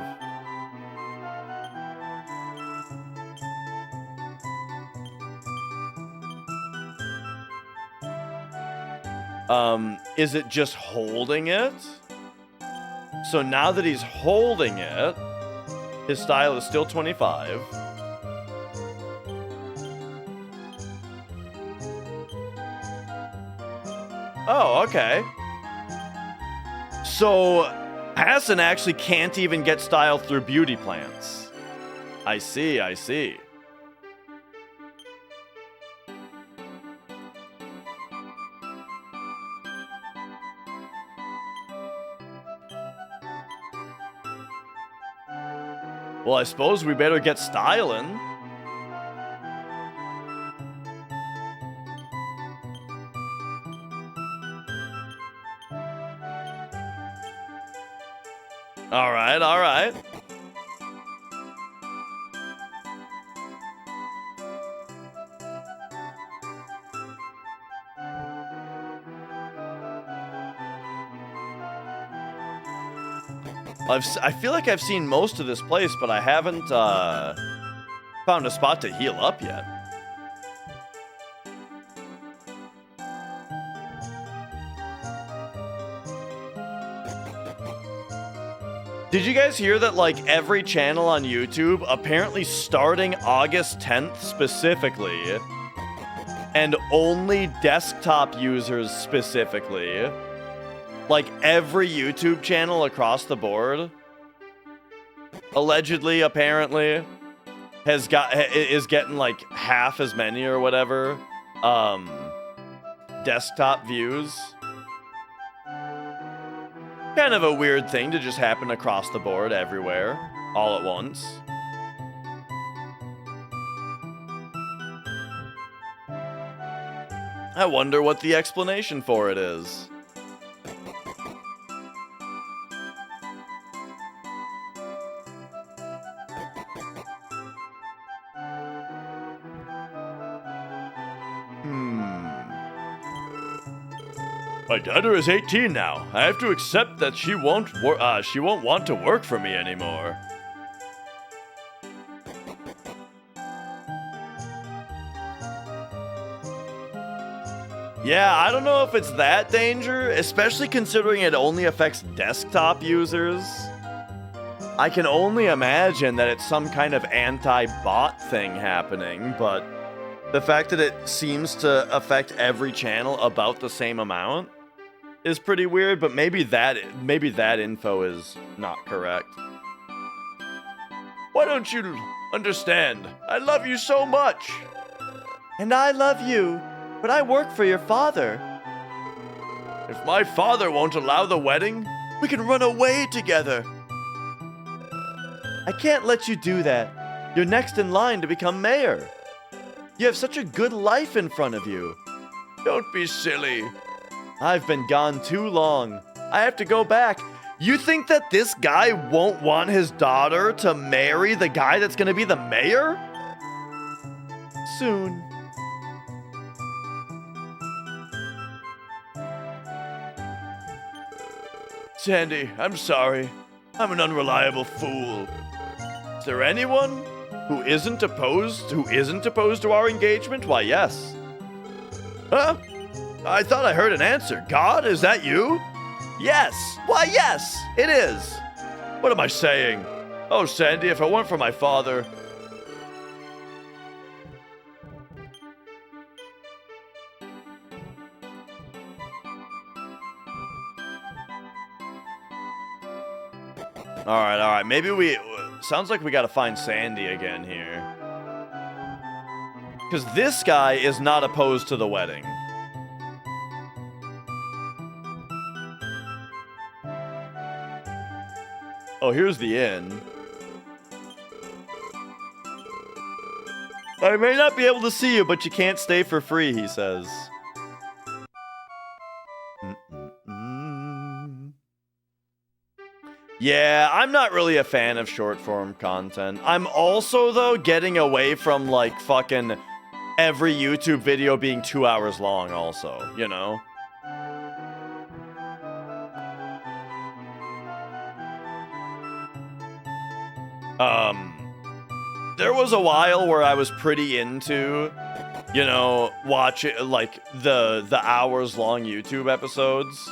Is it just holding it? So now that he's holding it, his style is still 25. Oh, okay. So Hassan actually can't even get style through beauty plants. I see, I see. Well, I suppose we better get styling. All right, all right. I feel like I've seen most of this place, but I haven't found a spot to heal up yet. Did you guys hear that, like, every channel on YouTube, apparently starting August 10th specifically, and only desktop users specifically, like every YouTube channel across the board, allegedly, apparently, is getting like half as many or whatever desktop views. Kind of a weird thing to just happen across the board everywhere, all at once. I wonder what the explanation for it is. My daughter is 18 now. I have to accept that she won't want to work for me anymore. Yeah, I don't know if it's that danger, especially considering it only affects desktop users. I can only imagine that it's some kind of anti-bot thing happening, but the fact that it seems to affect every channel about the same amount is pretty weird, but maybe that info is not correct. Why don't you understand? I love you so much. And I love you, but I work for your father. If my father won't allow the wedding, we can run away together. I can't let you do that. You're next in line to become mayor. You have such a good life in front of you. Don't be silly. I've been gone too long. I have to go back. You think that this guy won't want his daughter to marry the guy that's gonna be the mayor? Soon. Sandy, I'm sorry. I'm an unreliable fool. Is there anyone who isn't opposed to our engagement? Why, yes. Huh? I thought I heard an answer. God, is that you? Yes. Why, yes, it is. What am I saying? Oh, Sandy, if it weren't for my father. All right. Maybe we... Sounds like we gotta find Sandy again here. Because this guy is not opposed to the wedding. Oh, here's the inn. I may not be able to see you, but you can't stay for free, he says. Yeah, I'm not really a fan of short form content. I'm also, though, getting away from, like, fucking every YouTube video being 2 hours long also, you know? There was a while where I was pretty into, you know, watching, like, the hours-long YouTube episodes.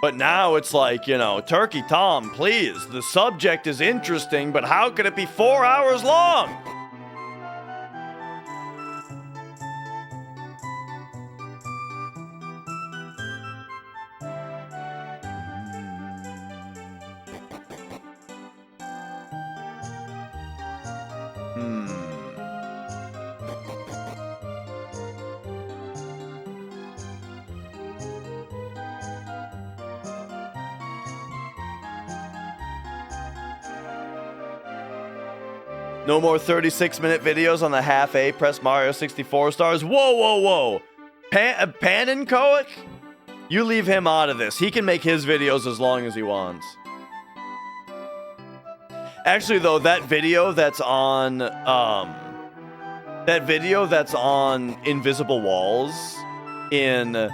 But now it's like, you know, Turkey Tom, please, the subject is interesting, but how could it be 4 hours long? No more 36-minute videos on the half A. Press Mario 64 stars. Whoa. Panenkoic? You leave him out of this. He can make his videos as long as he wants. Actually, though, that video that's on Invisible Walls in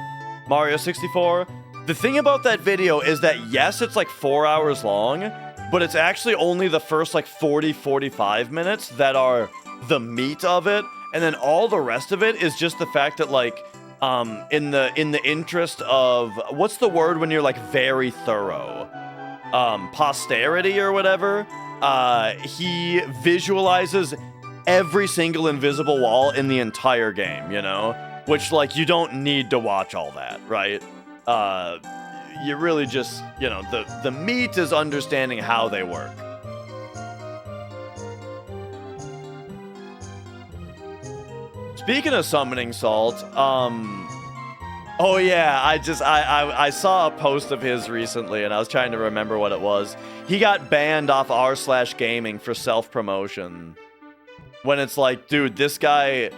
Mario 64, the thing about that video is that, yes, it's like 4 hours long, but it's actually only the first like 40-45 minutes that are the meat of it, and then all the rest of it is just the fact that, like, in the interest of, what's the word when you're like very thorough, posterity or whatever, he visualizes every single invisible wall in the entire game, you know, which, like, you don't need to watch all that, right? You really just, you know, the meat is understanding how they work. Speaking of summoning salt, oh yeah, I saw a post of his recently, and I was trying to remember what it was. He got banned off r/gaming for self-promotion. When it's like, dude, this guy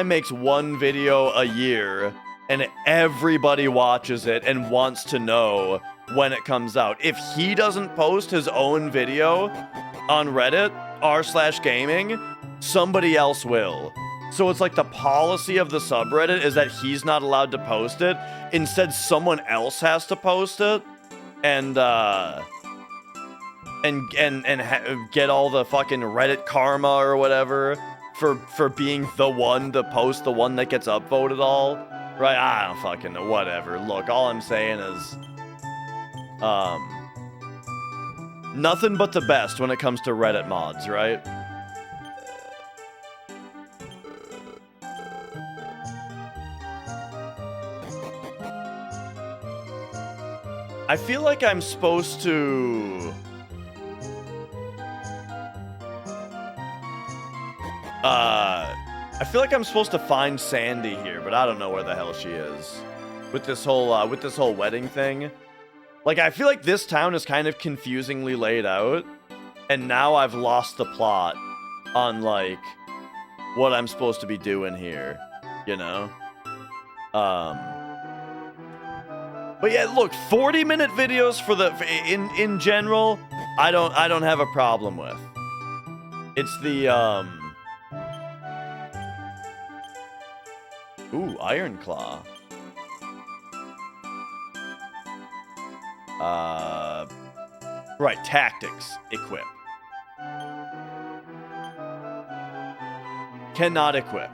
makes one video a year, and everybody watches it and wants to know when it comes out. If he doesn't post his own video on Reddit, r/gaming, somebody else will. So it's like the policy of the subreddit is that he's not allowed to post it. Instead, someone else has to post it and get all the fucking Reddit karma or whatever for being the one to post the one that gets upvoted all. Right, I don't fucking know, whatever. Look, all I'm saying is, nothing but the best when it comes to Reddit mods, right? I feel like I'm supposed to... I feel like I'm supposed to find Sandy here, but I don't know where the hell she is. With this whole wedding thing. Like, I feel like this town is kind of confusingly laid out, and now I've lost the plot on, like, what I'm supposed to be doing here, you know? But yeah, look, 40-minute videos for the in general, I don't have a problem with. It's the ooh, Iron Claw. Right, tactics, equip. Cannot equip.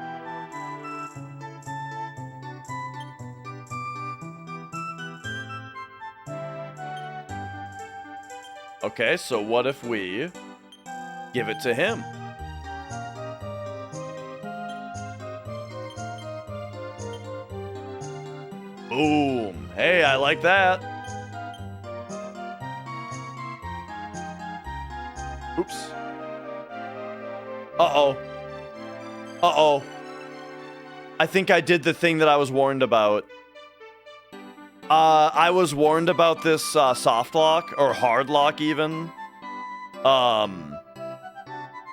Okay, so what if we give it to him? Boom. Hey, I like that. Oops. Uh-oh. Uh-oh. I think I did the thing that I was warned about. I was warned about this soft lock, or hard lock even.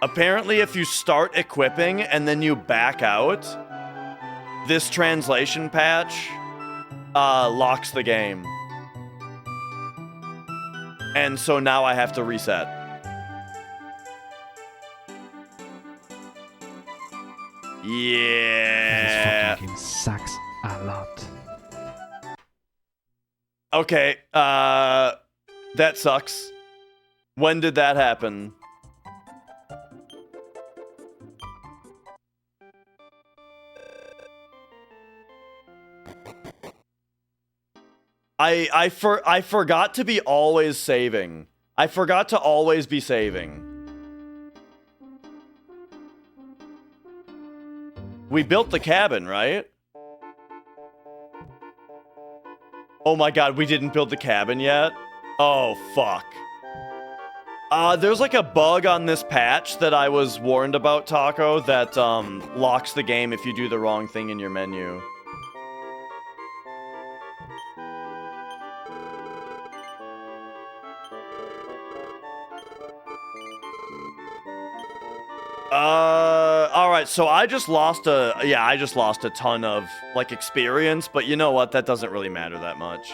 Apparently if you start equipping and then you back out, this translation patch locks the game. And so now I have to reset. Yeah. This fucking game sucks a lot. Okay, that sucks. When did that happen? I forgot to be always saving. I forgot to always be saving. We built the cabin, right? Oh my god, we didn't build the cabin yet? Oh, fuck. There's like a bug on this patch that I was warned about, Taco, that locks the game if you do the wrong thing in your menu. Alright, so I just lost a ton of, like, experience, but you know what? That doesn't really matter that much.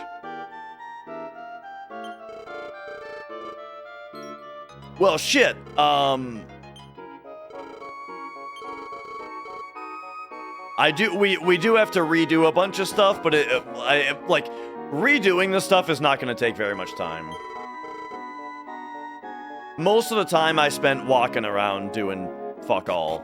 Well, shit, we do have to redo a bunch of stuff, but like, redoing this stuff is not gonna take very much time. Most of the time I spent walking around doing fuck all.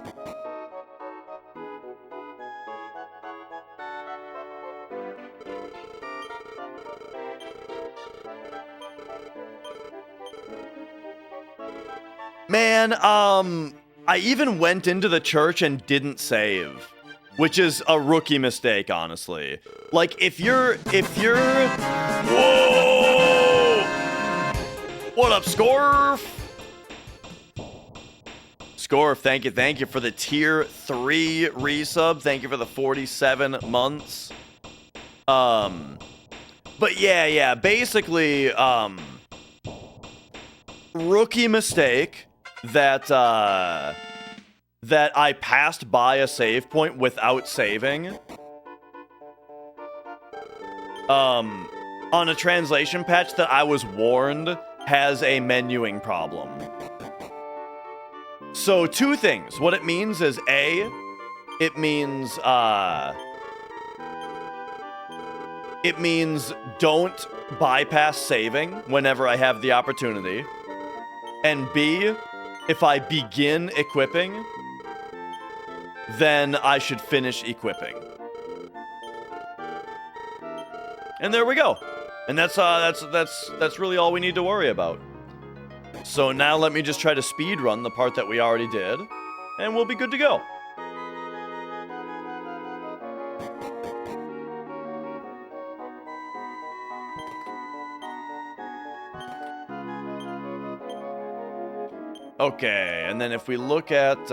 Man, I even went into the church and didn't save, which is a rookie mistake, honestly. Like, if you're... Whoa! What up, Scorf? Scorf, thank you for the tier 3 resub. Thank you for the 47 months. But yeah, basically, rookie mistake that that I passed by a save point without saving. On a translation patch that I was warned has a menuing problem. So two things. What it means is A, it means don't bypass saving whenever I have the opportunity. And B, if I begin equipping, then I should finish equipping. And there we go. And that's really all we need to worry about. So now let me just try to speed run the part that we already did, and we'll be good to go. Okay, and then if we look at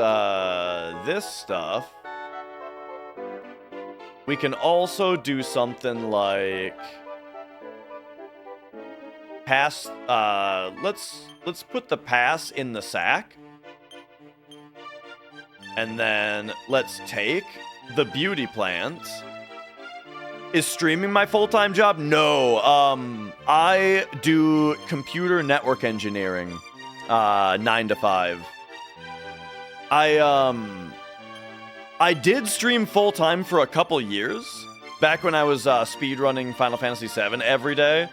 this stuff, we can also do something like pass. Let's put the pass in the sack, and then let's take the beauty plants. Is streaming my full-time job? No. I do computer network engineering. 9 to 5. I did stream full time for a couple years back when I was speedrunning Final Fantasy VII every day.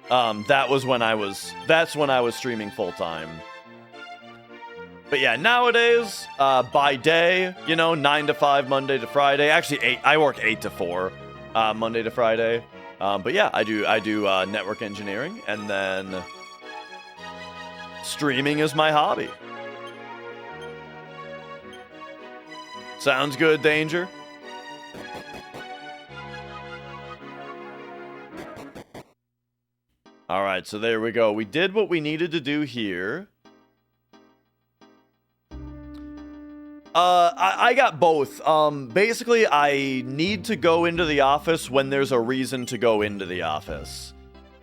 That's when I was streaming full time. But yeah, nowadays, by day, 9 to 5 Monday to Friday. Actually, 8. I work 8 to 4 Monday to Friday. But yeah, I do network engineering, and then streaming is my hobby. Sounds good, Danger? Alright, so there we go. We did what we needed to do here. I got both. Basically, I need to go into the office when there's a reason to go into the office.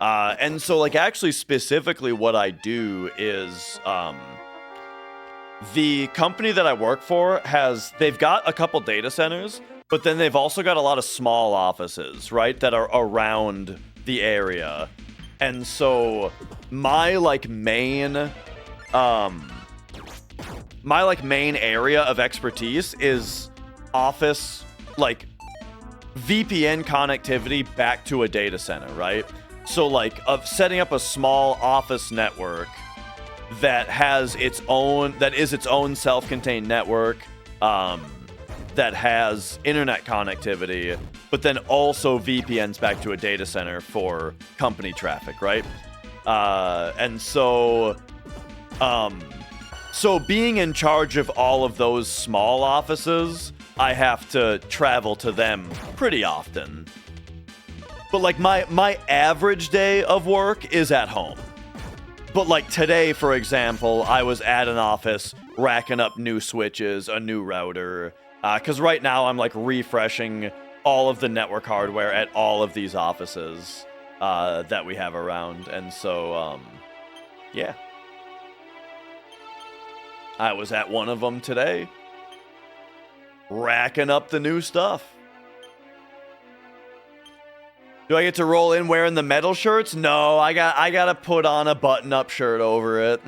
And so, like, actually, specifically what I do is, the company that I work for they've got a couple data centers, but then they've also got a lot of small offices, right, that are around the area. And so my main area of expertise is office, VPN connectivity back to a data center, right? So of setting up a small office network that is its own self-contained network, that has internet connectivity, but then also VPNs back to a data center for company traffic, right? And so being in charge of all of those small offices, I have to travel to them pretty often. But my average day of work is at home. But today, for example, I was at an office racking up new switches, a new router, because right now I'm refreshing all of the network hardware at all of these offices that we have around. And so, yeah. I was at one of them today, racking up the new stuff. Do I get to roll in wearing the metal shirts? No, I gotta put on a button-up shirt over it.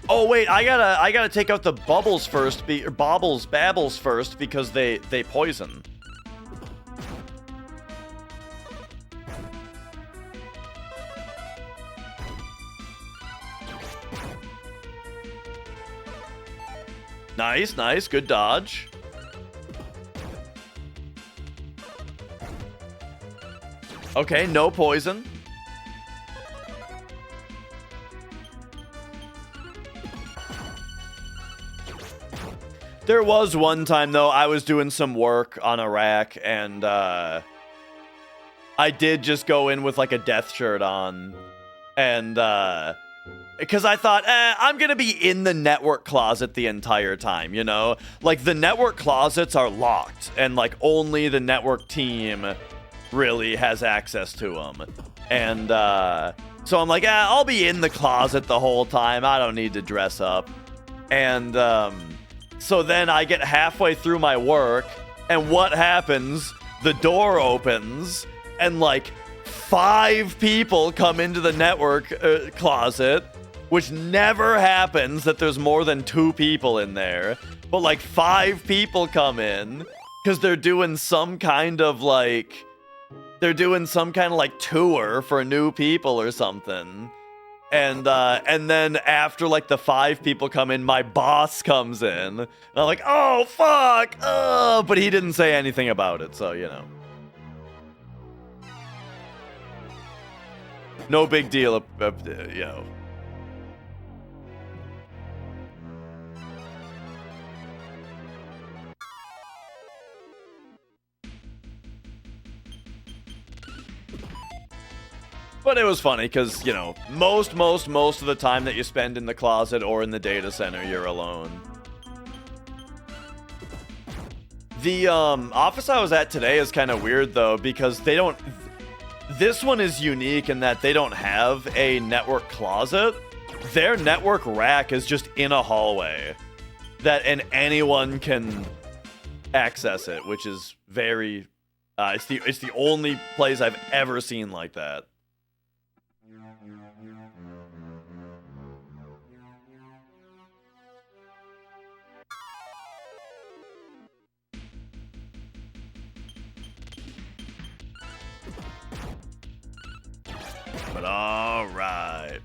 Oh wait, I gotta take out the bubbles first, babbles first, because they poison. Nice, good dodge. Okay, no poison. There was one time, though, I was doing some work on a rack, and I did just go in with a death shirt on, and because I thought, I'm going to be in the network closet the entire time, you know? The network closets are locked, and, only the network team really has access to them. And, so I'm I'll be in the closet the whole time. I don't need to dress up. And, so then I get halfway through my work, and what happens? The door opens, and, 5 people come into the network closet, which never happens that there's more than 2 people in there. But 5 people come in because they're doing some kind of tour for new people or something. And then after the 5 people come in, my boss comes in. And I'm oh fuck! But he didn't say anything about it, so you know. No big deal, you know. But it was funny because, you know, most of the time that you spend in the closet or in the data center, you're alone. The office I was at today is kind of weird, though, because they don't... This one is unique in that they don't have a network closet. Their network rack is just in a hallway, and anyone can access it, which is very... it's the only place I've ever seen like that. But all right.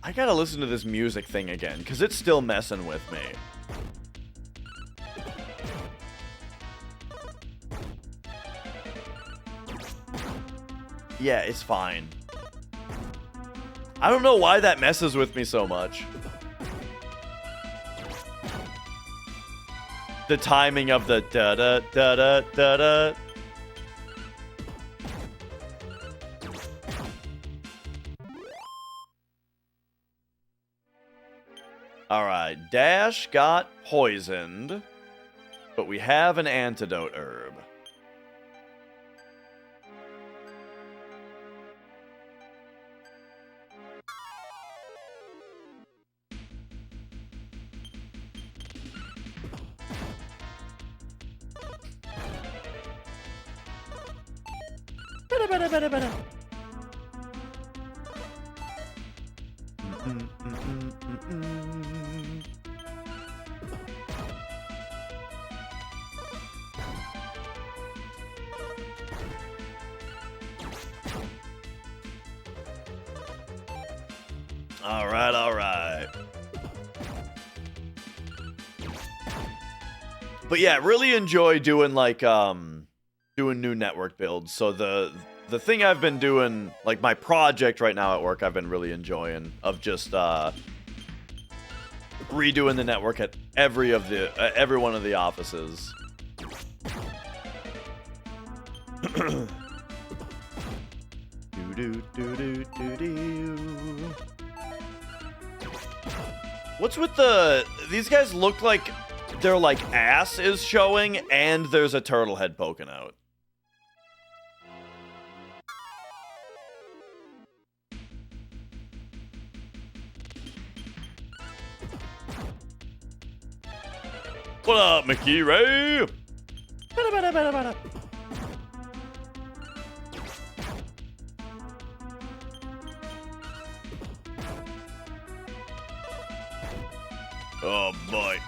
I gotta listen to this music thing again, because it's still messing with me. Yeah, it's fine. I don't know why that messes with me so much. The timing of the da-da-da-da-da-da. Alright, Dash got poisoned, but we have an antidote herb. Alright, alright. But yeah, really enjoy doing like doing new network builds. So the thing I've been doing, like my project right now at work, I've been really enjoying of just redoing the network at every one of the offices. What's with these guys look like their like ass is showing and there's a turtle head poking out. What up, Mickey Ray? Oh boy.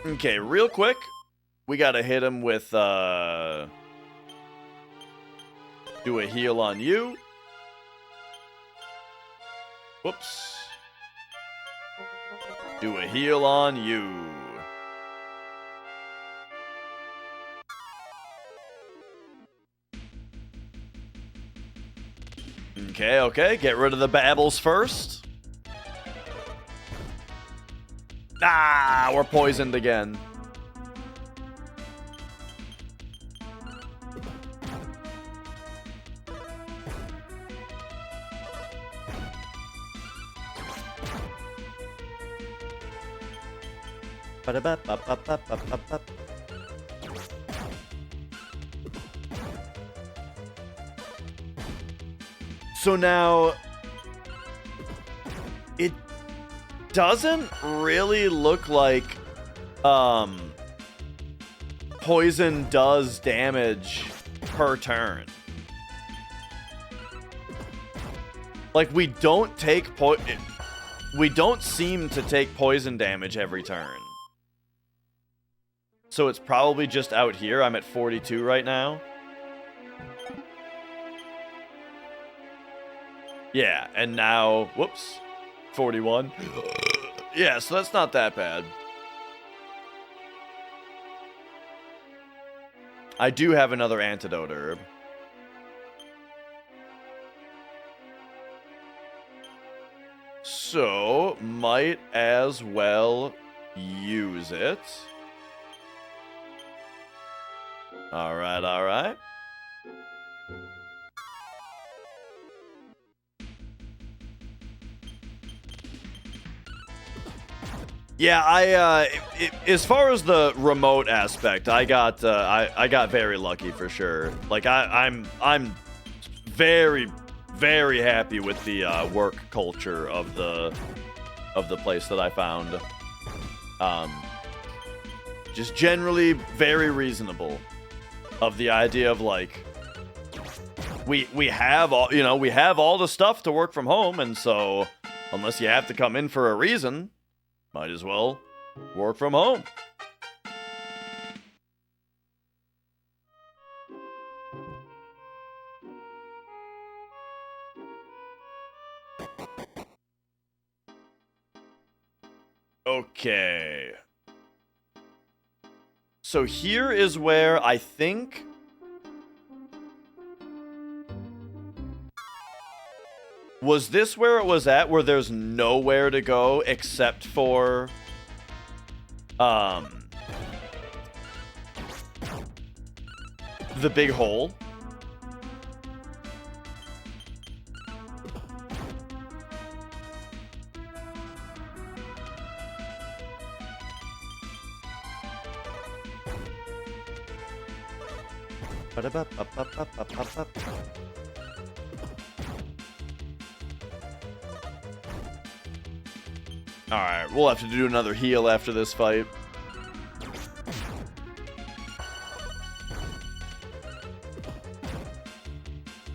Okay, real quick, we gotta hit him with do a heal on you. Whoops. Do a heal on you. Okay, okay, get rid of the babbles first. Ah, we're poisoned again. Ba-da-ba-ba-ba-ba-ba-ba. So now, it doesn't really look like poison does damage per turn. Like we don't seem to take poison damage every turn. So it's probably just out here. I'm at 42 right now. Yeah, and now, whoops, 41. Yeah, so that's not that bad. I do have another antidote herb. So, might as well use it. Alright, alright. Yeah, as far as the remote aspect, I got very lucky for sure. Like I'm very, very happy with the work culture of the place that I found. Just generally very reasonable. Of the idea of like we have all we have all the stuff to work from home, and so unless you have to come in for a reason, might as well work from home. Okay. So here is where I think Was this where it was at, where there's nowhere to go except for, the big hole? Alright, we'll have to do another heal after this fight.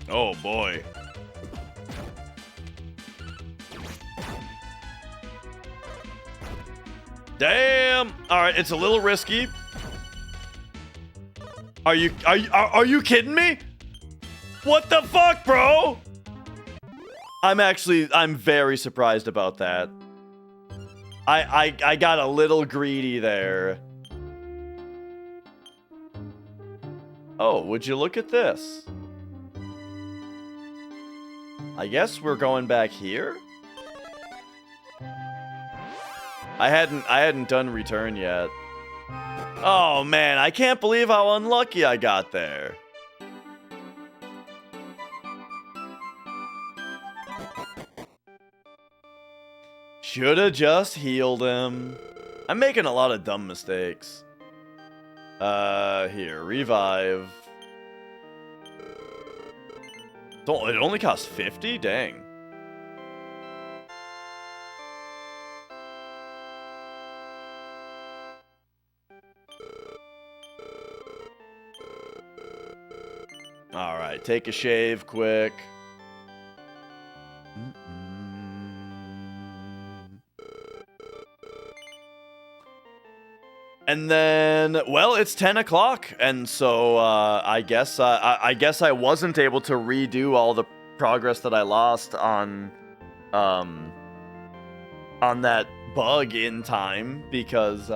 Oh boy. Damn! Alright, it's a little risky. Are you kidding me? What the fuck, bro? I'm very surprised about that. I got a little greedy there. Oh, would you look at this? I guess we're going back here? I hadn't done return yet. Oh man, I can't believe how unlucky I got there. Shoulda just healed him. I'm making a lot of dumb mistakes. Here, revive. It only costs 50? Dang. Alright, take a shave quick. And then, well, it's 10 o'clock, and so I guess I wasn't able to redo all the progress that I lost on that bug in time because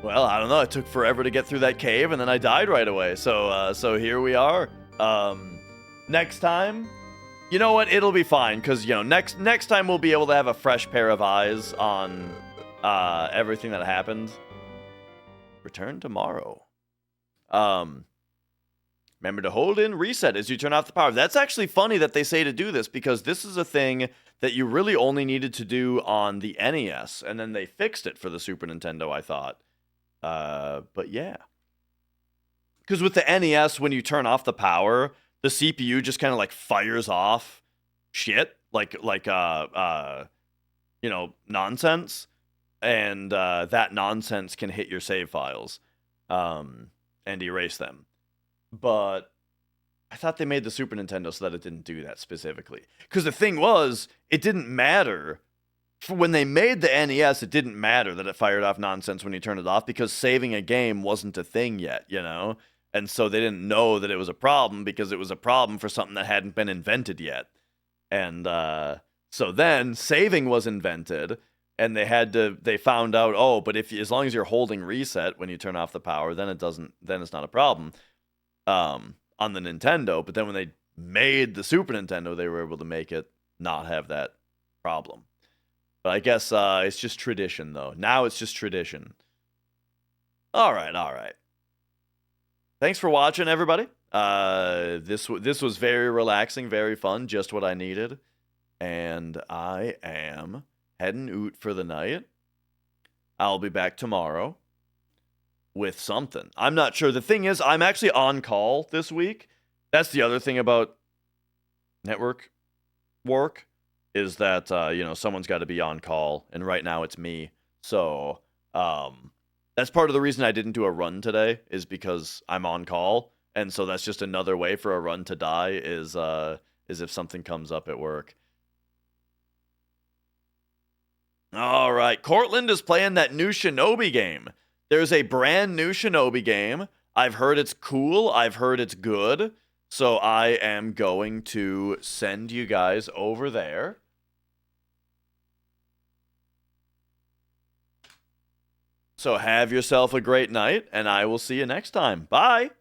well, I don't know. It took forever to get through that cave, and then I died right away. So here we are. Next time, you know what? It'll be fine because next time we'll be able to have a fresh pair of eyes on everything that happened. Return tomorrow. Remember to hold in reset as you turn off the power. That's actually funny that they say to do this because this is a thing that you really only needed to do on the NES, and then they fixed it for the Super Nintendo, I thought. But yeah. Because with the NES, when you turn off the power, the CPU just kind of like fires off shit, like nonsense. And that nonsense can hit your save files and erase them. But I thought they made the Super Nintendo so that it didn't do that specifically. Because the thing was, it didn't matter. When they made the NES, it didn't matter that it fired off nonsense when you turned it off because saving a game wasn't a thing yet, And so they didn't know that it was a problem because it was a problem for something that hadn't been invented yet. And so then saving was invented. And they found out, oh, but as long as you're holding reset when you turn off the power, then it's not a problem on the Nintendo. But then when they made the Super Nintendo, they were able to make it not have that problem. But I guess it's just tradition, though. Now it's just tradition. All right. Thanks for watching, everybody. This was very relaxing, very fun, just what I needed. And I am heading out for the night. I'll be back tomorrow with something. I'm not sure. The thing is, I'm actually on call this week. That's the other thing about network work is that, someone's got to be on call. And right now it's me. So that's part of the reason I didn't do a run today is because I'm on call. And so that's just another way for a run to die is if something comes up at work. All right, Cortland is playing that new Shinobi game. There's a brand new Shinobi game. I've heard it's cool. I've heard it's good. So I am going to send you guys over there. So have yourself a great night, and I will see you next time. Bye.